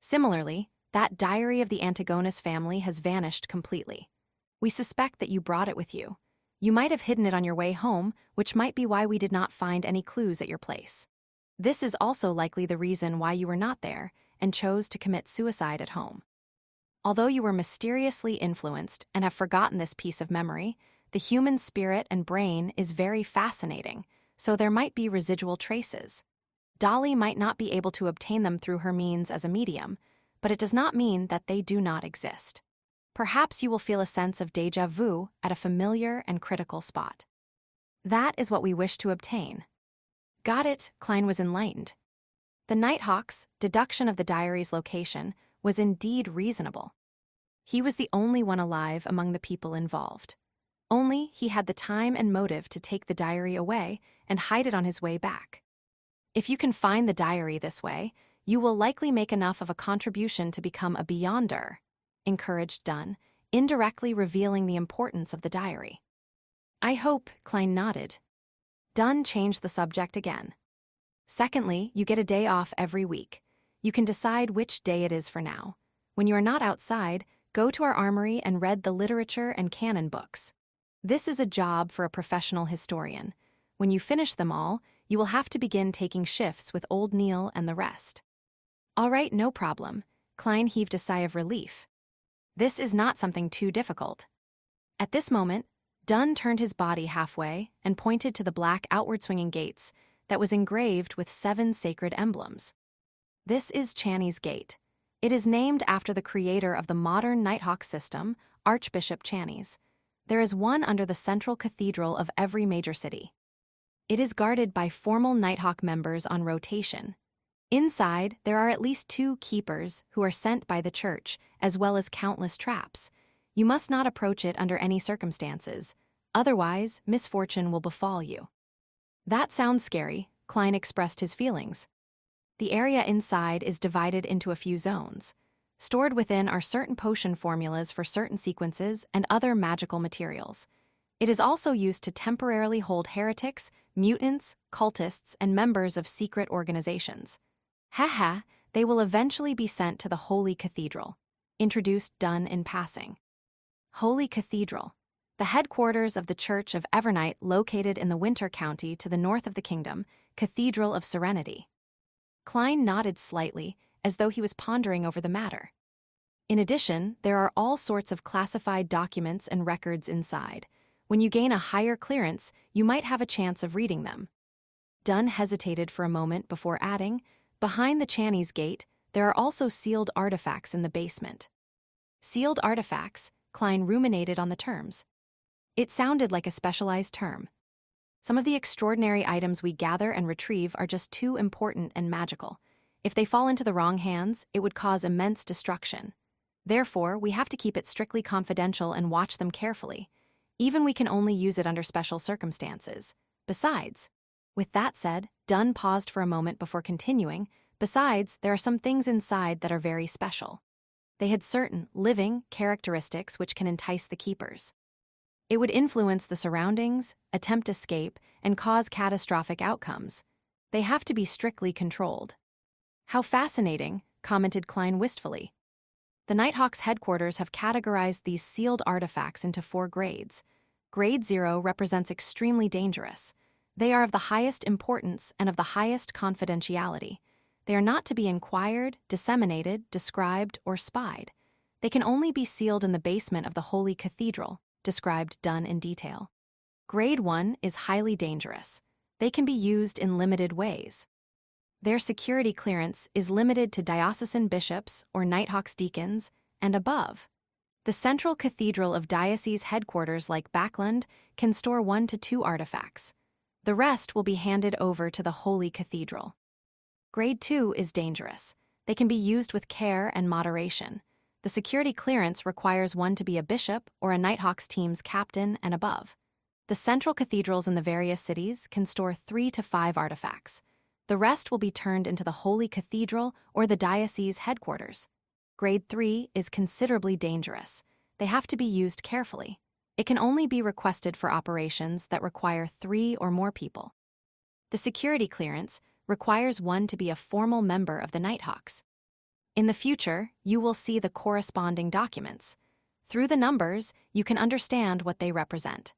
Similarly, that diary of the Antigonus family has vanished completely. We suspect that you brought it with you. You might have hidden it on your way home, which might be why we did not find any clues at your place. This is also likely the reason why you were not there and chose to commit suicide at home. Although you were mysteriously influenced and have forgotten this piece of memory, the human spirit and brain is very fascinating, so there might be residual traces. Dolly might not be able to obtain them through her means as a medium, but it does not mean that they do not exist. Perhaps you will feel a sense of déjà vu at a familiar and critical spot. That is what we wish to obtain. Got it, Klein was enlightened. The Nighthawk's deduction of the diary's location was indeed reasonable. He was the only one alive among the people involved. Only he had the time and motive to take the diary away and hide it on his way back. If you can find the diary this way, you will likely make enough of a contribution to become a beyonder, encouraged Dunn, indirectly revealing the importance of the diary. I hope, Klein nodded. Dunn changed the subject again. Secondly, you get a day off every week. You can decide which day it is for now. When you are not outside, go to our armory and read the literature and canon books. This is a job for a professional historian. When you finish them all, you will have to begin taking shifts with Old Neil and the rest. All right, no problem. Klein heaved a sigh of relief. This is not something too difficult. At this moment, Dunn turned his body halfway and pointed to the black outward-swinging gates that was engraved with 7 sacred emblems. This is Channy's Gate. It is named after the creator of the modern Nighthawk system, Archbishop Channy's. There is one under the central cathedral of every major city. It is guarded by formal Nighthawk members on rotation. Inside, there are at least 2 keepers who are sent by the church, as well as countless traps. You must not approach it under any circumstances. Otherwise, misfortune will befall you. That sounds scary, Klein expressed his feelings. The area inside is divided into a few zones. Stored within are certain potion formulas for certain sequences and other magical materials. It is also used to temporarily hold heretics, mutants, cultists, and members of secret organizations. Haha, they will eventually be sent to the Holy Cathedral. introduced Dunn in passing. Holy Cathedral, the headquarters of the Church of Evernight located in the Winter County to the north of the kingdom, Cathedral of Serenity. Klein nodded slightly, as though he was pondering over the matter. In addition, there are all sorts of classified documents and records inside. When you gain a higher clearance, you might have a chance of reading them. Dunn hesitated for a moment before adding, behind the Channy's gate, there are also sealed artifacts in the basement. Sealed artifacts, Klein ruminated on the terms. It sounded like a specialized term. Some of the extraordinary items we gather and retrieve are just too important and magical. If they fall into the wrong hands, it would cause immense destruction. Therefore, we have to keep it strictly confidential and watch them carefully. Even we can only use it under special circumstances. Besides, with that said, Dunn paused for a moment before continuing, besides, there are some things inside that are very special. They had certain, living, characteristics which can entice the keepers. It would influence the surroundings, attempt escape, and cause catastrophic outcomes. They have to be strictly controlled. How fascinating, commented Klein wistfully. The Nighthawks headquarters have categorized these sealed artifacts into 4 grades. Grade 0 represents extremely dangerous. They are of the highest importance and of the highest confidentiality. They are not to be inquired, disseminated, described, or spied. They can only be sealed in the basement of the Holy Cathedral, described Dunn in detail. Grade 1 is highly dangerous. They can be used in limited ways. Their security clearance is limited to diocesan bishops or Nighthawks deacons and above. The central cathedral of diocese headquarters like Backland can store 1 to 2 artifacts. The rest will be handed over to the Holy Cathedral. Grade 2 is dangerous. They can be used with care and moderation. The security clearance requires 1 to be a bishop or a Nighthawks team's captain and above. The central cathedrals in the various cities can store 3 to 5 artifacts. The rest will be turned into the Holy Cathedral or the diocese headquarters. Grade 3 is considerably dangerous. They have to be used carefully. It can only be requested for operations that require 3 or more people. The security clearance requires 1 to be a formal member of the Nighthawks. In the future, you will see the corresponding documents. Through the numbers, you can understand what they represent.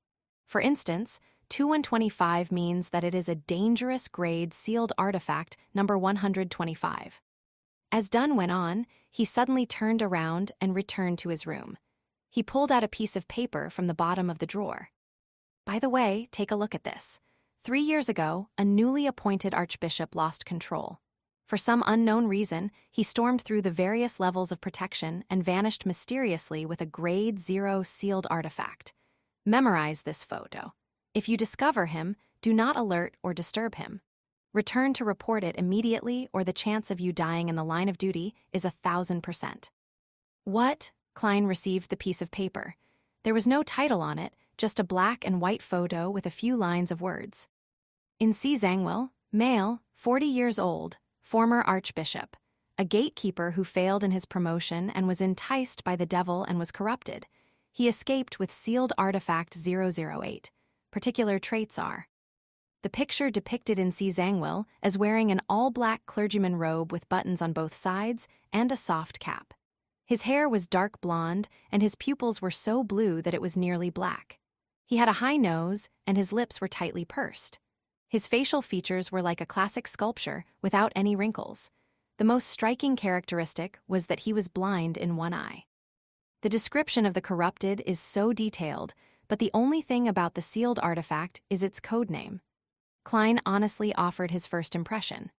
For instance, 2125 means that it is a dangerous grade sealed artifact number 125. As Dunn went on, he suddenly turned around and returned to his room. He pulled out a piece of paper from the bottom of the drawer. By the way, take a look at this. 3 years ago, a newly appointed archbishop lost control. For some unknown reason, he stormed through the various levels of protection and vanished mysteriously with a grade 0 sealed artifact. Memorize this photo. If you discover him, do not alert or disturb him. Return to report it immediately, or the chance of you dying in the line of duty is 1,000%. What? Klein received the piece of paper. There was no title on it, just a black and white photo with a few lines of words. In C. Zangwill, male, 40 years old, former archbishop, a gatekeeper who failed in his promotion and was enticed by the devil and was corrupted. He escaped with sealed artifact 008. Particular traits are: the picture depicted in C. Zangwill as wearing an all-black clergyman robe with buttons on both sides and a soft cap. His hair was dark blonde, and his pupils were so blue that it was nearly black. He had a high nose, and his lips were tightly pursed. His facial features were like a classic sculpture, without any wrinkles. The most striking characteristic was that he was blind in one eye. The description of the corrupted is so detailed, but the only thing about the sealed artifact is its code name. Klein honestly offered his first impression.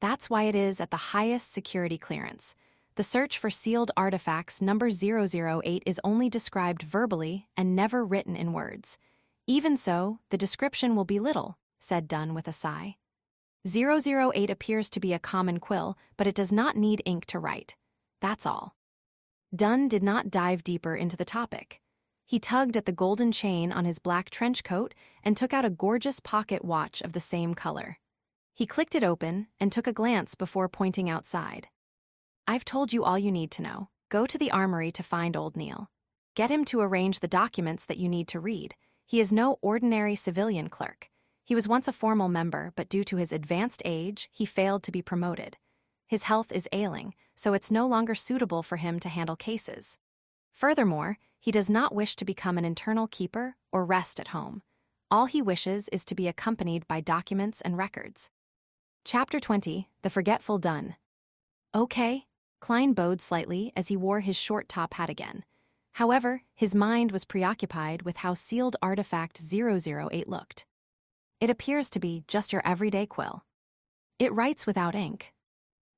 That's why it is at the highest security clearance. The search for sealed artifacts number 008 is only described verbally and never written in words. Even so, the description will be little, said Dunn with a sigh. 008 appears to be a common quill, but it does not need ink to write. That's all. Dunn did not dive deeper into the topic. He tugged at the golden chain on his black trench coat and took out a gorgeous pocket watch of the same color. He clicked it open and took a glance before pointing outside. I've told you all you need to know. Go to the armory to find old Neil. Get him to arrange the documents that you need to read. He is no ordinary civilian clerk. He was once a formal member, but due to his advanced age, he failed to be promoted. His health is ailing, so it's no longer suitable for him to handle cases. Furthermore, he does not wish to become an internal keeper or rest at home. All he wishes is to be accompanied by documents and records. Chapter 20, The Forgetful Dun. Okay, Klein bowed slightly as he wore his short top hat again. However, his mind was preoccupied with how sealed artifact 008 looked. It appears to be just your everyday quill. It writes without ink.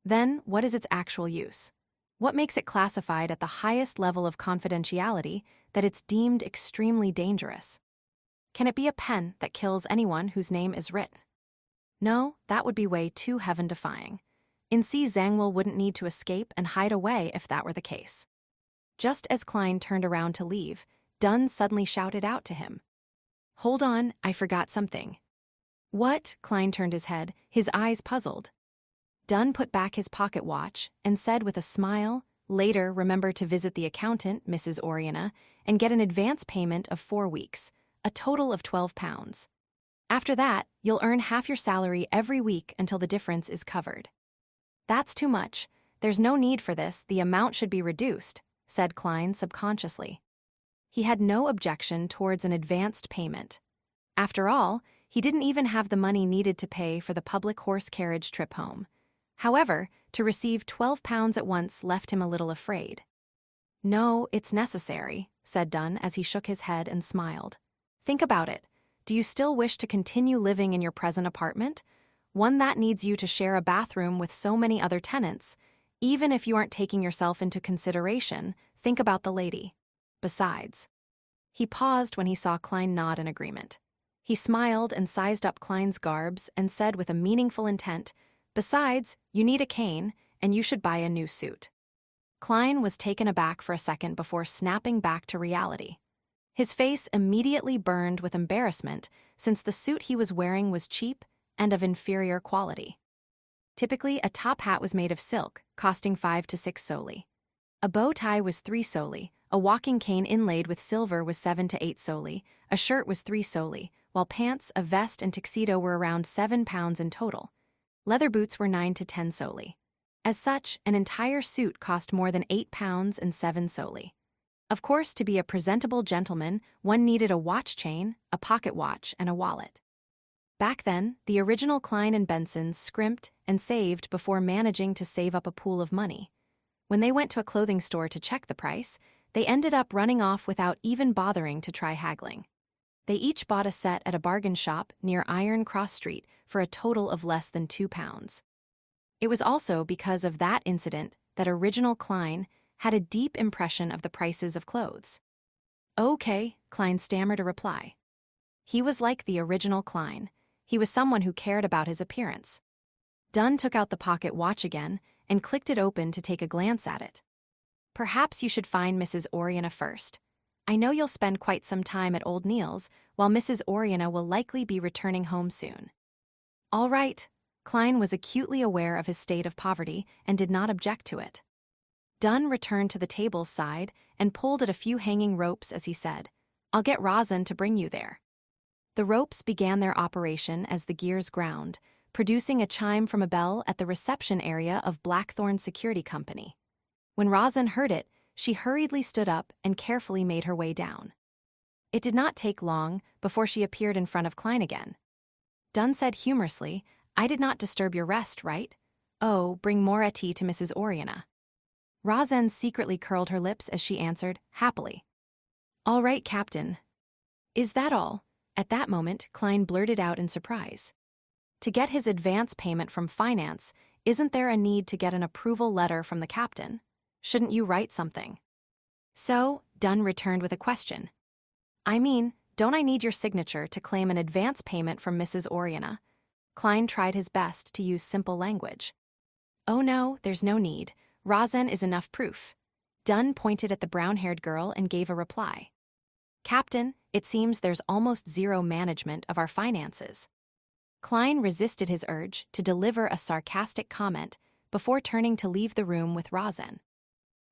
Then, what is its actual use? What makes it classified at the highest level of confidentiality that it's deemed extremely dangerous? Can it be a pen that kills anyone whose name is writ? No, that would be way too heaven-defying. In-sea Zangwill wouldn't need to escape and hide away if that were the case. Just as Klein turned around to leave, Dunn suddenly shouted out to him. "Hold on, I forgot something." "What?" Klein turned his head, his eyes puzzled. Dunn put back his pocket watch and said with a smile, "Later, remember to visit the accountant, Mrs. Oriana, and get an advance payment of 4 weeks, a total of £12. After that, you'll earn half your salary every week until the difference is covered." "That's too much. There's no need for this, the amount should be reduced," said Klein subconsciously. He had no objection towards an advanced payment. After all, he didn't even have the money needed to pay for the public horse carriage trip home. However, to receive £12 at once left him a little afraid. "No, it's necessary," said Dunn as he shook his head and smiled. "Think about it. Do you still wish to continue living in your present apartment? One that needs you to share a bathroom with so many other tenants. Even if you aren't taking yourself into consideration, think about the lady. Besides..." He paused when he saw Klein nod in agreement. He smiled and sized up Klein's garbs and said with a meaningful intent, "Besides, you need a cane, and you should buy a new suit." Klein was taken aback for a second before snapping back to reality. His face immediately burned with embarrassment since the suit he was wearing was cheap and of inferior quality. Typically, a top hat was made of silk, costing 5 to 6 soli. A bow tie was 3 soli, a walking cane inlaid with silver was 7 to 8 soli, a shirt was 3 soli, while pants, a vest, and tuxedo were around £7 in total. Leather boots were 9 to 10 soli. As such, an entire suit cost more than £8 and 7 soli. Of course, to be a presentable gentleman, one needed a watch chain, a pocket watch, and a wallet. Back then, the original Klein and Bensons scrimped and saved before managing to save up a pool of money. When they went to a clothing store to check the price, they ended up running off without even bothering to try haggling. They each bought a set at a bargain shop near Iron Cross Street for a total of less than £2. It was also because of that incident that original Klein had a deep impression of the prices of clothes. "Okay," Klein stammered a reply. He was like the original Klein. He was someone who cared about his appearance. Dunn took out the pocket watch again and clicked it open to take a glance at it. "Perhaps you should find Mrs. Oriana first. I know you'll spend quite some time at Old Neil's, while Mrs. Oriana will likely be returning home soon." "All right." Klein was acutely aware of his state of poverty and did not object to it. Dunn returned to the table's side and pulled at a few hanging ropes as he said, "I'll get Rosin to bring you there." The ropes began their operation as the gears ground, producing a chime from a bell at the reception area of Blackthorn Security Company. When Rosin heard it, she hurriedly stood up and carefully made her way down. It did not take long before she appeared in front of Klein again. Dunn said humorously, "I did not disturb your rest, right? Oh, bring Moretti to Mrs. Oriana." Rosin secretly curled her lips as she answered, happily. "All right, Captain." "Is that all?" At that moment, Klein blurted out in surprise. "To get his advance payment from finance, isn't there a need to get an approval letter from the captain? Shouldn't you write something?" "So," Dunn returned with a question. "I mean, don't I need your signature to claim an advance payment from Mrs. Oriana?" Klein tried his best to use simple language. "Oh no, there's no need. Rosin is enough proof." Dunn pointed at the brown-haired girl and gave a reply. "Captain, it seems there's almost zero management of our finances." Klein resisted his urge to deliver a sarcastic comment before turning to leave the room with Rosin.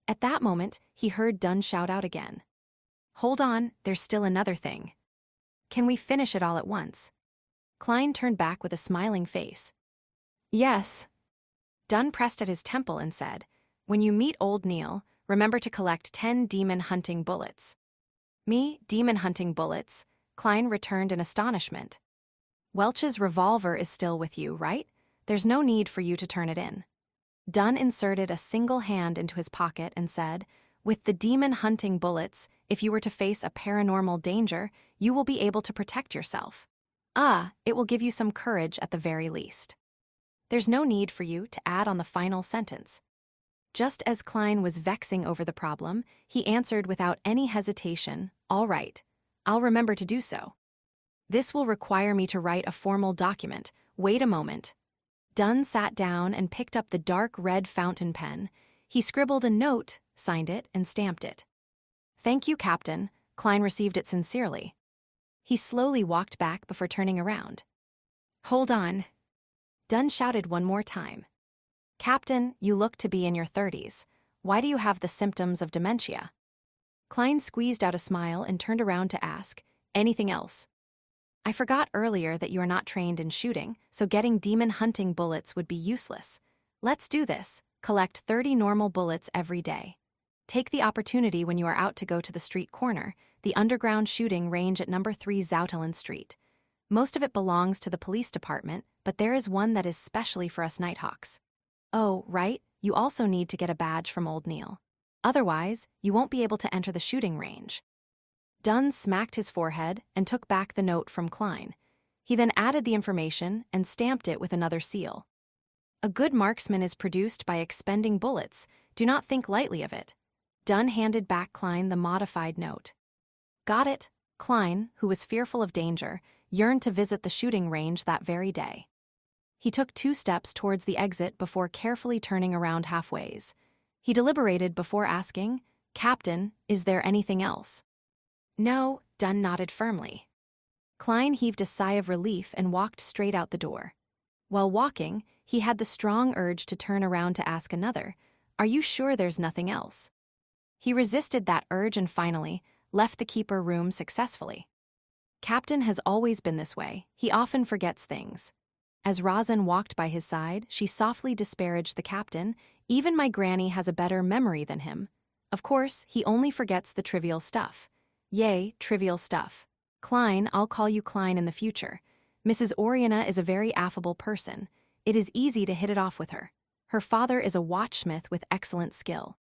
At that moment, he heard Dunn shout out again. "Hold on, there's still another thing. Can we finish it all at once?" Klein turned back with a smiling face. "Yes." Dunn pressed at his temple and said, "When you meet old Neil, remember to collect 10 demon-hunting bullets." "Me, demon-hunting bullets?" Klein returned in astonishment. "Welch's revolver is still with you, right? There's no need for you to turn it in." Dunn inserted a single hand into his pocket and said, "With the demon-hunting bullets, if you were to face a paranormal danger, you will be able to protect yourself. It will give you some courage at the very least." There's no need for you to add on the final sentence. Just as Klein was vexing over the problem, he answered without any hesitation, "All right, I'll remember to do so." "This will require me to write a formal document. Wait a moment." Dunn sat down and picked up the dark red fountain pen. He scribbled a note, signed it, and stamped it. "Thank you, Captain." Klein received it sincerely. He slowly walked back before turning around. "Hold on." Dunn shouted one more time. "Captain, you look to be in your 30s. Why do you have the symptoms of dementia?" Klein squeezed out a smile and turned around to ask, "Anything else?" "I forgot earlier that you are not trained in shooting, so getting demon-hunting bullets would be useless. Let's do this. Collect 30 normal bullets every day. Take the opportunity when you are out to go to the street corner, the underground shooting range at number 3 Zoutelen Street. Most of it belongs to the police department, but there is one that is specially for us Nighthawks. Oh, right, you also need to get a badge from Old Neil. Otherwise, you won't be able to enter the shooting range." Dunn smacked his forehead and took back the note from Klein. He then added the information and stamped it with another seal. "A good marksman is produced by expending bullets. Do not think lightly of it." Dunn handed back Klein the modified note. "Got it." Klein, who was fearful of danger, yearned to visit the shooting range that very day. He took 2 steps towards the exit before carefully turning around halfways. He deliberated before asking, "Captain, is there anything else?" "No," Dunn nodded firmly. Klein heaved a sigh of relief and walked straight out the door. While walking, he had the strong urge to turn around to ask another, "Are you sure there's nothing else?" He resisted that urge and finally left the keeper room successfully. Captain has always been this way. He often forgets things. As Rosin walked by his side, she softly disparaged the captain. "Even my granny has a better memory than him. Of course, he only forgets the trivial stuff." "Yay, trivial stuff. Klein, I'll call you Klein in the future. Mrs. Oriana is a very affable person. It is easy to hit it off with her. Her father is a watchsmith with excellent skill."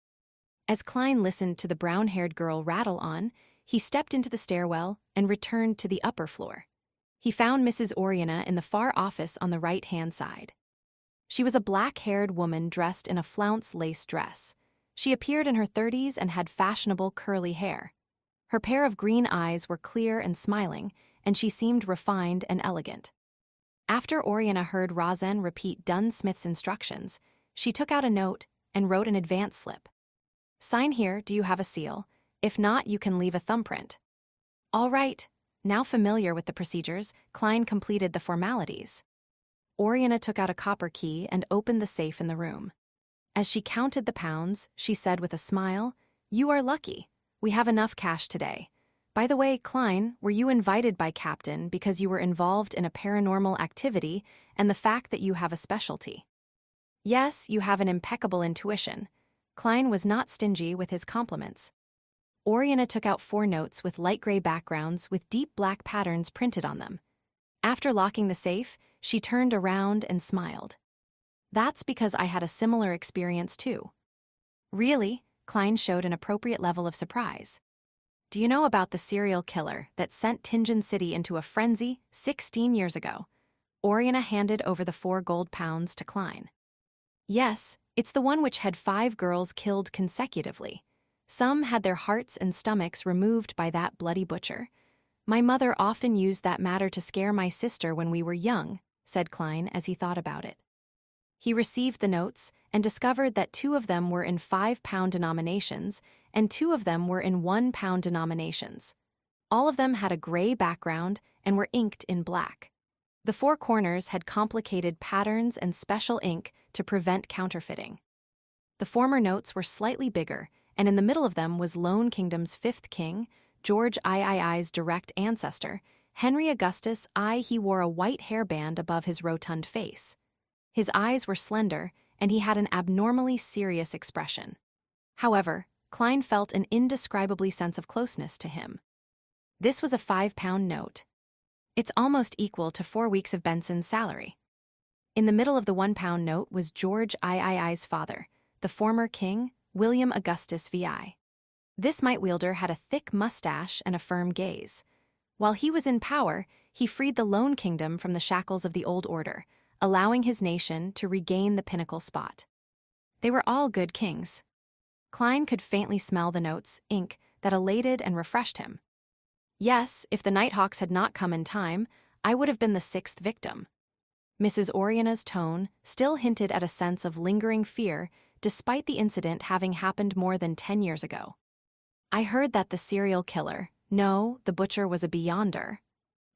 As Klein listened to the brown-haired girl rattle on, he stepped into the stairwell and returned to the upper floor. He found Mrs. Oriana in the far office on the right-hand side. She was a black-haired woman dressed in a flounce lace dress. She appeared in her 30s and had fashionable curly hair. Her pair of green eyes were clear and smiling, and she seemed refined and elegant. After Oriana heard Rosin repeat Dunn Smith's instructions, she took out a note and wrote an advance slip. "Sign here, do you have a seal? If not, you can leave a thumbprint." "All right." Now familiar with the procedures, Klein completed the formalities. Oriana took out a copper key and opened the safe in the room. As she counted the pounds, she said with a smile, "You are lucky. We have enough cash today. By the way, Klein, were you invited by Captain because you were involved in a paranormal activity and the fact that you have a specialty?" "Yes, you have an impeccable intuition." Klein was not stingy with his compliments. Oriana took out 4 notes with light gray backgrounds with deep black patterns printed on them. After locking the safe, she turned around and smiled. "That's because I had a similar experience too." "Really?" Klein showed an appropriate level of surprise. "Do you know about the serial killer that sent Tingen City into a frenzy 16 years ago?" Oriana handed over the 4 gold pounds to Klein. "Yes, it's the one which had 5 girls killed consecutively. Some had their hearts and stomachs removed by that bloody butcher. My mother often used that matter to scare my sister when we were young," said Klein as he thought about it. He received the notes and discovered that 2 of them were in 5-pound denominations and 2 of them were in 1-pound denominations. All of them had a gray background and were inked in black. The 4 corners had complicated patterns and special ink to prevent counterfeiting. The former notes were slightly bigger, and in the middle of them was Lone Kingdom's 5th king, George III's direct ancestor, Henry Augustus I. He wore a white hairband above his rotund face. His eyes were slender, and he had an abnormally serious expression. However, Klein felt an indescribable sense of closeness to him. This was a 5-pound note. It's almost equal to 4 weeks of Benson's salary. In the middle of the 1-pound note was George III's father, the former king, William Augustus VI. This might-wielder had a thick mustache and a firm gaze. While he was in power, he freed the lone kingdom from the shackles of the old order, allowing his nation to regain the pinnacle spot. They were all good kings. Klein could faintly smell the note's ink that elated and refreshed him. Yes, if the Nighthawks had not come in time, I would have been the 6th victim. Mrs. Oriona's tone still hinted at a sense of lingering fear, despite the incident having happened more than 10 years ago. I heard that the serial killer, no, the butcher was a beyonder.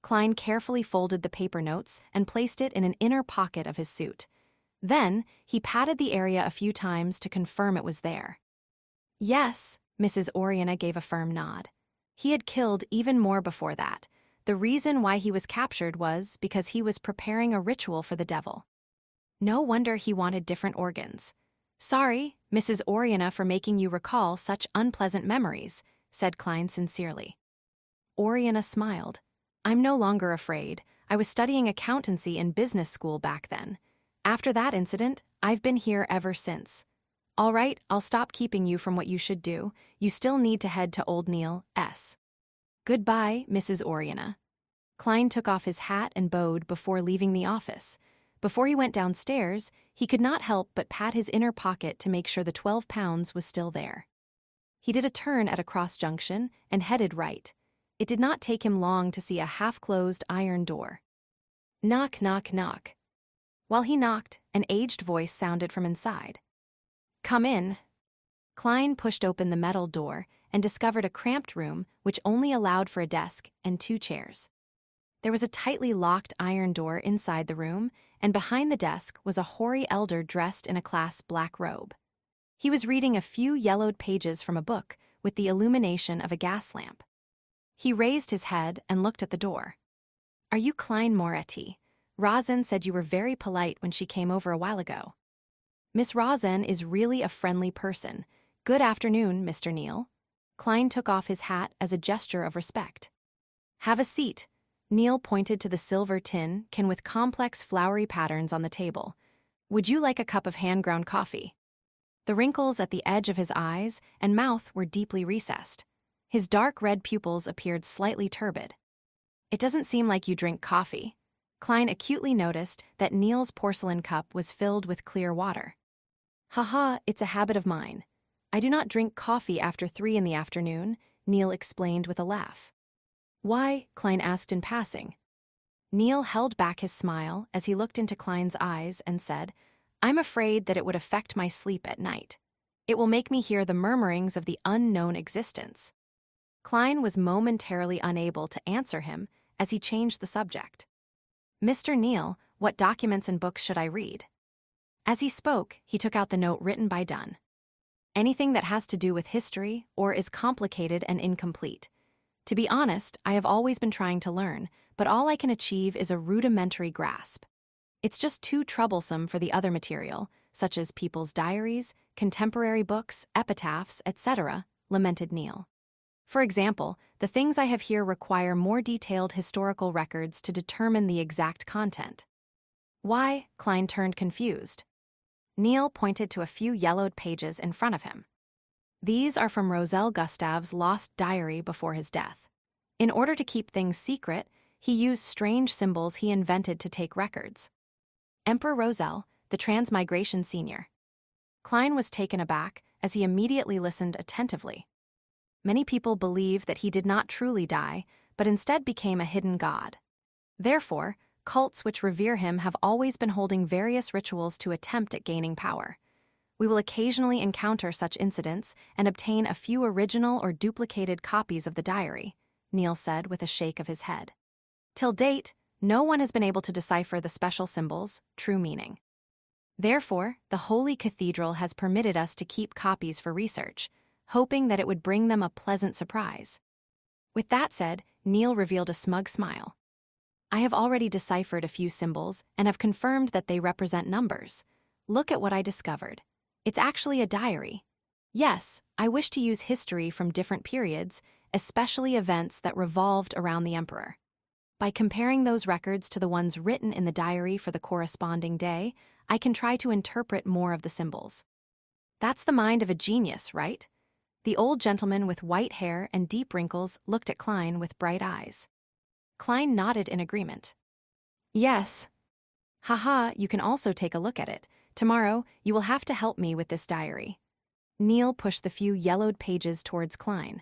Klein carefully folded the paper notes and placed it in an inner pocket of his suit. Then, he patted the area a few times to confirm it was there. Yes, Mrs. Oriona gave a firm nod. He had killed even more before that. The reason why he was captured was because he was preparing a ritual for the devil. No wonder he wanted different organs. Sorry, Mrs. Oriona, for making you recall such unpleasant memories, said Klein sincerely. Oriona smiled. I'm no longer afraid. I was studying accountancy in business school back then. After that incident, I've been here ever since. All right, I'll stop keeping you from what you should do. You still need to head to Old Neil S. Goodbye, Mrs. Oriona. Klein took off his hat and bowed before leaving the office. Before he went downstairs, he could not help but pat his inner pocket to make sure the 12 pounds was still there. He did a turn at a cross junction and headed right. It did not take him long to see a half-closed iron door. Knock, knock, knock. While he knocked, an aged voice sounded from inside. Come in. Klein pushed open the metal door and discovered a cramped room which only allowed for a desk and 2 chairs. There was a tightly locked iron door inside the room, and behind the desk was a hoary elder dressed in a class black robe. He was reading a few yellowed pages from a book with the illumination of a gas lamp. He raised his head and looked at the door. Are you Klein Moretti? Rosen said you were very polite when she came over a while ago. Miss Rosen is really a friendly person. Good afternoon, Mr. Neal. Klein took off his hat as a gesture of respect. Have a seat. Neal pointed to the silver tin can with complex flowery patterns on the table. Would you like a cup of hand-ground coffee? The wrinkles at the edge of his eyes and mouth were deeply recessed. His dark red pupils appeared slightly turbid. It doesn't seem like you drink coffee. Klein acutely noticed that Neal's porcelain cup was filled with clear water. Haha, it's a habit of mine. I do not drink coffee after 3 in the afternoon, Neal explained with a laugh. Why? Klein asked in passing. Neal held back his smile as he looked into Klein's eyes and said, I'm afraid that it would affect my sleep at night. It will make me hear the murmurings of the unknown existence. Klein was momentarily unable to answer him as he changed the subject. Mr. Neal, what documents and books should I read? As he spoke, he took out the note written by Dunn. Anything that has to do with history or is complicated and incomplete. To be honest, I have always been trying to learn, but all I can achieve is a rudimentary grasp. It's just too troublesome for the other material, such as people's diaries, contemporary books, epitaphs, etc., lamented Neal. For example, the things I have here require more detailed historical records to determine the exact content. Why? Klein turned confused. Neal pointed to a few yellowed pages in front of him. These are from Roselle Gustav's lost diary before his death. In order to keep things secret, he used strange symbols he invented to take records. Emperor Roselle, the Transmigration Senior. Klein was taken aback as he immediately listened attentively. Many people believe that he did not truly die, but instead became a hidden god. Therefore, cults which revere him have always been holding various rituals to attempt at gaining power. We will occasionally encounter such incidents and obtain a few original or duplicated copies of the diary, Neal said with a shake of his head. Till date, no one has been able to decipher the special symbols' true meaning. Therefore, the Holy Cathedral has permitted us to keep copies for research, hoping that it would bring them a pleasant surprise. With that said, Neal revealed a smug smile. I have already deciphered a few symbols and have confirmed that they represent numbers. Look at what I discovered. It's actually a diary. Yes, I wish to use history from different periods, especially events that revolved around the emperor. By comparing those records to the ones written in the diary for the corresponding day, I can try to interpret more of the symbols. That's the mind of a genius, right? The old gentleman with white hair and deep wrinkles looked at Klein with bright eyes. Klein nodded in agreement. Yes. Haha, you can also take a look at it. Tomorrow, you will have to help me with this diary. Neil pushed the few yellowed pages towards Klein.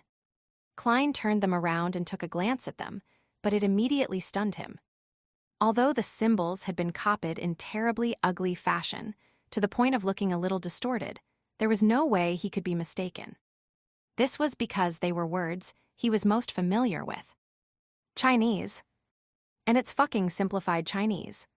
Klein turned them around and took a glance at them, but it immediately stunned him. Although the symbols had been copied in terribly ugly fashion, to the point of looking a little distorted, there was no way he could be mistaken. This was because they were words he was most familiar with. Chinese. And it's fucking simplified Chinese.